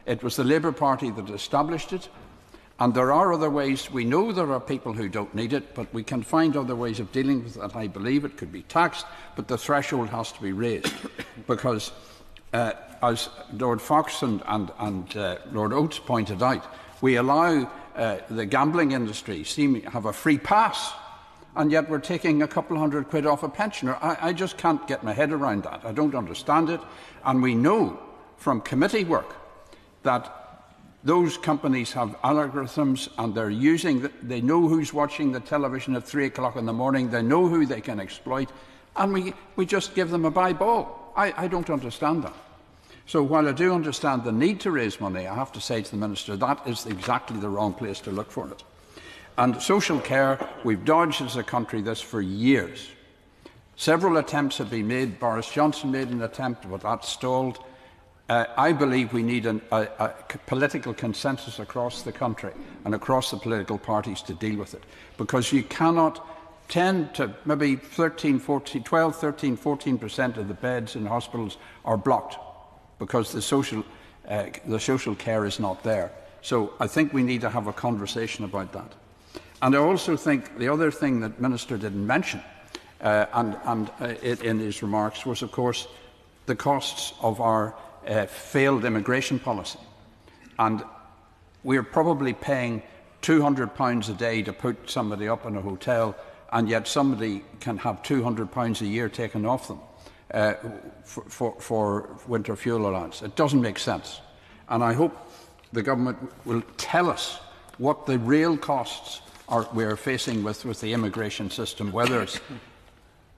It was the Labour Party that established it, and there are other ways. We know there are people who don't need it, but we can find other ways of dealing with it. I believe it could be taxed, but the threshold has to be raised because as Lord Fox and Lord Oates pointed out, we allow the gambling industry to have a free pass, and yet we're taking a couple hundred quid off a pensioner. I just can't get my head around that. I don't understand it. And we know from committee work that those companies have algorithms and they're using, they know who's watching the television at 3 o'clock in the morning, they know who they can exploit, and we just give them a bye ball. I don't understand that. So while I do understand the need to raise money, I have to say to the Minister that is exactly the wrong place to look for it. And social care, we've dodged as a country this for years. Several attempts have been made. Boris Johnson made an attempt, but that stalled. I believe we need a political consensus across the country and across the political parties to deal with it, because you cannot 10 to maybe 13, 14, 12, 13, 14% of the beds in hospitals are blocked because the social care is not there. So I think we need to have a conversation about that. And I also think the other thing that the Minister didn't mention in his remarks was, of course, the costs of our failed immigration policy. And we're probably paying £200 a day to put somebody up in a hotel, and yet somebody can have £200 a year taken off them for winter fuel allowance. It doesn't make sense. And I hope the government will tell us what the real costs are we're facing with the immigration system, whether it's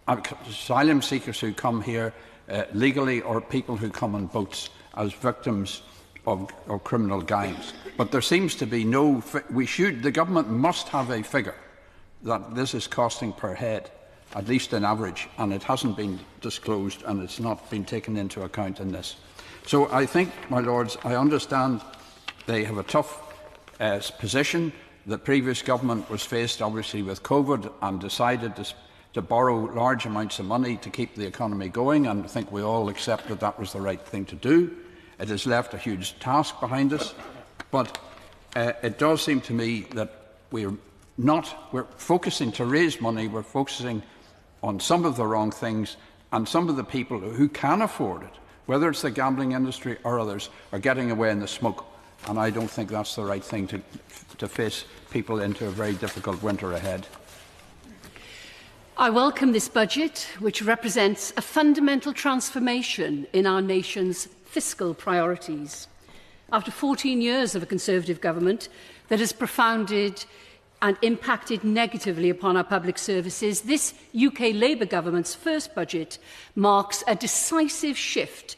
asylum seekers who come here legally or people who come on boats as victims of criminal gangs. But there seems to be no... the government must have a figure that this is costing per head, at least an average, and it hasn't been disclosed and it's not been taken into account in this. So I think, my Lords, I understand they have a tough position. The previous government was faced, obviously, with COVID and decided to borrow large amounts of money to keep the economy going, and I think we all accept that that was the right thing to do. It has left a huge task behind us, but it does seem to me that we're focusing to raise money, we're focusing on some of the wrong things, and some of the people who can afford it, whether it's the gambling industry or others, are getting away in the smoke. And I don't think that's the right thing to face people into a very difficult winter ahead. I welcome this budget, which represents a fundamental transformation in our nation's fiscal priorities. After 14 years of a Conservative government that has profounded and impacted negatively upon our public services, this UK Labour government's first budget marks a decisive shift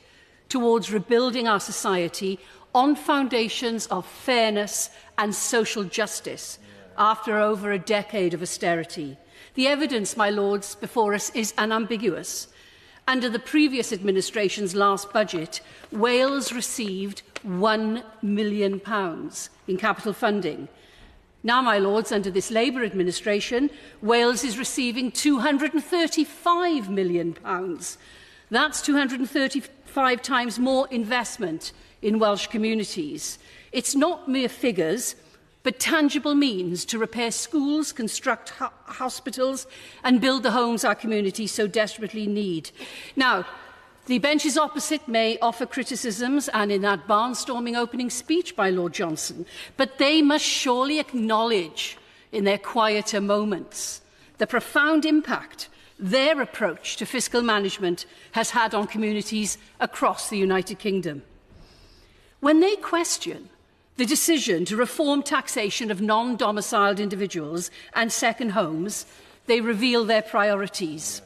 towards rebuilding our society on foundations of fairness and social justice after over a decade of austerity. The evidence, my Lords, before us is unambiguous. Under the previous administration's last budget, Wales received £1 million in capital funding. Now, my Lords, under this Labour administration, Wales is receiving £235 million. That's 235 times more investment in Welsh communities. It's not mere figures, but tangible means to repair schools, construct hospitals and build the homes our communities so desperately need. Now, the benches opposite may offer criticisms, and in that barnstorming opening speech by Lord Johnson, but they must surely acknowledge in their quieter moments the profound impact their approach to fiscal management has had on communities across the United Kingdom. When they question the decision to reform taxation of non-domiciled individuals and second homes, they reveal their priorities.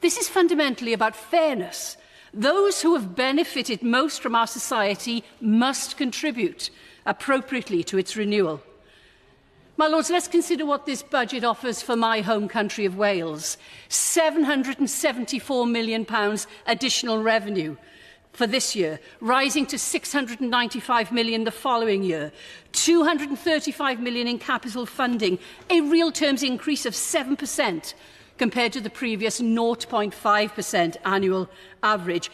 This is fundamentally about fairness. Those who have benefited most from our society must contribute appropriately to its renewal. My Lords, let's consider what this budget offers for my home country of Wales. £774 million additional revenue for this year, rising to £695 million the following year, £235 million in capital funding, a real terms increase of 7% compared to the previous 0.5% annual average.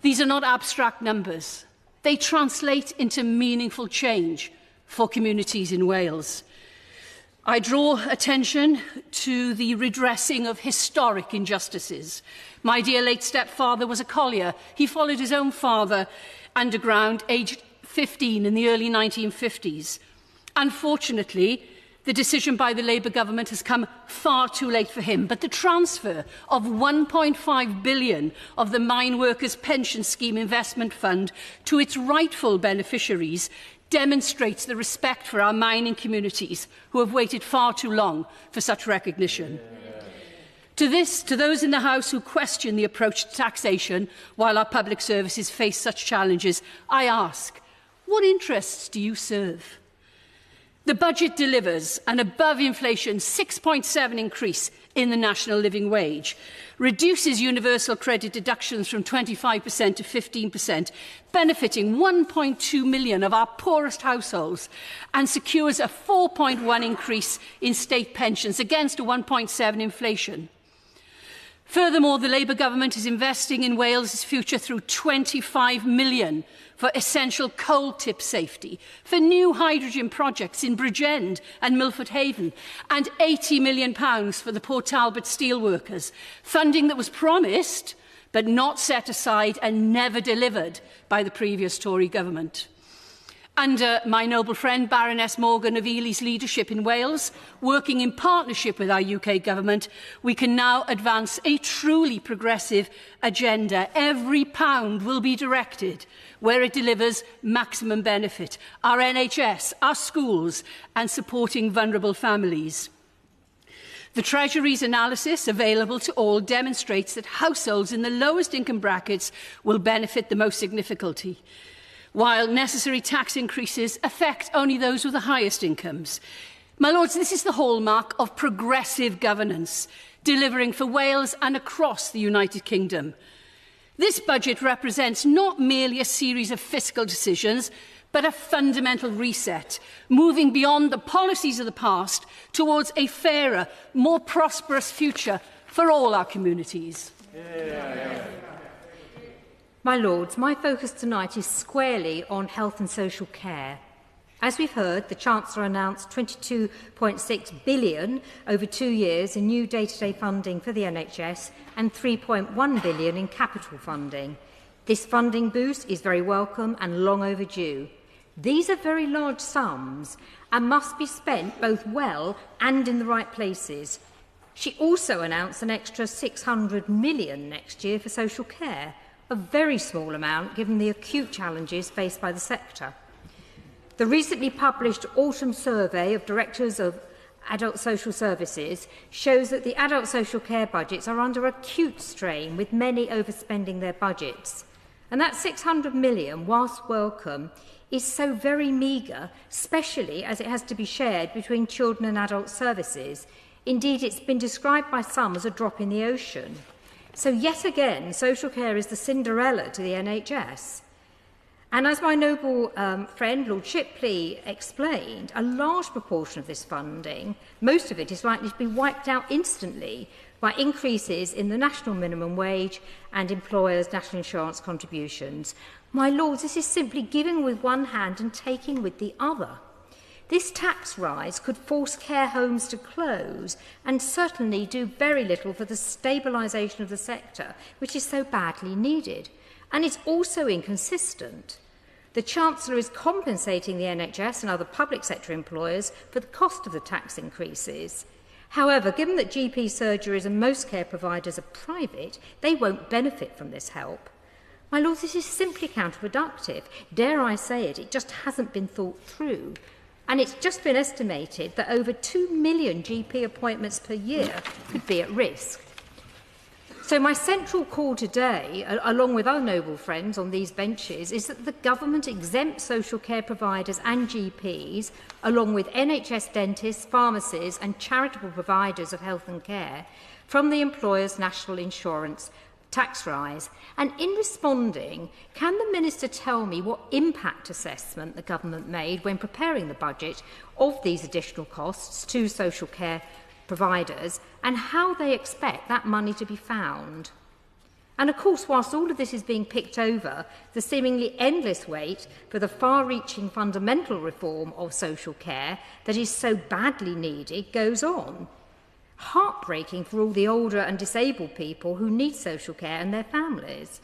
These are not abstract numbers. They translate into meaningful change for communities in Wales. I draw attention to the redressing of historic injustices. My dear late stepfather was a collier. He followed his own father underground, aged 15 in the early 1950s. Unfortunately, the decision by the Labour government has come far too late for him, but the transfer of £1.5 billion of the Mine Workers Pension Scheme Investment Fund to its rightful beneficiaries demonstrates the respect for our mining communities who have waited far too long for such recognition. To those in the House who question the approach to taxation while our public services face such challenges, I ask, what interests do you serve? The budget delivers an above-inflation 6.7% increase in the national living wage, reduces universal credit deductions from 25% to 15%, benefiting 1.2 million of our poorest households, and secures a 4.1% increase in state pensions against a 1.7% inflation. Furthermore, the Labour government is investing in Wales' future through £25 million for essential coal tip safety, for new hydrogen projects in Bridgend and Milford Haven, and £80 million for the Port Talbot steelworkers, funding that was promised but not set aside and never delivered by the previous Tory government. Under my noble friend Baroness Morgan of Ely's leadership in Wales, working in partnership with our UK government, we can now advance a truly progressive agenda. Every pound will be directed where it delivers maximum benefit: our NHS, our schools, and supporting vulnerable families. The Treasury's analysis, available to all, demonstrates that households in the lowest income brackets will benefit the most significantly, while necessary tax increases affect only those with the highest incomes. My Lords, this is the hallmark of progressive governance, delivering for Wales and across the United Kingdom. This budget represents not merely a series of fiscal decisions, but a fundamental reset, moving beyond the policies of the past towards a fairer, more prosperous future for all our communities. My Lords, my focus tonight is squarely on health and social care. As we've heard, the Chancellor announced £22.6 billion over 2 years in new day-to-day funding for the NHS and £3.1 billion in capital funding. This funding boost is very welcome and long overdue. These are very large sums and must be spent both well and in the right places. She also announced an extra £600 million next year for social care, a very small amount given the acute challenges faced by the sector. The recently published autumn survey of directors of adult social services shows that the adult social care budgets are under acute strain, with many overspending their budgets. And that £600 million, whilst welcome, is so very meagre, especially as it has to be shared between children and adult services. Indeed, it's been described by some as a drop in the ocean. So yet again, social care is the Cinderella to the NHS. And as my noble friend Lord Shipley explained, a large proportion of this funding, most of it is likely to be wiped out instantly by increases in the national minimum wage and employers' national insurance contributions. My lords, this is simply giving with one hand and taking with the other. This tax rise could force care homes to close and certainly do very little for the stabilisation of the sector, which is so badly needed. And it's also inconsistent. The Chancellor is compensating the NHS and other public sector employers for the cost of the tax increases. However, given that GP surgeries and most care providers are private, they won't benefit from this help. My lords, this is simply counterproductive. Dare I say it, it just hasn't been thought through. And it's just been estimated that over 2 million GP appointments per year could be at risk. So my central call today, along with our noble friends on these benches, is that the government exempt social care providers and GPs, along with NHS dentists, pharmacies and charitable providers of health and care, from the employer's national insurance tax rise. And in responding, can the Minister tell me what impact assessment the government made when preparing the budget of these additional costs to social care providers and how they expect that money to be found? And of course, whilst all of this is being picked over, the seemingly endless wait for the far-reaching fundamental reform of social care that is so badly needed goes on. Heartbreaking for all the older and disabled people who need social care and their families.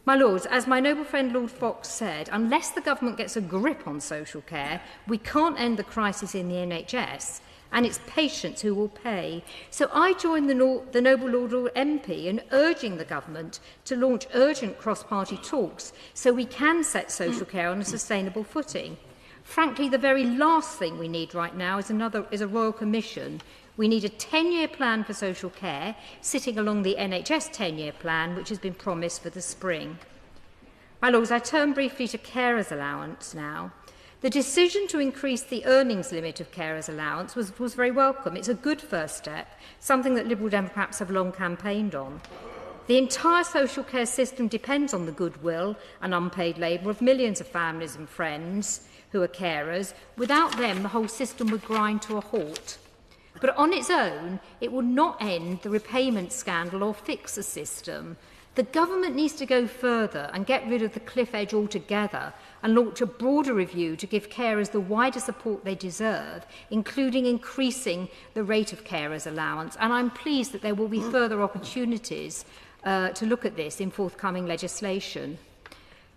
My lords, as my noble friend Lord Fox said, unless the government gets a grip on social care, we can't end the crisis in the NHS, and it's patients who will pay. So I join the noble Lord MP in urging the government to launch urgent cross-party talks so we can set social care on a sustainable footing. Frankly, the very last thing we need right now is a Royal Commission. We need a 10-year plan for social care, sitting along the NHS 10-year plan, which has been promised for the spring. My lords, I turn briefly to carers' allowance now. The decision to increase the earnings limit of carers' allowance was very welcome. It's a good first step, something that Liberal Democrats have long campaigned on. The entire social care system depends on the goodwill and unpaid labour of millions of families and friends who are carers. Without them, the whole system would grind to a halt. But on its own, it will not end the repayment scandal or fix the system. The government needs to go further and get rid of the cliff edge altogether and launch a broader review to give carers the wider support they deserve, including increasing the rate of carers' allowance. And I'm pleased that there will be further opportunities to look at this in forthcoming legislation.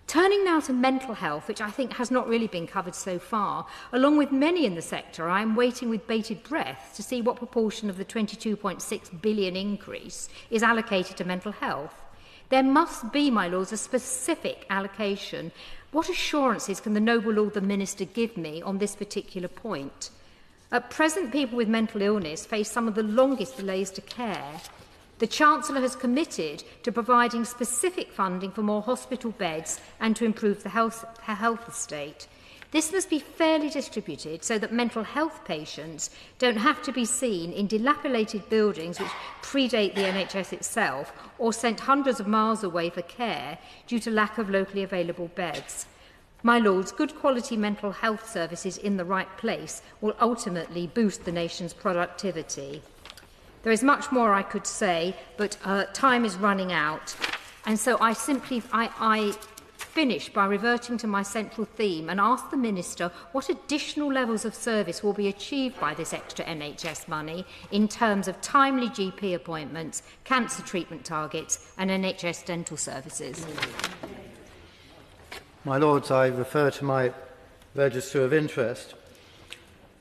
Turning now to mental health, which I think has not really been covered so far, along with many in the sector, I am waiting with bated breath to see what proportion of the £22.6 billion increase is allocated to mental health. There must be, my lords, a specific allocation. What assurances can the noble Lord the Minister give me on this particular point? At present, people with mental illness face some of the longest delays to care. The Chancellor has committed to providing specific funding for more hospital beds and to improve the health estate. This must be fairly distributed so that mental health patients don't have to be seen in dilapidated buildings which predate the NHS itself or sent hundreds of miles away for care due to lack of locally available beds. My lords, good quality mental health services in the right place will ultimately boost the nation's productivity. There is much more I could say, but time is running out. And so I finish by reverting to my central theme and ask the Minister what additional levels of service will be achieved by this extra NHS money in terms of timely GP appointments, cancer treatment targets and NHS dental services. My Lords, I refer to my register of interest.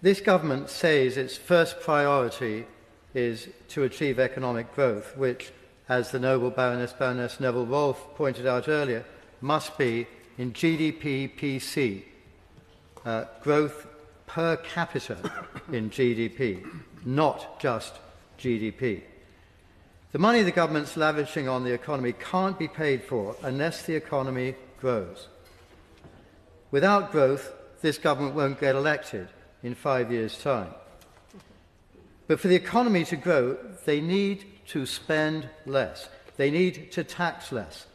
This government says its first priority is to achieve economic growth, which, as the noble Baroness Neville Rolfe pointed out earlier, must be in GDP PC, growth per capita in GDP, not just GDP. The money the government's lavishing on the economy can't be paid for unless the economy grows. Without growth, this government won't get elected in 5 years' time. But for the economy to grow, they need to spend less. They need to tax less.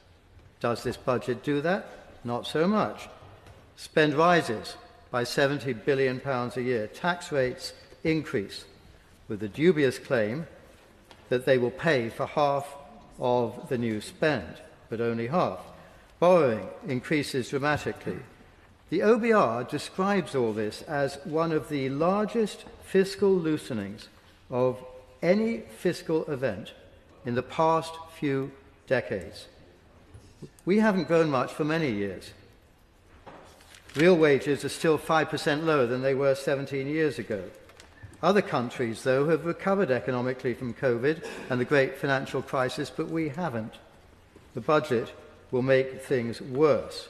Does this budget do that? Not so much. Spend rises by £70 billion a year. Tax rates increase, with the dubious claim that they will pay for half of the new spend, but only half. Borrowing increases dramatically. The OBR describes all this as one of the largest fiscal loosenings of any fiscal event in the past few decades. We haven't grown much for many years. Real wages are still 5% lower than they were 17 years ago. Other countries, though, have recovered economically from COVID and the great financial crisis, but we haven't. The budget will make things worse.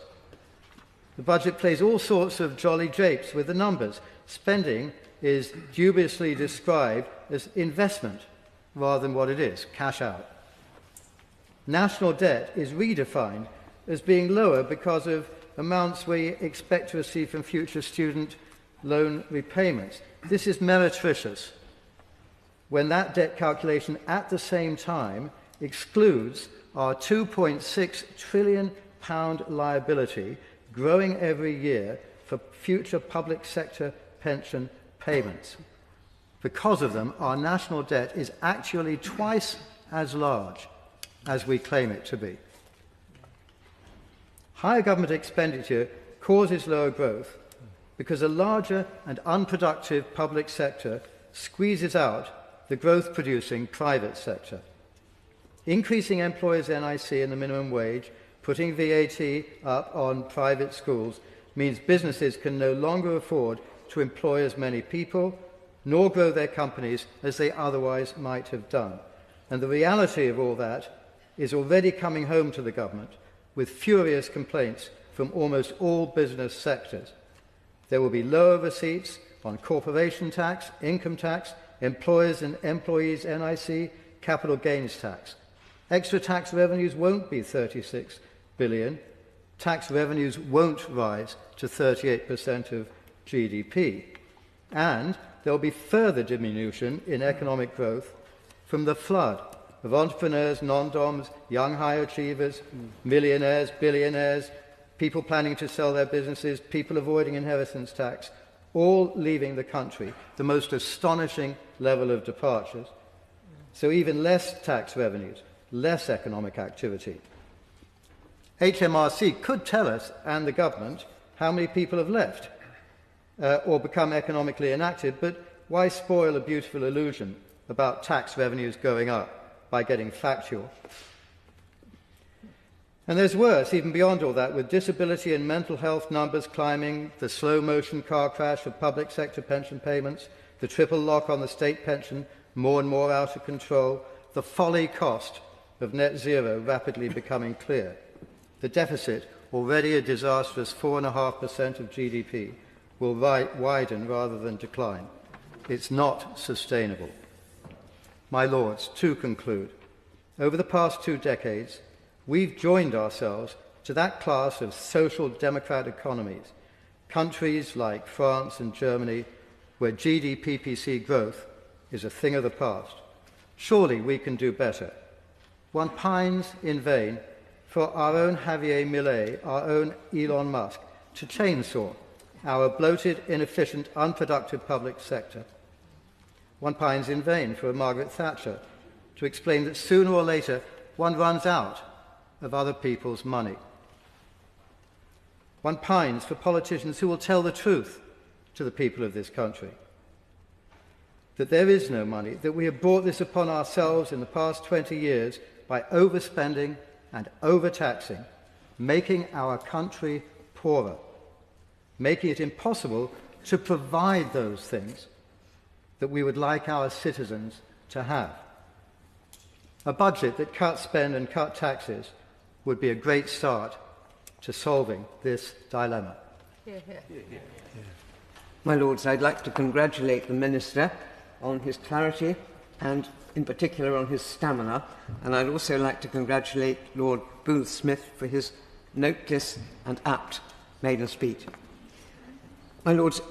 The budget plays all sorts of jolly japes with the numbers. Spending is dubiously described as investment rather than what it is, cash out. National debt is redefined as being lower because of amounts we expect to receive from future student loan repayments. This is meretricious when that debt calculation at the same time excludes our £2.6 trillion liability growing every year for future public sector pension payments. Because of them, our national debt is actually twice as large as we claim it to be. Higher government expenditure causes lower growth because a larger and unproductive public sector squeezes out the growth-producing private sector. Increasing employers' NIC and the minimum wage, putting VAT up on private schools, means businesses can no longer afford to employ as many people, nor grow their companies as they otherwise might have done. And the reality of all that is already coming home to the government, with furious complaints from almost all business sectors. There will be lower receipts on corporation tax, income tax, employers and employees' NIC, capital gains tax. Extra tax revenues won't be 36 billion. Tax revenues won't rise to 38% of GDP. And there will be further diminution in economic growth from the flood of entrepreneurs, non-doms, young high achievers, millionaires, billionaires, people planning to sell their businesses, people avoiding inheritance tax, all leaving the country, the most astonishing level of departures. So even less tax revenues, less economic activity. HMRC could tell us, and the government, how many people have left or become economically inactive, but why spoil a beautiful illusion about tax revenues going up by getting factual? And there's worse, even beyond all that, with disability and mental health numbers climbing, the slow-motion car crash of public sector pension payments, the triple lock on the state pension more and more out of control, the folly cost of net zero rapidly becoming clear. The deficit, already a disastrous 4.5% of GDP, will widen rather than decline. It's not sustainable. My Lords, to conclude, over the past 2 decades, we've joined ourselves to that class of social democrat economies, countries like France and Germany, where GDP-PC growth is a thing of the past. Surely we can do better. One pines in vain for our own Javier Milei, our own Elon Musk, to chainsaw our bloated, inefficient, unproductive public sector. One pines in vain for a Margaret Thatcher to explain that sooner or later one runs out of other people's money. One pines for politicians who will tell the truth to the people of this country. That there is no money, that we have brought this upon ourselves in the past 20 years by overspending and overtaxing, making our country poorer, making it impossible to provide those things that we would like our citizens to have. A budget that cut spend and cut taxes would be a great start to solving this dilemma. My Lords, I'd like to congratulate the Minister on his clarity and in particular on his stamina, and I'd also like to congratulate Lord Booth-Smith for his noteless and apt maiden speech. My Lords,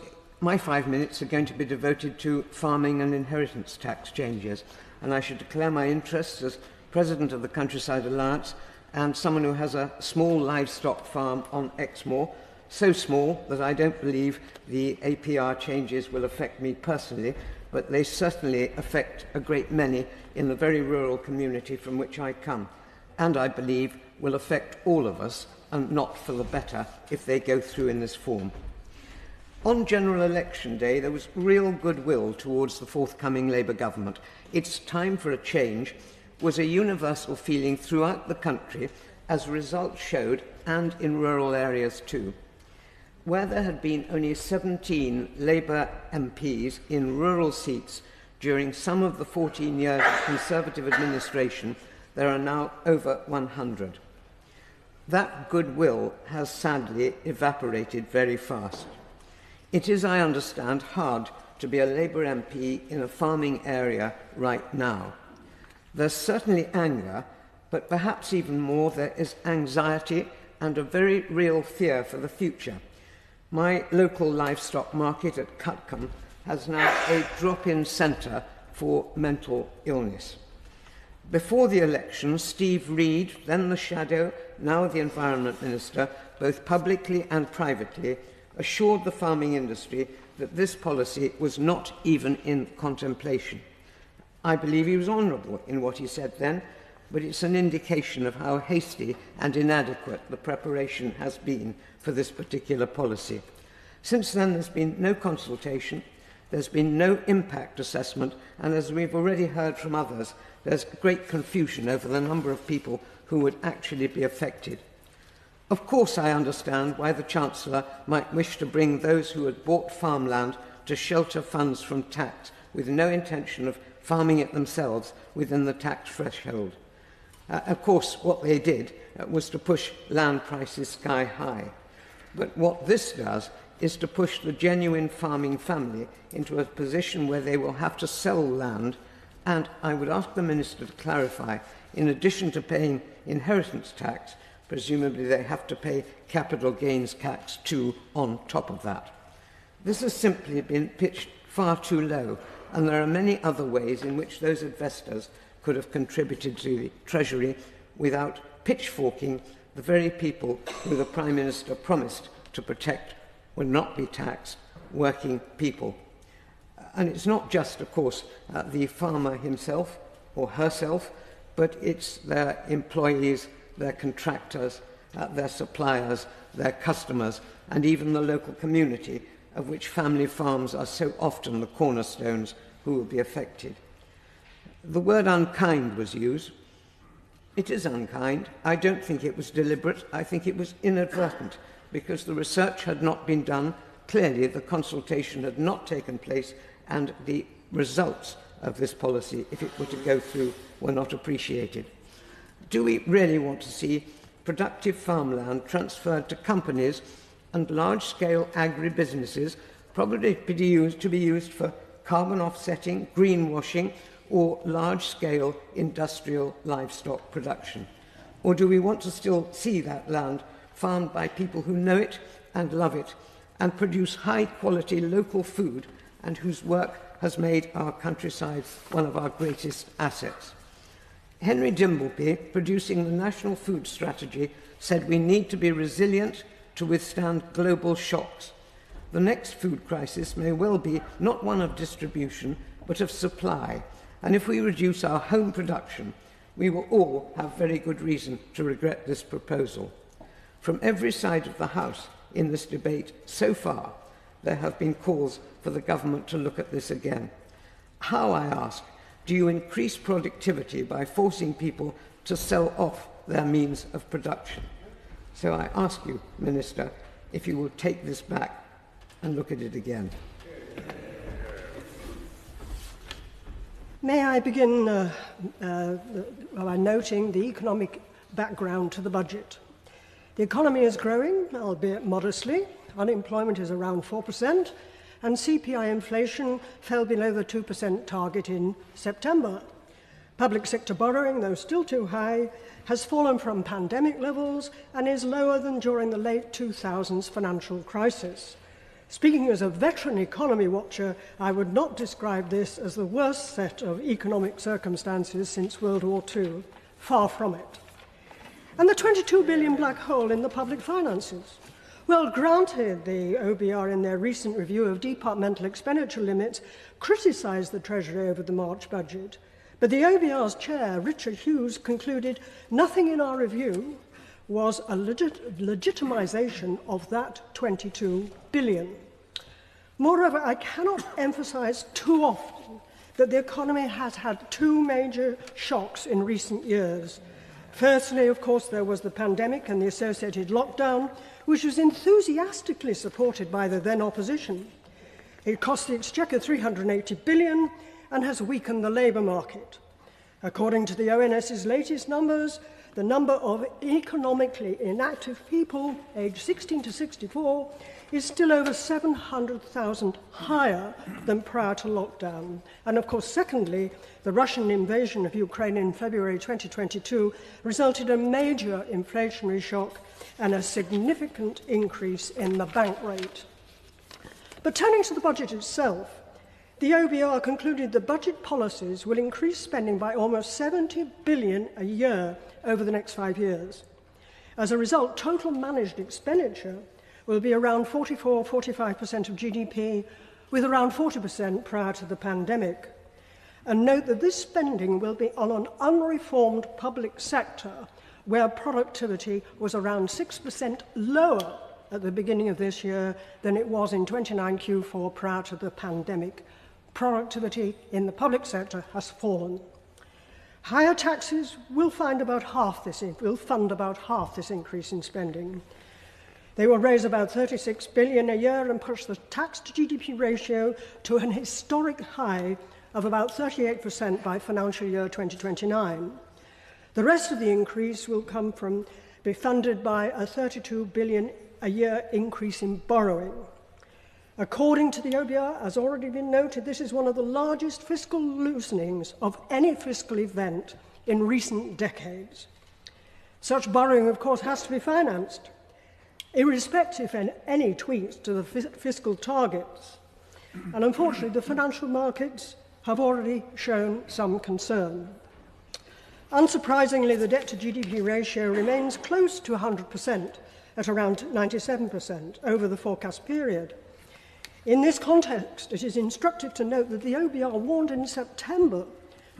my 5 minutes are going to be devoted to farming and inheritance tax changes, and I should declare my interests as President of the Countryside Allowance and someone who has a small livestock farm on Exmoor, so small that I don't believe the APR changes will affect me personally, but they certainly affect a great many in the very rural community from which I come, and I believe will affect all of us, and not for the better if they go through in this form. On General Election Day, there was real goodwill towards the forthcoming Labour government. It's time for a change was a universal feeling throughout the country, as results showed, and in rural areas too. Where there had been only 17 Labour MPs in rural seats during some of the 14 years of Conservative administration, there are now over 100. That goodwill has sadly evaporated very fast. It is, I understand, hard to be a Labour MP in a farming area right now. There's certainly anger, but perhaps even more there is anxiety and a very real fear for the future. My local livestock market at Cutcombe has now a drop-in centre for mental illness. Before the election, Steve Reid, then the Shadow, now the Environment Minister, both publicly and privately, assured the farming industry that this policy was not even in contemplation. I believe he was honourable in what he said then, but it's an indication of how hasty and inadequate the preparation has been for this particular policy. Since then, there's been no consultation, there's been no impact assessment, and as we've already heard from others, there's great confusion over the number of people who would actually be affected. Of course, I understand why the Chancellor might wish to bring those who had bought farmland to shelter funds from tax with no intention of farming it themselves within the tax threshold. Of course, what they did was to push land prices sky high. But what this does is to push the genuine farming family into a position where they will have to sell land, and I would ask the Minister to clarify, in addition to paying inheritance tax, presumably they have to pay capital gains tax too on top of that. This has simply been pitched far too low, and there are many other ways in which those investors could have contributed to the Treasury without pitchforking the very people who the Prime Minister promised to protect will not be taxed, working people. And it's not just, of course, the farmer himself or herself, but it's their employees, their contractors, their suppliers, their customers, and even the local community, of which family farms are so often the cornerstones, who will be affected. The word unkind was used. It is unkind. I don't think it was deliberate. I think it was inadvertent, because the research had not been done. Clearly, the consultation had not taken place, and the results of this policy, if it were to go through, were not appreciated. Do we really want to see productive farmland transferred to companies and large-scale agribusinesses, probably to be used for carbon offsetting, greenwashing, or large-scale industrial livestock production? Or do we want to still see that land farmed by people who know it and love it and produce high-quality local food and whose work has made our countryside one of our greatest assets? Henry Dimbleby, producing the National Food Strategy, said we need to be resilient to withstand global shocks. The next food crisis may well be not one of distribution, but of supply. And if we reduce our home production, we will all have very good reason to regret this proposal. From every side of the House in this debate so far, there have been calls for the government to look at this again. How, I ask, do you increase productivity by forcing people to sell off their means of production? So I ask you, Minister, if you will take this back and look at it again. May I begin by noting the economic background to the budget. The economy is growing, albeit modestly. Unemployment is around 4%, and CPI inflation fell below the 2% target in September. Public sector borrowing, though still too high, has fallen from pandemic levels and is lower than during the late 2000s financial crisis. Speaking as a veteran economy watcher, I would not describe this as the worst set of economic circumstances since World War II. Far from it. And the 22 billion black hole in the public finances. Well, granted, the OBR in their recent review of departmental expenditure limits criticised the Treasury over the March budget, but the OBR's chair, Richard Hughes, concluded nothing in our review was a legitimisation of that 22 billion. Moreover, I cannot emphasise too often that the economy has had two major shocks in recent years. Firstly, of course, there was the pandemic and the associated lockdown, which was enthusiastically supported by the then opposition. It cost the Exchequer 380 billion and has weakened the labour market. According to the ONS's latest numbers, the number of economically inactive people aged 16 to 64 is still over 700,000 higher than prior to lockdown. And of course, secondly, the Russian invasion of Ukraine in February 2022 resulted in a major inflationary shock and a significant increase in the bank rate. But turning to the budget itself, the OBR concluded that budget policies will increase spending by almost 70 billion a year over the next 5 years. As a result, total managed expenditure will be around 44–45% of GDP, with around 40% prior to the pandemic. And note that this spending will be on an unreformed public sector where productivity was around 6% lower at the beginning of this year than it was in 29 Q4 prior to the pandemic. Productivity in the public sector has fallen. Higher taxes will fund about half this increase in spending. They will raise about 36 billion a year and push the tax-to-GDP ratio to an historic high of about 38% by financial year 2029. The rest of the increase will be funded by a 32 billion a year increase in borrowing. According to the OBR, as already been noted, this is one of the largest fiscal loosenings of any fiscal event in recent decades. Such borrowing, of course, has to be financed, irrespective of any tweaks to the fiscal targets. And unfortunately, the financial markets have already shown some concern. Unsurprisingly, the debt-to-GDP ratio remains close to 100% at around 97% over the forecast period. In this context, it is instructive to note that the OBR warned in September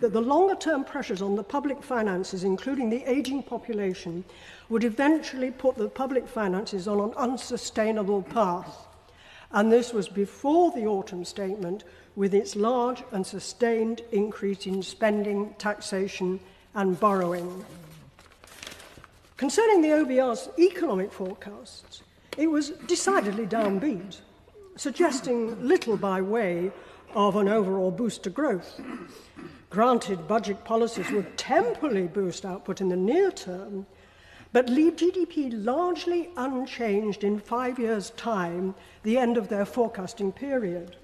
that the longer-term pressures on the public finances, including the ageing population, would eventually put the public finances on an unsustainable path. And this was before the autumn statement, with its large and sustained increase in spending, taxation and borrowing. Concerning the OBR's economic forecasts, it was decidedly downbeat, suggesting little by way of an overall boost to growth. Granted, budget policies would temporarily boost output in the near term, but leave GDP largely unchanged in 5 years' time, the end of their forecasting period.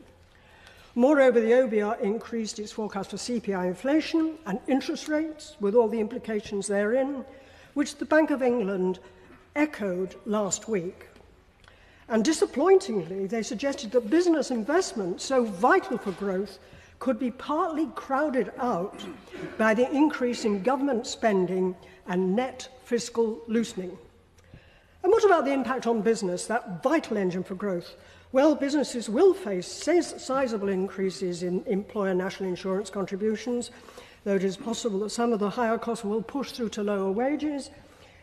Moreover, the OBR increased its forecast for CPI inflation and interest rates, with all the implications therein, which the Bank of England echoed last week. And disappointingly, they suggested that business investment, so vital for growth, could be partly crowded out by the increase in government spending and net fiscal loosening. And what about the impact on business, that vital engine for growth? Well, businesses will face sizable increases in employer national insurance contributions, though it is possible that some of the higher costs will push through to lower wages.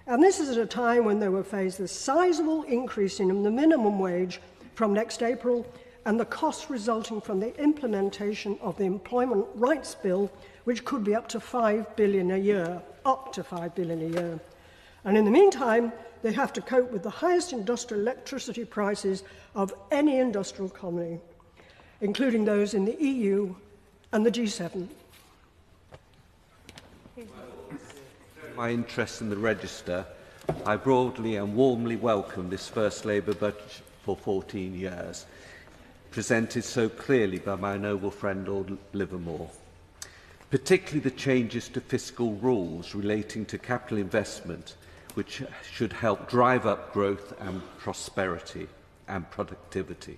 And this is at a time when they will face the sizable increase in the minimum wage from next April and the costs resulting from the implementation of the Employment Rights Bill, which could be up to 5 billion a year, And in the meantime, they have to cope with the highest industrial electricity prices of any industrial economy, including those in the EU and the G7. My interest in the register, I broadly and warmly welcome this first Labour budget for 14 years, presented so clearly by my noble friend Lord Livermore, particularly the changes to fiscal rules relating to capital investment, which should help drive up growth and prosperity and productivity.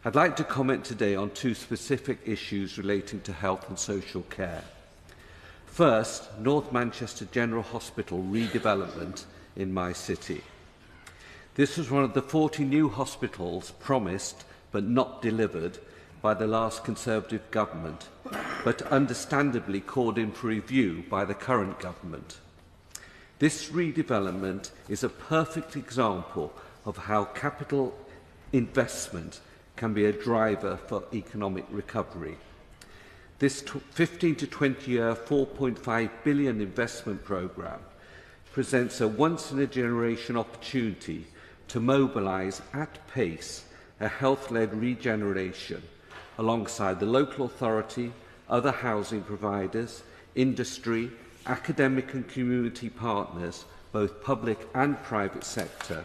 I'd like to comment today on two specific issues relating to health and social care. First, North Manchester General Hospital redevelopment in my city. This was one of the 40 new hospitals promised but not delivered by the last Conservative government, but understandably called in for review by the current government. This redevelopment is a perfect example of how capital investment can be a driver for economic recovery. This 15 to 20-year, £4.5 billion investment programme presents a once-in-a-generation opportunity to mobilise at pace a health-led regeneration alongside the local authority, other housing providers, industry, academic and community partners, both public and private sector,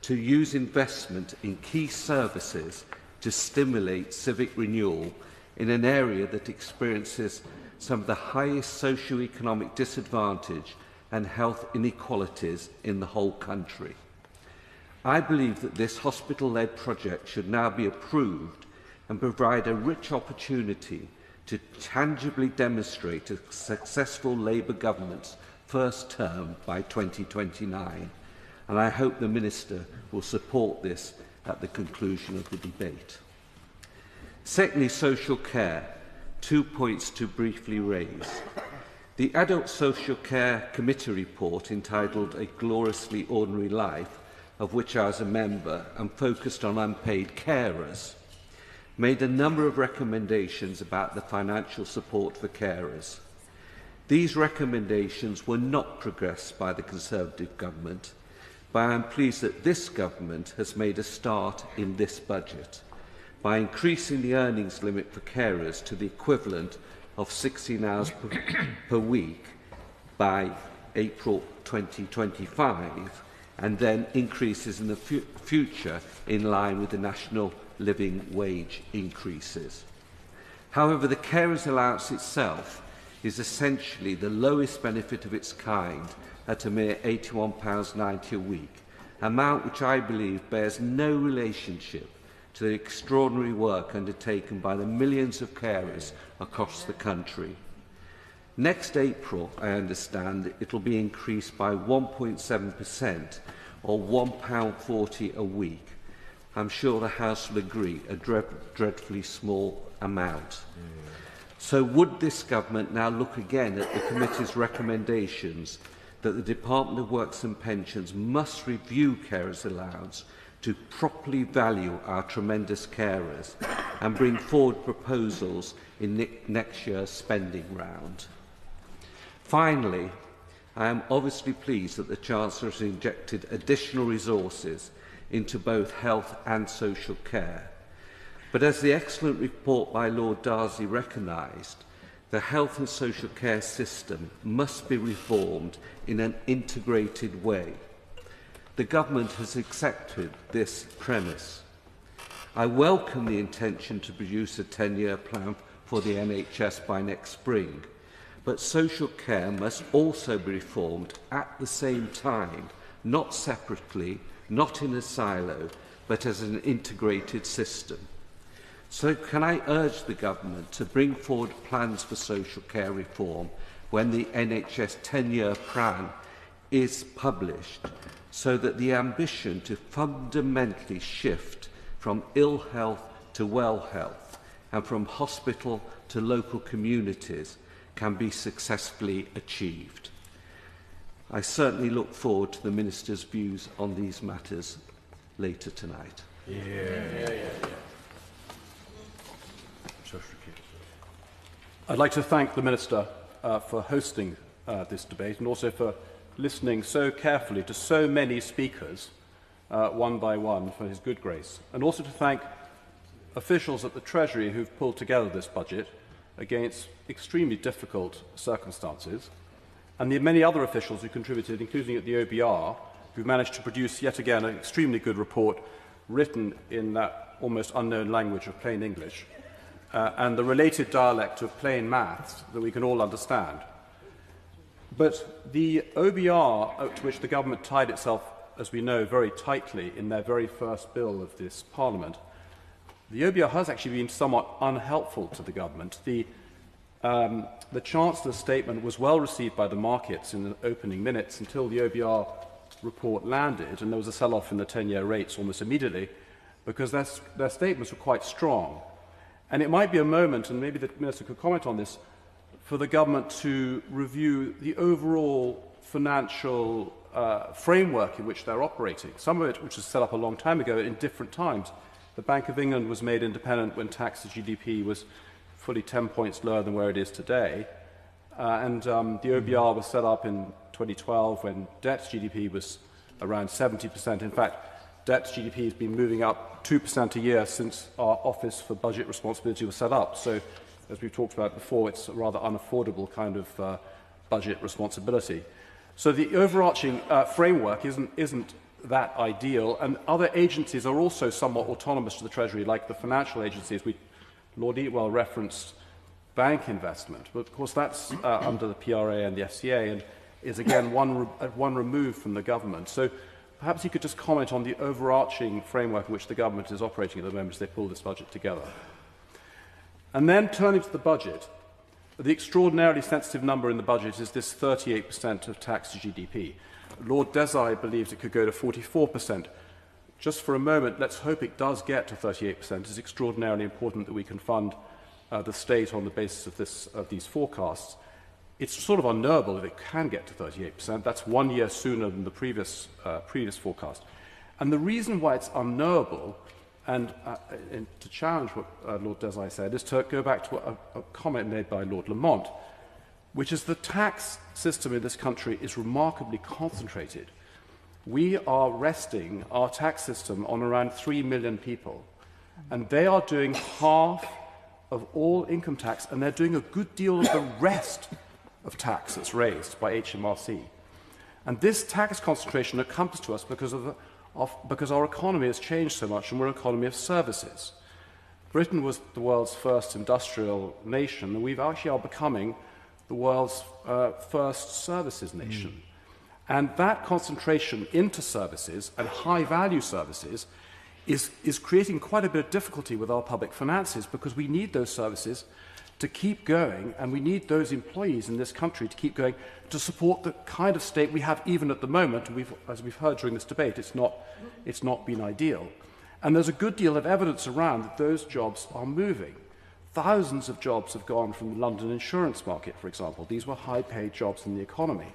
to use investment in key services to stimulate civic renewal in an area that experiences some of the highest socio-economic disadvantage and health inequalities in the whole country. I believe that this hospital-led project should now be approved and provide a rich opportunity to tangibly demonstrate a successful Labour government's first term by 2029, and I hope the Minister will support this at the conclusion of the debate. Secondly, social care. 2 points to briefly raise. The Adult Social Care Committee report entitled A Gloriously Ordinary Life, of which I was a member and focused on unpaid carers, made a number of recommendations about the financial support for carers. These recommendations were not progressed by the Conservative government, but I am pleased that this government has made a start in this budget by increasing the earnings limit for carers to the equivalent of 16 hours per week by April 2025, and then increases in the future in line with the national living wage increases. However, the carers allowance itself is essentially the lowest benefit of its kind at a mere £81.90 a week, amount which I believe bears no relationship to the extraordinary work undertaken by the millions of carers across the country. Next April, I understand, it will be increased by 1.7%, or £1.40 a week. I'm sure the House will agree, a dreadfully small amount. So would this government now look again at the committee's recommendations that the Department of Works and Pensions must review carers' allowance to properly value our tremendous carers and bring forward proposals in next year's spending round? Finally, I am obviously pleased that the Chancellor has injected additional resources into both health and social care. But as the excellent report by Lord Darcy recognised, the health and social care system must be reformed in an integrated way. The government has accepted this premise. I welcome the intention to produce a 10-year plan for the NHS by next spring, but social care must also be reformed at the same time, not separately, not in a silo, but as an integrated system. So can I urge the government to bring forward plans for social care reform when the NHS 10-year plan is published, so that the ambition to fundamentally shift from ill health to well health and from hospital to local communities can be successfully achieved. I certainly look forward to the Minister's views on these matters later tonight. I'd like to thank the Minister for hosting this debate and also for listening so carefully to so many speakers, one by one, for his good grace, and also to thank officials at the Treasury who've pulled together this budget against extremely difficult circumstances, and the many other officials who contributed, including at the OBR, who managed to produce yet again an extremely good report written in that almost unknown language of plain English, and the related dialect of plain maths that we can all understand. But the OBR, to which the government tied itself, as we know, very tightly in their very first bill of this Parliament, the OBR has actually been somewhat unhelpful to the government. The Chancellor's statement was well received by the markets in the opening minutes until the OBR report landed, and there was a sell-off in the 10-year rates almost immediately, because their statements were quite strong. And it might be a moment, and maybe the Minister could comment on this, for the government to review the overall financial framework in which they're operating, some of it which was set up a long time ago in different times. The Bank of England was made independent when tax to GDP was fully 10 points lower than where it is today. And the OBR was set up in 2012 when debt to GDP was around 70%. In fact, debt to GDP has been moving up 2% a year since our Office for Budget Responsibility was set up. So, as we've talked about before, it's a rather unaffordable kind of budget responsibility. So the overarching framework isn't that ideal, and other agencies are also somewhat autonomous to the Treasury, like the financial agencies. Lord Eatwell referenced bank investment, but of course that's under the PRA and the FCA, and is again one remove from the government. So perhaps you could just comment on the overarching framework in which the government is operating at the moment as they pull this budget together. And then turning to the budget, the extraordinarily sensitive number in the budget is this 38% of tax to GDP. Lord Desai believes it could go to 44%. Just for a moment, let's hope it does get to 38%. It's extraordinarily important that we can fund the state on the basis of these forecasts. It's sort of unknowable that it can get to 38%. That's 1 year sooner than the previous forecast. And the reason why it's unknowable, and to challenge what Lord Desai said, is to go back to a comment made by Lord Lamont, which is the tax system in this country is remarkably concentrated. We are resting our tax system on around 3 million people, and they are doing half of all income tax, and they're doing a good deal of the rest of tax that's raised by HMRC. And this tax concentration comes to us because our economy has changed so much, and we're an economy of services. Britain was the world's first industrial nation, and we actually are becoming the world's first services nation. And that concentration into services and high-value services is creating quite a bit of difficulty with our public finances, because we need those services to keep going, and we need those employees in this country to keep going to support the kind of state we have even at the moment. And as we've heard during this debate, it's not been ideal. And there's a good deal of evidence around that those jobs are moving. Thousands of jobs have gone from the London insurance market, for example. These were high-paid jobs in the economy.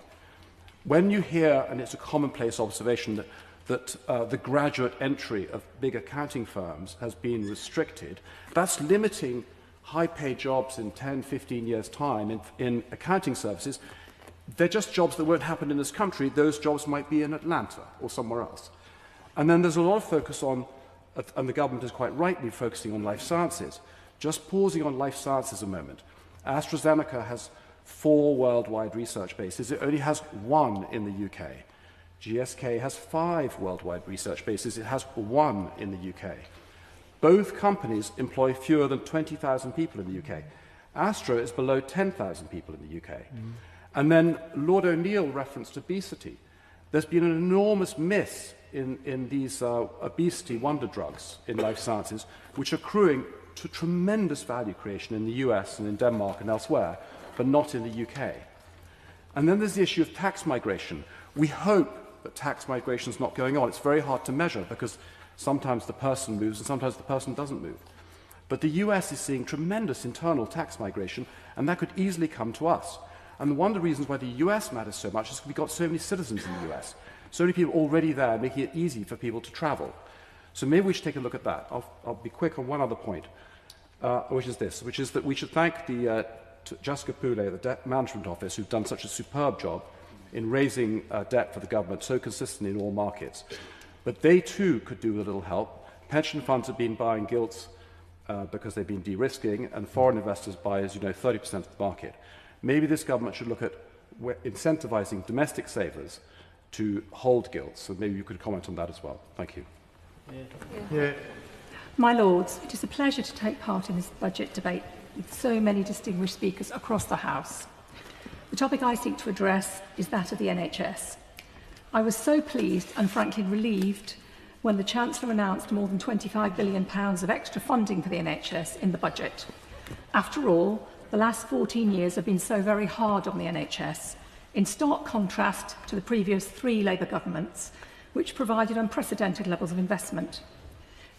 When you hear, and it's a commonplace observation, that the graduate entry of big accounting firms has been restricted, that's limiting high-paid jobs in 10, 15 years' time in accounting services. They're just jobs that won't happen in this country. Those jobs might be in Atlanta or somewhere else. And then there's a lot of focus on, and the government is quite rightly focusing on life sciences. Just pausing on life sciences a moment. AstraZeneca has 4 worldwide research bases. It only has 1 in the UK. GSK has 5 worldwide research bases. It has 1 in the UK. Both companies employ fewer than 20,000 people in the UK. Astra is below 10,000 people in the UK. And then Lord O'Neill referenced obesity. There's been an enormous miss in these obesity wonder drugs in life sciences, which are accruing to tremendous value creation in the US and in Denmark and elsewhere, but not in the UK. And then there's the issue of tax migration. We hope that tax migration is not going on. It's very hard to measure because sometimes the person moves and sometimes the person doesn't move. But the US is seeing tremendous internal tax migration, and that could easily come to us. And one of the reasons why the US matters so much is we've got so many citizens in the US, so many people already there, making it easy for people to travel. So maybe we should take a look at that. I'll be quick on one other point, which is that we should thank the Jessica Poulet, the Debt Management Office, who've done such a superb job in raising debt for the government so consistently in all markets. But they too could do with a little help. Pension funds have been buying gilts because they've been de-risking, and foreign investors buy, as you know, 30% of the market. Maybe this government should look at incentivising domestic savers to hold gilts, so maybe you could comment on that as well. Thank you. Yeah. My Lords, it is a pleasure to take part in this budget debate with so many distinguished speakers across the House. The topic I seek to address is that of the NHS. I was so pleased and frankly relieved when the Chancellor announced more than £25 billion of extra funding for the NHS in the budget. After all, the last 14 years have been so very hard on the NHS in stark contrast to the previous 3 Labour governments, which provided unprecedented levels of investment.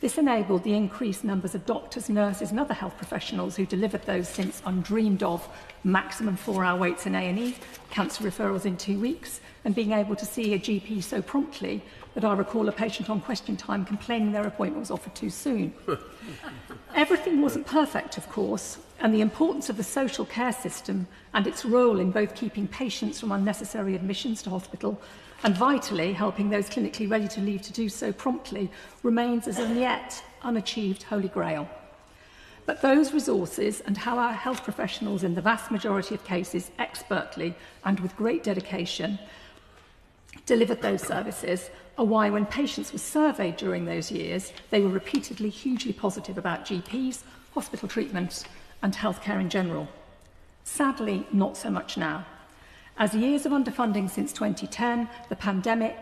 This enabled the increased numbers of doctors, nurses and other health professionals who delivered those since undreamed of maximum 4-hour waits in A&E, cancer referrals in 2 weeks, and being able to see a GP so promptly that I recall a patient on question time complaining their appointment was offered too soon. Everything wasn't perfect, of course, and the importance of the social care system and its role in both keeping patients from unnecessary admissions to hospital and vitally helping those clinically ready to leave to do so promptly remains as an yet unachieved holy grail. But those resources and how our health professionals in the vast majority of cases expertly and with great dedication delivered those services are why when patients were surveyed during those years, they were repeatedly hugely positive about GPs, hospital treatment and healthcare in general. Sadly, not so much now. As years of underfunding since 2010, the pandemic,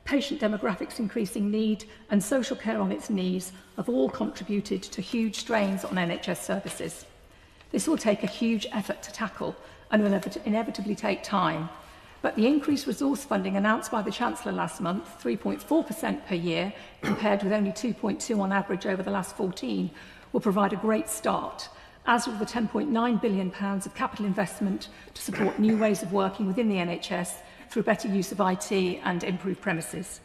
patient demographics increasing need and social care on its knees have all contributed to huge strains on NHS services. This will take a huge effort to tackle and will inevitably take time. But the increased resource funding announced by the Chancellor last month, 3.4% per year, compared with only 2.2% on average over the last 14, will provide a great start, as will the £10.9 billion of capital investment to support new ways of working within the NHS through better use of IT and improved premises.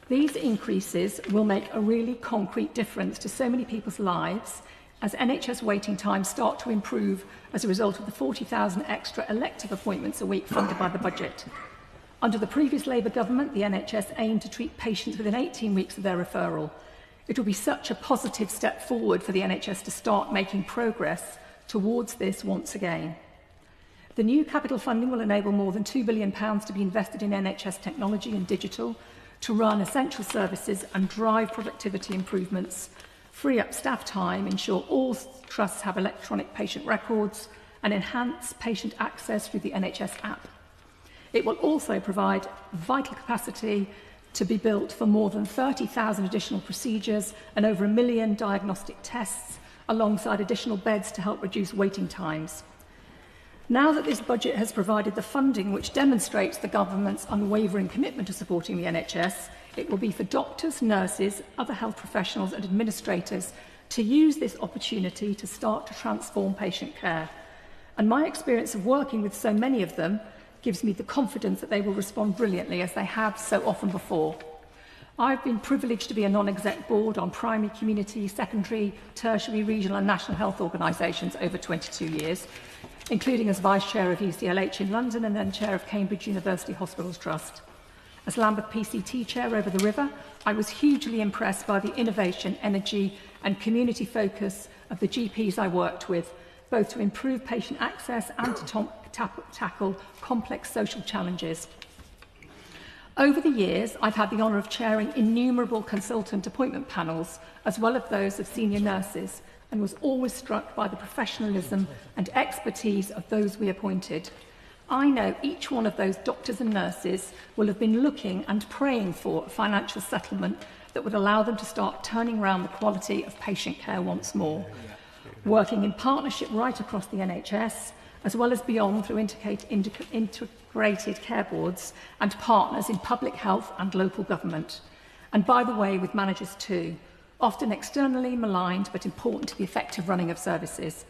These increases will make a really concrete difference to so many people's lives as NHS waiting times start to improve as a result of the 40,000 extra elective appointments a week funded by the budget. Under the previous Labour government, the NHS aimed to treat patients within 18 weeks of their referral. It will be such a positive step forward for the NHS to start making progress towards this once again. The new capital funding will enable more than £2 billion to be invested in NHS technology and digital to run essential services and drive productivity improvements, free up staff time, ensure all trusts have electronic patient records, and enhance patient access through the NHS app. It will also provide vital capacity to be built for more than 30,000 additional procedures and over 1 million diagnostic tests, alongside additional beds to help reduce waiting times. Now that this budget has provided the funding which demonstrates the government's unwavering commitment to supporting the NHS, it will be for doctors, nurses, other health professionals and administrators to use this opportunity to start to transform patient care. And my experience of working with so many of them gives me the confidence that they will respond brilliantly, as they have so often before. I've been privileged to be a non-exec board on primary, community, secondary, tertiary, regional and national health organisations over 22 years, including as Vice Chair of UCLH in London and then Chair of Cambridge University Hospitals Trust. As Lambeth PCT Chair over the river, I was hugely impressed by the innovation, energy and community focus of the GPs I worked with, both to improve patient access and to tackle complex social challenges. Over the years, I've had the honour of chairing innumerable consultant appointment panels, as well as those of senior nurses, and was always struck by the professionalism and expertise of those we appointed. I know each one of those doctors and nurses will have been looking and praying for a financial settlement that would allow them to start turning around the quality of patient care once more, working in partnership right across the NHS, as well as beyond through integrated care boards and partners in public health and local government. And by the way, with managers too, often externally maligned but important to the effective running of services.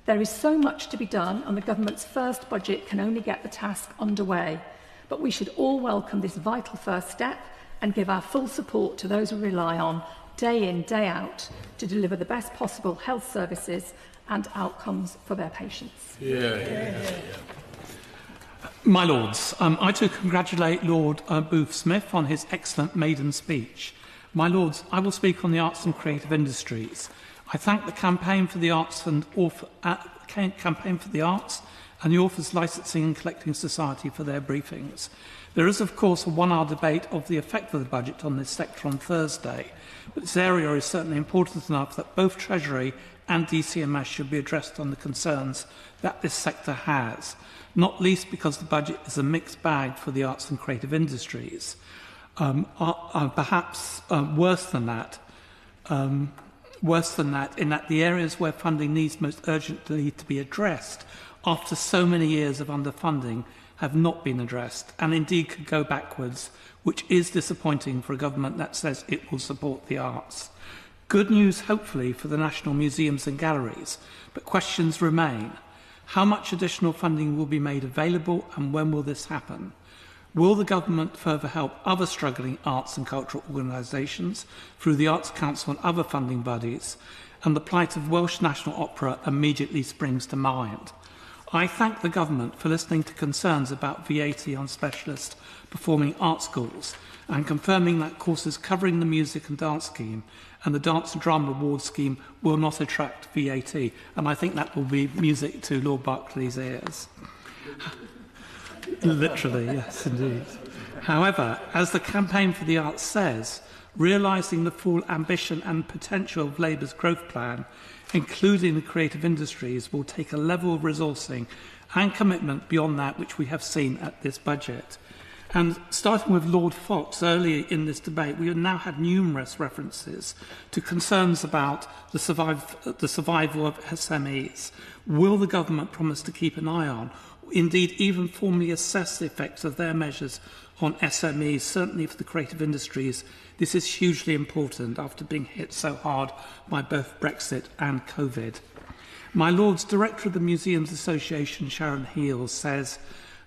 There is so much to be done, and the government's first budget can only get the task underway. But we should all welcome this vital first step and give our full support to those we rely on day in, day out to deliver the best possible health services and outcomes for their patients. My Lords, I too congratulate Lord Booth-Smith on his excellent maiden speech. My Lords, I will speak on the arts and creative industries. I thank the Campaign for the Arts and the Authors Licensing and Collecting Society for their briefings. There is, of course, a one-hour debate of the effect of the budget on this sector on Thursday, but this area is certainly important enough that both Treasury and DCMS should be addressed on the concerns that this sector has, not least because the budget is a mixed bag for the arts and creative industries. Perhaps worse than that, in that the areas where funding needs most urgently to be addressed after so many years of underfunding have not been addressed and indeed could go backwards, which is disappointing for a government that says it will support the arts. Good news, hopefully, for the national museums and galleries, but questions remain. How much additional funding will be made available and when will this happen? Will the government further help other struggling arts and cultural organisations through the Arts Council and other funding bodies? And the plight of Welsh National Opera immediately springs to mind. I thank the government for listening to concerns about VAT on specialist performing arts schools and confirming that courses covering the music and dance scheme and the dance and drama award scheme will not attract VAT. And I think that will be music to Lord Berkeley's ears. Literally, yes, indeed. However, as the Campaign for the Arts says, realising the full ambition and potential of Labour's growth plan, including the creative industries, will take a level of resourcing and commitment beyond that which we have seen at this budget. And starting with Lord Fox earlier in this debate, we have now had numerous references to concerns about the survival of SMEs. Will the government promise to keep an eye on, indeed even formally assess the effects of their measures on SMEs, certainly for the creative industries? This is hugely important after being hit so hard by both Brexit and COVID. My Lord's Director of the Museums Association, Sharon Heal, says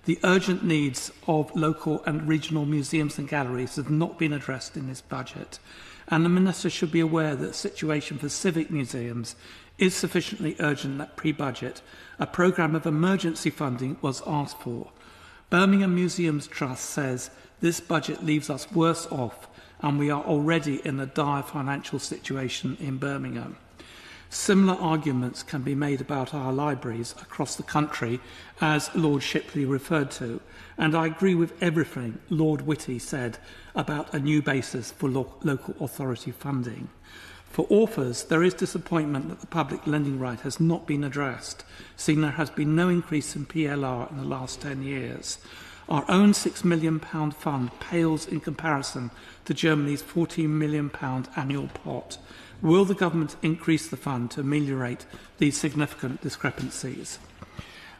the urgent needs of local and regional museums and galleries have not been addressed in this budget, and the Minister should be aware that the situation for civic museums is sufficiently urgent that pre-budget a programme of emergency funding was asked for. Birmingham Museums Trust says this budget leaves us worse off and we are already in a dire financial situation in Birmingham. Similar arguments can be made about our libraries across the country, as Lord Shipley referred to, and I agree with everything Lord Whitty said about a new basis for local authority funding. For authors, there is disappointment that the public lending right has not been addressed, seeing there has been no increase in PLR in the last 10 years. Our own £6 million fund pales in comparison to Germany's £14 million annual pot. Will the government increase the fund to ameliorate these significant discrepancies?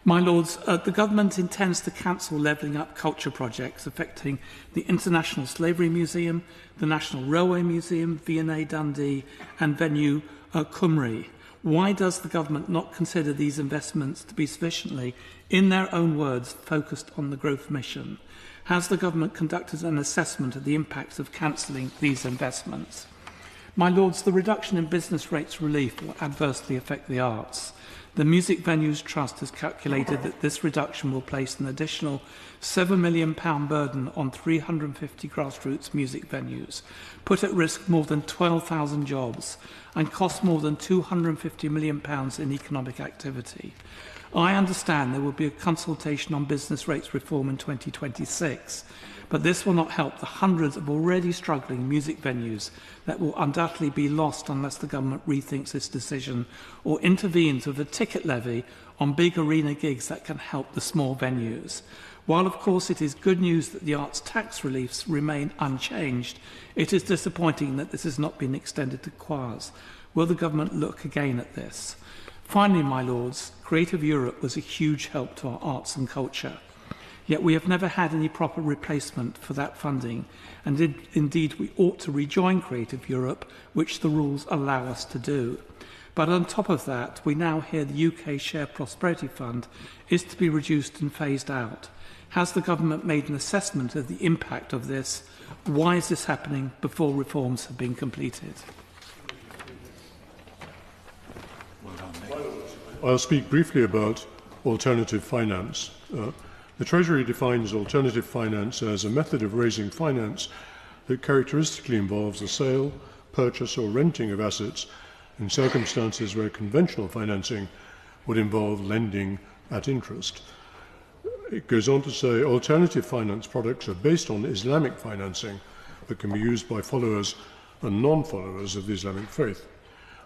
My Lords, the government intends to cancel levelling up culture projects affecting the International Slavery Museum, the National Railway Museum, V&A Dundee and Venue Cymru. Why does the government not consider these investments to be sufficiently, in their own words, focused on the growth mission? Has the government conducted an assessment of the impacts of cancelling these investments? My Lords, the reduction in business rates relief will adversely affect the arts. The Music Venues Trust has calculated that this reduction will place an additional £7 million burden on 350 grassroots music venues, put at risk more than 12,000 jobs, and cost more than £250 million in economic activity. I understand there will be a consultation on business rates reform in 2026, but this will not help the hundreds of already struggling music venues that will undoubtedly be lost unless the government rethinks this decision or intervenes with a ticket levy on big arena gigs that can help the small venues. While, of course, it is good news that the arts tax reliefs remain unchanged, it is disappointing that this has not been extended to choirs. Will the government look again at this? Finally, my Lords, Creative Europe was a huge help to our arts and culture. Yet we have never had any proper replacement for that funding, and indeed we ought to rejoin Creative Europe, which the rules allow us to do. But on top of that, we now hear the UK Share Prosperity Fund is to be reduced and phased out. Has the government made an assessment of the impact of this? Why is this happening before reforms have been completed? I'll speak briefly about alternative finance. The Treasury defines alternative finance as a method of raising finance that characteristically involves the sale, purchase or renting of assets in circumstances where conventional financing would involve lending at interest. It goes on to say alternative finance products are based on Islamic financing that can be used by followers and non-followers of the Islamic faith.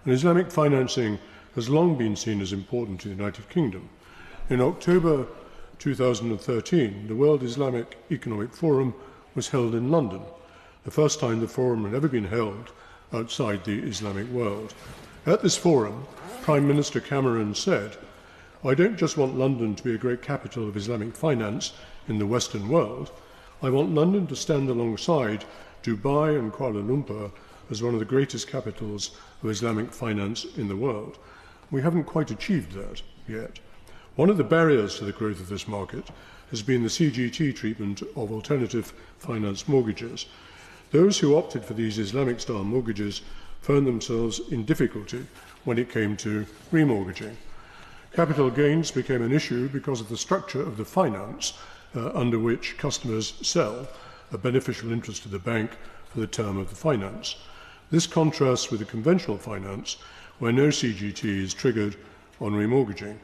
And Islamic financing has long been seen as important to the United Kingdom. In October 2013, the World Islamic Economic Forum was held in London, the first time the forum had ever been held outside the Islamic world. At this forum, Prime Minister Cameron said, "I don't just want London to be a great capital of Islamic finance in the Western world, I want London to stand alongside Dubai and Kuala Lumpur as one of the greatest capitals of Islamic finance in the world. We haven't quite achieved that yet. One of the barriers to the growth of this market has been the CGT treatment of alternative finance mortgages. Those who opted for these Islamic-style mortgages found themselves in difficulty when it came to remortgaging. Capital gains became an issue because of the structure of the finance under which customers sell a beneficial interest to the bank for the term of the finance. This contrasts with the conventional finance, where no CGT is triggered on remortgaging.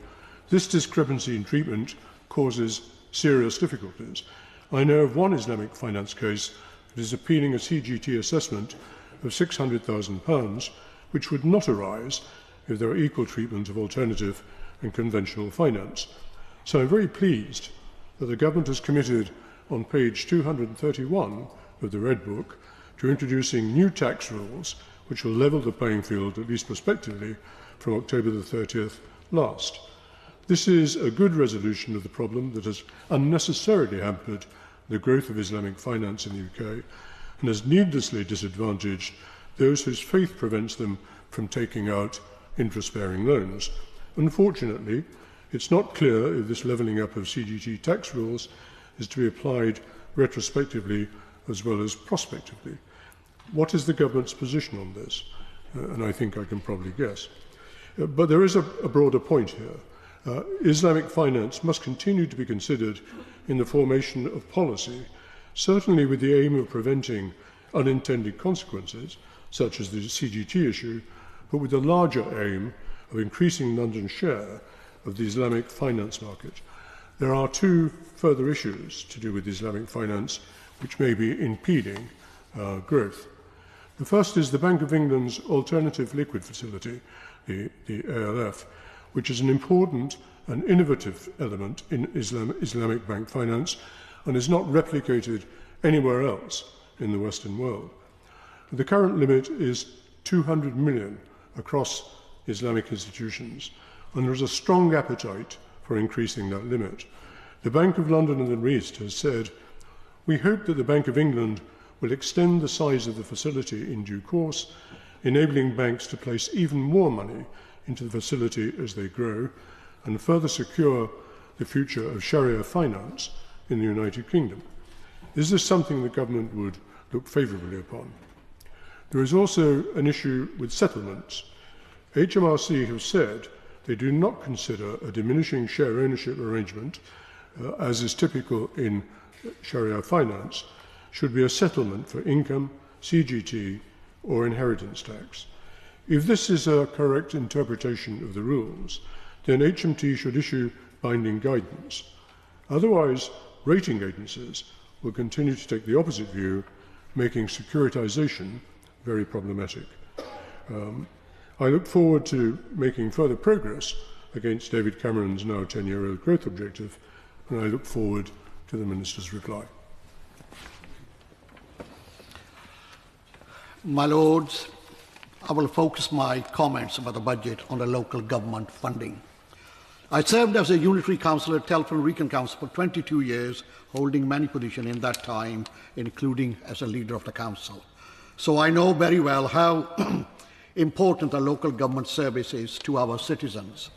This discrepancy in treatment causes serious difficulties. I know of one Islamic finance case that is appealing a CGT assessment of £600,000, which would not arise if there were equal treatment of alternative and conventional finance. So I'm very pleased that the Government has committed on page 231 of the Red Book to introducing new tax rules which will level the playing field, at least prospectively, from October the 30th last. This is a good resolution of the problem that has unnecessarily hampered the growth of Islamic finance in the UK and has needlessly disadvantaged those whose faith prevents them from taking out interest-bearing loans. Unfortunately, it's not clear if this levelling up of CGT tax rules is to be applied retrospectively as well as prospectively. What is the Government's position on this? And I think I can probably guess. But there is a broader point here. Islamic finance must continue to be considered in the formation of policy, certainly with the aim of preventing unintended consequences, such as the CGT issue, but with the larger aim of increasing London's share of the Islamic finance market. There are two further issues to do with Islamic finance which may be impeding growth. The first is the Bank of England's Alternative Liquid Facility, the ALF, which is an important and innovative element in Islamic bank finance and is not replicated anywhere else in the Western world. The current limit is 200 million across Islamic institutions, and there is a strong appetite for increasing that limit. The Bank of London and the East has said, "We hope that the Bank of England will extend the size of the facility in due course, enabling banks to place even more money into the facility as they grow and further secure the future of Sharia finance in the United Kingdom." Is this something the Government would look favourably upon? There is also an issue with settlements. HMRC have said they do not consider a diminishing share ownership arrangement, as is typical in Sharia finance, should be a settlement for income, CGT or inheritance tax. If this is a correct interpretation of the rules, then HMT should issue binding guidance. Otherwise, rating agencies will continue to take the opposite view, making securitisation very problematic. I look forward to making further progress against David Cameron's now 10-year-old growth objective, and I look forward to the Minister's reply. My Lords, I will focus my comments about the budget on the local government funding. I served as a unitary councillor at Telford and Wrekin Council for 22 years, holding many positions in that time, including as a leader of the council. So I know very well how important the local government service is to our citizens.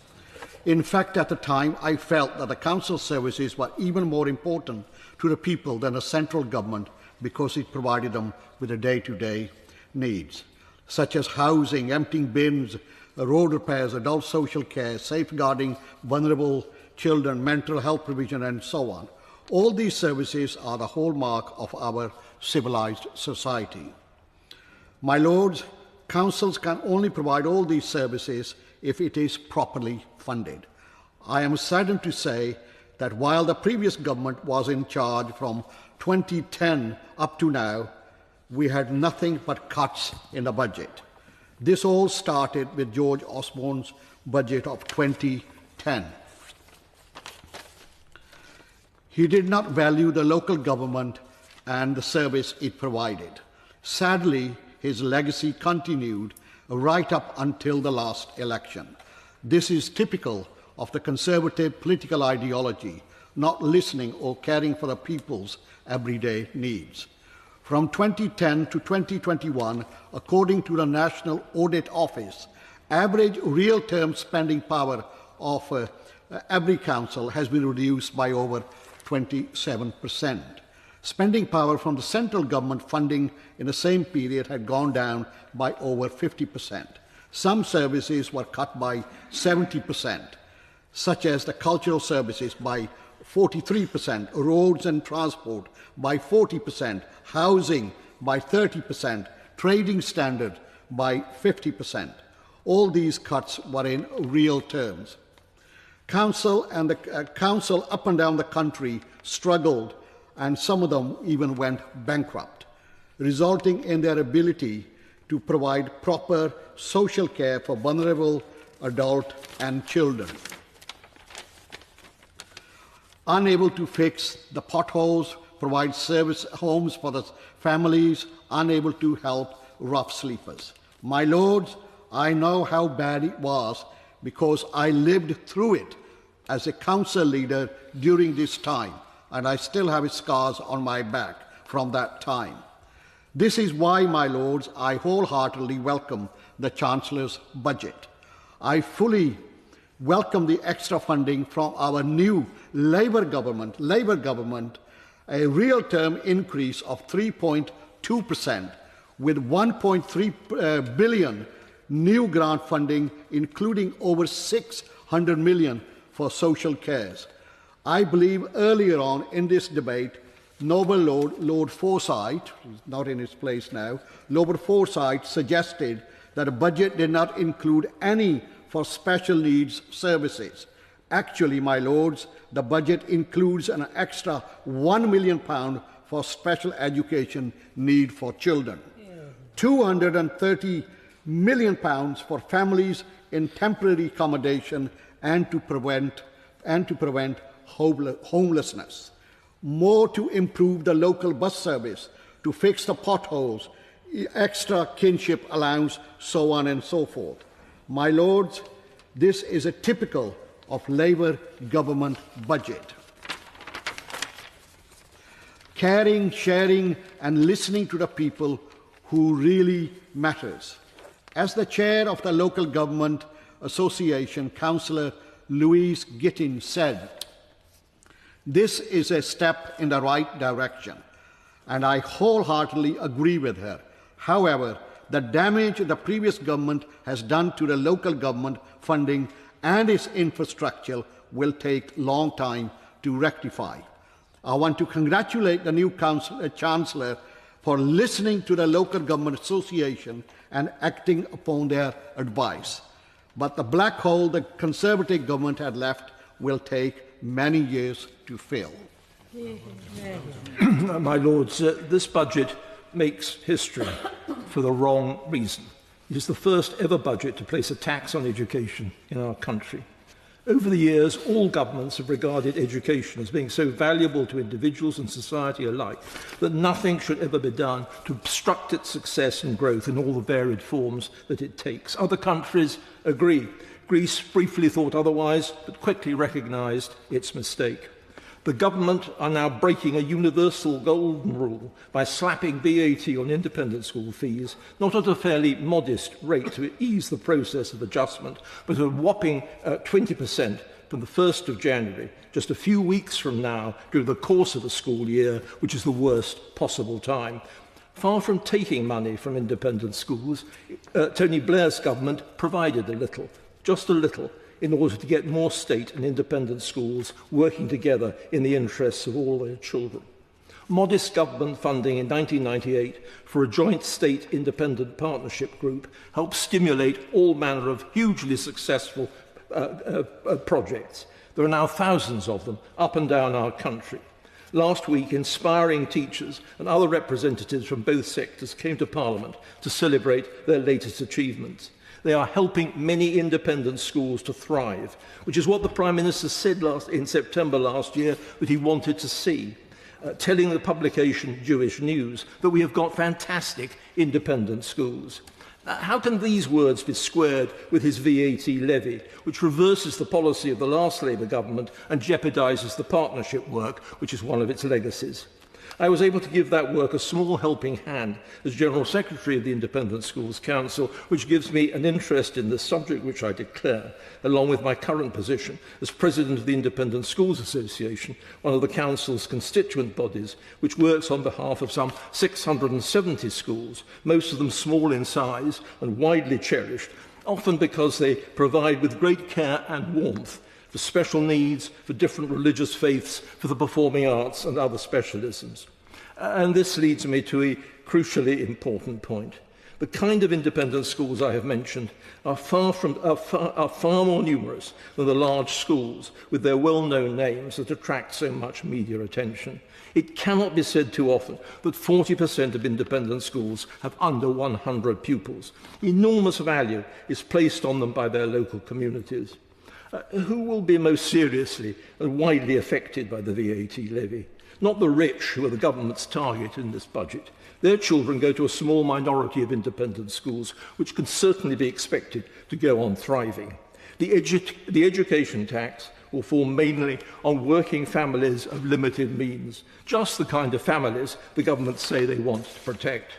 In fact, at the time, I felt that the council services were even more important to the people than the central government because it provided them with the day-to-day needs, such as housing, emptying bins, road repairs, adult social care, safeguarding vulnerable children, mental health provision, and so on. All these services are the hallmark of our civilised society. My Lords, councils can only provide all these services if it is properly funded. I am saddened to say that while the previous government was in charge from 2010 up to now, we had nothing but cuts in the budget. This all started with George Osborne's budget of 2010. He did not value the local government and the service it provided. Sadly, his legacy continued right up until the last election. This is typical of the Conservative political ideology. not listening or caring for the people's everyday needs. From 2010 to 2021, according to the National Audit Office, average real-term spending power of every council has been reduced by over 27%. Spending power from the central government funding in the same period had gone down by over 50%. Some services were cut by 70%, such as the cultural services by 43%, roads and transport by 40%, housing by 30%, trading standard by 50%. All these cuts were in real terms. Council up and down the country struggled, and some of them even went bankrupt, resulting in their ability to provide proper social care for vulnerable adults and children. Unable to fix the potholes, provide service homes for the families, unable to help rough sleepers. My lords, I know how bad it was because I lived through it as a council leader during this time, and I still have scars on my back from that time. This is why, my lords, I wholeheartedly welcome the Chancellor's budget. I fully welcome the extra funding from our new Labour government, a real-term increase of 3.2%, with 1.3 billion new grant funding, including over 600 million for social cares. I believe earlier on in this debate, Noble Lord Forsyth, who's not in his place now, Lord Forsyth suggested that the budget did not include any for special needs services. Actually, my lords, the budget includes an extra £1 million for special education need for children, £230 million for families in temporary accommodation and to prevent homelessness, more to improve the local bus service, to fix the potholes, extra kinship allowance, so on and so forth. My lords, this is a typical of Labour government budget. Caring, sharing and listening to the people who really matters. As the chair of the Local Government Association, Councillor Louise Gittin said, this is a step in the right direction, and I wholeheartedly agree with her. However, the damage the previous government has done to the local government funding and its infrastructure will take a long time to rectify. I want to congratulate the new Chancellor for listening to the Local Government Association and acting upon their advice. But the black hole the Conservative government had left will take many years to fill. My Lords, this budget makes history for the wrong reason. It is the first ever budget to place a tax on education in our country. Over the years, all governments have regarded education as being so valuable to individuals and society alike that nothing should ever be done to obstruct its success and growth in all the varied forms that it takes. Other countries agree. Greece briefly thought otherwise, but quickly recognised its mistake. The government are now breaking a universal golden rule by slapping VAT on independent school fees, not at a fairly modest rate to ease the process of adjustment, but at a whopping 20% from the 1st of January, just a few weeks from now, during the course of the school year, which is the worst possible time. Far from taking money from independent schools, Tony Blair's government provided a little, just a little, in order to get more state and independent schools working together in the interests of all their children. Modest government funding in 1998 for a joint state independent partnership group helped stimulate all manner of hugely successful projects. There are now thousands of them up and down our country. Last week, inspiring teachers and other representatives from both sectors came to Parliament to celebrate their latest achievements. They are helping many independent schools to thrive, which is what the Prime Minister said in September last year that he wanted to see, telling the publication Jewish News that we have got fantastic independent schools. How can these words be squared with his VAT levy, which reverses the policy of the last Labour government and jeopardises the partnership work, which is one of its legacies? I was able to give that work a small helping hand as General Secretary of the Independent Schools Council, which gives me an interest in the subject which I declare, along with my current position as President of the Independent Schools Association, one of the Council's constituent bodies, which works on behalf of some 670 schools, most of them small in size and widely cherished, often because they provide with great care and warmth for special needs, for different religious faiths, for the performing arts and other specialisms. And this leads me to a crucially important point. The kind of independent schools I have mentioned are far more numerous than the large schools with their well-known names that attract so much media attention. It cannot be said too often that 40% of independent schools have under 100 pupils. Enormous value is placed on them by their local communities. Who will be most seriously and widely affected by the VAT levy? Not the rich, who are the government's target in this budget. Their children go to a small minority of independent schools, which can certainly be expected to go on thriving. The education tax will fall mainly on working families of limited means, just the kind of families the government say they want to protect.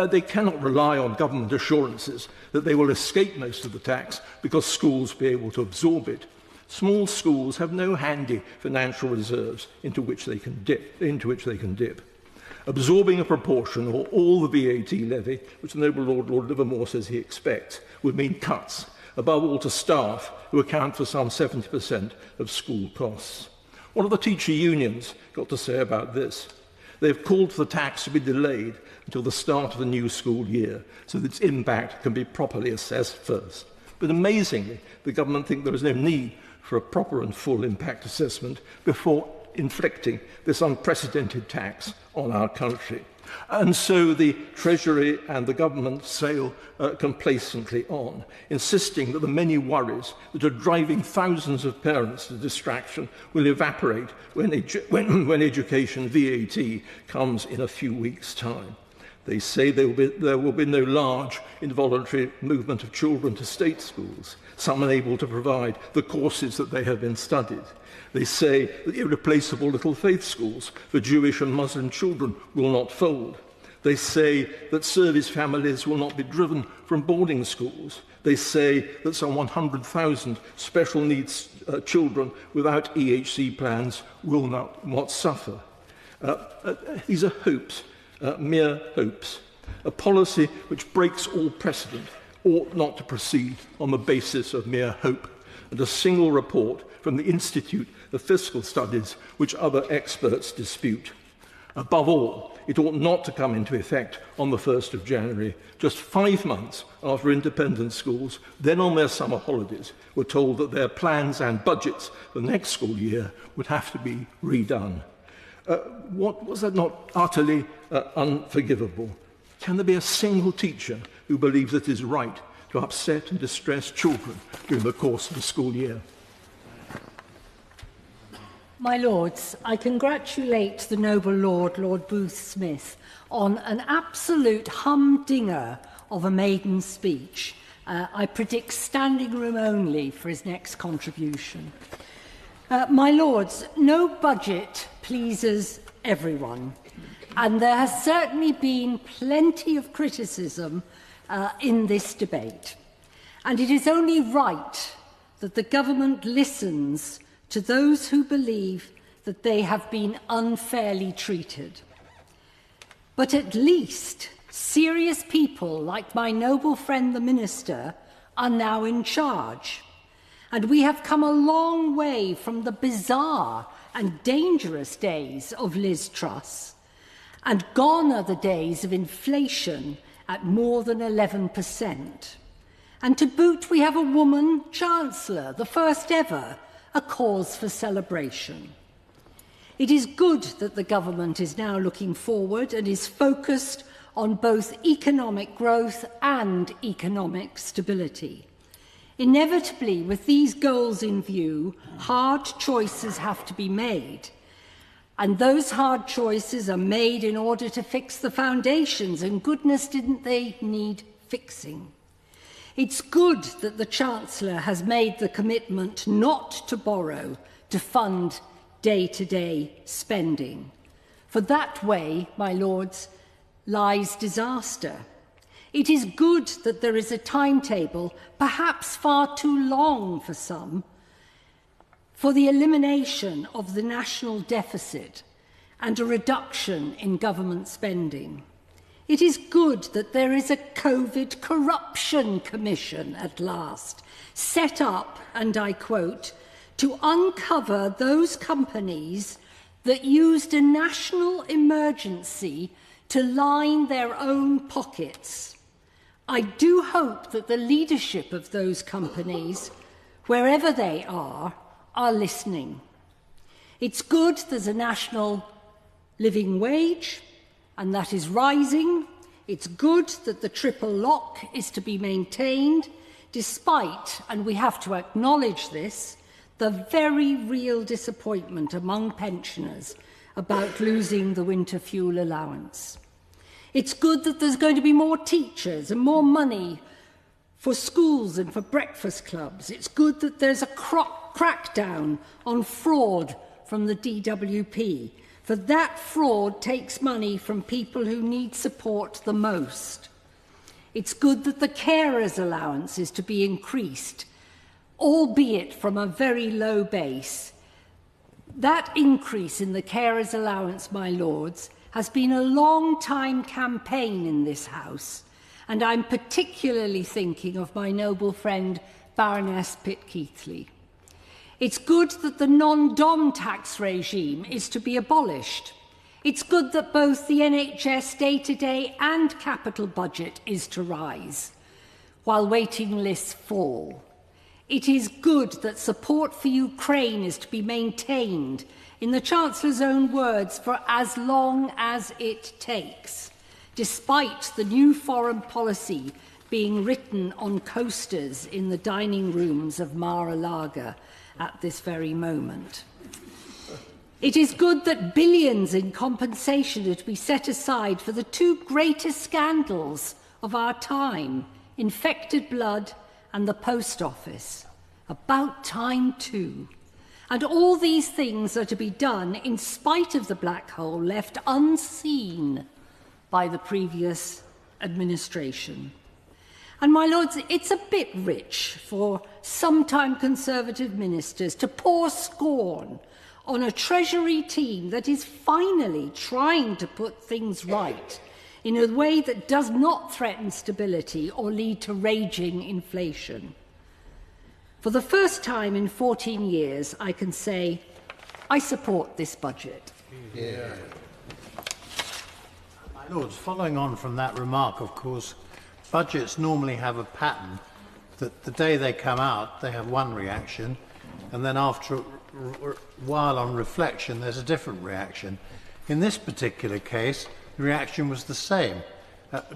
They cannot rely on government assurances that they will escape most of the tax because schools will be able to absorb it. Small schools have no handy financial reserves into which they can dip. Absorbing a proportion or all the VAT levy, which the noble Lord Livermore says he expects, would mean cuts, above all to staff, who account for some 70% of school costs. What have the teacher unions got to say about this? They've called for the tax to be delayed until the start of the new school year, so that its impact can be properly assessed first. But amazingly, the government think there is no need for a proper and full impact assessment before inflicting this unprecedented tax on our country. And so the Treasury and the government sail complacently on, insisting that the many worries that are driving thousands of parents to distraction will evaporate when education VAT comes in a few weeks' time. They say there will be no large involuntary movement of children to state schools, some unable to provide the courses that they have been studied. They say that irreplaceable little faith schools for Jewish and Muslim children will not fold. They say that service families will not be driven from boarding schools. They say that some 100,000 special needs children without EHC plans will not suffer. These are hopes, mere hopes. A policy which breaks all precedent ought not to proceed on the basis of mere hope, and a single report from the Institute of Fiscal Studies, which other experts dispute. Above all, it ought not to come into effect on the 1st of January, just 5 months after independent schools, then on their summer holidays, were told that their plans and budgets for the next school year would have to be redone. Was that not utterly unforgivable? Can there be a single teacher who believes it is right to upset and distress children during the course of the school year? My Lords, I congratulate the noble Lord Booth Smith, on an absolute humdinger of a maiden speech. I predict standing room only for his next contribution. My Lords, no budget pleases everyone, and there has certainly been plenty of criticism in this debate. And it is only right that the government listens to those who believe that they have been unfairly treated. But at least serious people like my noble friend the Minister are now in charge. And we have come a long way from the bizarre and dangerous days of Liz Truss. And gone are the days of inflation at more than 11%. And to boot, we have a woman Chancellor, the first ever, a cause for celebration. It is good that the government is now looking forward and is focused on both economic growth and economic stability. Inevitably, with these goals in view, hard choices have to be made. And those hard choices are made in order to fix the foundations, and goodness didn't they need fixing. It's good that the Chancellor has made the commitment not to borrow to fund day-to-day spending. For that way, my lords, lies disaster. It is good that there is a timetable, perhaps far too long for some, for the elimination of the national deficit and a reduction in government spending. It is good that there is a COVID Corruption Commission at last, set up, and I quote, to uncover those companies that used a national emergency to line their own pockets. I do hope that the leadership of those companies, wherever they are listening. It's good there's a national living wage, and that is rising. It's good that the triple lock is to be maintained, despite, and we have to acknowledge this, the very real disappointment among pensioners about losing the winter fuel allowance. It's good that there's going to be more teachers and more money for schools and for breakfast clubs. It's good that there's a crackdown on fraud from the DWP, for that fraud takes money from people who need support the most. It's good that the carers' allowance is to be increased, albeit from a very low base. That increase in the carers' allowance, my lords, has been a long-time campaign in this House, and I'm particularly thinking of my noble friend Baroness Pitt-Keighley. It's good that the non-dom tax regime is to be abolished. It's good that both the NHS day-to-day and capital budget is to rise, while waiting lists fall. It is good that support for Ukraine is to be maintained, in the Chancellor's own words, for as long as it takes, despite the new foreign policy being written on coasters in the dining rooms of Mar-a-Lago at this very moment. It is good that billions in compensation are to be set aside for the two greatest scandals of our time, infected blood and the post office. About time too. And all these things are to be done in spite of the black hole left unseen by the previous administration. And my lords, it's a bit rich for sometime Conservative ministers to pour scorn on a Treasury team that is finally trying to put things right in a way that does not threaten stability or lead to raging inflation. For the first time in 14 years, I can say, I support this budget. Yeah. My lords, following on from that remark, of course, budgets normally have a pattern that the day they come out, they have one reaction, and then after a while on reflection, there's a different reaction. In this particular case, the reaction was the same,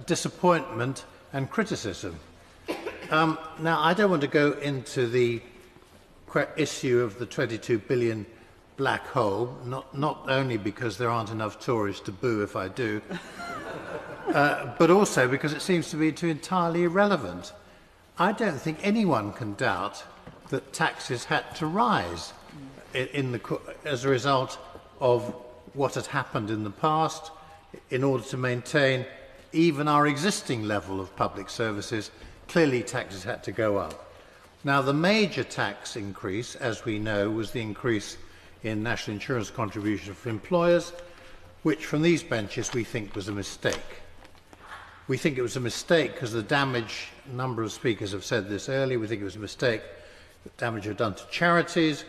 disappointment and criticism. Now, I don't want to go into the issue of the 22 billion black hole, not only because there aren't enough Tories to boo if I do, but also because it seems to be entirely irrelevant. I don't think anyone can doubt that taxes had to rise as a result of what had happened in the past in order to maintain even our existing level of public services. Clearly, taxes had to go up. Now, the major tax increase, as we know, was the increase in national insurance contribution for employers, which from these benches we think was a mistake. We think it was a mistake because the damage, a number of speakers have said this earlier, we think it was a mistake that damage was done to charities.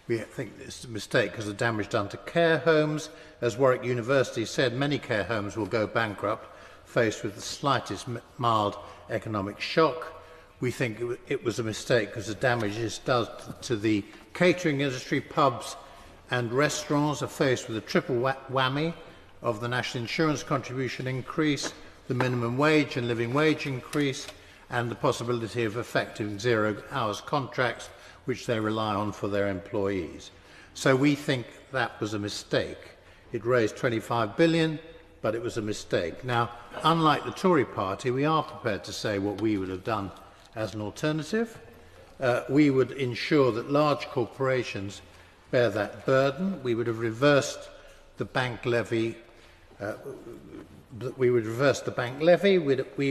We think it's a mistake because the damage done to care homes. As Warwick University said, many care homes will go bankrupt faced with the slightest mild economic shock. We think it was a mistake because the damage is done to the catering industry. Pubs and restaurants are faced with a triple whammy of the national insurance contribution increase, the minimum wage and living wage increase, and the possibility of effective 0 hours contracts, which they rely on for their employees. So we think that was a mistake. It raised 25 billion. but it was a mistake. Now, unlike the Tory party, we are prepared to say what we would have done as an alternative. We would ensure that large corporations bear that burden. We would have reversed the bank levy. We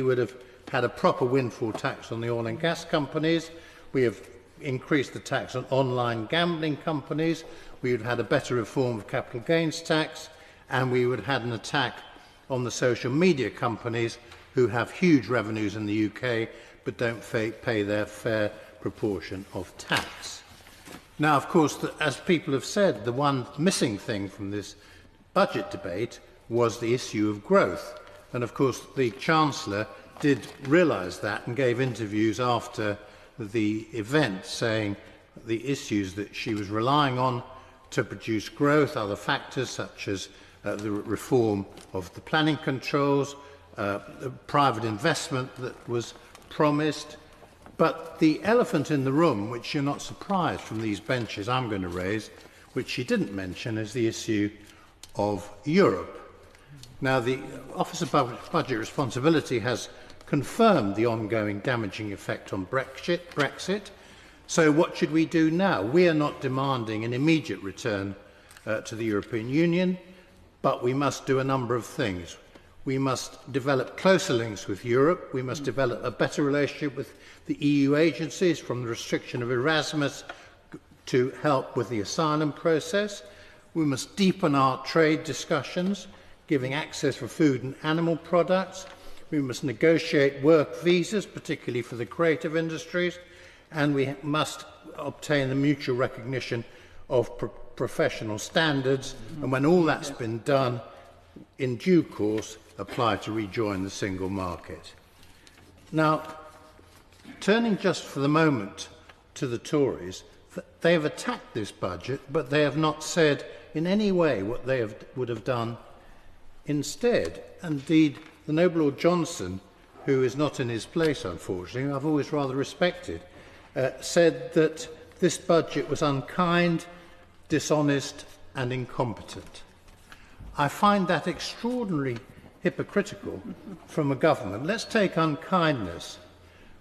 would have had a proper windfall tax on the oil and gas companies. We have increased the tax on online gambling companies. We would have had a better reform of capital gains tax, and we would have had an attack on the social media companies who have huge revenues in the UK but don't pay their fair proportion of tax. Now, of course, as people have said, the one missing thing from this budget debate was the issue of growth. And, of course, the Chancellor did realise that and gave interviews after the event saying the issues that she was relying on to produce growth, other factors such as the reform of the planning controls, private investment that was promised. But the elephant in the room, which you're not surprised from these benches I'm going to raise, which she didn't mention, is the issue of Europe. Now, the Office of Budget Responsibility has confirmed the ongoing damaging effect on Brexit. So what should we do now? We are not demanding an immediate return to the European Union, but we must do a number of things. We must develop closer links with Europe. We must develop a better relationship with the EU agencies, from the restriction of Erasmus to help with the asylum process. We must deepen our trade discussions, giving access for food and animal products. We must negotiate work visas, particularly for the creative industries, and we must obtain the mutual recognition of professional standards, and when all that's been done, in due course, apply to rejoin the single market. Now, turning just for the moment to the Tories, they have attacked this budget, but they have not said in any way what they would have done instead. Indeed, the noble Lord Johnson, who is not in his place, unfortunately, who I've always rather respected, said that this budget was unkind, dishonest and incompetent. I find that extraordinarily hypocritical from a government. Let's take unkindness.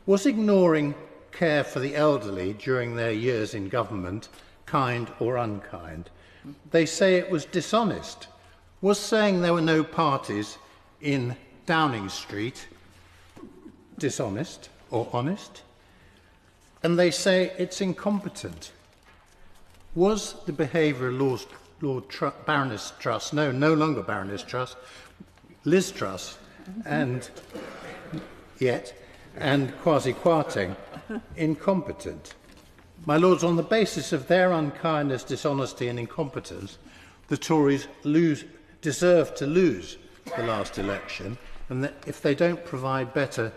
Was ignoring care for the elderly during their years in government kind or unkind? They say it was dishonest. Was saying there were no parties in Downing Street dishonest or honest? And they say it's incompetent. Was the behaviour of Baroness Truss, no longer Baroness Truss, Liz Truss, and Kwasi Kwarteng incompetent? My Lords, on the basis of their unkindness, dishonesty and incompetence, the Tories deserve to lose the last election, and that if they don't provide better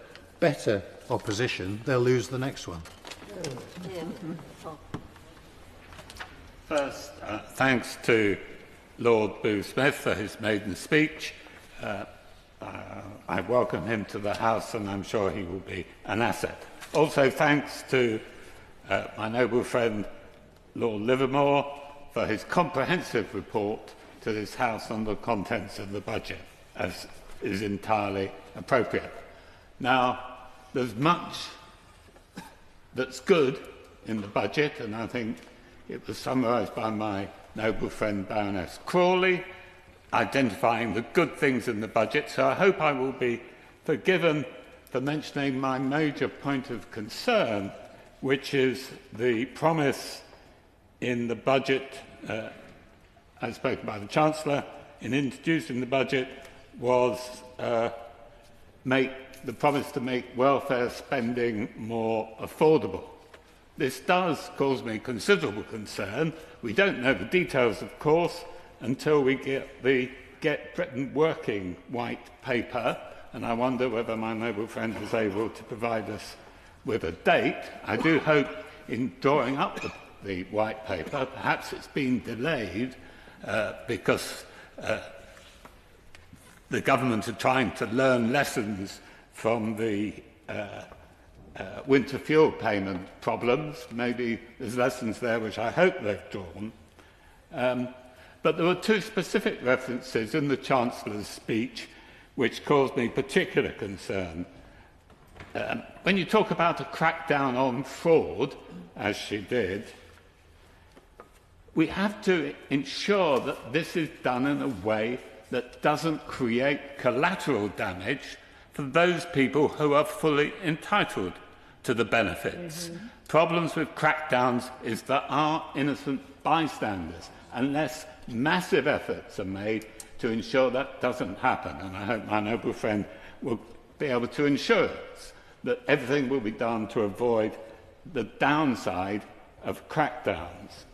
opposition, they'll lose the next one. First, thanks to Lord Booth-Smith for his maiden speech. I welcome him to the House, and I'm sure he will be an asset. Also, thanks to my noble friend Lord Livermore for his comprehensive report to this House on the contents of the budget, as is entirely appropriate. Now, there's much that's good in the budget, and I think it was summarised by my noble friend Baroness Crawley, identifying the good things in the budget, so I hope I will be forgiven for mentioning my major point of concern, which is the promise in the budget, as spoken by the Chancellor, in introducing the budget, was the promise to make welfare spending more affordable. This does cause me considerable concern. We don't know the details, of course, until we get the Get Britain Working white paper, and I wonder whether my noble friend is able to provide us with a date. I do hope in drawing up the white paper, perhaps it's been delayed because the government are trying to learn lessons from the winter fuel payment problems. Maybe there's lessons there which I hope they've drawn. But there were two specific references in the Chancellor's speech which caused me particular concern. When you talk about a crackdown on fraud, as she did, we have to ensure that this is done in a way that doesn't create collateral damage for those people who are fully entitled to the benefits. Problems with crackdowns is there are innocent bystanders unless massive efforts are made to ensure that doesn't happen. And I hope my noble friend will be able to ensure us that everything will be done to avoid the downside of crackdowns.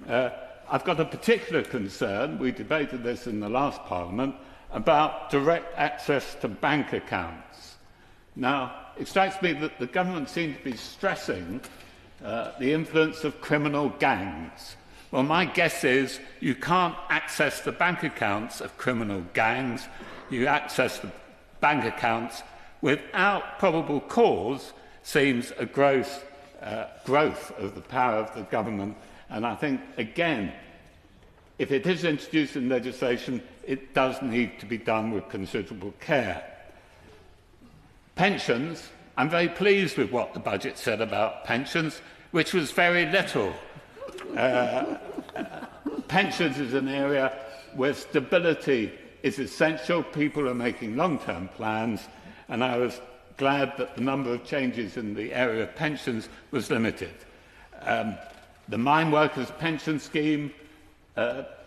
I've got a particular concern, we debated this in the last Parliament, about direct access to bank accounts. Now, it strikes me that the government seems to be stressing the influence of criminal gangs. Well, my guess is you can't access the bank accounts of criminal gangs. You access the bank accounts without probable cause seems a growth of the power of the government. And I think, again, if it is introduced in legislation, it does need to be done with considerable care. Pensions, I'm very pleased with what the budget said about pensions, which was very little. Pensions is an area where stability is essential. People are making long-term plans, and I was glad that the number of changes in the area of pensions was limited. The mine workers' pension scheme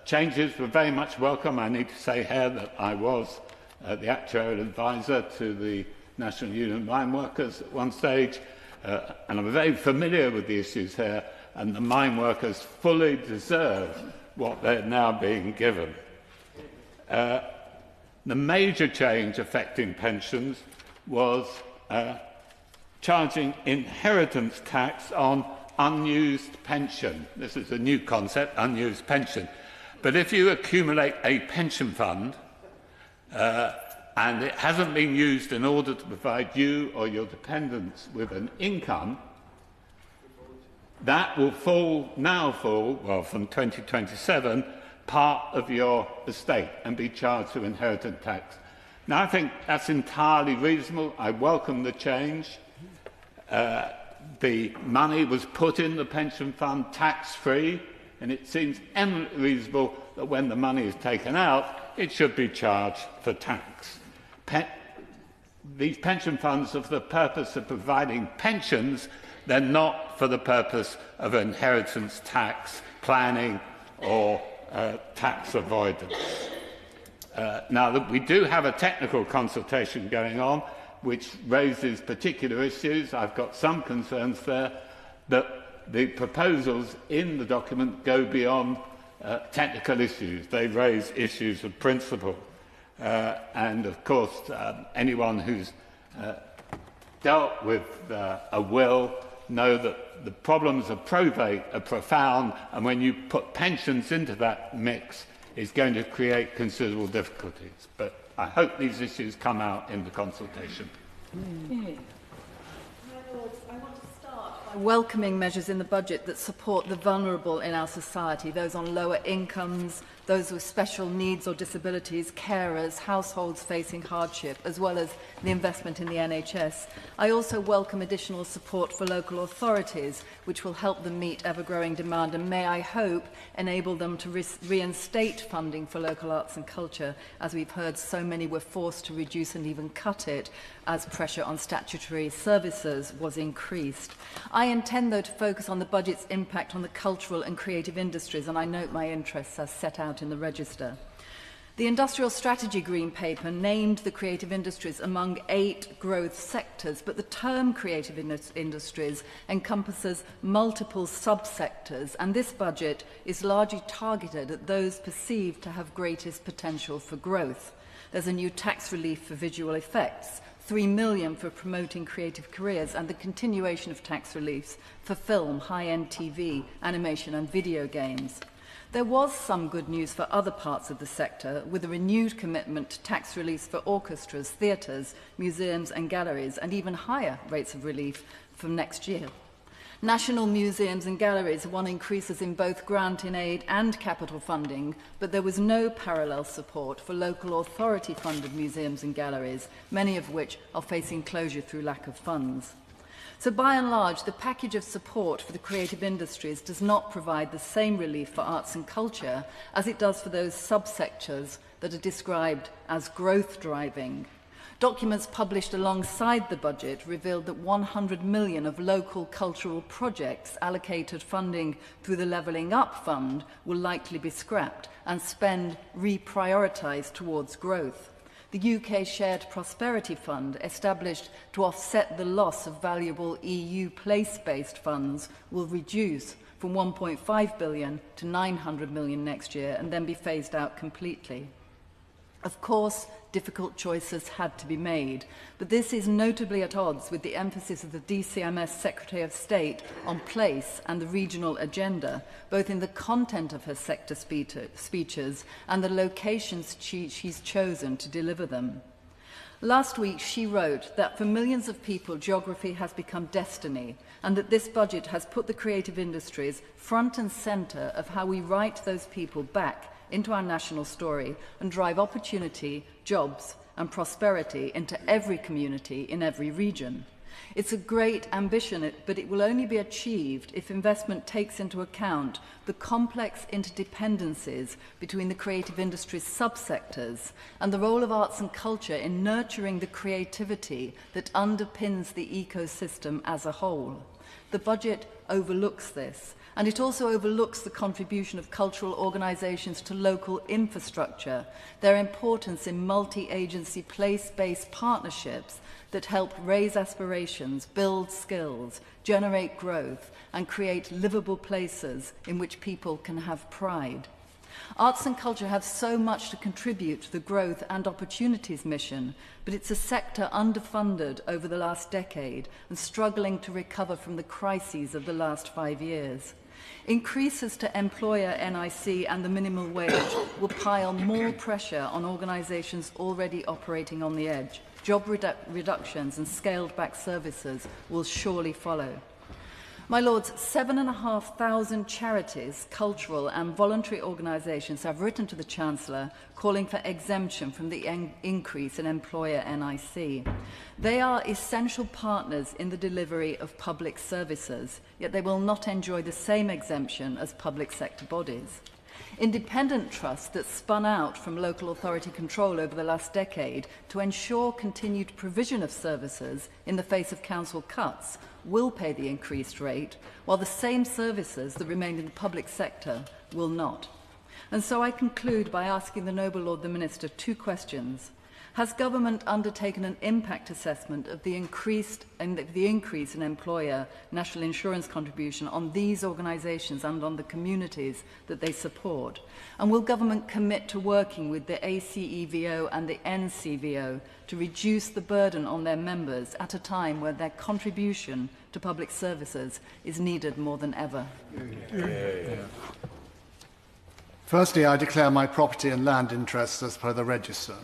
changes were very much welcome. I need to say here that I was the actuarial advisor to the National Union of Mine Workers at one stage, and I'm very familiar with the issues here, and the mine workers fully deserve what they're now being given. The major change affecting pensions was charging inheritance tax on unused pension. This is a new concept, unused pension. But if you accumulate a pension fund and it hasn't been used in order to provide you or your dependents with an income, that will now fall, well, from 2027, part of your estate and be charged to inheritance tax. Now, I think that's entirely reasonable. I welcome the change. The money was put in the pension fund tax-free, and it seems eminently reasonable that when the money is taken out, it should be charged for tax. These pension funds are for the purpose of providing pensions. They're not for the purpose of inheritance tax planning or tax avoidance. Now, we do have a technical consultation going on which raises particular issues. I've got some concerns there that the proposals in the document go beyond technical issues. They raise issues of principle. And, of course, anyone who's dealt with a will know that the problems of probate are profound, and when you put pensions into that mix, it's going to create considerable difficulties. But I hope these issues come out in the consultation. I want to start by welcoming measures in the budget that support the vulnerable in our society, those on lower incomes, those with special needs or disabilities, carers, households facing hardship, as well as the investment in the NHS. I also welcome additional support for local authorities, which will help them meet ever-growing demand and may, I hope, enable them to reinstate funding for local arts and culture. As we've heard, so many were forced to reduce and even cut it as pressure on statutory services was increased. I intend, though, to focus on the budget's impact on the cultural and creative industries, and I note my interests as set out in the register. The Industrial Strategy Green Paper named the creative industries among 8 growth sectors, but the term creative industries encompasses multiple subsectors, and this budget is largely targeted at those perceived to have greatest potential for growth. There's a new tax relief for visual effects, 3 million for promoting creative careers, and the continuation of tax reliefs for film, high-end TV, animation and video games. There was some good news for other parts of the sector, with a renewed commitment to tax reliefs for orchestras, theatres, museums and galleries, and even higher rates of relief from next year. National museums and galleries won increases in both grant in aid and capital funding, but there was no parallel support for local authority-funded museums and galleries, many of which are facing closure through lack of funds. So by and large, the package of support for the creative industries does not provide the same relief for arts and culture as it does for those subsectors that are described as growth driving. Documents published alongside the budget revealed that 100 million of local cultural projects allocated funding through the Levelling Up Fund will likely be scrapped and spend reprioritised towards growth. The UK Shared Prosperity Fund, established to offset the loss of valuable EU place-based funds, will reduce from 1.5 billion to 900 million next year and then be phased out completely. Of course, difficult choices had to be made, but this is notably at odds with the emphasis of the DCMS Secretary of State on place and the regional agenda, both in the content of her sector speeches and the locations she's chosen to deliver them. Last week, she wrote that for millions of people, geography has become destiny, and that this budget has put the creative industries front and centre of how we write those people back into our national story and drive opportunity, jobs and prosperity into every community in every region. It's a great ambition, but it will only be achieved if investment takes into account the complex interdependencies between the creative industry's subsectors and the role of arts and culture in nurturing the creativity that underpins the ecosystem as a whole. The budget overlooks this, and it also overlooks the contribution of cultural organisations to local infrastructure, their importance in multi-agency place-based partnerships that help raise aspirations, build skills, generate growth, and create livable places in which people can have pride. Arts and culture have so much to contribute to the growth and opportunities mission, but it's a sector underfunded over the last decade and struggling to recover from the crises of the last 5 years. Increases to employer NIC and the minimum wage will pile more pressure on organisations already operating on the edge. Job reductions and scaled-back services will surely follow. My Lords, 7,500 charities, cultural and voluntary organisations have written to the Chancellor calling for exemption from the increase in employer NIC. They are essential partners in the delivery of public services, yet they will not enjoy the same exemption as public sector bodies. Independent trusts that spun out from local authority control over the last decade to ensure continued provision of services in the face of council cuts will pay the increased rate, while the same services that remain in the public sector will not. And so I conclude by asking the Noble Lord the Minister 2 questions. Has government undertaken an impact assessment of the increase in employer national insurance contribution on these organisations and on the communities that they support? And will government commit to working with the ACEVO and the NCVO to reduce the burden on their members at a time where their contribution to public services is needed more than ever? Firstly, I declare my property and land interests as per the register.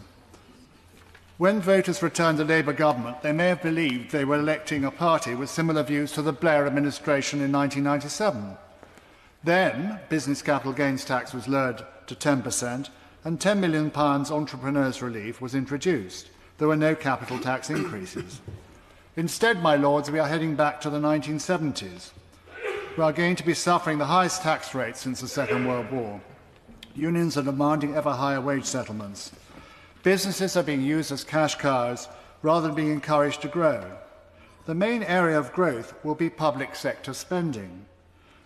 When voters returned the Labour government, they may have believed they were electing a party with similar views to the Blair administration in 1997. Then, business capital gains tax was lowered to 10% and £10 million entrepreneurs' relief was introduced. There were no capital tax increases. Instead, my lords, we are heading back to the 1970s. We are going to be suffering the highest tax rates since the Second World War. Unions are demanding ever higher wage settlements. Businesses are being used as cash cows rather than being encouraged to grow. The main area of growth will be public sector spending.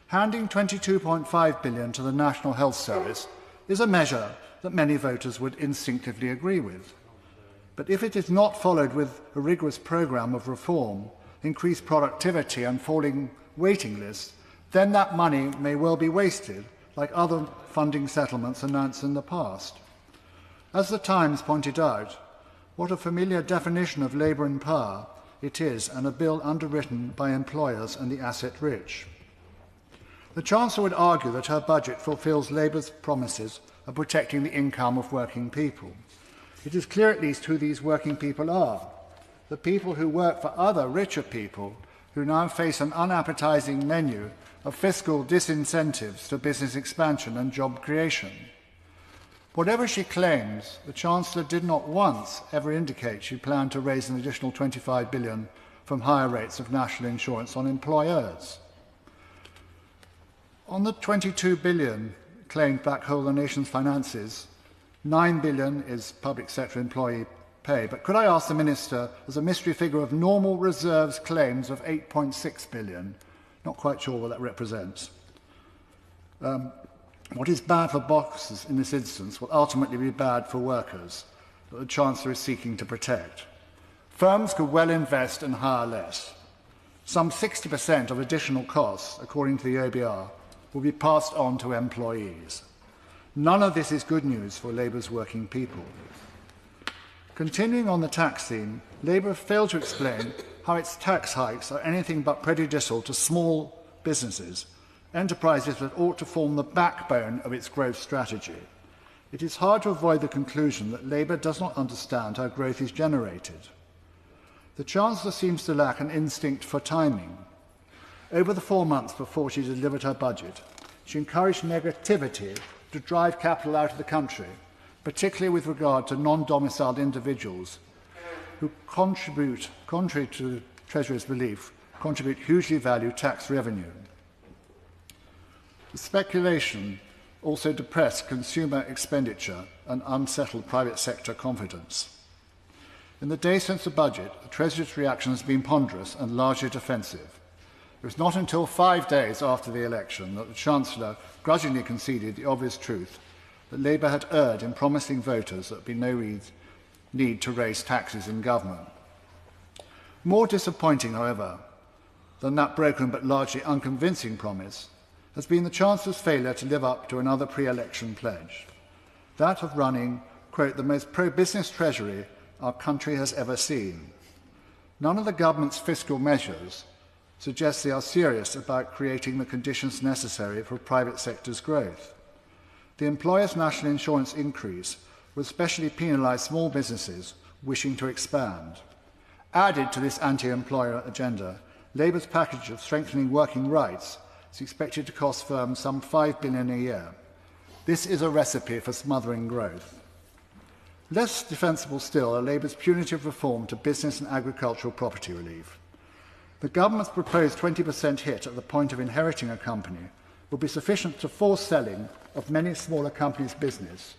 Handing £22.5 billion to the National Health Service is a measure that many voters would instinctively agree with. But if it is not followed with a rigorous programme of reform, increased productivity and falling waiting lists, then that money may well be wasted, like other funding settlements announced in the past. As the Times pointed out, what a familiar definition of labour and power it is, and a bill underwritten by employers and the asset-rich. The Chancellor would argue that her budget fulfils Labour's promises of protecting the income of working people. It is clear at least who these working people are, the people who work for other richer people who now face an unappetizing menu of fiscal disincentives to business expansion and job creation. Whatever she claims, the Chancellor did not once ever indicate she planned to raise an additional £25 billion from higher rates of national insurance on employers. On the £22 billion claimed black hole the nation's finances, £9 billion is public sector employee pay. But could I ask the Minister, as a mystery figure of normal reserves claims of £8.6 billion, not quite sure what that represents, what is bad for bosses in this instance will ultimately be bad for workers that the Chancellor is seeking to protect. Firms could well invest and hire less. Some 60% of additional costs, according to the OBR, will be passed on to employees. None of this is good news for Labour's working people. Continuing on the tax theme, Labour failed to explain how its tax hikes are anything but prejudicial to small businesses, enterprises that ought to form the backbone of its growth strategy. It is hard to avoid the conclusion that Labour does not understand how growth is generated. The Chancellor seems to lack an instinct for timing. Over the 4 months before she delivered her budget, she encouraged negativity to drive capital out of the country, particularly with regard to non-domiciled individuals who contribute, contrary to the Treasury's belief, contribute hugely valued tax revenue. The speculation also depressed consumer expenditure and unsettled private sector confidence. In the days since the budget, the Treasury's reaction has been ponderous and largely defensive. It was not until 5 days after the election that the Chancellor grudgingly conceded the obvious truth that Labour had erred in promising voters that there would be no need to raise taxes in government. More disappointing, however, than that broken but largely unconvincing promise has been the Chancellor's failure to live up to another pre-election pledge, that of running, quote, the most pro-business Treasury our country has ever seen. None of the government's fiscal measures suggests they are serious about creating the conditions necessary for private sector's growth. The employer's national insurance increase will especially penalise small businesses wishing to expand. Added to this anti-employer agenda, Labour's package of strengthening working rights is expected to cost firms some £5 billion a year. This is a recipe for smothering growth. Less defensible still are Labour's punitive reform to business and agricultural property relief. The government's proposed 20% hit at the point of inheriting a company will be sufficient to force selling of many smaller companies' business.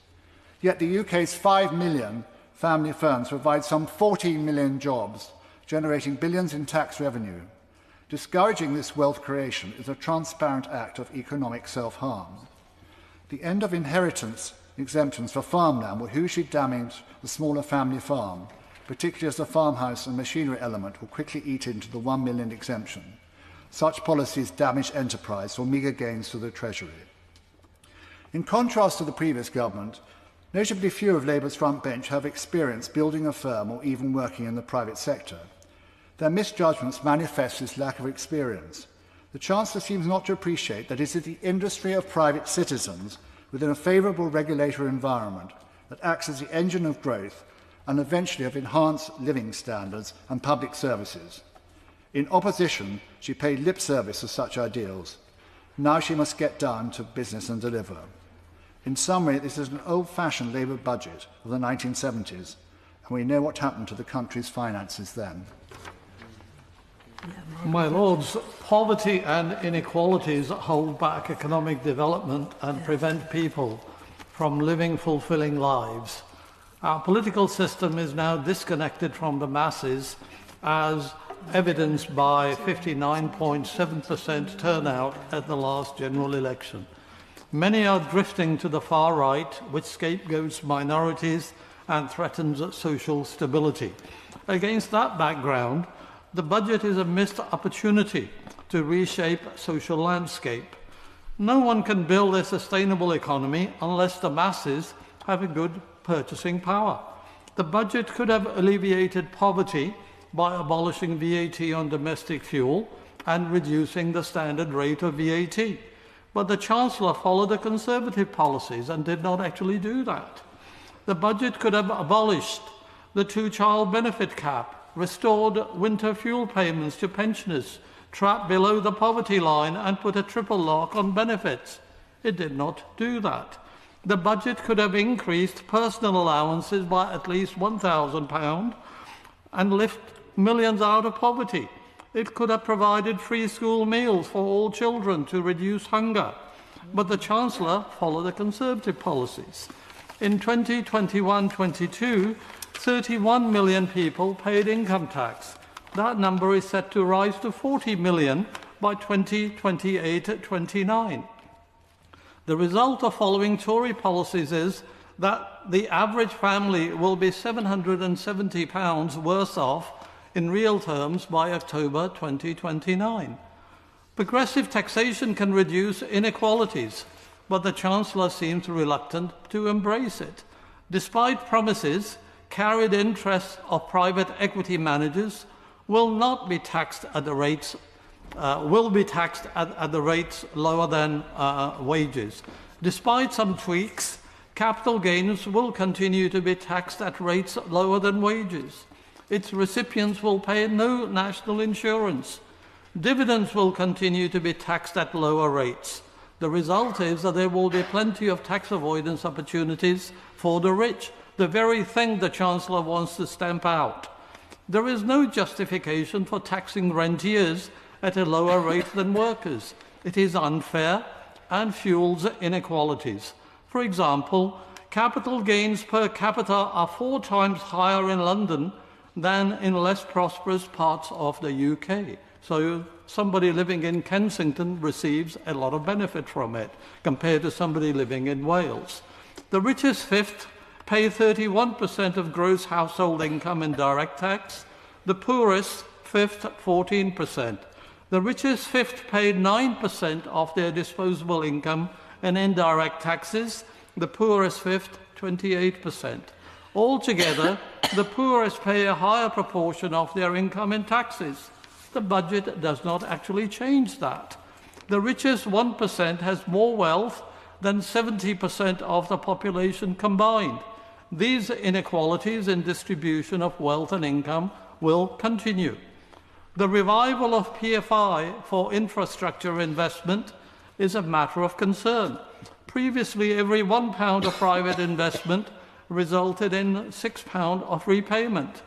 Yet the UK's 5 million family firms provide some 14 million jobs, generating billions in tax revenue. Discouraging this wealth creation is a transparent act of economic self-harm. The end of inheritance exemptions for farmland will hugely damage the smaller family farm, particularly as the farmhouse and machinery element will quickly eat into the 1 million exemption. Such policies damage enterprise for meagre gains to the Treasury. In contrast to the previous government, notably few of Labour's front bench have experience building a firm or even working in the private sector. Their misjudgments manifest this lack of experience. The Chancellor seems not to appreciate that it is the industry of private citizens within a favourable regulatory environment that acts as the engine of growth and eventually of enhanced living standards and public services. In opposition, she paid lip service to such ideals. Now she must get down to business and deliver. In summary, this is an old-fashioned Labour budget of the 1970s, and we know what happened to the country's finances then. My Lords, poverty and inequalities hold back economic development and prevent people from living fulfilling lives. Our political system is now disconnected from the masses, as evidenced by 59.7% turnout at the last general election. Many are drifting to the far right, which scapegoats minorities and threatens social stability. Against that background, the budget is a missed opportunity to reshape social landscape. No one can build a sustainable economy unless the masses have a good purchasing power. The budget could have alleviated poverty by abolishing VAT on domestic fuel and reducing the standard rate of VAT. But the Chancellor followed the Conservative policies and did not actually do that. The budget could have abolished the two-child benefit cap restored winter fuel payments to pensioners trapped below the poverty line and put a triple lock on benefits. It did not do that. The budget could have increased personal allowances by at least £1,000 and lift millions out of poverty. It could have provided free school meals for all children to reduce hunger. But the Chancellor followed the Conservative policies. In 2021-22, 31 million people paid income tax. That number is set to rise to 40 million by 2028-29. The result of following Tory policies is that the average family will be £770 worse off in real terms by October 2029. Progressive taxation can reduce inequalities, but the Chancellor seems reluctant to embrace it. Despite promises, carried interests of private equity managers will not be taxed at the rates at the rates lower than wages. Despite some tweaks, capital gains will continue to be taxed at rates lower than wages. Its recipients will pay no national insurance. Dividends will continue to be taxed at lower rates. The result is that there will be plenty of tax avoidance opportunities for the rich, the very thing the Chancellor wants to stamp out. There is no justification for taxing rentiers at a lower rate than workers. It is unfair and fuels inequalities. For example, capital gains per capita are 4 times higher in London than in less prosperous parts of the UK. So somebody living in Kensington receives a lot of benefit from it compared to somebody living in Wales. The richest fifth pay 31% of gross household income in direct tax, the poorest fifth 14%. The richest fifth paid 9% of their disposable income in indirect taxes, the poorest fifth 28%. Altogether, the poorest pay a higher proportion of their income in taxes. The budget does not actually change that. The richest 1% has more wealth than 70% of the population combined. These inequalities in distribution of wealth and income will continue. The revival of PFI for infrastructure investment is a matter of concern. Previously, every £1 of private investment resulted in £6 of repayment.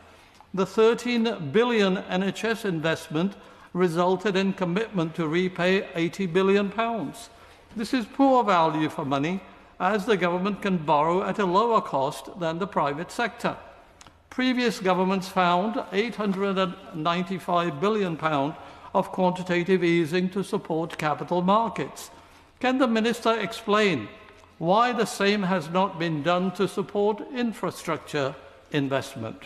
The £13 billion NHS investment resulted in commitment to repay £80 billion. This is poor value for money, as the government can borrow at a lower cost than the private sector. Previous governments found £895 billion of quantitative easing to support capital markets. Can the Minister explain why the same has not been done to support infrastructure investment?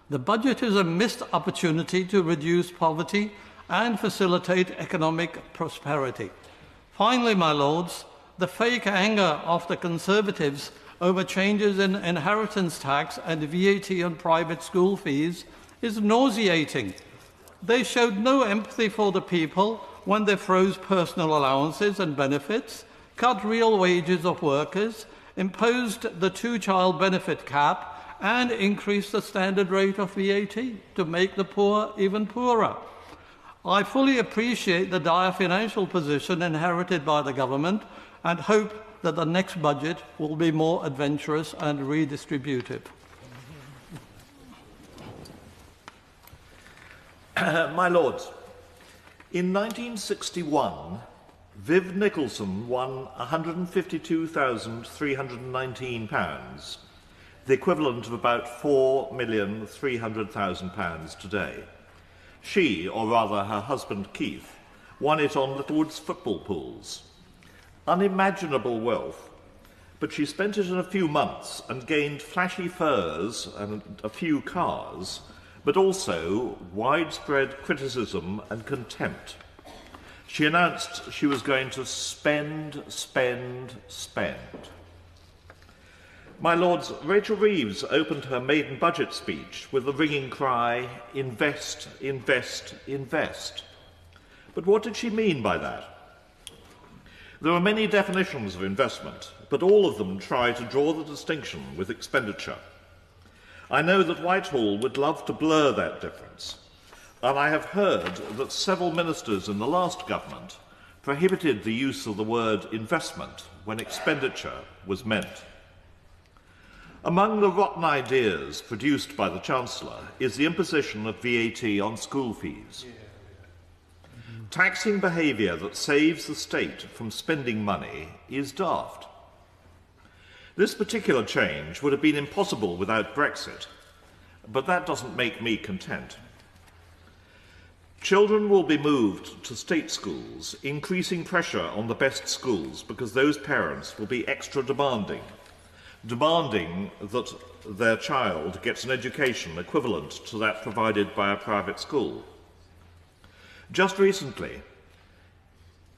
The budget is a missed opportunity to reduce poverty and facilitate economic prosperity. Finally, my Lords, the fake anger of the Conservatives over changes in inheritance tax and VAT on private school fees is nauseating. They showed no empathy for the people when they froze personal allowances and benefits, cut real wages of workers, imposed the 2-child benefit cap, and increased the standard rate of VAT to make the poor even poorer. I fully appreciate the dire financial position inherited by the government and hope that the next budget will be more adventurous and redistributive. My Lords, in 1961, Viv Nicholson won £152,319, the equivalent of about £4,300,000 today. She, or rather her husband Keith, won it on Littlewood's football pools. Unimaginable wealth, but she spent it in a few months and gained flashy furs and a few cars, but also widespread criticism and contempt. She announced she was going to spend, spend, spend. My Lords, Rachel Reeves opened her maiden budget speech with the ringing cry, invest, invest, invest. But what did she mean by that? There are many definitions of investment, but all of them try to draw the distinction with expenditure. I know that Whitehall would love to blur that difference, and I have heard that several ministers in the last government prohibited the use of the word investment when expenditure was meant. Among the rotten ideas produced by the Chancellor is the imposition of VAT on school fees. Taxing behaviour that saves the state from spending money is daft. This particular change would have been impossible without Brexit, but that doesn't make me content. Children will be moved to state schools, increasing pressure on the best schools because those parents will be extra demanding that their child gets an education equivalent to that provided by a private school. Just recently,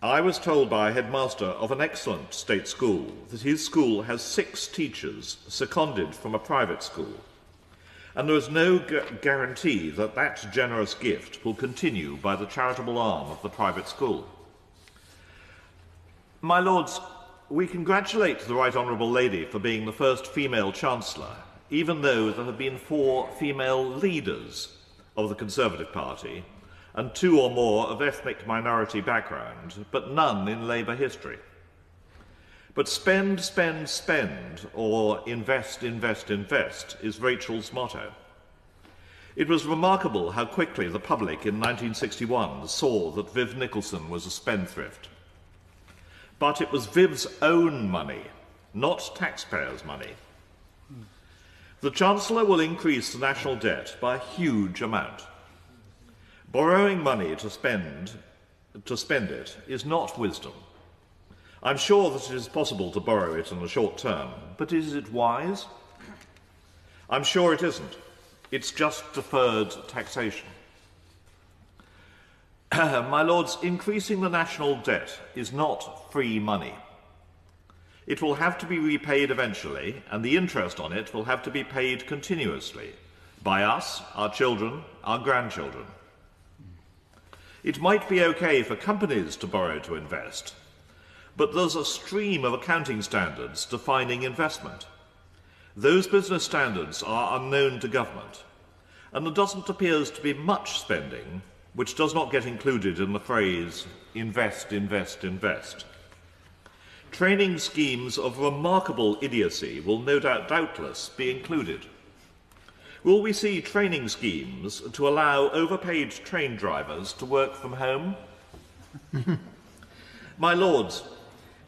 I was told by a headmaster of an excellent state school that his school has 6 teachers seconded from a private school, and there is no guarantee that that generous gift will continue by the charitable arm of the private school. My Lords, we congratulate the Right Honourable Lady for being the first female Chancellor, even though there have been 4 female leaders of the Conservative Party and 2 or more of ethnic minority background, but none in Labour history. But spend, spend, spend, or invest, invest, invest is Rachel's motto. It was remarkable how quickly the public in 1961 saw that Viv Nicholson was a spendthrift. But it was Viv's own money, not taxpayers' money. The Chancellor will increase the national debt by a huge amount. Borrowing money to spend it is not wisdom. I'm sure that it is possible to borrow it in the short term, but is it wise? I'm sure it isn't. It's just deferred taxation. My Lords, increasing the national debt is not free money. It will have to be repaid eventually, and the interest on it will have to be paid continuously by us, our children, our grandchildren. It might be okay for companies to borrow to invest, but there's a stream of accounting standards defining investment. Those business standards are unknown to government, and there doesn't appear to be much spending which does not get included in the phrase invest, invest, invest. Training schemes of remarkable idiocy will doubtless be included. Will we see training schemes to allow overpaid train drivers to work from home? My Lords,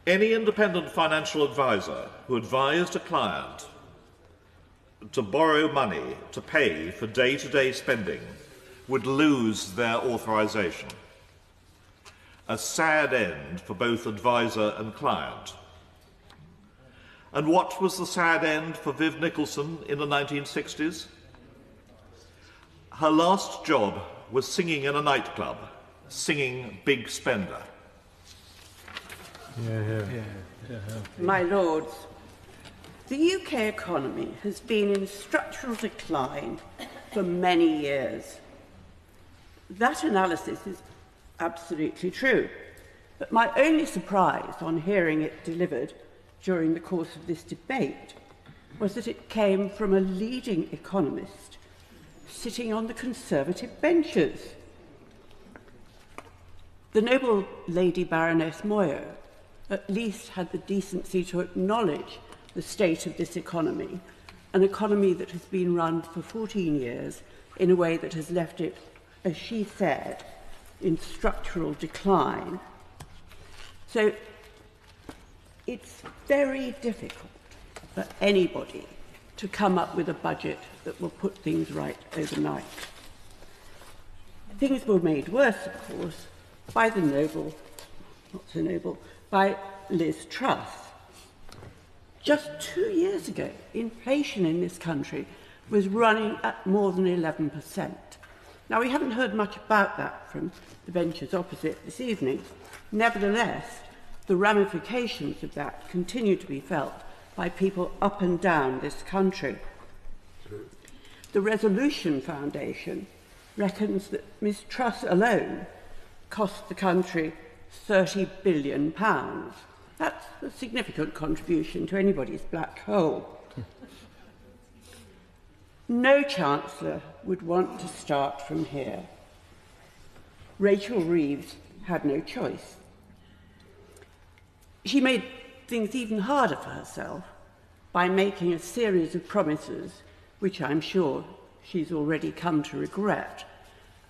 any independent financial advisor who advised a client to borrow money to pay for day-to-day spending would lose their authorisation. A sad end for both advisor and client. And what was the sad end for Viv Nicholson in the 1960s? Her last job was singing in a nightclub, singing Big Spender. My Lords, the UK economy has been in structural decline for many years. That analysis is absolutely true, but my only surprise on hearing it delivered during the course of this debate was that it came from a leading economist sitting on the Conservative benches. The noble Lady Baroness Moyo at least had the decency to acknowledge the state of this economy, an economy that has been run for 14 years in a way that has left it, as she said, in structural decline. So it's very difficult for anybody to come up with a budget that will put things right overnight. Things were made worse, of course, by the noble, not so noble, by Liz Truss. Just 2 years ago, inflation in this country was running at more than 11%. Now, we haven't heard much about that from the benches opposite this evening. Nevertheless, the ramifications of that continue to be felt by people up and down this country. The Resolution Foundation reckons that Ms Truss alone cost the country £30 billion. That's a significant contribution to anybody's black hole. No Chancellor would want to start from here. Rachel Reeves had no choice. She made things even harder for herself by making a series of promises which I'm sure she's already come to regret,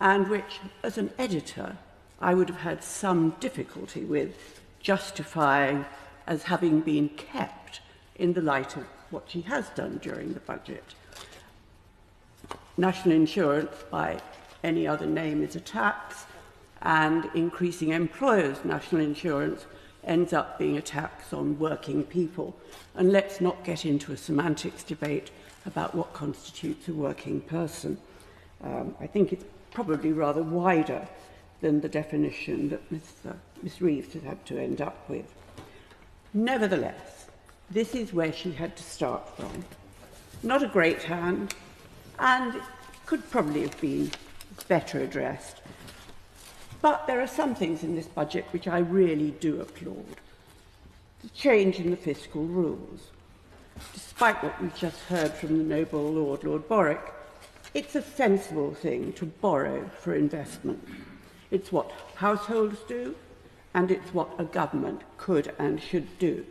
and which, as an editor, I would have had some difficulty with justifying as having been kept in the light of what she has done during the budget. National insurance, by any other name, is a tax, and increasing employers' national insurance ends up being a tax on working people. And let's not get into a semantics debate about what constitutes a working person. I think it's probably rather wider than the definition that Miss Reeves has had to end up with. Nevertheless, this is where she had to start from. Not a great hand, and could probably have been better addressed. But there are some things in this budget which I really do applaud. The change in the fiscal rules. Despite what we've just heard from the noble Lord Borwick, it's a sensible thing to borrow for investment. It's what households do, and it's what a government could and should do.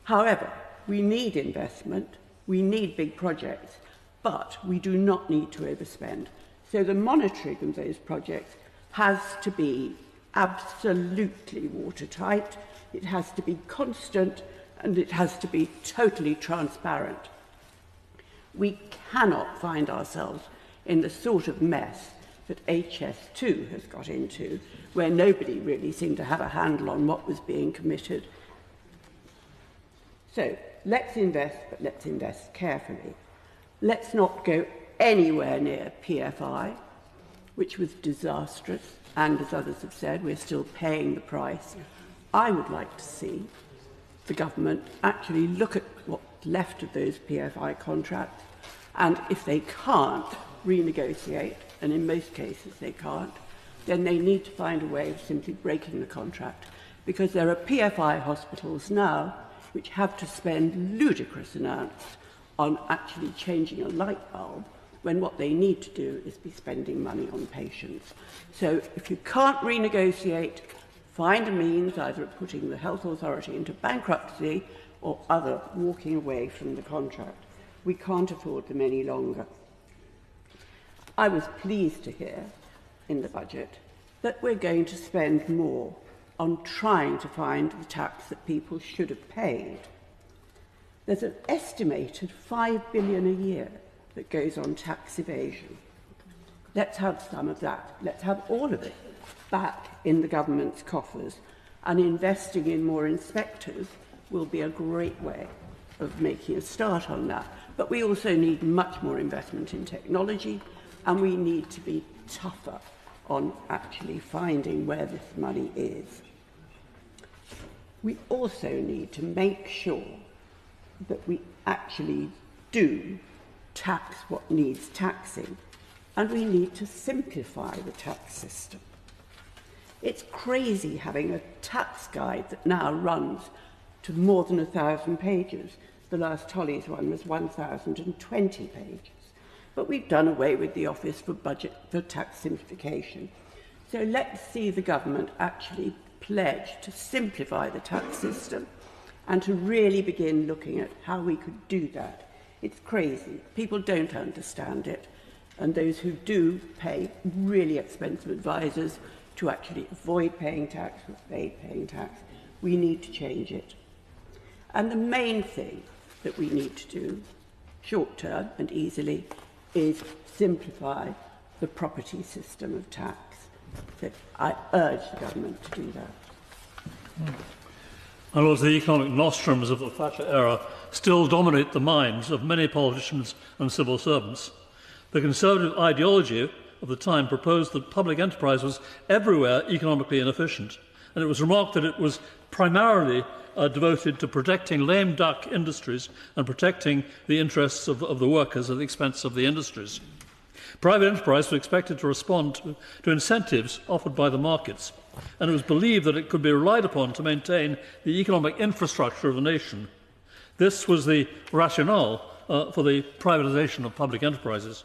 However, we need investment, we need big projects, but we do not need to overspend. So the monitoring of those projects has to be absolutely watertight, it has to be constant, and it has to be totally transparent. We cannot find ourselves in the sort of mess that HS2 has got into, where nobody really seemed to have a handle on what was being committed. So let's invest, but let's invest carefully. Let's not go anywhere near PFI, which was disastrous, and as others have said, we're still paying the price. I would like to see the government actually look at what's left of those PFI contracts, and if they can't renegotiate, and in most cases they can't, then they need to find a way of simply breaking the contract, because there are PFI hospitals now which have to spend ludicrous amounts on actually changing a light bulb when what they need to do is be spending money on patients. So if you can't renegotiate, find a means either of putting the health authority into bankruptcy or other walking away from the contract. We can't afford them any longer. I was pleased to hear in the budget that we're going to spend more on trying to find the tax that people should have paid. There's an estimated £5 billion a year that goes on tax evasion. Let's have some of that. Let's have all of it back in the government's coffers, and investing in more inspectors will be a great way of making a start on that. But we also need much more investment in technology, and we need to be tougher on actually finding where this money is. We also need to make sure that we actually do tax what needs taxing, and we need to simplify the tax system. It's crazy having a tax guide that now runs to more than 1,000 pages. The last Tolley's one was 1,020 pages. But we've done away with the Office for Tax Simplification. So let's see the government actually pledge to simplify the tax system and to really begin looking at how we could do that. It's crazy. People don't understand it, and those who do pay really expensive advisors to actually avoid paying tax or evade paying tax. We need to change it. And the main thing that we need to do, short term and easily, is simplify the property system of tax. So I urge the government to do that. My Lords, the economic nostrums of the Thatcher era still dominate the minds of many politicians and civil servants. The Conservative ideology of the time proposed that public enterprise was everywhere economically inefficient, and it was remarked that it was primarily devoted to protecting lame duck industries and protecting the interests of the workers at the expense of the industries. Private enterprise was expected to respond to incentives offered by the markets, and it was believed that it could be relied upon to maintain the economic infrastructure of the nation. This was the rationale for the privatisation of public enterprises.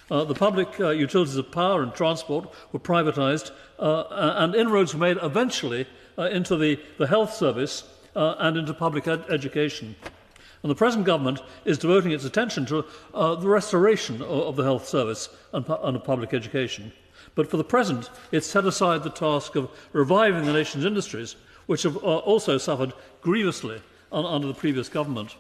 The public utilities of power and transport were privatised, and inroads were made eventually into the health service and into public education. And the present government is devoting its attention to the restoration of the health service and of public education. But for the present, it's set aside the task of reviving the nation's industries, which have also suffered grievously under the previous government.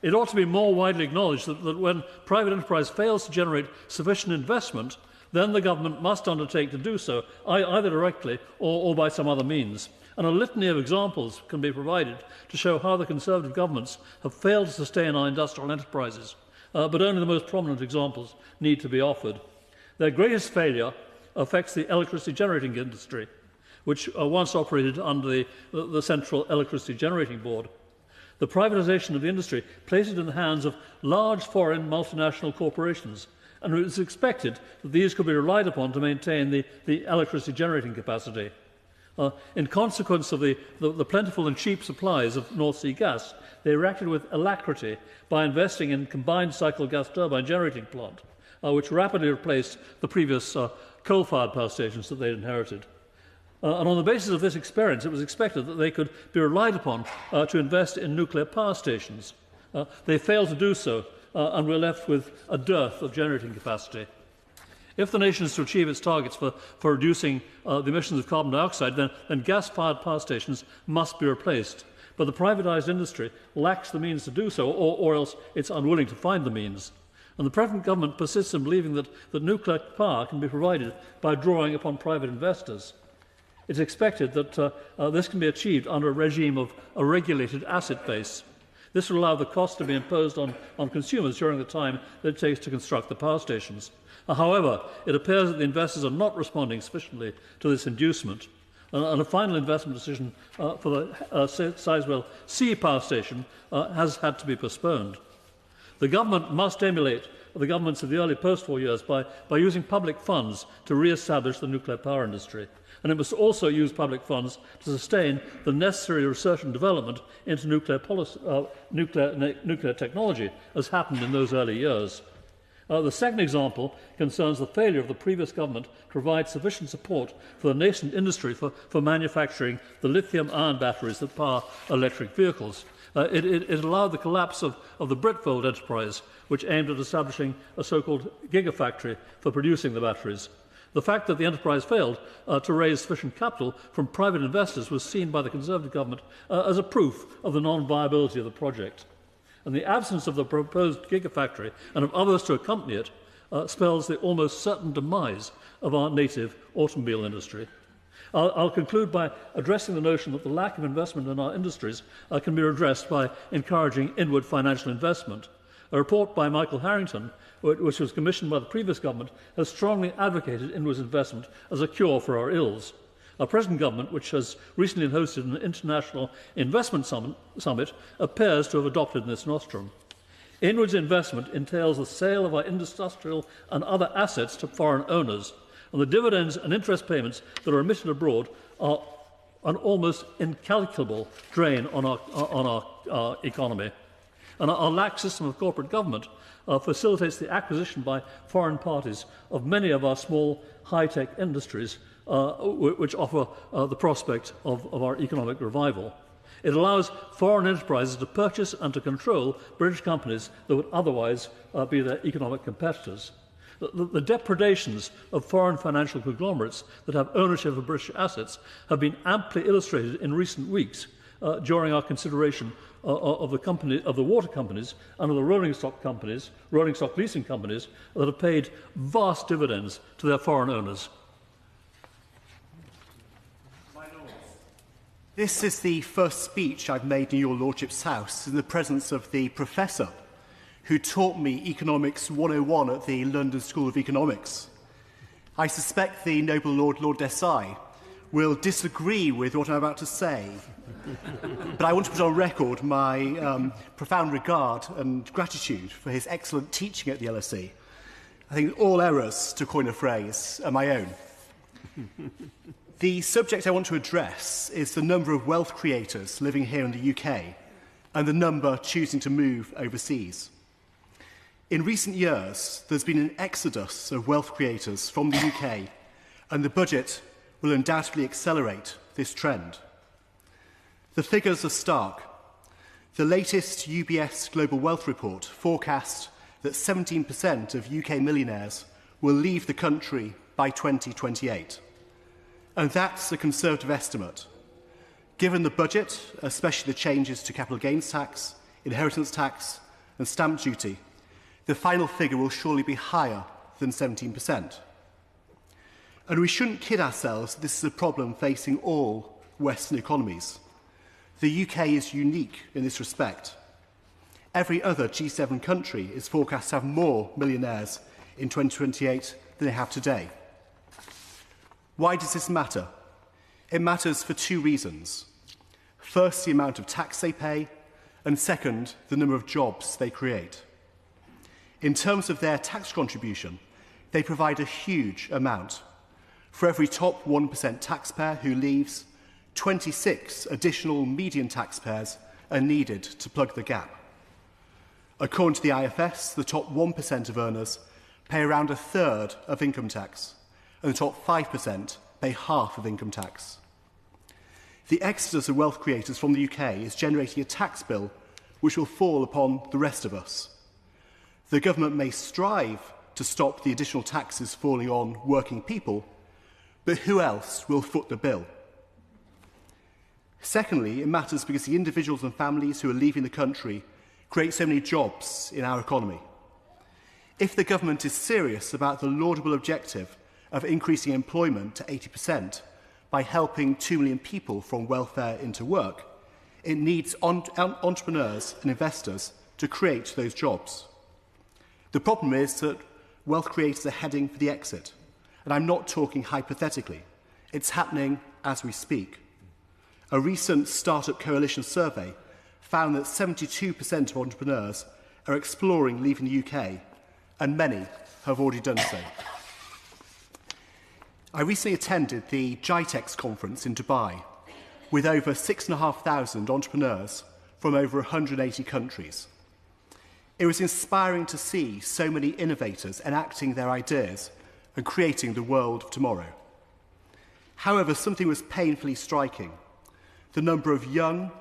It ought to be more widely acknowledged that when private enterprise fails to generate sufficient investment, then the government must undertake to do so, either directly or by some other means. And a litany of examples can be provided to show how the Conservative governments have failed to sustain our industrial enterprises, but only the most prominent examples need to be offered. Their greatest failure affects the electricity generating industry, which once operated under the Central Electricity Generating Board. The privatisation of the industry placed it in the hands of large foreign multinational corporations, and it was expected that these could be relied upon to maintain the electricity generating capacity. In consequence of the plentiful and cheap supplies of North Sea gas, they reacted with alacrity by investing in combined cycle gas turbine generating plant, which rapidly replaced the previous coal-fired power stations that they had inherited. And on the basis of this experience, it was expected that they could be relied upon to invest in nuclear power stations. They failed to do so, and we're left with a dearth of generating capacity. If the nation is to achieve its targets for reducing the emissions of carbon dioxide, then gas-fired power stations must be replaced. But the privatised industry lacks the means to do so, or else it's unwilling to find the means. And the present government persists in believing that nuclear power can be provided by drawing upon private investors. It's expected that this can be achieved under a regime of a regulated asset base. This will allow the cost to be imposed on consumers during the time that it takes to construct the power stations. However, it appears that the investors are not responding sufficiently to this inducement, and a final investment decision for the Sizewell C power station has had to be postponed. The government must emulate the governments of the early post-war years by using public funds to re-establish the nuclear power industry. And it must also use public funds to sustain the necessary research and development into nuclear technology, as happened in those early years. The second example concerns the failure of the previous government to provide sufficient support for the nascent industry for manufacturing the lithium-ion batteries that power electric vehicles. It allowed the collapse of the Britfold enterprise, which aimed at establishing a so-called gigafactory for producing the batteries. The fact that the enterprise failed to raise sufficient capital from private investors was seen by the Conservative government as a proof of the non-viability of the project. And the absence of the proposed gigafactory and of others to accompany it spells the almost certain demise of our native automobile industry. I'll conclude by addressing the notion that the lack of investment in our industries can be redressed by encouraging inward financial investment. A report by Michael Harrington, which was commissioned by the previous government, has strongly advocated inward investment as a cure for our ills. Our present government, which has recently hosted an international investment summit, appears to have adopted this nostrum. Inwards investment entails the sale of our industrial and other assets to foreign owners, and the dividends and interest payments that are emitted abroad are an almost incalculable drain on our economy. And our lax system of corporate government facilitates the acquisition by foreign parties of many of our small high-tech industries, which offer the prospect of our economic revival. It allows foreign enterprises to purchase and to control British companies that would otherwise be their economic competitors. The depredations of foreign financial conglomerates that have ownership of British assets have been amply illustrated in recent weeks during our consideration of the water companies and of the rolling stock leasing companies that have paid vast dividends to their foreign owners. This is the first speech I've made in your Lordship's house in the presence of the professor who taught me Economics 101 at the London School of Economics. I suspect the noble Lord Desai will disagree with what I'm about to say, but I want to put on record my profound regard and gratitude for his excellent teaching at the LSE. I think all errors, to coin a phrase, are my own. The subject I want to address is the number of wealth creators living here in the UK and the number choosing to move overseas. In recent years, there's been an exodus of wealth creators from the UK, and the budget will undoubtedly accelerate this trend. The figures are stark. The latest UBS Global Wealth Report forecast that 17% of UK millionaires will leave the country by 2028. And that's a conservative estimate. Given the budget, especially the changes to capital gains tax, inheritance tax and stamp duty, the final figure will surely be higher than 17%. And we shouldn't kid ourselves that this is a problem facing all Western economies. The UK is unique in this respect. Every other G7 country is forecast to have more millionaires in 2028 than they have today. Why does this matter? It matters for two reasons. First, the amount of tax they pay, and second, the number of jobs they create. In terms of their tax contribution, they provide a huge amount. For every top 1% taxpayer who leaves, 26 additional median taxpayers are needed to plug the gap. According to the IFS, the top 1% of earners pay around a third of income tax, and the top 5% pay half of income tax. The exodus of wealth creators from the UK is generating a tax bill which will fall upon the rest of us. The government may strive to stop the additional taxes falling on working people, but who else will foot the bill? Secondly, it matters because the individuals and families who are leaving the country create so many jobs in our economy. If the government is serious about the laudable objective of increasing employment to 80% by helping 2 million people from welfare into work, it needs entrepreneurs and investors to create those jobs. The problem is that wealth creators are heading for the exit. And I'm not talking hypothetically. It's happening as we speak. A recent Startup Coalition survey found that 72% of entrepreneurs are exploring leaving the UK, and many have already done so. I recently attended the GITEX conference in Dubai with over 6,500 entrepreneurs from over 180 countries. It was inspiring to see so many innovators enacting their ideas and creating the world of tomorrow. However, something was painfully striking: the number of young,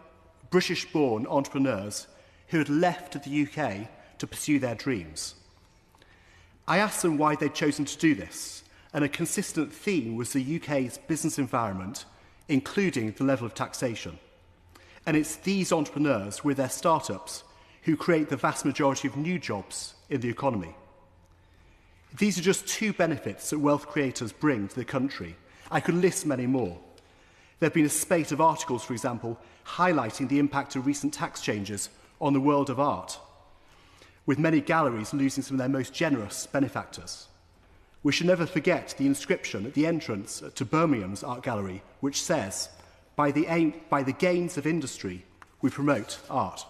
British-born entrepreneurs who had left the UK to pursue their dreams. I asked them why they'd chosen to do this, and a consistent theme was the UK's business environment, including the level of taxation. And it's these entrepreneurs with their startups who create the vast majority of new jobs in the economy. These are just two benefits that wealth creators bring to the country. I could list many more. There have been a spate of articles, for example, highlighting the impact of recent tax changes on the world of art, with many galleries losing some of their most generous benefactors. We should never forget the inscription at the entrance to Birmingham's art gallery, which says, by the gains of industry, we promote art.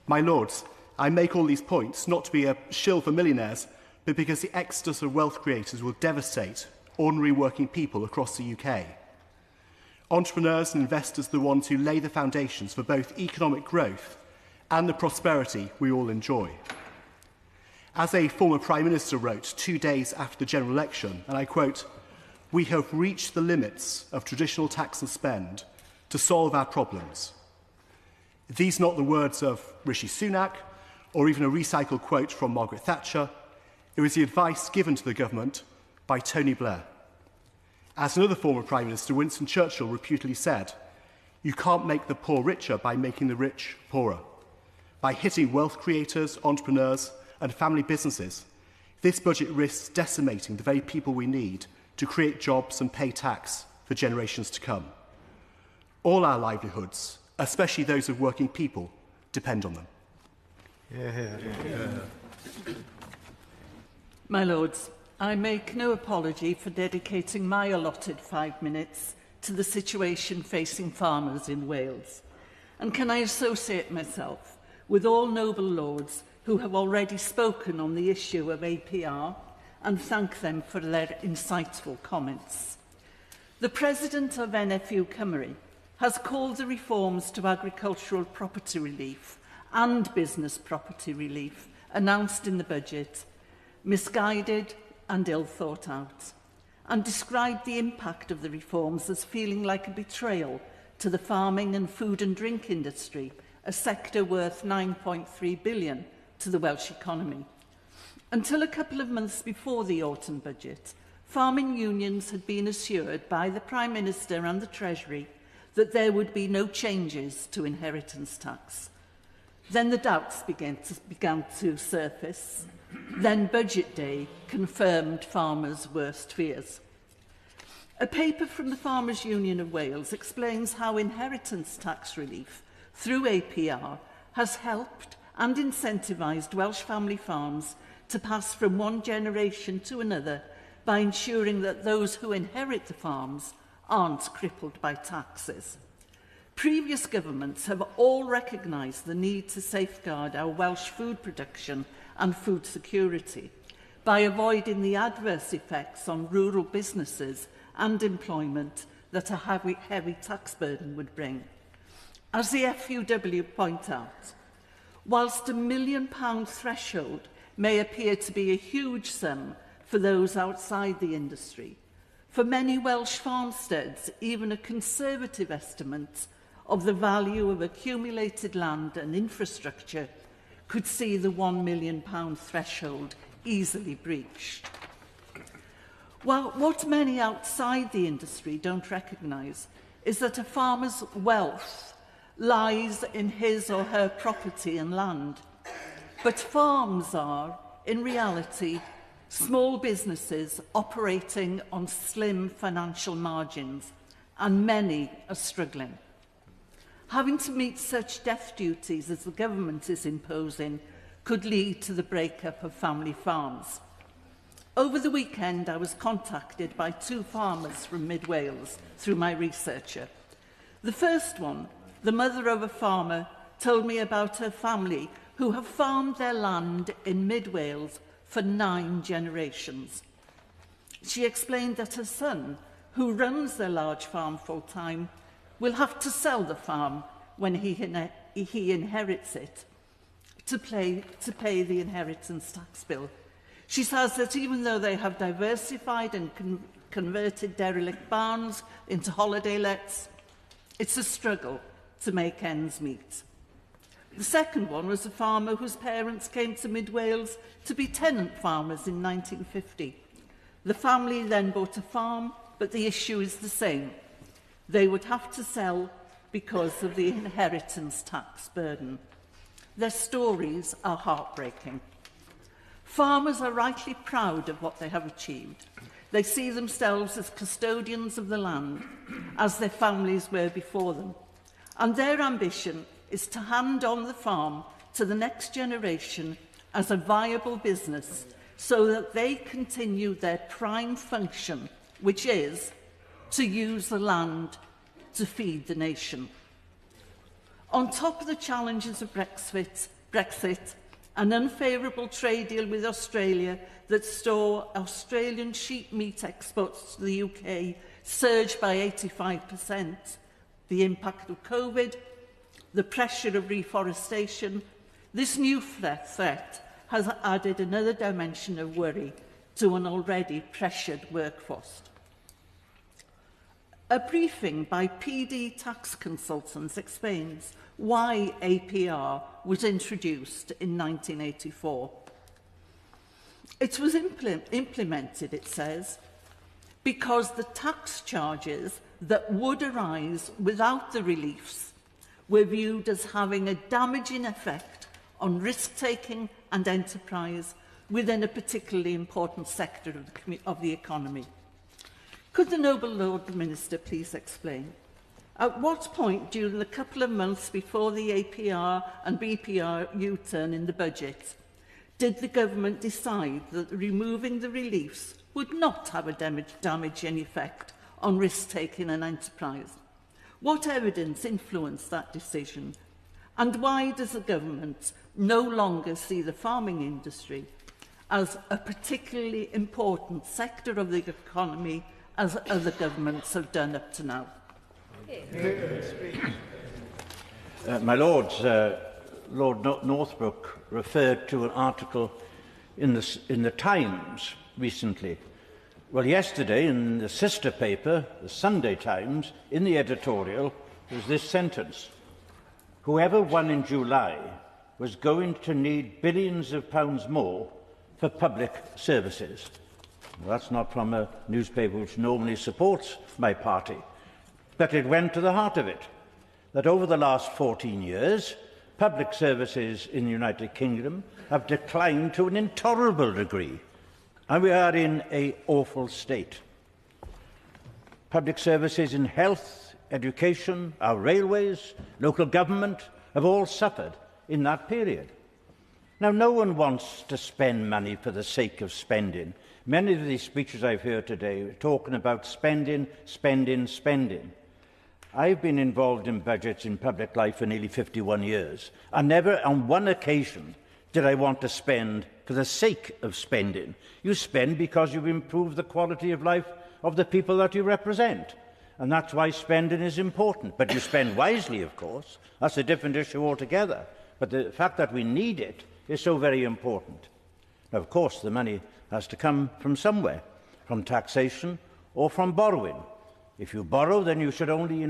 My lords, I make all these points not to be a shill for millionaires, but because the exodus of wealth creators will devastate ordinary working people across the UK. Entrepreneurs and investors are the ones who lay the foundations for both economic growth and the prosperity we all enjoy. As a former Prime Minister wrote 2 days after the general election, and I quote, "We have reached the limits of traditional tax and spend to solve our problems." These are not the words of Rishi Sunak or even a recycled quote from Margaret Thatcher. It was the advice given to the government by Tony Blair. As another former Prime Minister, Winston Churchill, reputedly said, "You can't make the poor richer by making the rich poorer." By hitting wealth creators, entrepreneurs and family businesses, this budget risks decimating the very people we need to create jobs and pay tax for generations to come. All our livelihoods, especially those of working people, depend on them. My Lords, I make no apology for dedicating my allotted 5 minutes to the situation facing farmers in Wales. And can I associate myself with all noble lords who have already spoken on the issue of APR and thank them for their insightful comments. The President of NFU Cymru has called the reforms to agricultural property relief and business property relief announced in the budget, misguided and ill thought out, and described the impact of the reforms as feeling like a betrayal to the farming and food and drink industry, a sector worth £9.3 billion to the Welsh economy. Until a couple of months before the autumn budget, farming unions had been assured by the Prime Minister and the Treasury that there would be no changes to inheritance tax. Then the doubts began to surface. Then Budget Day confirmed farmers' worst fears. A paper from the Farmers Union of Wales explains how inheritance tax relief through APR has helped and incentivised Welsh family farms to pass from one generation to another by ensuring that those who inherit the farms aren't crippled by taxes. Previous governments have all recognised the need to safeguard our Welsh food production and food security by avoiding the adverse effects on rural businesses and employment that a heavy tax burden would bring. As the FUW point out, whilst £1 million threshold may appear to be a huge sum for those outside the industry, for many Welsh farmsteads, even a conservative estimate of the value of accumulated land and infrastructure could see the £1 million threshold easily breached. Well, what many outside the industry don't recognise is that a farmer's wealth lies in his or her property and land. But farms are, in reality, small businesses operating on slim financial margins, and many are struggling. Having to meet such death duties as the government is imposing could lead to the breakup of family farms. Over the weekend, I was contacted by two farmers from Mid Wales through my researcher. The first one, the mother of a farmer, told me about her family who have farmed their land in Mid Wales for 9 generations. She explained that her son, who runs their large farm full-time, will have to sell the farm when he inherits it to pay the inheritance tax bill. She says that even though they have diversified and converted derelict barns into holiday lets, it's a struggle to make ends meet. The second one was a farmer whose parents came to Mid Wales to be tenant farmers in 1950. The family then bought a farm, but the issue is the same. They would have to sell because of the inheritance tax burden. Their stories are heartbreaking. Farmers are rightly proud of what they have achieved. They see themselves as custodians of the land, as their families were before them. And their ambition is to hand on the farm to the next generation as a viable business so that they continue their prime function, which is to use the land to feed the nation. On top of the challenges of Brexit, an unfavourable trade deal with Australia that saw Australian sheep meat exports to the UK surge by 85%, the impact of COVID, the pressure of reforestation, this new threat has added another dimension of worry to an already pressured workforce. A briefing by PD tax consultants explains why APR was introduced in 1984. It was implemented, it says, because the tax charges that would arise without the reliefs were viewed as having a damaging effect on risk-taking and enterprise within a particularly important sector of the economy. Could the Noble Lord Minister please explain at what point during the couple of months before the APR and BPR U-turn in the budget did the government decide that removing the reliefs would not have a damaging effect on risk-taking and enterprise? What evidence influenced that decision? And why does the government no longer see the farming industry as a particularly important sector of the economy as other governments have done up to now? My Lords, Lord Northbrook referred to an article in the Times recently. Well, yesterday in the sister paper, the Sunday Times, in the editorial was this sentence: "Whoever won in July was going to need billions of pounds more for public services." Well, that's not from a newspaper which normally supports my party, but it went to the heart of it, that over the last 14 years, public services in the United Kingdom have declined to an intolerable degree, and we are in an awful state. Public services in health, education, our railways, local government have all suffered in that period. Now, no one wants to spend money for the sake of spending. Many of these speeches I've heard today are talking about spending, spending, spending. I've been involved in budgets in public life for nearly 51 years, and never on one occasion did I want to spend for the sake of spending. You spend because you improve the quality of life of the people that you represent, and that's why spending is important. But you spend wisely, of course. That's a different issue altogether. But the fact that we need it is so very important. Now, of course, the money has to come from somewhere, from taxation or from borrowing. If you borrow, then you should only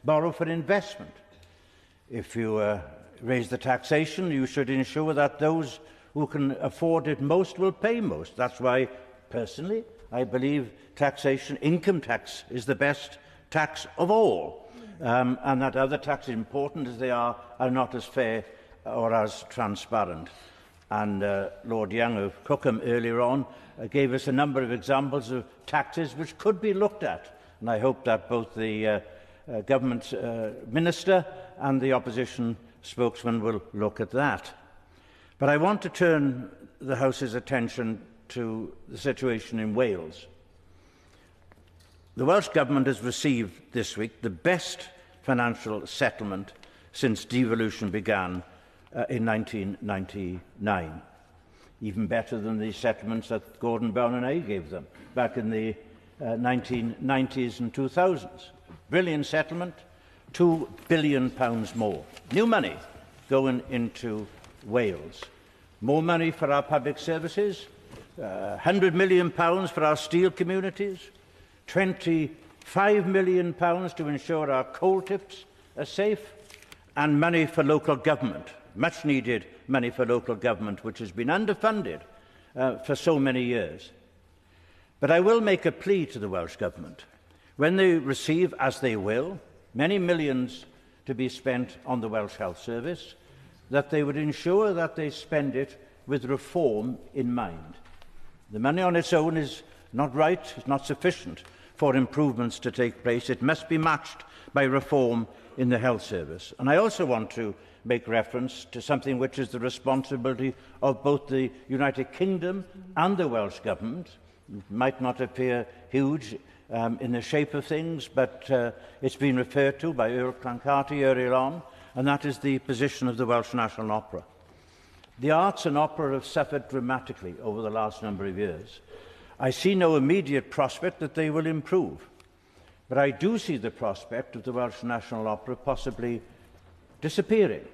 borrow for investment. If you raise the taxation, you should ensure that those who can afford it most will pay most. That's why, personally, I believe taxation, income tax, is the best tax of all, and that other taxes, important as they are not as fair or as transparent. And Lord Young of Cookham earlier on gave us a number of examples of taxes which could be looked at. And I hope that both the government minister and the opposition spokesman will look at that. But I want to turn the House's attention to the situation in Wales. The Welsh Government has received this week the best financial settlement since devolution began in 1999. Even better than the settlements that Gordon Brown and I gave them back in the 1990s and 2000s. Brilliant settlement, £2 billion more. New money going into Wales. More money for our public services, £100 million for our steel communities, £25 million to ensure our coal tips are safe, and money for local government, much needed money for local government, which has been underfunded for so many years. But I will make a plea to the Welsh Government. When they receive, as they will, many millions to be spent on the Welsh Health Service, that they would ensure that they spend it with reform in mind. The money on its own is not right, it's not sufficient for improvements to take place. It must be matched by reform in the health service. And I also want to make reference to something which is the responsibility of both the United Kingdom and the Welsh Government. It might not appear huge in the shape of things, but it's been referred to by Earl Clancarty earlier on, and that is the position of the Welsh National Opera. The arts and opera have suffered dramatically over the last number of years. I see no immediate prospect that they will improve, but I do see the prospect of the Welsh National Opera possibly disappearing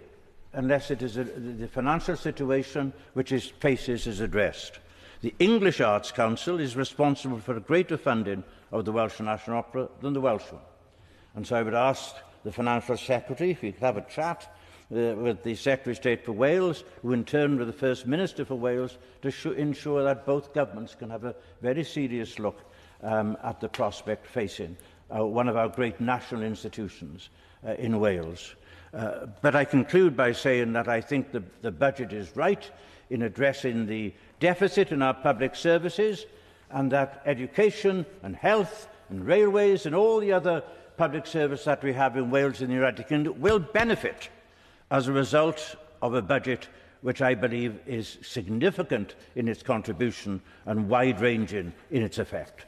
unless it is the financial situation which it faces is addressed. The English Arts Council is responsible for a greater funding of the Welsh National Opera than the Welsh one. And so I would ask the Financial Secretary if he could have a chat with the Secretary of State for Wales, who in turn with the First Minister for Wales, to ensure that both governments can have a very serious look at the prospect facing one of our great national institutions in Wales. But I conclude by saying that I think the budget is right in addressing the deficit in our public services, and that education and health and railways and all the other public service that we have in Wales and the United Kingdom will benefit as a result of a budget which I believe is significant in its contribution and wide-ranging in its effect.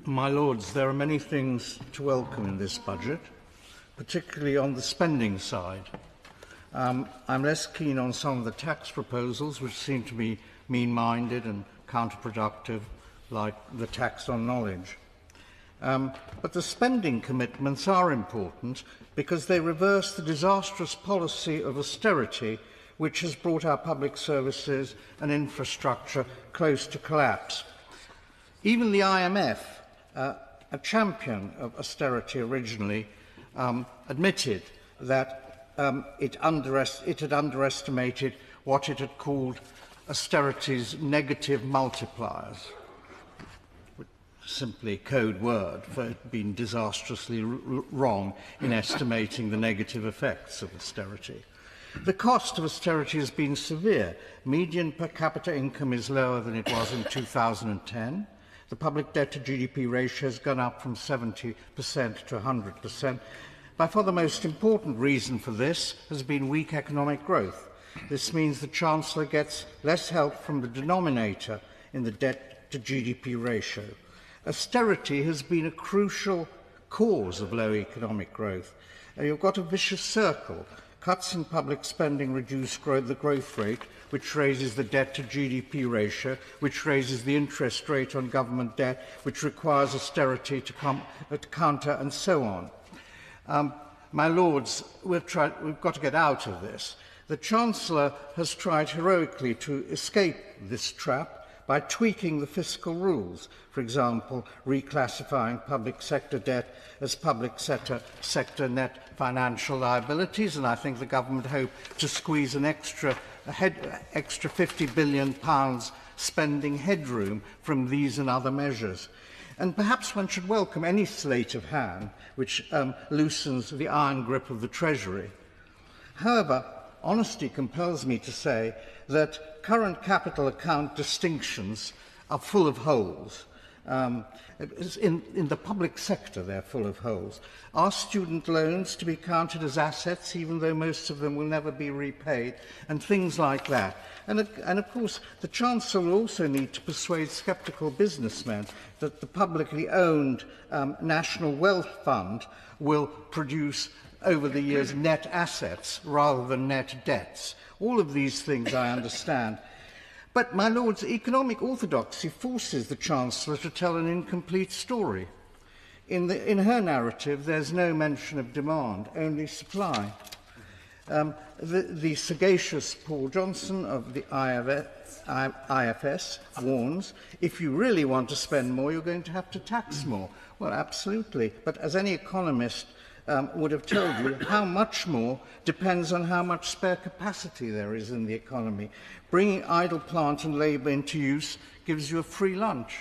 My Lords, there are many things to welcome in this budget, particularly on the spending side. I'm less keen on some of the tax proposals, which seem to be mean-minded and counterproductive, like the tax on knowledge. But the spending commitments are important because they reverse the disastrous policy of austerity which has brought our public services and infrastructure close to collapse. Even the IMF, a champion of austerity originally, admitted that it had underestimated what it had called austerity's negative multipliers. Simply a code word for being disastrously wrong in estimating the negative effects of austerity. The cost of austerity has been severe. Median per capita income is lower than it was in 2010. The public debt to GDP ratio has gone up from 70% to 100%. By far the most important reason for this has been weak economic growth. This means the Chancellor gets less help from the denominator in the debt to GDP ratio. Austerity has been a crucial cause of low economic growth. You've got a vicious circle. Cuts in public spending reduce the growth rate, which raises the debt to GDP ratio, which raises the interest rate on government debt, which requires austerity to counter, and so on. My Lords, we've got to get out of this. The Chancellor has tried heroically to escape this trap by tweaking the fiscal rules, for example, reclassifying public sector debt as public sector net financial liabilities, and I think the government hope to squeeze an extra £50 billion spending headroom from these and other measures. And perhaps one should welcome any sleight of hand which loosens the iron grip of the Treasury. However, honesty compels me to say that current capital account distinctions are full of holes. In the public sector, they're full of holes. Are student loans to be counted as assets, even though most of them will never be repaid, and things like that? And of course, the Chancellor will also need to persuade sceptical businessmen that the publicly owned National Wealth Fund will produce, over the years, net assets rather than net debts. All of these things I understand. But, my Lords, economic orthodoxy forces the Chancellor to tell an incomplete story. In her narrative, there's no mention of demand, only supply. The sagacious Paul Johnson of the IFS warns, if you really want to spend more, you're going to have to tax more. Well, absolutely. But as any economist would have told you, how much more depends on how much spare capacity there is in the economy. Bringing idle plant and labour into use gives you a free lunch.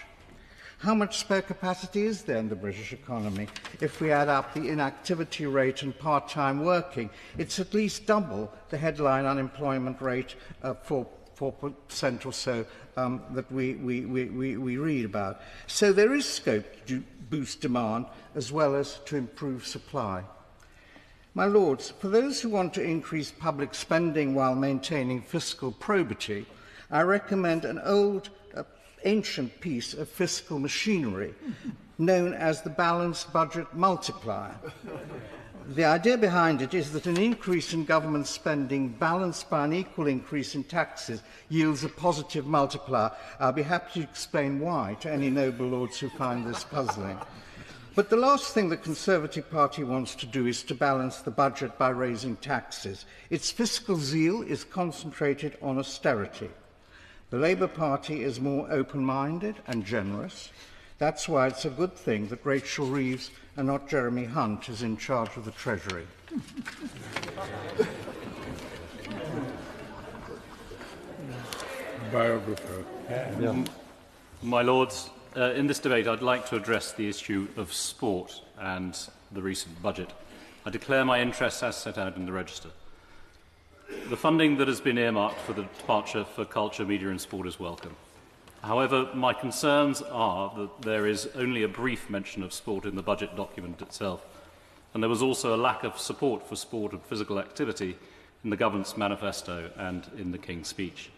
How much spare capacity is there in the British economy? If we add up the inactivity rate and part-time working, it's at least double the headline unemployment rate of 4% or so that we read about. So there is scope to boost demand as well as to improve supply. My Lords, for those who want to increase public spending while maintaining fiscal probity, I recommend an ancient piece of fiscal machinery known as the balanced budget multiplier. The idea behind it is that an increase in government spending balanced by an equal increase in taxes yields a positive multiplier. I'll be happy to explain why to any noble lords who find this puzzling. But the last thing the Conservative Party wants to do is to balance the budget by raising taxes. Its fiscal zeal is concentrated on austerity. The Labour Party is more open-minded and generous. That's why it's a good thing that Rachel Reeves and not Jeremy Hunt is in charge of the Treasury. Biographer. My Lords, in this debate I'd like to address the issue of sport and the recent budget. I declare my interests as set out in the Register. The funding that has been earmarked for the departure for culture, media and sport is welcome. However, my concerns are that there is only a brief mention of sport in the budget document itself, and there was also a lack of support for sport and physical activity in the government's manifesto and in the King's speech.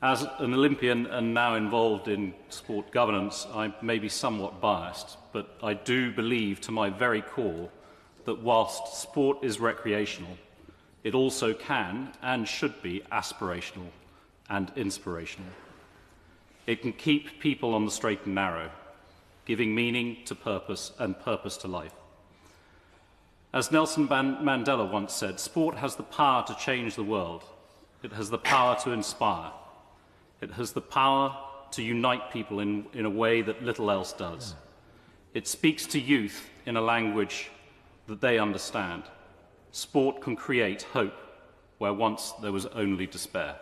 As an Olympian and now involved in sport governance, I may be somewhat biased, but I do believe to my very core that whilst sport is recreational, it also can and should be aspirational and inspirational. It can keep people on the straight and narrow. giving meaning to purpose and purpose to life. As Nelson Mandela once said, sport has the power to change the world. It has the power to inspire. It has the power to unite people in a way that little else does. It speaks to youth in a language that they understand. Sport can create hope where once there was only despair.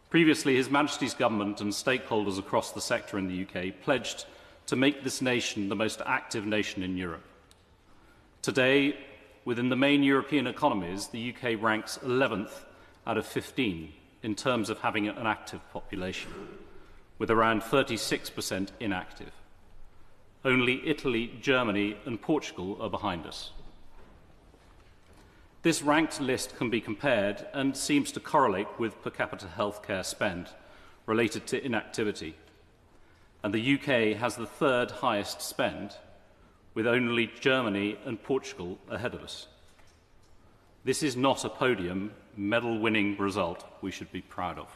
Previously, His Majesty's Government and stakeholders across the sector in the UK pledged to make this nation the most active nation in Europe. Today, within the main European economies, the UK ranks 11th out of 15 in terms of having an active population, with around 36% inactive. Only Italy, Germany and Portugal are behind us. This ranked list can be compared and seems to correlate with per capita healthcare spend related to inactivity. And the UK has the third highest spend, with only Germany and Portugal ahead of us. This is not a podium, medal-winning result we should be proud of.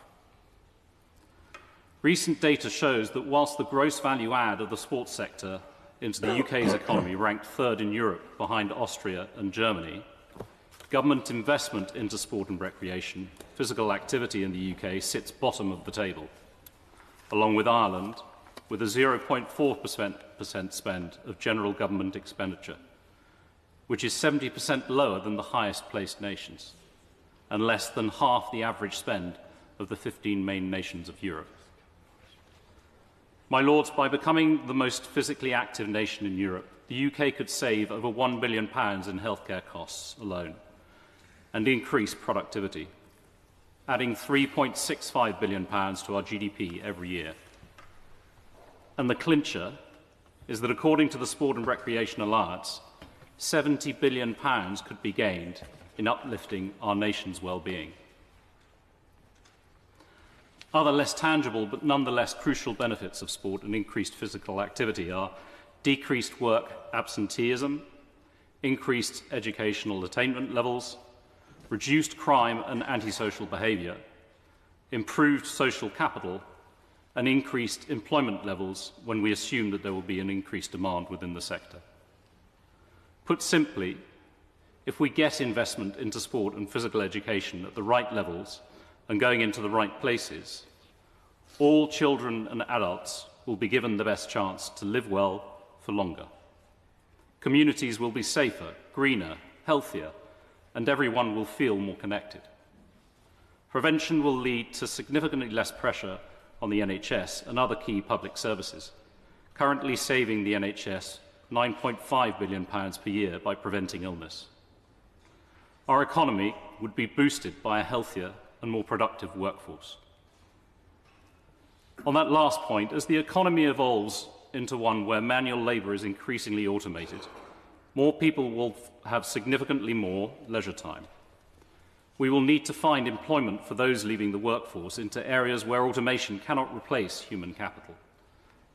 Recent data shows that whilst the gross value add of the sports sector into the UK's economy ranked third in Europe behind Austria and Germany, government investment into sport and recreation, physical activity in the UK sits bottom of the table, along with Ireland, with a 0.4% spend of general government expenditure, which is 70% lower than the highest placed nations, and less than half the average spend of the 15 main nations of Europe. My Lords, by becoming the most physically active nation in Europe, the UK could save over £1 billion in healthcare costs alone and increase productivity, adding £3.65 billion to our GDP every year. And the clincher is that, according to the Sport and Recreation Allowance, £70 billion could be gained in uplifting our nation's well-being. Other less tangible but nonetheless crucial benefits of sport and increased physical activity are decreased work absenteeism, increased educational attainment levels, reduced crime and antisocial behaviour, improved social capital, and increased employment levels when we assume that there will be an increased demand within the sector. Put simply, if we get investment into sport and physical education at the right levels and going into the right places, all children and adults will be given the best chance to live well for longer. Communities will be safer, greener, healthier, and everyone will feel more connected. Prevention will lead to significantly less pressure on the NHS and other key public services, currently saving the NHS £9.5 billion per year by preventing illness. Our economy would be boosted by a healthier and more productive workforce. On that last point, as the economy evolves into one where manual labour is increasingly automated, more people will have significantly more leisure time. We will need to find employment for those leaving the workforce into areas where automation cannot replace human capital,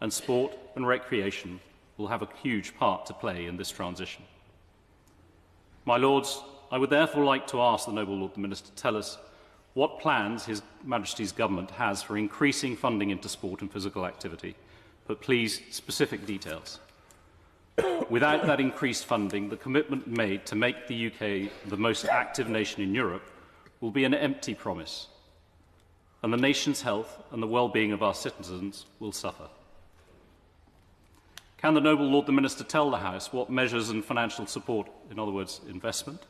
and sport and recreation will have a huge part to play in this transition. My Lords, I would therefore like to ask the Noble Lord the Minister to tell us what plans His Majesty's Government has for increasing funding into sport and physical activity, but please, specific details. Without that increased funding, the commitment made to make the UK the most active nation in Europe will be an empty promise, and the nation's health and the well-being of our citizens will suffer. Can the Noble Lord the Minister tell the House what measures and financial support, in other words, investment,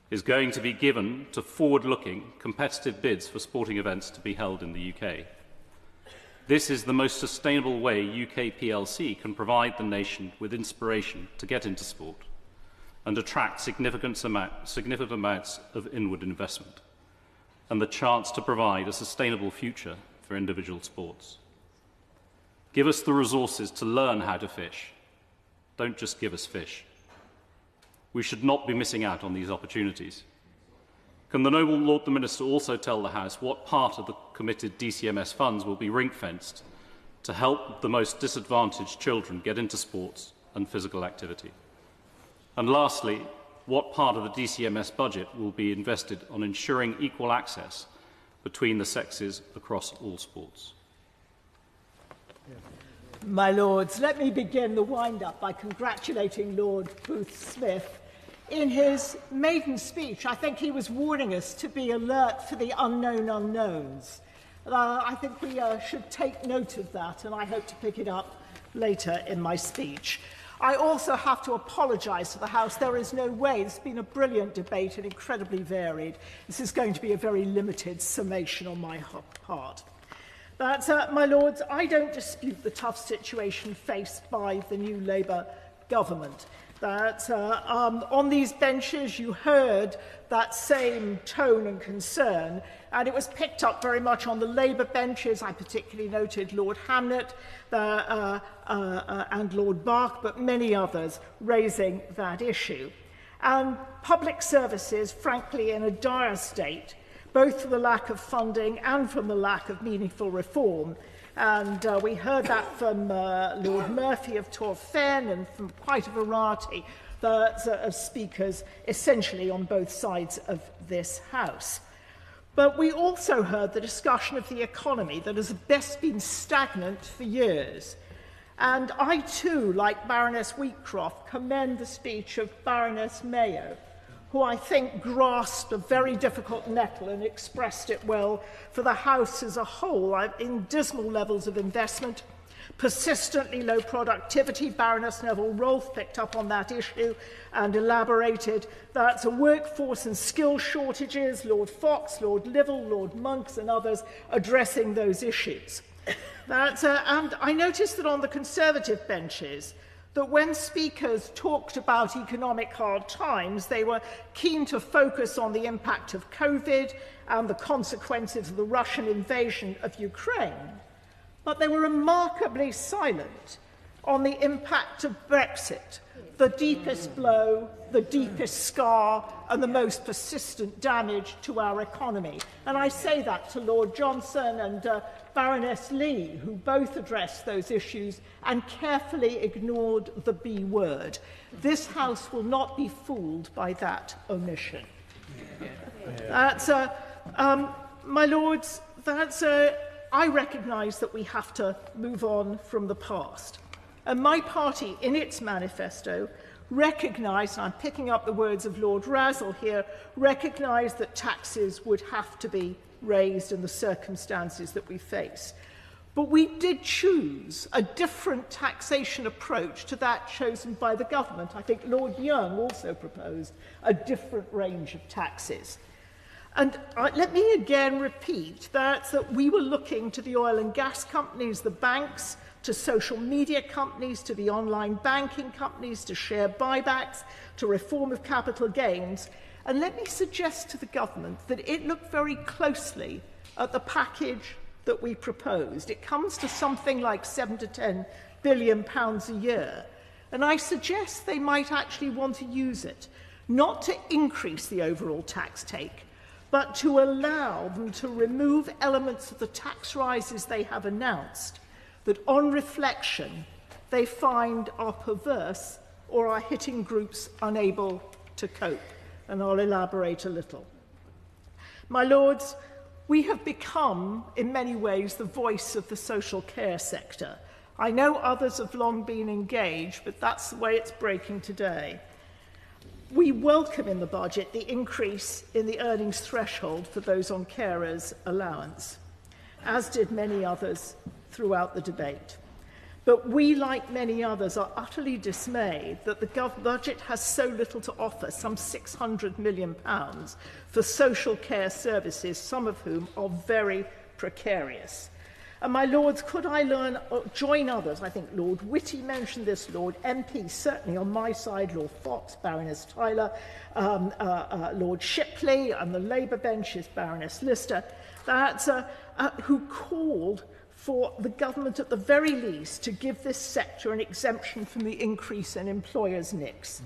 is going to be given to forward-looking, competitive bids for sporting events to be held in the UK? This is the most sustainable way UK plc can provide the nation with inspiration to get into sport and attract significant amounts of inward investment, and the chance to provide a sustainable future for individual sports. Give us the resources to learn how to fish. Don't just give us fish. We should not be missing out on these opportunities. Can the Noble Lord the Minister also tell the House what part of the committed DCMS funds will be ring-fenced to help the most disadvantaged children get into sports and physical activity? And lastly, what part of the DCMS budget will be invested on ensuring equal access between the sexes across all sports? My Lords, let me begin the wind-up by congratulating Lord Booth-Smith. In his maiden speech, I think he was warning us to be alert for the unknown unknowns. I think we should take note of that, and I hope to pick it up later in my speech. I also have to apologise to the House. There is no way. It's been a brilliant debate and incredibly varied. This is going to be a very limited summation on my part. But, my Lords, I don't dispute the tough situation faced by the new Labour government. That on these benches you heard that same tone and concern, and it was picked up very much on the Labour benches. I particularly noted Lord Hamnet and Lord Bark, but many others raising that issue. And public services, frankly, in a dire state, both from the lack of funding and from the lack of meaningful reform. And we heard that from Lord Murphy of Torfaen and from quite a variety of speakers, essentially on both sides of this House. But we also heard the discussion of the economy that has best been stagnant for years. And I too, like Baroness Wheatcroft, commend the speech of Baroness Mayo, who I think grasped a very difficult nettle and expressed it well for the House as a whole, in dismal levels of investment, persistently low productivity. Baroness Neville-Rolfe picked up on that issue and elaborated. That's a workforce and skill shortages, Lord Fox, Lord Livell, Lord Monks and others addressing those issues. And I noticed that on the Conservative benches, that when speakers talked about economic hard times, they were keen to focus on the impact of COVID and the consequences of the Russian invasion of Ukraine. But they were remarkably silent on the impact of Brexit, the deepest blow, the deepest scar, and the most persistent damage to our economy. And I say that to Lord Johnson and Baroness Lee, who both addressed those issues and carefully ignored the B word. This House will not be fooled by that omission. My Lords, I recognise that we have to move on from the past. And my party, in its manifesto, recognised, and I'm picking up the words of Lord Razzle here, recognised that taxes would have to be raised in the circumstances that we face. But we did choose a different taxation approach to that chosen by the government. I think Lord Young also proposed a different range of taxes. And let me again repeat that we were looking to the oil and gas companies, the banks, to social media companies, to the online banking companies, to share buybacks, to reform of capital gains. And let me suggest to the government that it looked very closely at the package that we proposed. It comes to something like £7 to £10 billion a year. And I suggest they might actually want to use it, not to increase the overall tax take, but to allow them to remove elements of the tax rises they have announced that on reflection they find are perverse or are hitting groups unable to cope. And I'll elaborate a little. My Lords, we have become, in many ways, the voice of the social care sector. I know others have long been engaged, but that's the way it's breaking today. We welcome in the budget the increase in the earnings threshold for those on carers' allowance, as did many others throughout the debate. But we, like many others, are utterly dismayed that the budget has so little to offer, some £600 million, for social care services, some of whom are very precarious. And my Lords, could I join others? I think Lord Whitty mentioned this, Lord MP, certainly on my side, Lord Fox, Baroness Tyler, Lord Shipley, and the Labour benches, Baroness Lister, who called for the government at the very least to give this sector an exemption from the increase in employers' NICs,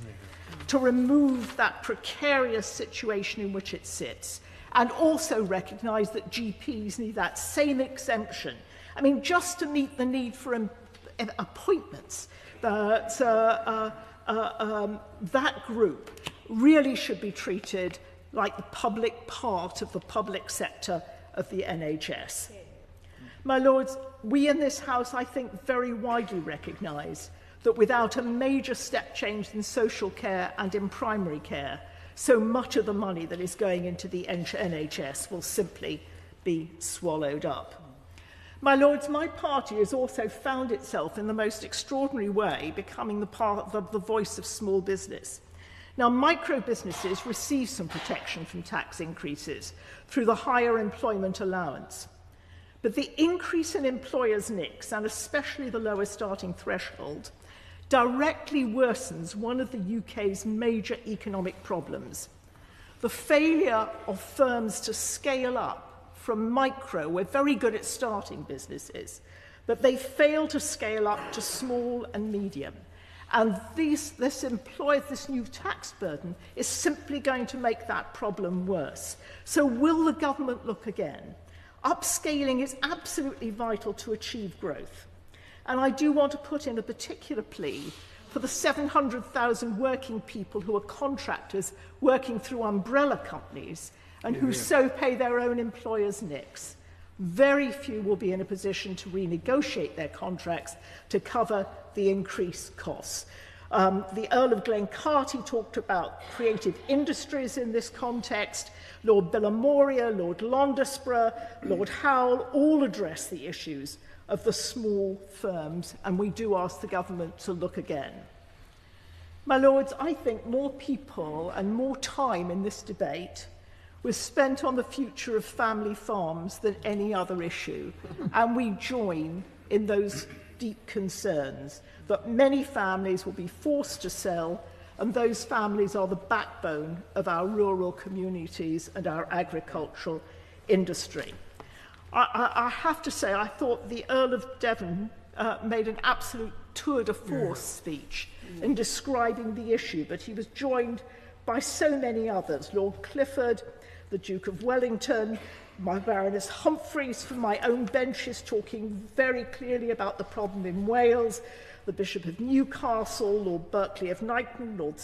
to remove that precarious situation in which it sits, and also recognise that GPs need that same exemption. I mean, just to meet the need for appointments, that group really should be treated like the public part of the public sector of the NHS. My Lords, we in this House, I think, very widely recognise that without a major step change in social care and in primary care, so much of the money that is going into the NHS will simply be swallowed up. My Lords, my party has also found itself in the most extraordinary way becoming the part of the voice of small business. Now, micro businesses receive some protection from tax increases through the higher employment allowance. But the increase in employers' NICs, and especially the lower starting threshold, directly worsens one of the UK's major economic problems: the failure of firms to scale up from micro. We're very good at starting businesses, but they fail to scale up to small and medium. And this new tax burden is simply going to make that problem worse. So will the government look again? Upscaling is absolutely vital to achieve growth. And I do want to put in a particular plea for the 700,000 working people who are contractors working through umbrella companies and who so pay their own employers' NICs. Very few will be in a position to renegotiate their contracts to cover the increased costs. The Earl of Glencarty talked about creative industries in this context. Lord Billamoria, Lord Londesborough, Lord Howell all address the issues of the small firms, and we do ask the government to look again. My Lords, I think more people and more time in this debate was spent on the future of family farms than any other issue, and we join in those deep concerns that many families will be forced to sell, and those families are the backbone of our rural communities and our agricultural industry. I have to say, I thought the Earl of Devon made an absolute tour de force speech in describing the issue, but he was joined by so many others: Lord Clifford, the Duke of Wellington, my Baroness Humphreys from my own benches talking very clearly about the problem in Wales, the Bishop of Newcastle, Lord Berkeley of Knighton, Lord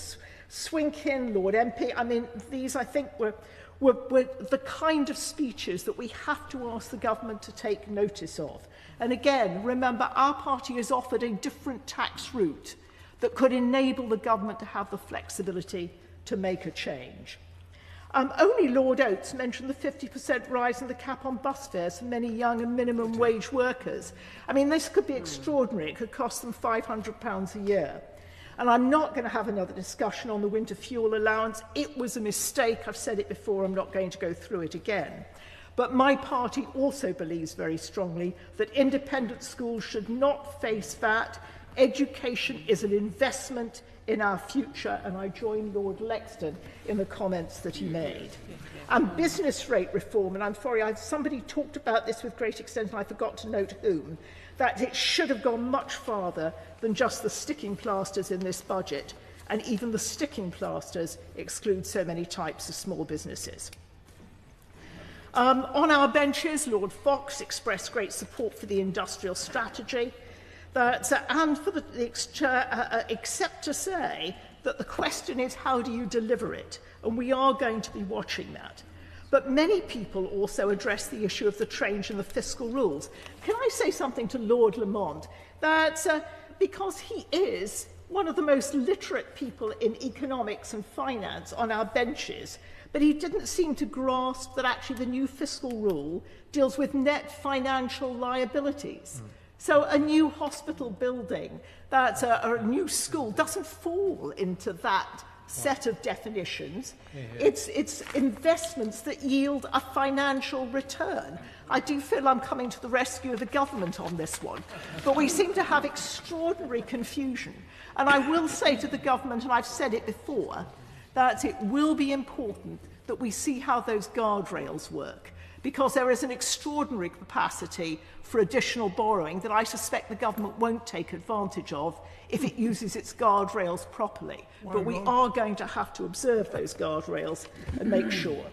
Swinkin, Lord MP. I mean, these, I think, were the kind of speeches that we have to ask the government to take notice of. And again, remember, our party has offered a different tax route that could enable the government to have the flexibility to make a change. Only Lord Oates mentioned the 50% rise in the cap on bus fares for many young and minimum wage workers. I mean, this could be extraordinary. It could cost them £500 a year. And I'm not going to have another discussion on the winter fuel allowance. It was a mistake. I've said it before. I'm not going to go through it again. But my party also believes very strongly that independent schools should not face VAT. Education is an investment in our future, and I join Lord Lexton in the comments that he made. And business rate reform, and I'm sorry, somebody talked about this with great extent, and I forgot to note whom, that it should have gone much farther than just the sticking plasters in this budget, and even the sticking plasters exclude so many types of small businesses. On our benches, Lord Fox expressed great support for the industrial strategy, and for the except to say that the question is, how do you deliver it? And we are going to be watching that. But many people also address the issue of the change in the fiscal rules. Can I say something to Lord Lamont? That because he is one of the most literate people in economics and finance on our benches, but he didn't seem to grasp that actually the new fiscal rule deals with net financial liabilities. So a new hospital building, a new school, doesn't fall into that set of definitions. It's investments that yield a financial return. I do feel I'm coming to the rescue of the government on this one, but we seem to have extraordinary confusion. And I will say to the government, and I've said it before, that it will be important that we see how those guardrails work, because there is an extraordinary capacity for additional borrowing that I suspect the government won't take advantage of if it uses its guardrails properly. But we are going to have to observe those guardrails and make sure.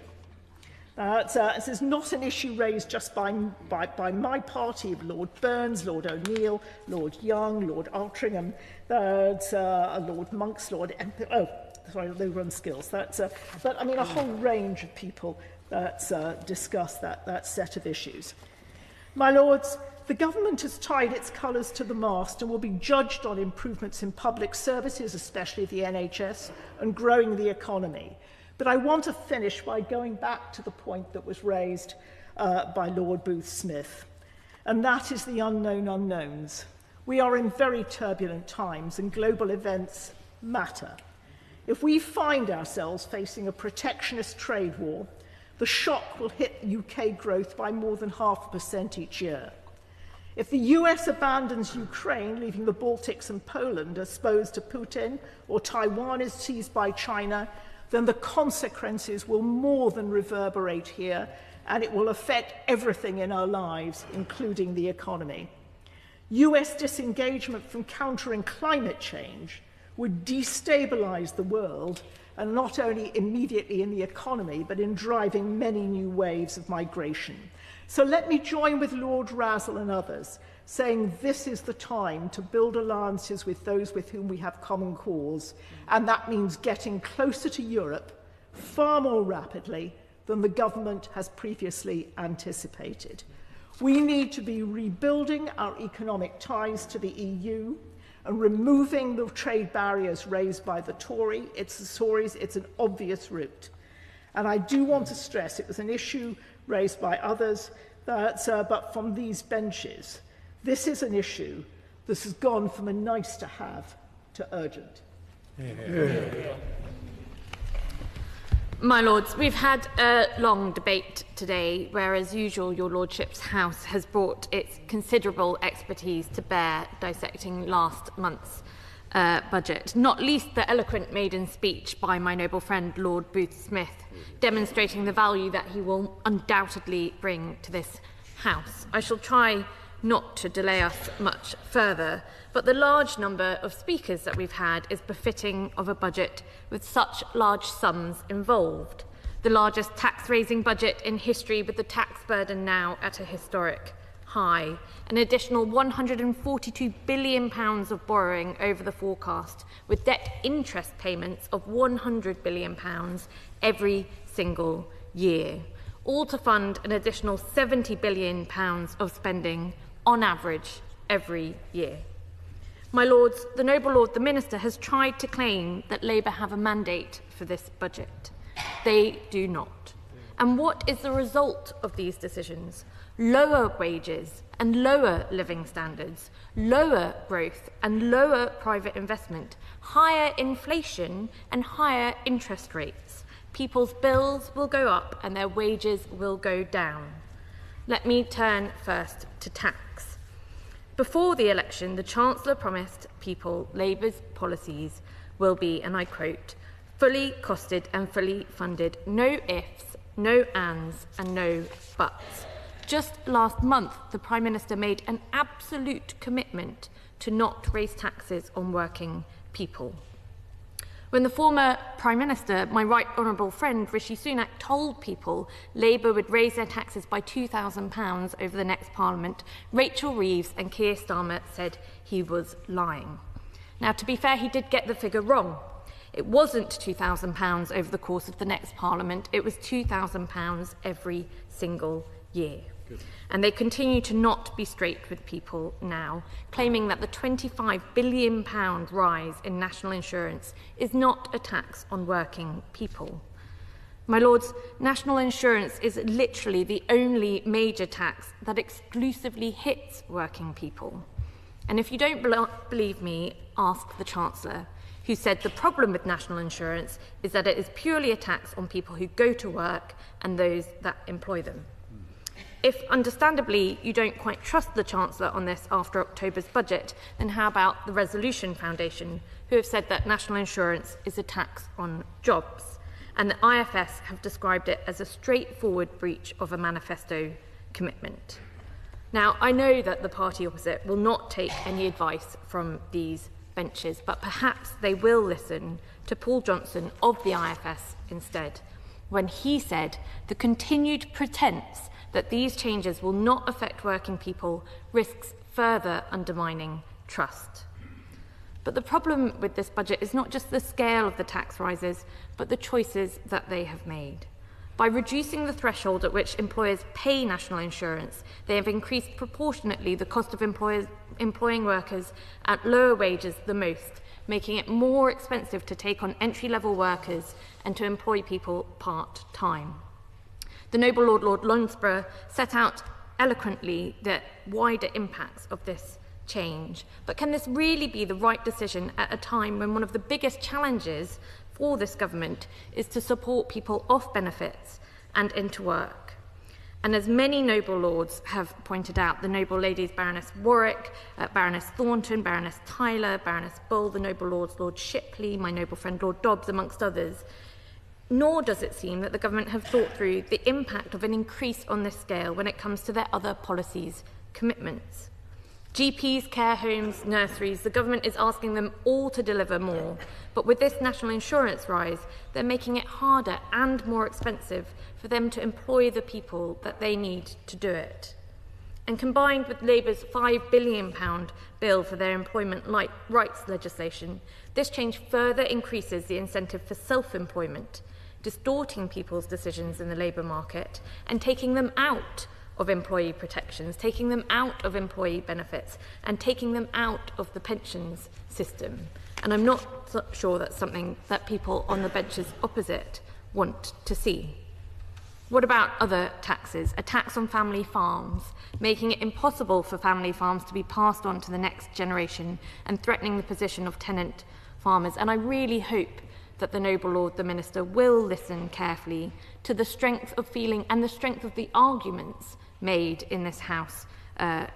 This is not an issue raised just by my party, Lord Burns, Lord O'Neill, Lord Young, Lord Altrincham, Lord Monks, Lord Lord Runskills. But I mean, a whole range of people discuss that set of issues. My Lords, the government has tied its colours to the mast and will be judged on improvements in public services, especially the NHS, and growing the economy. But I want to finish by going back to the point that was raised by Lord Booth-Smith, and that is the unknown unknowns. We are in very turbulent times and global events matter. If we find ourselves facing a protectionist trade war, the shock will hit UK growth by more than 0.5% each year. If the US abandons Ukraine, leaving the Baltics and Poland exposed to Putin, or Taiwan is seized by China, then the consequences will more than reverberate here, and it will affect everything in our lives, including the economy. US disengagement from countering climate change would destabilise the world, and not only immediately in the economy, but in driving many new waves of migration. So let me join with Lord Razzle and others, saying this is the time to build alliances with those with whom we have common cause, and that means getting closer to Europe far more rapidly than the government has previously anticipated. We need to be rebuilding our economic ties to the EU and removing the trade barriers raised by the Tories. It's an obvious route. And I do want to stress, it was an issue raised by others, but from these benches, this is an issue that has gone from a nice to have to urgent. Yeah. My Lords, we've had a long debate today where, as usual, your Lordship's House has brought its considerable expertise to bear dissecting last month's budget, not least the eloquent maiden speech by my noble friend Lord Booth-Smith, demonstrating the value that he will undoubtedly bring to this House. I shall try not to delay us much further, but the large number of speakers that we've had is befitting of a budget with such large sums involved. The largest tax-raising budget in history, with the tax burden now at a historic high. An additional £142 billion of borrowing over the forecast, with debt interest payments of £100 billion every single year. All to fund an additional £70 billion of spending on average every year. My Lords, the noble Lord the Minister has tried to claim that Labour have a mandate for this budget. They do not. And what is the result of these decisions? Lower wages and lower living standards, lower growth and lower private investment, higher inflation and higher interest rates. People's bills will go up and their wages will go down. Let me turn first to tax. Before the election, the Chancellor promised people Labour's policies will be, and I quote, fully costed and fully funded, no ifs, no ands and no buts. Just last month, the Prime Minister made an absolute commitment to not raise taxes on working people. When the former Prime Minister, my right honourable friend Rishi Sunak, told people Labour would raise their taxes by £2,000 over the next Parliament, Rachel Reeves and Keir Starmer said he was lying. Now, to be fair, he did get the figure wrong. It wasn't £2,000 over the course of the next Parliament, it was £2,000 every single year. Good. And they continue to not be straight with people now, claiming that the £25 billion rise in national insurance is not a tax on working people. My Lords, national insurance is literally the only major tax that exclusively hits working people. And if you don't believe me, ask the Chancellor, who said the problem with national insurance is that it is purely a tax on people who go to work and those that employ them. If, understandably, you don't quite trust the Chancellor on this after October's budget, then how about the Resolution Foundation, who have said that national insurance is a tax on jobs, and the IFS have described it as a straightforward breach of a manifesto commitment. Now, I know that the party opposite will not take any advice from these benches, but perhaps they will listen to Paul Johnson of the IFS instead, when he said the continued pretence that these changes will not affect working people risks further undermining trust. But the problem with this budget is not just the scale of the tax rises, but the choices that they have made. By reducing the threshold at which employers pay national insurance, they have increased proportionately the cost of employing workers at lower wages the most, making it more expensive to take on entry-level workers and to employ people part-time. The Noble Lord Lounsborough set out eloquently the wider impacts of this change. But can this really be the right decision at a time when one of the biggest challenges for this government is to support people off benefits and into work? And as many noble lords have pointed out, the noble ladies Baroness Warwick, Baroness Thornton, Baroness Tyler, Baroness Bull, the noble lords Lord Shipley, my noble friend Lord Dobbs, amongst others, nor does it seem that the government have thought through the impact of an increase on this scale when it comes to their other policies' commitments. GPs, care homes, nurseries, the government is asking them all to deliver more, but with this national insurance rise, they're making it harder and more expensive for them to employ the people that they need to do it. And combined with Labour's £5 billion bill for their employment rights legislation, this change further increases the incentive for self-employment, distorting people's decisions in the labour market and taking them out of employee protections, taking them out of employee benefits and taking them out of the pensions system. And I'm not sure that's something that people on the benches opposite want to see. What about other taxes? A tax on family farms, making it impossible for family farms to be passed on to the next generation and threatening the position of tenant farmers. And I really hope that the noble Lord, the Minister, will listen carefully to the strength of feeling and the strength of the arguments made in this House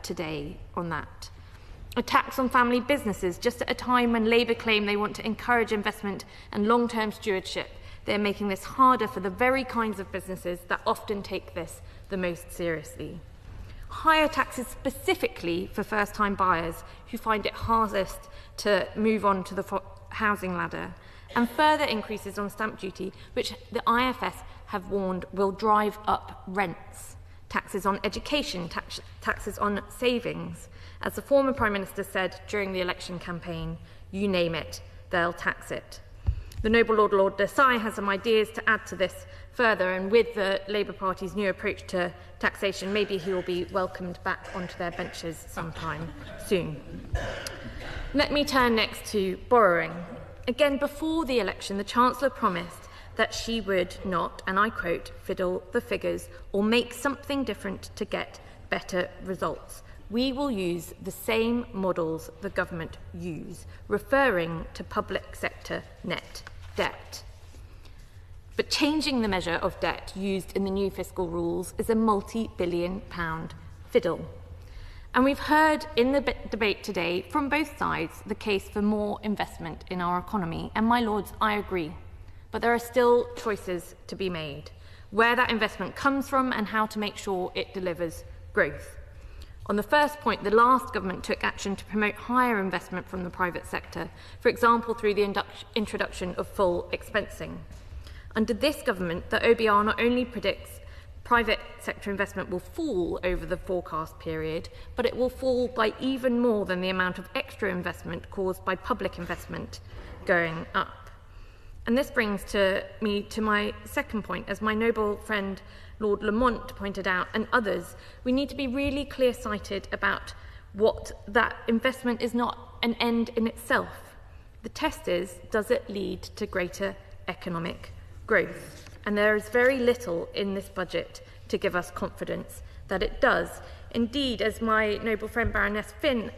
today on that. A tax on family businesses, just at a time when Labour claim they want to encourage investment and long-term stewardship. They're making this harder for the very kinds of businesses that often take this the most seriously. Higher taxes specifically for first-time buyers who find it hardest to move on to the housing ladder, and further increases on stamp duty, which the IFS have warned will drive up rents. Taxes on education, taxes on savings. As the former Prime Minister said during the election campaign, you name it, they'll tax it. The noble Lord Desai has some ideas to add to this further, and with the Labour Party's new approach to taxation, maybe he will be welcomed back onto their benches sometime soon. Let me turn next to borrowing. Again, before the election, the Chancellor promised that she would not, and I quote, fiddle the figures or make something different to get better results. We will use the same models the government use, referring to public sector net debt. But changing the measure of debt used in the new fiscal rules is a multi-billion-pound fiddle. And we've heard in the debate today from both sides the case for more investment in our economy. And my lords, I agree. But there are still choices to be made, where that investment comes from and how to make sure it delivers growth. On the first point, the last government took action to promote higher investment from the private sector, for example, through the introduction of full expensing. Under this government, the OBR not only predicts private sector investment will fall over the forecast period, but it will fall by even more than the amount of extra investment caused by public investment going up. And this brings me to my second point. As my noble friend Lord Lamont pointed out, and others, we need to be really clear-sighted about what that investment is not an end in itself. The test is, does it lead to greater economic growth? And there is very little in this budget to give us confidence that it does. Indeed, as my noble friend Baroness Finn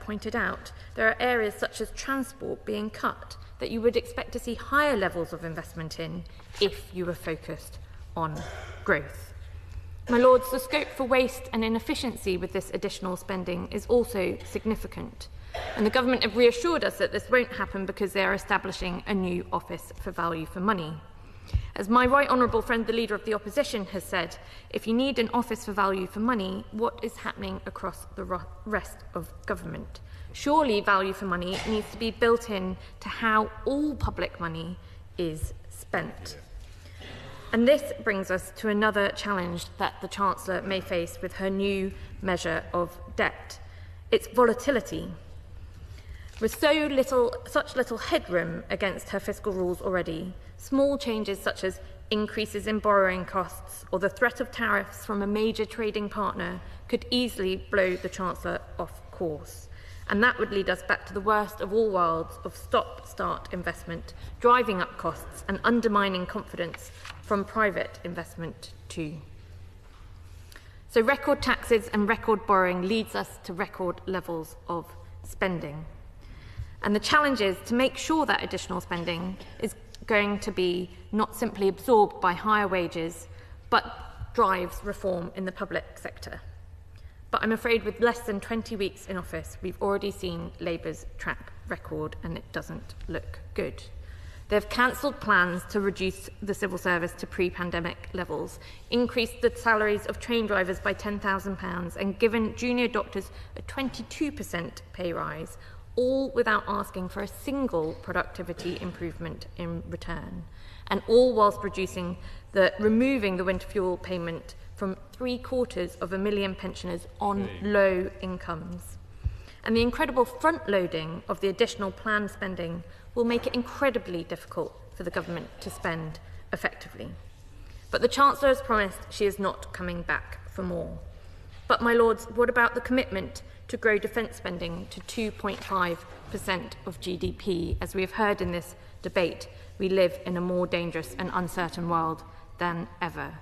pointed out, there are areas such as transport being cut that you would expect to see higher levels of investment in if you were focused on growth. My lords, the scope for waste and inefficiency with this additional spending is also significant. And the government have reassured us that this won't happen because they are establishing a new Office for Value for Money. As my right honourable friend, the Leader of the Opposition, has said, if you need an Office for Value for Money, what is happening across the rest of government? Surely value for money needs to be built in to how all public money is spent. And this brings us to another challenge that the Chancellor may face with her new measure of debt. It's volatility. With such little headroom against her fiscal rules already, small changes such as increases in borrowing costs, or the threat of tariffs from a major trading partner could easily blow the Chancellor off course. And that would lead us back to the worst of all worlds of stop-start investment, driving up costs and undermining confidence from private investment too. So record taxes and record borrowing leads us to record levels of spending. And the challenge is to make sure that additional spending is going to be not simply absorbed by higher wages, but drives reform in the public sector. But I'm afraid with less than 20 weeks in office, we've already seen Labour's track record, and it doesn't look good. They've cancelled plans to reduce the civil service to pre-pandemic levels, increased the salaries of train drivers by £10,000 and given junior doctors a 22% pay rise, all without asking for a single productivity improvement in return, and all whilst removing the winter fuel payment from 750,000 pensioners on low incomes. And the incredible front-loading of the additional planned spending will make it incredibly difficult for the government to spend effectively. But the Chancellor has promised she is not coming back for more. But, my Lords, what about the commitment to grow defence spending to 2.5% of GDP? As we have heard in this debate, we live in a more dangerous and uncertain world than ever.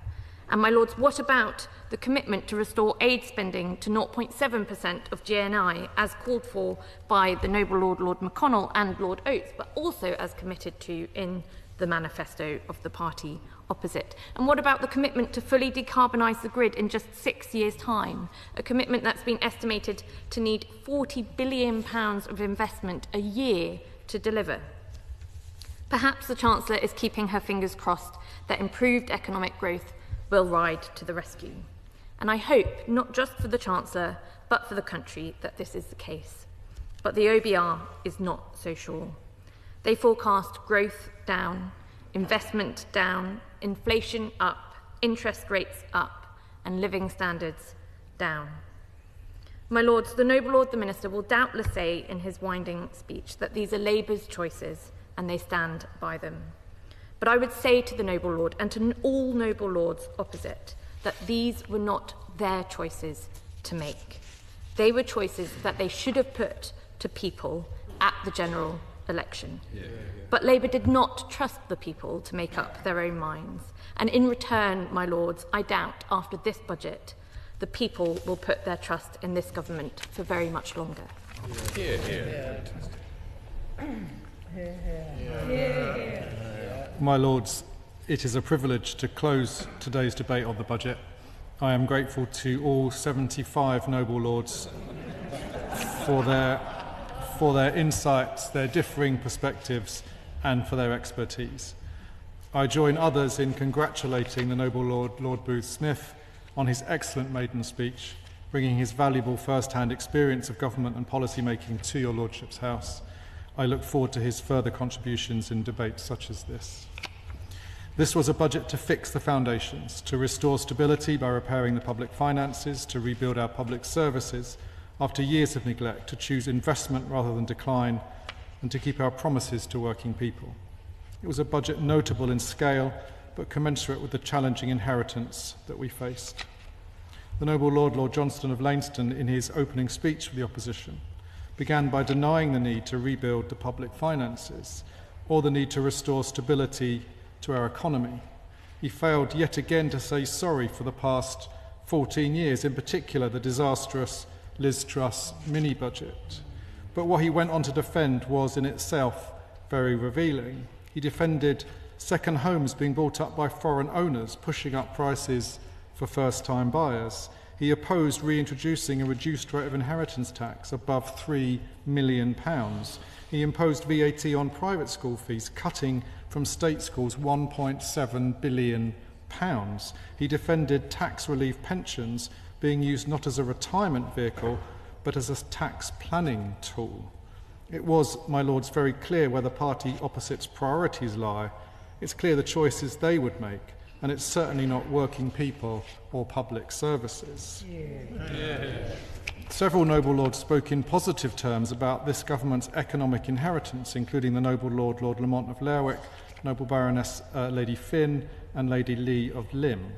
And, my Lords, what about the commitment to restore aid spending to 0.7% of GNI, as called for by the Noble Lord, Lord McConnell and Lord Oates, but also as committed to in the manifesto of the party opposite? And what about the commitment to fully decarbonise the grid in just 6 years' time, a commitment that's been estimated to need £40 billion of investment a year to deliver? Perhaps the Chancellor is keeping her fingers crossed that improved economic growth will ride to the rescue. And I hope, not just for the Chancellor, but for the country, that this is the case. But the OBR is not so sure. They forecast growth down, investment down, inflation up, interest rates up, and living standards down. My Lords, the Noble Lord the Minister will doubtless say in his winding speech that these are Labour's choices and they stand by them. But I would say to the Noble Lord and to all Noble Lords opposite that these were not their choices to make. They were choices that they should have put to people at the general election. But Labour did not trust the people to make up their own minds. And in return, my Lords, I doubt after this budget, the people will put their trust in this government for very much longer. My Lords, it is a privilege to close today's debate on the budget. I am grateful to all 75 Noble Lords for their insights, their differing perspectives, and for their expertise. I join others in congratulating the Noble Lord, Lord Booth Smith, on his excellent maiden speech, bringing his valuable first-hand experience of government and policy making to your Lordship's House. I look forward to his further contributions in debates such as this. This was a budget to fix the foundations, to restore stability by repairing the public finances, to rebuild our public services after years of neglect, to choose investment rather than decline, and to keep our promises to working people. It was a budget notable in scale, but commensurate with the challenging inheritance that we faced. The Noble Lord, Lord Johnston of Lainston, in his opening speech for the opposition, began by denying the need to rebuild the public finances or the need to restore stability to our economy. He failed yet again to say sorry for the past 14 years, in particular the disastrous Liz Truss mini-budget. But what he went on to defend was in itself very revealing. He defended second homes being bought up by foreign owners, pushing up prices for first-time buyers. He opposed reintroducing a reduced rate of inheritance tax above £3 million. He imposed VAT on private school fees, cutting from state schools £1.7 billion. He defended tax relief pensions being used not as a retirement vehicle, but as a tax planning tool. It was, my Lords, very clear where the party opposite's priorities lie. It's clear the choices they would make, and it's certainly not working people or public services. Several noble lords spoke in positive terms about this government's economic inheritance, including the noble Lord Lamont of Lerwick, noble Baroness Lady Finn, and Lady Lee of Lymm.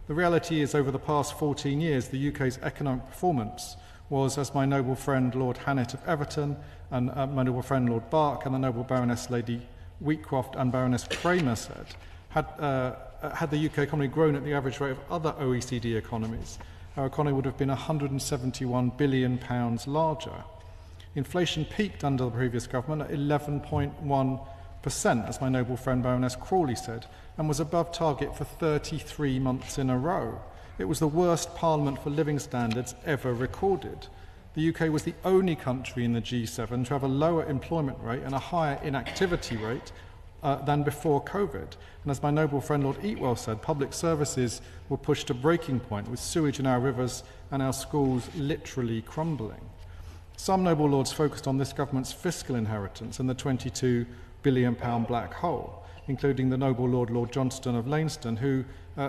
The reality is, over the past 14 years, the UK's economic performance was, as my noble friend Lord Hannett of Everton, and my noble friend Lord Bark, and the noble Baroness Lady Wheatcroft and Baroness Kramer said, had the UK economy grown at the average rate of other OECD economies, our economy would have been £171 billion larger. Inflation peaked under the previous government at 11.1%, as my noble friend Baroness Crawley said, and was above target for 33 months in a row. It was the worst Parliament for living standards ever recorded. The UK was the only country in the G7 to have a lower employment rate and a higher inactivity rate than before COVID. And as my noble friend Lord Eatwell said, public services were pushed to breaking point, with sewage in our rivers and our schools literally crumbling. Some noble lords focused on this government's fiscal inheritance and the £22 billion black hole, including the noble Lord Johnston of Lainston, who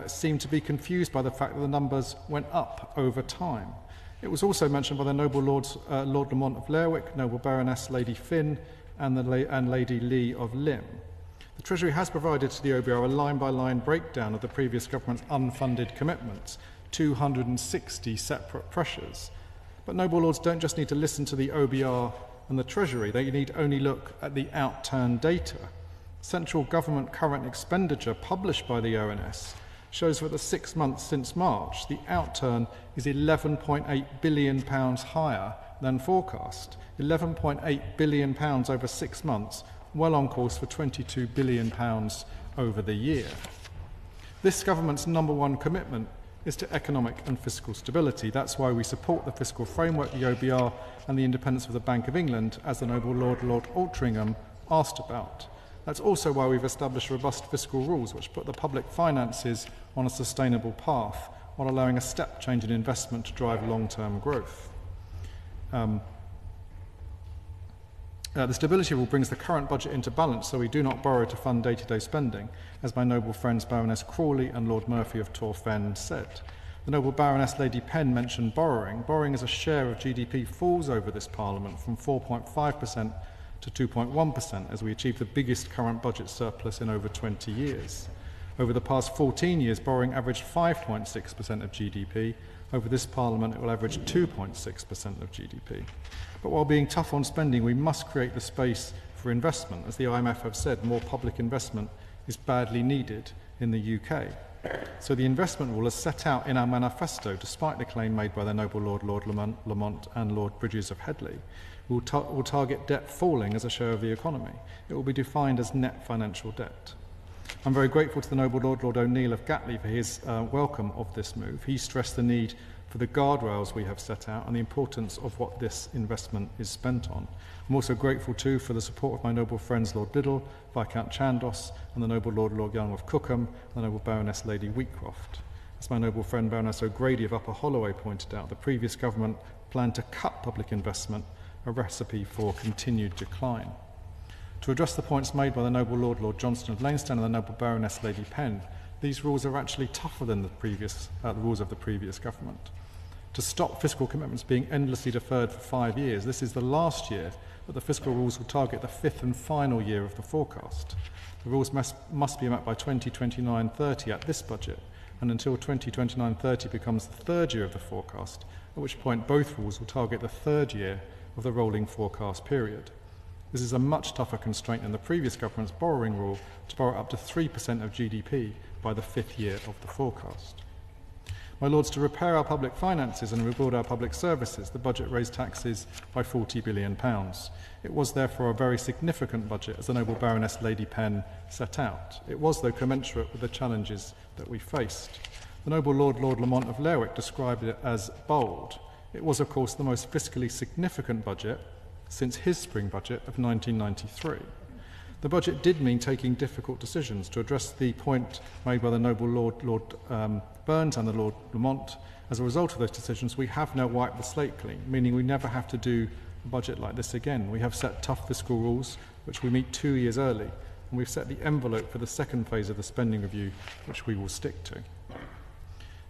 seemed to be confused by the fact that the numbers went up over time. It was also mentioned by the noble lords Lord Lamont of Lerwick, noble Baroness Lady Finn, and Lady Lee of Lymm. The Treasury has provided to the OBR a line-by-line breakdown of the previous government's unfunded commitments, 260 separate pressures. But noble lords don't just need to listen to the OBR and the Treasury, they need only look at the outturned data. Central government current expenditure published by the ONS shows that the 6 months since March, the outturn is £11.8 billion higher than forecast. £11.8 billion over 6 months, well on course for £22 billion over the year. This government's number one commitment is to economic and fiscal stability. That's why we support the fiscal framework, the OBR, and the independence of the Bank of England, as the noble Lord Altrincham asked about. That's also why we've established robust fiscal rules which put the public finances on a sustainable path while allowing a step change in investment to drive long-term growth. The stability rule brings the current budget into balance so we do not borrow to fund day-to-day spending, as my noble friends Baroness Crawley and Lord Murphy of Torfen said. The noble Baroness Lady Penn mentioned borrowing. Borrowing as a share of GDP falls over this Parliament from 4.5% to 2.1% as we achieve the biggest current budget surplus in over 20 years. Over the past 14 years, borrowing averaged 5.6% of GDP. Over this Parliament, it will average 2.6% of GDP. But while being tough on spending, we must create the space for investment. As the IMF have said, more public investment is badly needed in the UK. So the investment rule is set out in our manifesto, despite the claim made by the noble Lord Lamont and Lord Bridges of Headley. Will target debt falling as a share of the economy. It will be defined as net financial debt. I'm very grateful to the noble Lord O'Neill of Gatley for his welcome of this move. He stressed the need for the guardrails we have set out and the importance of what this investment is spent on. I'm also grateful too for the support of my noble friends Lord Liddell, Viscount Chandos, and the noble Lord Young of Cookham, and the noble Baroness Lady Wheatcroft. As my noble friend Baroness O'Grady of Upper Holloway pointed out, the previous government planned to cut public investment, a recipe for continued decline. To address the points made by the noble Lord Johnston of Lainston and the noble Baroness Lady Penn, these rules are actually tougher than the rules of the previous government. To stop fiscal commitments being endlessly deferred for 5 years, this is the last year that the fiscal rules will target the 5th and final year of the forecast. The rules must be met by 2029-30 at this budget, and until 2029-30 becomes the 3rd year of the forecast, at which point both rules will target the 3rd year of the rolling forecast period. This is a much tougher constraint than the previous government's borrowing rule to borrow up to 3% of GDP by the 5th year of the forecast. My Lords, to repair our public finances and rebuild our public services, the budget raised taxes by £40 billion. It was therefore a very significant budget, as the noble Baroness Lady Penn set out. It was, though, commensurate with the challenges that we faced. The noble Lord Lamont of Lerwick described it as bold. It was, of course, the most fiscally significant budget since his spring budget of 1993. The budget did mean taking difficult decisions. To address the point made by the noble Lord Burns and the Lord Lamont, as a result of those decisions, we have now wiped the slate clean, meaning we never have to do a budget like this again. We have set tough fiscal rules, which we meet 2 years early, and we've set the envelope for the second phase of the spending review, which we will stick to.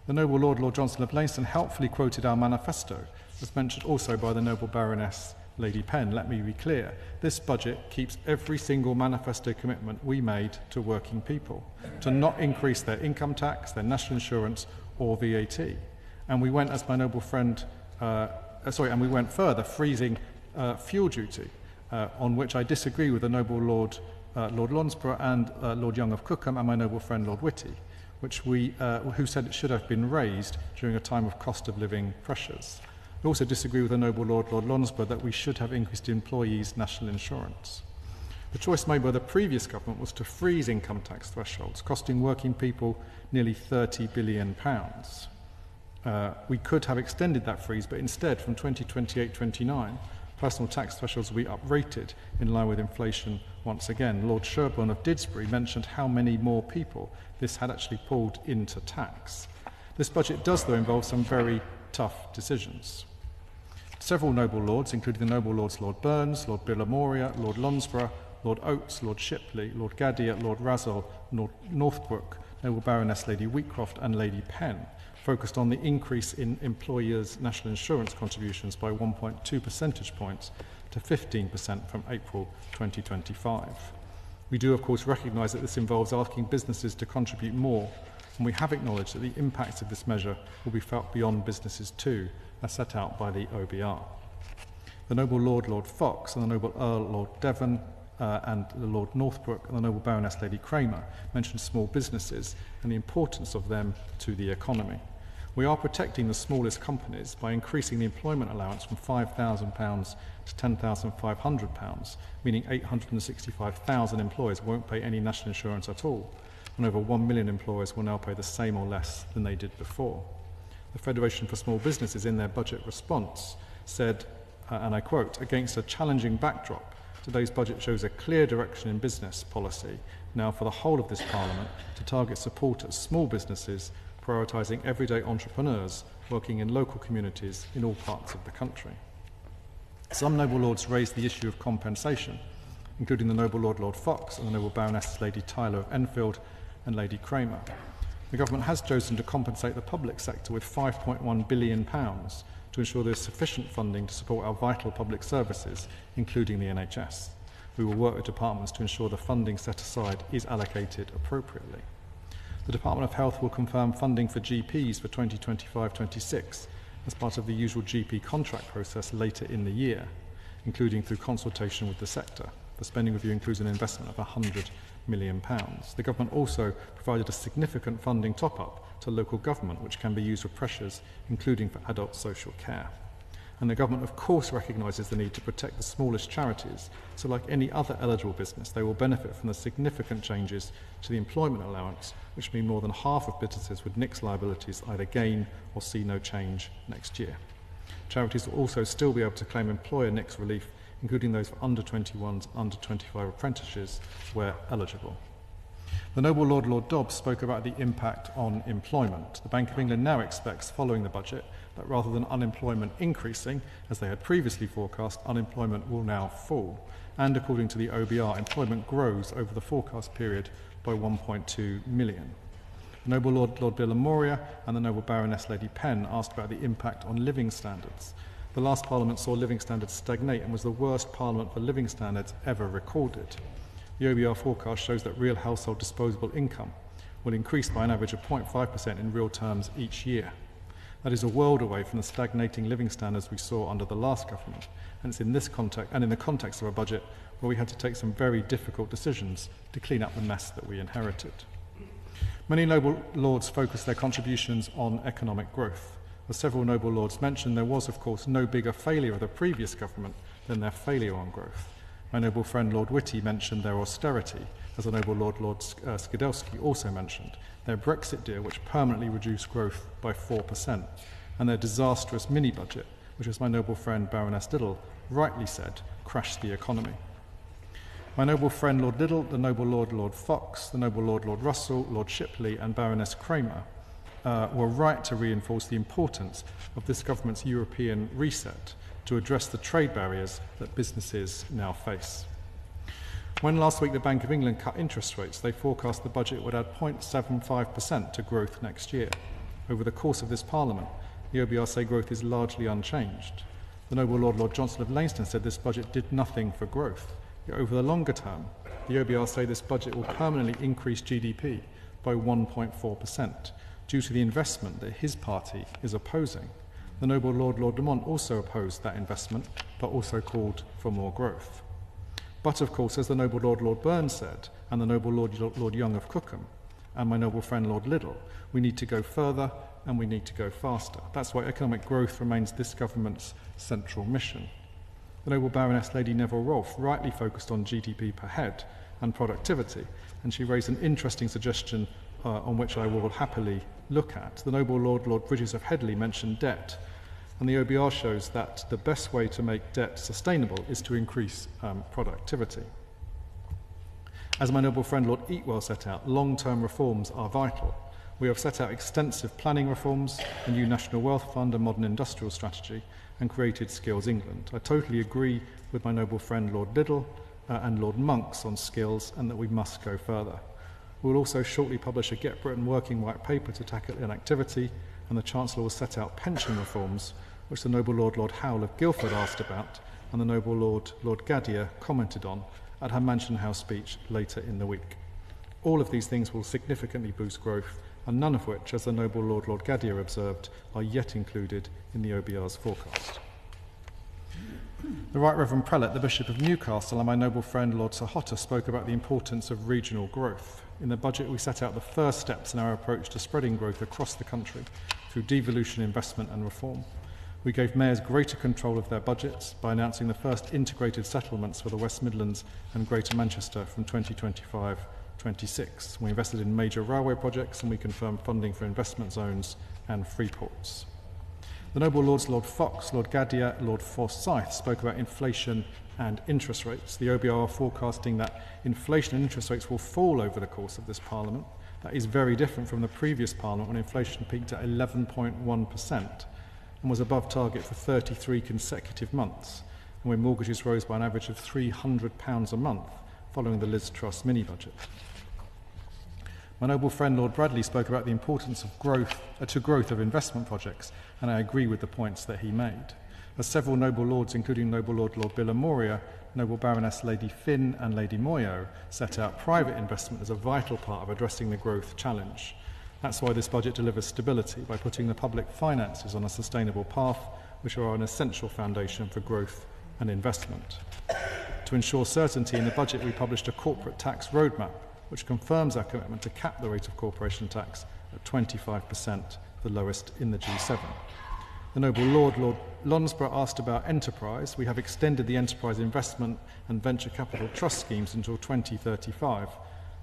The Noble Lord, Lord Johnson of Leinster, helpfully quoted our manifesto, as mentioned also by the Noble Baroness Lady Penn. Let me be clear, this budget keeps every single manifesto commitment we made to working people, to not increase their income tax, their national insurance or VAT. And we went, as my noble friend, and we went further, freezing fuel duty, on which I disagree with the Noble Lord, Lord Lonsborough and Lord Young of Cookham and my noble friend Lord Whitty, who said it should have been raised during a time of cost of living pressures. I also disagree with the noble Lord, Lord Lonsborough, that we should have increased employees' national insurance. The choice made by the previous government was to freeze income tax thresholds, costing working people nearly £30 billion. We could have extended that freeze, but instead, from 2028-29, personal tax thresholds will be uprated in line with inflation once again. Lord Sherborne of Didsbury mentioned how many more people this had actually pulled into tax. This budget does, though, involve some very tough decisions. Several noble lords, including the noble lords Lord Burns, Lord Billamoria, Lord Lonsborough, Lord Oates, Lord Shipley, Lord Gaddier, Lord Razzle, Lord Northbrook, noble Baroness Lady Wheatcroft and Lady Penn, focused on the increase in employers' national insurance contributions by 1.2 percentage points to 15% from April 2025. We do, of course, recognise that this involves asking businesses to contribute more, and we have acknowledged that the impacts of this measure will be felt beyond businesses too, as set out by the OBR. The noble Lord, Lord Fox, and the noble Earl, Lord Devon, and the Lord Northbrook and the noble Baroness Lady Kramer mentioned small businesses and the importance of them to the economy. We are protecting the smallest companies by increasing the employment allowance from £5,000 to £10,500, meaning 865,000 employers won't pay any national insurance at all, and over 1 million employers will now pay the same or less than they did before. The Federation for Small Businesses, in their budget response, said, and I quote, "Against a challenging backdrop, today's budget shows a clear direction in business policy now for the whole of this Parliament to target support at small businesses, prioritising everyday entrepreneurs working in local communities in all parts of the country." Some noble lords raised the issue of compensation, including the noble Lord, Lord Fox, and the noble Baroness Lady Tyler of Enfield and Lady Kramer. The government has chosen to compensate the public sector with £5.1 billion to ensure there is sufficient funding to support our vital public services, including the NHS. We will work with departments to ensure the funding set aside is allocated appropriately. The Department of Health will confirm funding for GPs for 2025-26 as part of the usual GP contract process later in the year, including through consultation with the sector. The spending review includes an investment of £100 million. The government also provided a significant funding top-up to local government, which can be used for pressures, including for adult social care. And the government, of course, recognises the need to protect the smallest charities, so like any other eligible business, they will benefit from the significant changes to the employment allowance, which mean more than half of businesses with NICS liabilities either gain or see no change next year. Charities will also still be able to claim employer NICS relief, including those for under 21s, under 25 apprentices, where eligible. The noble Lord, Lord Dobbs, spoke about the impact on employment. The Bank of England now expects, following the budget, that rather than unemployment increasing, as they had previously forecast, unemployment will now fall. And according to the OBR, employment grows over the forecast period by 1.2 million. The noble Lord, Lord Billamoria, and the noble Baroness Lady Penn asked about the impact on living standards. The last Parliament saw living standards stagnate and was the worst Parliament for living standards ever recorded. The OBR forecast shows that real household disposable income will increase by an average of 0.5% in real terms each year. That is a world away from the stagnating living standards we saw under the last government, and it's in this context, and in the context of a budget where we had to take some very difficult decisions to clean up the mess that we inherited. Many noble lords focused their contributions on economic growth. As several noble lords mentioned, there was, of course, no bigger failure of the previous government than their failure on growth. My noble friend Lord Whitty mentioned their austerity, as the noble Lord Skidelsky also mentioned, their Brexit deal, which permanently reduced growth by 4%, and their disastrous mini-budget, which, as my noble friend Baroness Liddell rightly said, crashed the economy. My noble friend Lord Liddell, the noble Lord, Lord Fox, the noble Lord, Lord Russell, Lord Shipley and Baroness Kramer were right to reinforce the importance of this government's European reset to address the trade barriers that businesses now face. When last week the Bank of England cut interest rates, they forecast the budget would add 0.75% to growth next year. Over the course of this Parliament, the OBR say growth is largely unchanged. The Noble Lord Johnson of Lainston said this budget did nothing for growth. Yet over the longer term, the OBR say this budget will permanently increase GDP by 1.4% due to the investment that his party is opposing. The Noble Lord Lamont also opposed that investment, but also called for more growth. But of course, as the Noble Lord Burns said, and the Noble Lord Young of Cookham, and my noble friend Lord Liddell, we need to go further and we need to go faster. That's why economic growth remains this government's central mission. The Noble Baroness Lady Neville Rolfe rightly focused on GDP per head and productivity, and she raised an interesting suggestion on which I will happily look at. The Noble Lord Bridges of Headley mentioned debt, and the OBR shows that the best way to make debt sustainable is to increase productivity. As my noble friend Lord Eatwell set out, long-term reforms are vital. We have set out extensive planning reforms, a new National Wealth Fund, a modern industrial strategy, and created Skills England. I totally agree with my noble friend Lord Liddell and Lord Monks on skills, and that we must go further. We will also shortly publish a Get Britain Working White Paper to tackle inactivity, and the Chancellor will set out pension reforms, which the noble Lord Howell of Guildford asked about, and the noble Lord Gadier commented on at her Mansion House speech later in the week. All of these things will significantly boost growth, and none of which, as the noble Lord Gadier observed, are yet included in the OBR's forecast. The Right Reverend Prelate, the Bishop of Newcastle, and my noble friend Lord Sir Hotter spoke about the importance of regional growth. In the budget, we set out the first steps in our approach to spreading growth across the country through devolution, investment and reform. We gave mayors greater control of their budgets by announcing the first integrated settlements for the West Midlands and Greater Manchester from 2025-26. We invested in major railway projects, and we confirmed funding for investment zones and free ports. The noble Lords Lord Fox, Lord Gadier, Lord Forsyth spoke about inflation and interest rates. The OBR are forecasting that inflation and interest rates will fall over the course of this Parliament. That is very different from the previous Parliament, when inflation peaked at 11.1% and was above target for 33 consecutive months, and when mortgages rose by an average of £300 a month following the Liz Truss mini-budget. My noble friend Lord Bradley spoke about the importance of growth of investment projects, and I agree with the points that he made. As several noble lords, including noble Lord Billamoria, noble Baroness Lady Finn and Lady Moyo, set out private investment as a vital part of addressing the growth challenge. That's why this budget delivers stability by putting the public finances on a sustainable path, which are an essential foundation for growth and investment. To ensure certainty in the budget, we published a corporate tax roadmap, which confirms our commitment to cap the rate of corporation tax at 25%, the lowest in the G7. The noble Lord Lonsborough asked about enterprise. We have extended the enterprise investment and venture capital trust schemes until 2035,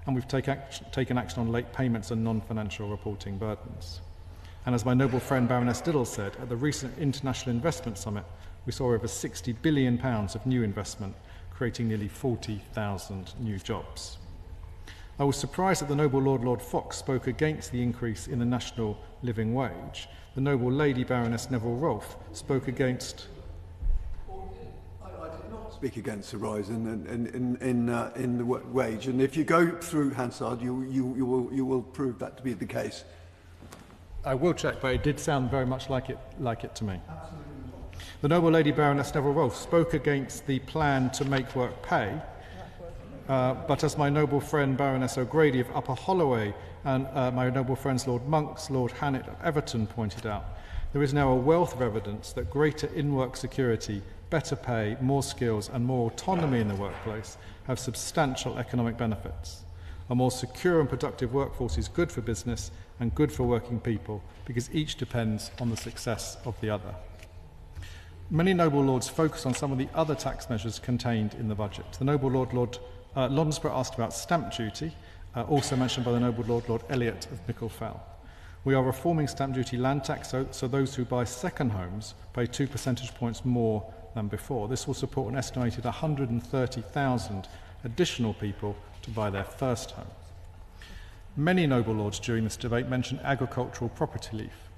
and we've taken action on late payments and non-financial reporting burdens. And as my noble friend Baroness Diddle said, at the recent International Investment Summit, we saw over £60 billion of new investment, creating nearly 40,000 new jobs. I was surprised that the noble Lord Fox spoke against the increase in the national living wage. The noble Lady Baroness Neville Rolfe spoke against... I did not speak against the rise in the wage, and if you go through Hansard, you will prove that to be the case. I will check, but it did sound very much like it to me. Absolutely. The noble Lady Baroness Neville Rolfe spoke against the plan to make work pay, but as my noble friend Baroness O'Grady of Upper Holloway and my noble friends Lord Monks, Lord Hannett of Everton pointed out, there is now a wealth of evidence that greater in-work security, better pay, more skills and more autonomy in the workplace have substantial economic benefits. A more secure and productive workforce is good for business and good for working people, because each depends on the success of the other. Many noble lords focus on some of the other tax measures contained in the budget. The noble Lord Lonsborough asked about stamp duty, also mentioned by the noble Lord Elliot of Micklefell. We are reforming stamp duty land tax so those who buy second homes pay 2 percentage points more than before. This will support an estimated 130,000 additional people to buy their first home. Many noble lords during this debate mentioned agricultural property relief,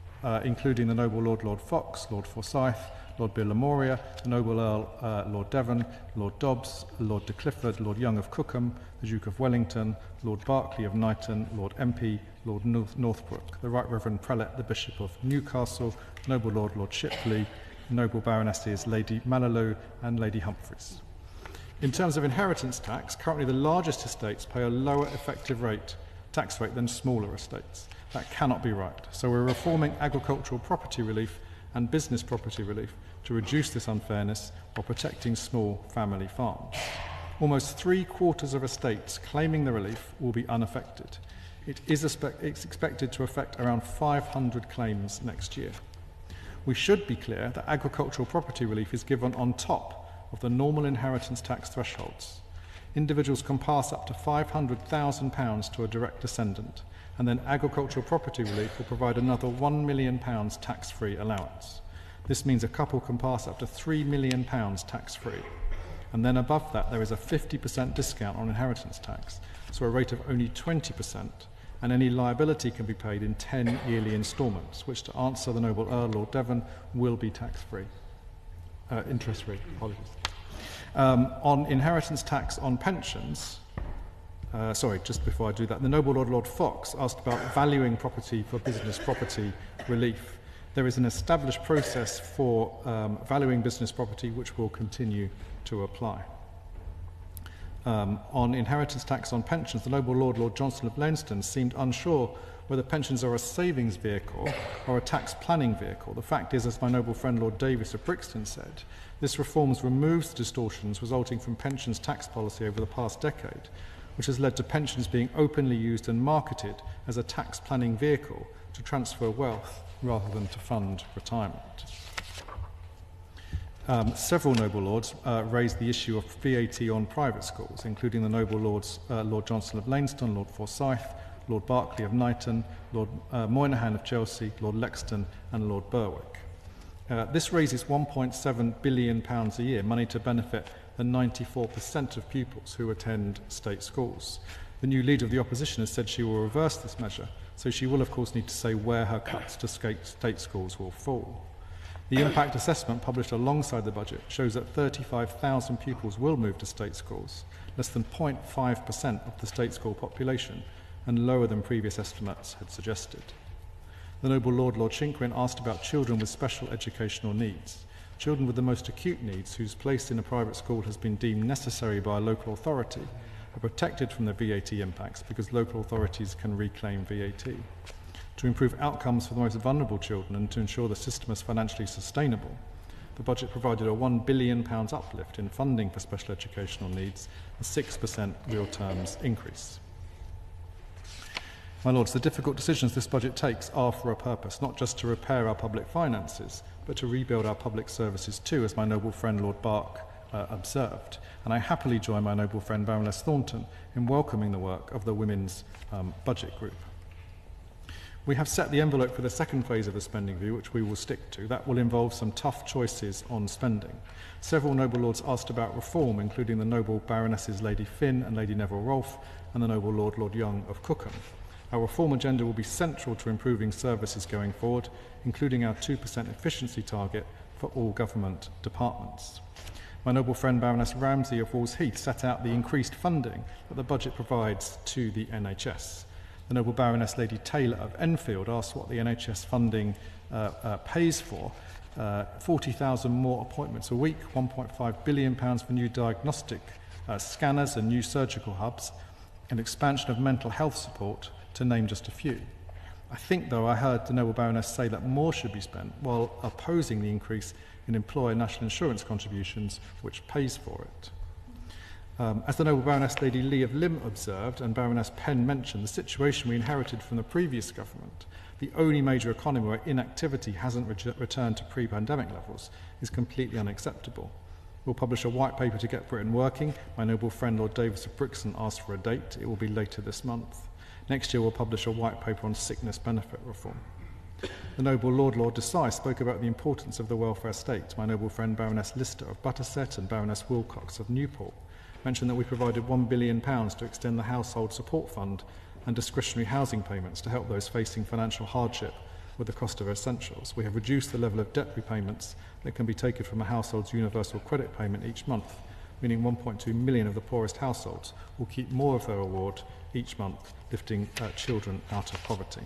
including the noble Lord Fox, Lord Forsyth, Lord Bill Lamoria, the Noble Earl Lord Devon, Lord Dobbs, Lord de Clifford, Lord Young of Cookham, the Duke of Wellington, Lord Berkeley of Knighton, Lord MP, Lord Northbrook, the Right Reverend Prelate, the Bishop of Newcastle, Noble Lord Shipley, Noble Baronesses Lady Mallow and Lady Humphreys. In terms of inheritance tax, currently the largest estates pay a lower effective tax rate than smaller estates. That cannot be right. So we're reforming agricultural property relief and business property relief to reduce this unfairness while protecting small family farms. Almost 3/4 of estates claiming the relief will be unaffected. It's expected to affect around 500 claims next year. We should be clear that agricultural property relief is given on top of the normal inheritance tax thresholds. Individuals can pass up to £500,000 to a direct descendant, and then agricultural property relief will provide another £1 million tax-free allowance. This means a couple can pass up to £3 million tax-free. And then above that, there is a 50% discount on inheritance tax, so a rate of only 20%, and any liability can be paid in 10 yearly instalments, which, to answer the Noble Earl Lord Devon, will be tax-free. Interest-free, apologies. On inheritance tax on pensions, just before I do that, the Noble Lord Fox asked about valuing property for business property relief. There is an established process for valuing business property which will continue to apply. On inheritance tax on pensions, the Noble Lord Johnson of Lainston seemed unsure whether pensions are a savings vehicle or a tax planning vehicle. The fact is, as my noble friend Lord Davis of Brixton said, this reform removes the distortions resulting from pensions tax policy over the past decade, which has led to pensions being openly used and marketed as a tax planning vehicle to transfer wealth rather than to fund retirement. Several noble lords raised the issue of VAT on private schools, including the noble lords Lord Johnson of Lainston, Lord Forsyth, Lord Berkeley of Knighton, Lord Moynihan of Chelsea, Lord Lexton and Lord Berwick. This raises £1.7 billion a year, money to benefit the 94% of pupils who attend state schools. The new leader of the opposition has said she will reverse this measure, so she will of course need to say where her cuts to state schools will fall. The impact assessment published alongside the budget shows that 35,000 pupils will move to state schools, less than 0.5% of the state school population, and lower than previous estimates had suggested. The Noble Lord Shinkwin asked about children with special educational needs. Children with the most acute needs, whose place in a private school has been deemed necessary by a local authority, are protected from the VAT impacts because local authorities can reclaim VAT. To improve outcomes for the most vulnerable children and to ensure the system is financially sustainable, the budget provided a £1 billion uplift in funding for special educational needs, a 6% real terms increase. My Lords, the difficult decisions this budget takes are for a purpose, not just to repair our public finances, but to rebuild our public services too, as my noble friend Lord Berke observed. And I happily join my noble friend Baroness Thornton in welcoming the work of the Women's Budget Group. We have set the envelope for the second phase of the spending review, which we will stick to. That will involve some tough choices on spending. Several noble lords asked about reform, including the noble Baronesses Lady Finn and Lady Neville Rolfe, and the noble Lord Young of Cookham. Our reform agenda will be central to improving services going forward, including our 2% efficiency target for all government departments. My noble friend Baroness Ramsay of Walls Heath set out the increased funding that the budget provides to the NHS. The noble Baroness Lady Taylor of Enfield asked what the NHS funding pays for. 40,000 more appointments a week, £1.5 billion for new diagnostic scanners and new surgical hubs, and expansion of mental health support, to name just a few. I think, though, I heard the noble Baroness say that more should be spent while opposing the increase in employer national insurance contributions, which pays for it. As the noble Baroness Lady Lee of Lymm observed, and Baroness Penn mentioned, the situation we inherited from the previous government, the only major economy where inactivity hasn't returned to pre-pandemic levels, is completely unacceptable. We'll publish a white paper to get Britain working. My noble friend Lord Davis of Brixton asked for a date. It will be later this month. Next year we'll publish a white paper on sickness benefit reform. The noble Lord Desai spoke about the importance of the welfare state. My noble friend Baroness Lister of Butterset and Baroness Wilcox of Newport mentioned that we provided £1 billion to extend the Household Support Fund and discretionary housing payments to help those facing financial hardship with the cost of essentials. We have reduced the level of debt repayments that can be taken from a household's universal credit payment each month, meaning 1.2 million of the poorest households will keep more of their reward each month, lifting children out of poverty.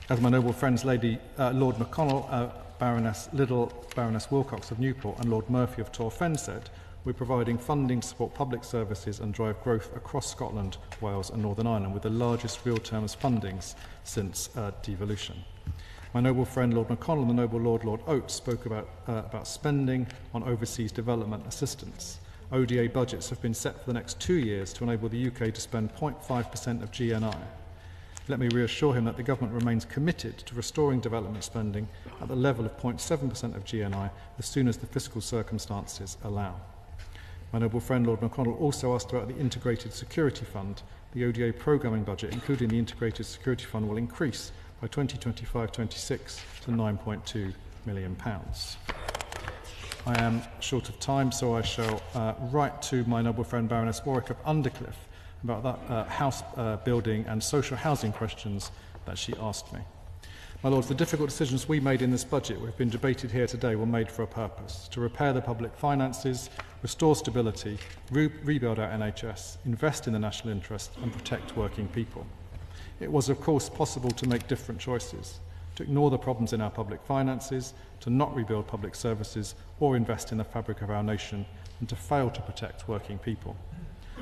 As my noble friends Lord McConnell, Baroness Liddell, Baroness Wilcox of Newport and Lord Murphy of Torfen said, we're providing funding to support public services and drive growth across Scotland, Wales and Northern Ireland with the largest real terms fundings since devolution. My noble friend Lord McConnell and the noble Lord Oates spoke about spending on overseas development assistance. ODA budgets have been set for the next 2 years to enable the UK to spend 0.5% of GNI. Let me reassure him that the government remains committed to restoring development spending at the level of 0.7% of GNI as soon as the fiscal circumstances allow. My noble friend Lord McConnell also asked about the Integrated Security Fund. The ODA programming budget, including the Integrated Security Fund, will increase by 2025-26 to £9.2 million. I am short of time, so I shall write to my noble friend Baroness Warwick of Undercliff about that house building and social housing questions that she asked me. My Lords, the difficult decisions we made in this budget, which have been debated here today, were made for a purpose: to repair the public finances, restore stability, rebuild our NHS, invest in the national interest and protect working people. It was, of course, possible to make different choices, to ignore the problems in our public finances, to not rebuild public services or invest in the fabric of our nation, and to fail to protect working people.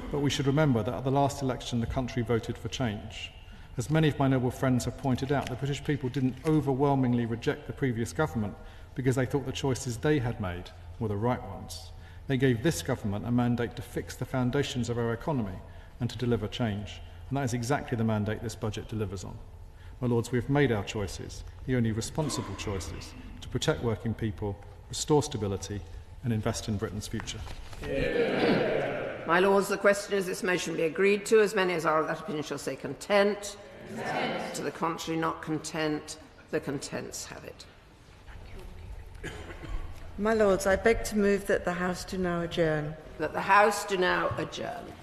But we should remember that at the last election the country voted for change. As many of my noble friends have pointed out, the British people didn't overwhelmingly reject the previous government because they thought the choices they had made were the right ones. They gave this government a mandate to fix the foundations of our economy and to deliver change. And that is exactly the mandate this budget delivers on. My Lords, we have made our choices, the only responsible choices, to protect working people, restore stability and invest in Britain's future. My Lords, the question is this motion be agreed to. As many as are of that opinion shall say content. Content. To the contrary, not content. The contents have it. My Lords, I beg to move that the House do now adjourn. That the House do now adjourn.